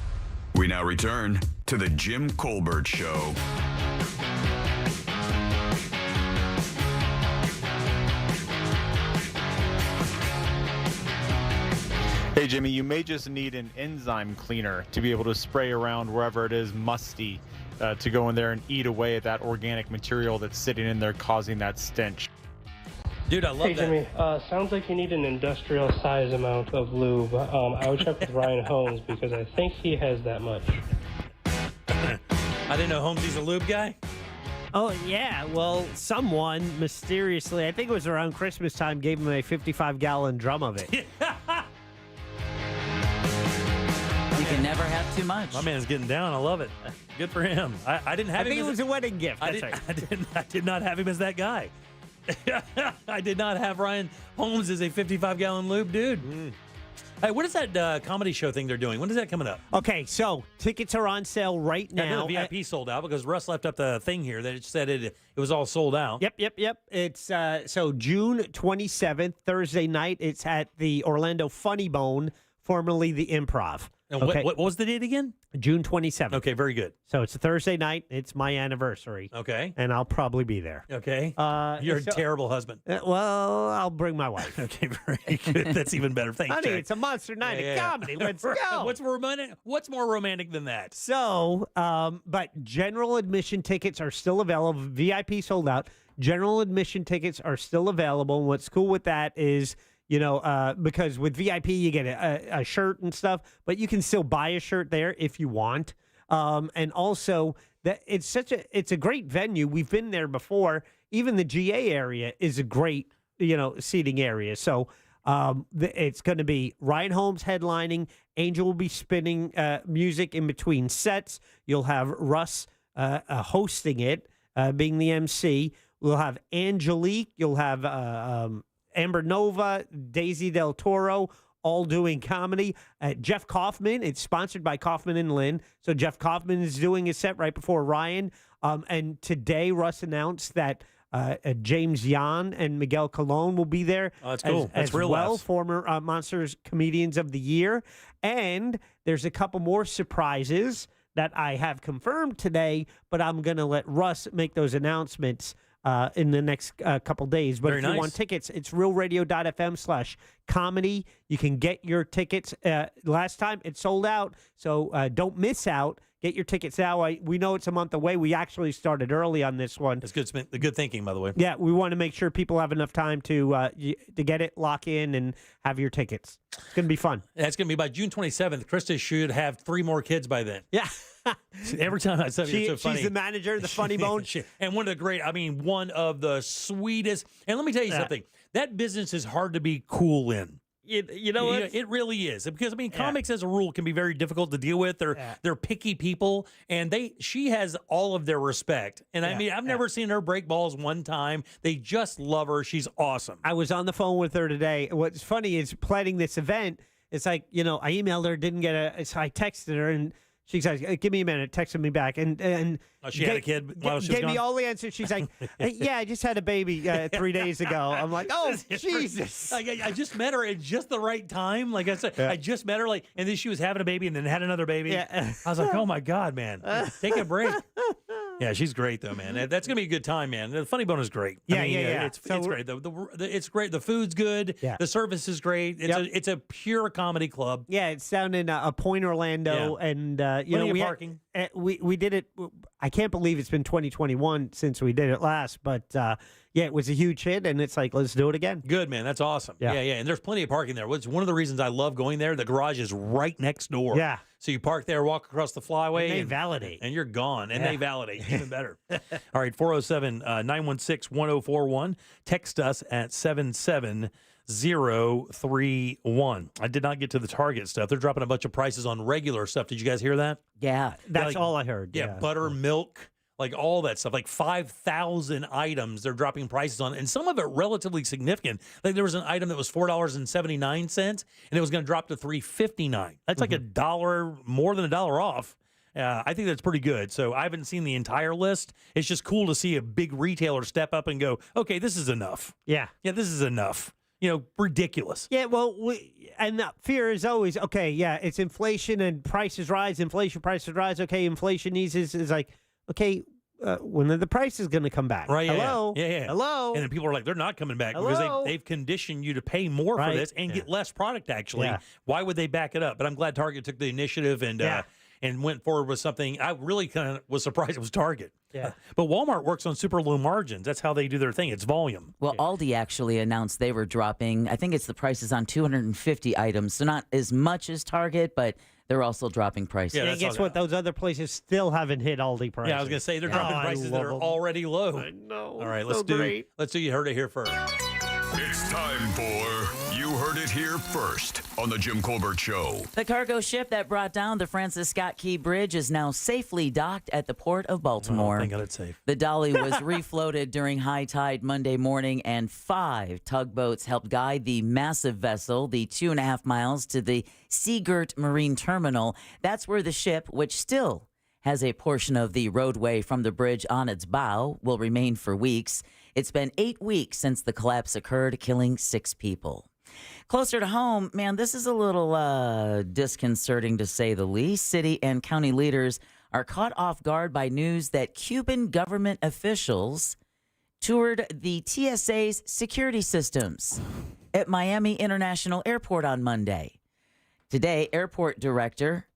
We now return to the Jim Colbert Show. Hey Jimmy, you may just need an enzyme cleaner to be able to spray around wherever it is musty, to go in there and eat away at that organic material that's sitting in there causing that stench. Dude, I love hey, that. Jimmy, sounds like you need an industrial size amount of lube. I would check with Ryan Holmes because I think he has that much. I didn't know Holmes is a lube guy. Oh, yeah. Well, someone mysteriously, I think it was around Christmas time, gave him a 55-gallon drum of it. You can never have too much. My man's getting down. I love it. Good for him. I didn't have him. I think it was a wedding gift. That's right. I did not have him as that guy. I did not have Ryan Holmes as a 55-gallon lube dude. Hey, what is that comedy show thing they're doing? When is that coming up? Okay, so tickets are on sale right now. I know the VIP sold out because Russ left up the thing here that it said it was all sold out. Yep. It's so June 27th, Thursday night. It's at the Orlando Funny Bone, formerly the Improv. And what was the date again? June 27th. Okay, very good. So it's a Thursday night. It's my anniversary. Okay. And I'll probably be there. Okay. You're a terrible husband. Well, I'll bring my wife. Okay, very good. That's even better. Thanks, Honey, Jack. it's a monster night of comedy. Let's go. What's more romantic than that? So, but general admission tickets are still available. VIP sold out. General admission tickets are still available. And what's cool with that is, because with VIP you get a shirt and stuff, but you can still buy a shirt there if you want. And also that it's a great venue. We've been there before. Even the GA area is a great, seating area. So it's going to be Ryan Holmes headlining. Angel will be spinning music in between sets. You'll have Russ hosting it, being the MC. We'll have Angelique. You'll have Amber Nova, Daisy Del Toro, all doing comedy. Jeff Kaufman, it's sponsored by Kaufman and Lynn. So Jeff Kaufman is doing a set right before Ryan. And today, Russ announced that James Yan and Miguel Colon will be there. Oh, that's cool. That's as real well, laughs. former Monsters Comedians of the Year. And there's a couple more surprises that I have confirmed today, but I'm going to let Russ make those announcements in the next couple days. But Very if you nice. want tickets, it's realradio.fm/comedy. You can get your tickets. Last time it sold out, so don't miss out. Get your tickets now. We know it's a month away. We actually started early on this one. That's good. Good thinking, by the way. Yeah, we want to make sure people have enough time to get it, lock in, and have your tickets. It's going to be fun. That's going to be by June 27th. Krista should have 3 more kids by then. Yeah. Every time I say it's so funny. She's the manager, the funny bone. And one of the sweetest. And let me tell you something. That business is hard to be cool in. You know what? It really is, because comics as a rule can be very difficult to deal with. They're picky people, and she has all of their respect. And I've never seen her break balls one time. They just love her. She's awesome. I was on the phone with her today. What's funny is planning this event. It's like, I emailed her, didn't get so I texted her, and she says, "Give me a minute." Texted me back, and she had a kid while she was gave me gone? all the answers. She's like, "Yeah, I just had a baby 3 days ago." I'm like, "Oh, Jesus!" I just met her at just the right time. Like I said, I just met her, and then she was having a baby, and then had another baby. Yeah. I was like, "Oh my God, man, take a break." Yeah, she's great though, man. That's gonna be a good time, man. The Funny Bone is great. Yeah. It's great. It's great. The food's good. Yeah. The service is great. It's a pure comedy club. Yeah, it's down in Point, Orlando, and Plenty of we parking. We did it. I can't believe it's been 2021 since we did it last, but it was a huge hit, and it's like, let's do it again. Good, man. That's awesome. Yeah. Yeah. And there's plenty of parking there. It's one of the reasons I love going there. The garage is right next door. Yeah. So you park there, walk across the flyway. And they validate. And you're gone. And they validate. Even better. All right, 407-916-1041. Text us at 77031. I did not get to the Target stuff. They're dropping a bunch of prices on regular stuff. Did you guys hear that? Yeah. That's all I heard. Yeah, butter, milk, like all that stuff, like 5,000 items they're dropping prices on, and some of it relatively significant. Like there was an item that was $4.79, and it was going to drop to $3.59. That's like $1, more than $1 off. I think that's pretty good. So I haven't seen the entire list. It's just cool to see a big retailer step up and go, okay, this is enough. Yeah, this is enough. Ridiculous. Yeah, well, and the fear is always, okay, it's inflation and prices rise. Inflation, prices rise. Okay, inflation eases. Is like, okay, when are the prices going to come back? Right. Hello? Yeah. Hello? And then people are like, they're not coming back Hello? because they've conditioned you to pay more for this and get less product, actually. Yeah. Why would they back it up? But I'm glad Target took the initiative and went forward with something. I really kind of was surprised it was Target. Yeah. But Walmart works on super low margins. That's how they do their thing. It's volume. Well, Aldi actually announced they were dropping, I think it's the prices on 250 items. So not as much as Target, but they're also dropping prices. Yeah, and guess what? Those other places still haven't hit Aldi prices. Yeah, I was going to say they're dropping prices that are already low. I know. All right, So great. let's do You Heard It Here first. It's time for You Heard It Here First on The Jim Colbert Show. The cargo ship that brought down the Francis Scott Key Bridge is now safely docked at the port of Baltimore. Oh, thank God it's safe. The Dolly was refloated during high tide Monday morning, and 5 tugboats helped guide the massive vessel the 2.5 miles to the Seagirt Marine Terminal. That's where the ship, which still has a portion of the roadway from the bridge on its bow, will remain for weeks. It's been 8 weeks since the collapse occurred, killing 6 people. Closer to home, man, this is a little disconcerting to say the least. City and county leaders are caught off guard by news that Cuban government officials toured the TSA's security systems at Miami International Airport on Monday. Today, airport director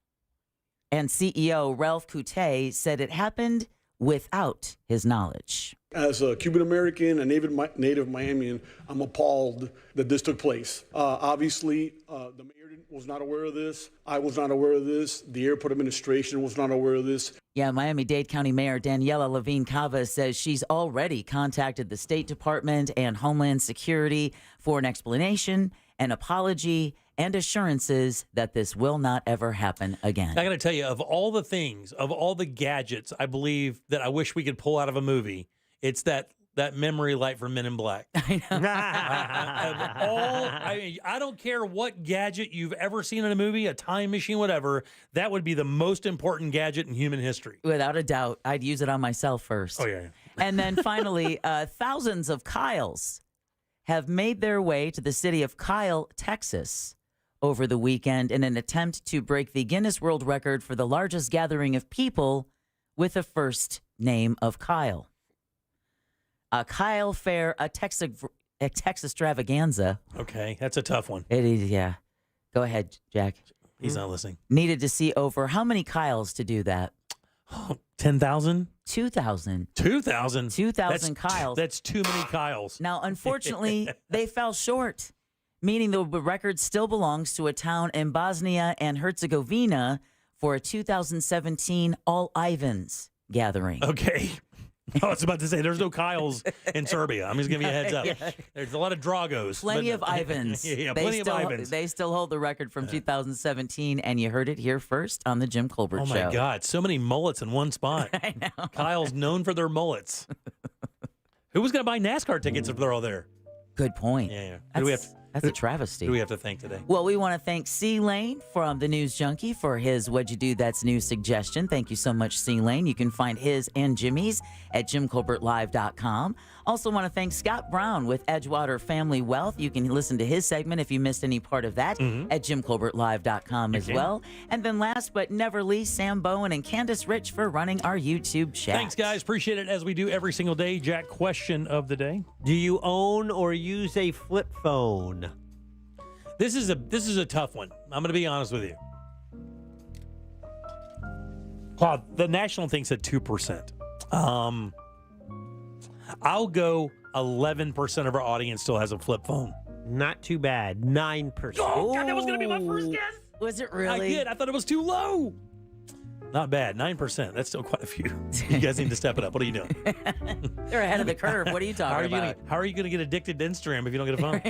and CEO Ralph Coute said it happened without his knowledge. As a Cuban-American and native Miamian, I'm appalled that this took place. Obviously, the mayor was not aware of this. I was not aware of this. The airport administration was not aware of this. Yeah, Miami-Dade County Mayor Daniela Levine Cava says she's already contacted the State Department and Homeland Security for an explanation, an apology, and assurances that this will not ever happen again. I got to tell you, of all the things, of all the gadgets, I believe that I wish we could pull out of a movie, it's that that memory light from Men in Black. I don't care what gadget you've ever seen in a movie, a time machine, whatever. That would be the most important gadget in human history. Without a doubt. I'd use it on myself first. Oh, yeah. And then finally, thousands of Kyles have made their way to the city of Kyle, Texas, over the weekend in an attempt to break the Guinness World Record for the largest gathering of people with a first name of Kyle. A Kyle Fair, a Texas extravaganza. Okay, that's a tough one. It is, yeah. Go ahead, Jack. He's not listening. Needed to see over how many Kyles to do that? 10,000? 2,000. 2,000? 2,000 Kyles. That's too many Kyles. Now, unfortunately, they fell short, meaning the record still belongs to a town in Bosnia and Herzegovina for a 2017 All Ivans gathering. Okay. I was about to say, there's no Kyles in Serbia. I'm just giving you a heads up. Yeah. There's a lot of Dragos. Plenty of Ivans. Yeah, plenty of Ivans. They still hold the record from 2017, and you heard it here first on the Jim Colbert Show. Oh, my God. So many mullets in one spot. I know. Kyle's known for their mullets. Who was going to buy NASCAR tickets if they're all there? Good point. Yeah. That's a travesty. Who do we have to thank today? Well, we want to thank C. Lane from the News Junkie for his What'd You Do That's News suggestion. Thank you so much, C. Lane. You can find his and Jimmy's at JimColbertLive.com. Also want to thank Scott Brown with Edgewater Family Wealth. You can listen to his segment if you missed any part of that at JimColbertLive.com as well. And then last but never least, Sam Bowen and Candace Rich for running our YouTube chat. Thanks, guys. Appreciate it as we do every single day. Jack, question of the day. Do you own or use a flip phone? This is a tough one. I'm going to be honest with you. Wow, the national thing said 2%. I'll go 11% of our audience still has a flip phone. Not too bad. 9%. Oh, God, that was going to be my first guess. Was it really? I did. I thought it was too low. Not bad. 9%. That's still quite a few. You guys need to step it up. What are you doing? They're ahead of the curve. What are you talking about? How are you going to get addicted to Instagram if you don't get a phone?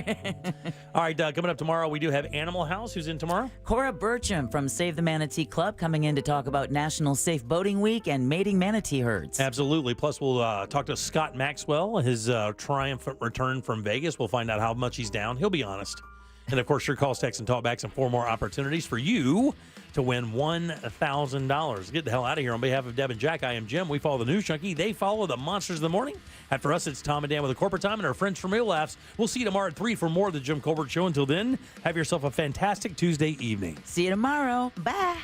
All right, coming up tomorrow, we do have Animal House. Who's in tomorrow? Cora Burcham from Save the Manatee Club coming in to talk about National Safe Boating Week and mating manatee herds. Absolutely. Plus, we'll talk to Scott Maxwell, his triumphant return from Vegas. We'll find out how much he's down. He'll be honest. And, of course, your calls, texts, and talkbacks, and 4 more opportunities for you to win $1,000. Get the hell out of here. On behalf of Deb and Jack, I am Jim. We follow the News Junkie. They follow the Monsters of the Morning. And for us, it's Tom and Dan with a corporate time and our friends from Real Laughs. We'll see you tomorrow at 3 for more of the Jim Colbert Show. Until then, have yourself a fantastic Tuesday evening. See you tomorrow. Bye.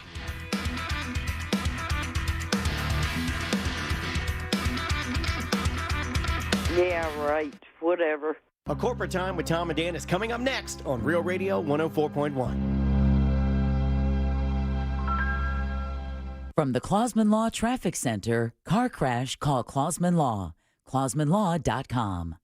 Yeah, right. Whatever. A Corporate Time with Tom and Dan is coming up next on Real Radio 104.1. From the Clausman Law Traffic Center, car crash, call Clausman Law. ClausmanLaw.com.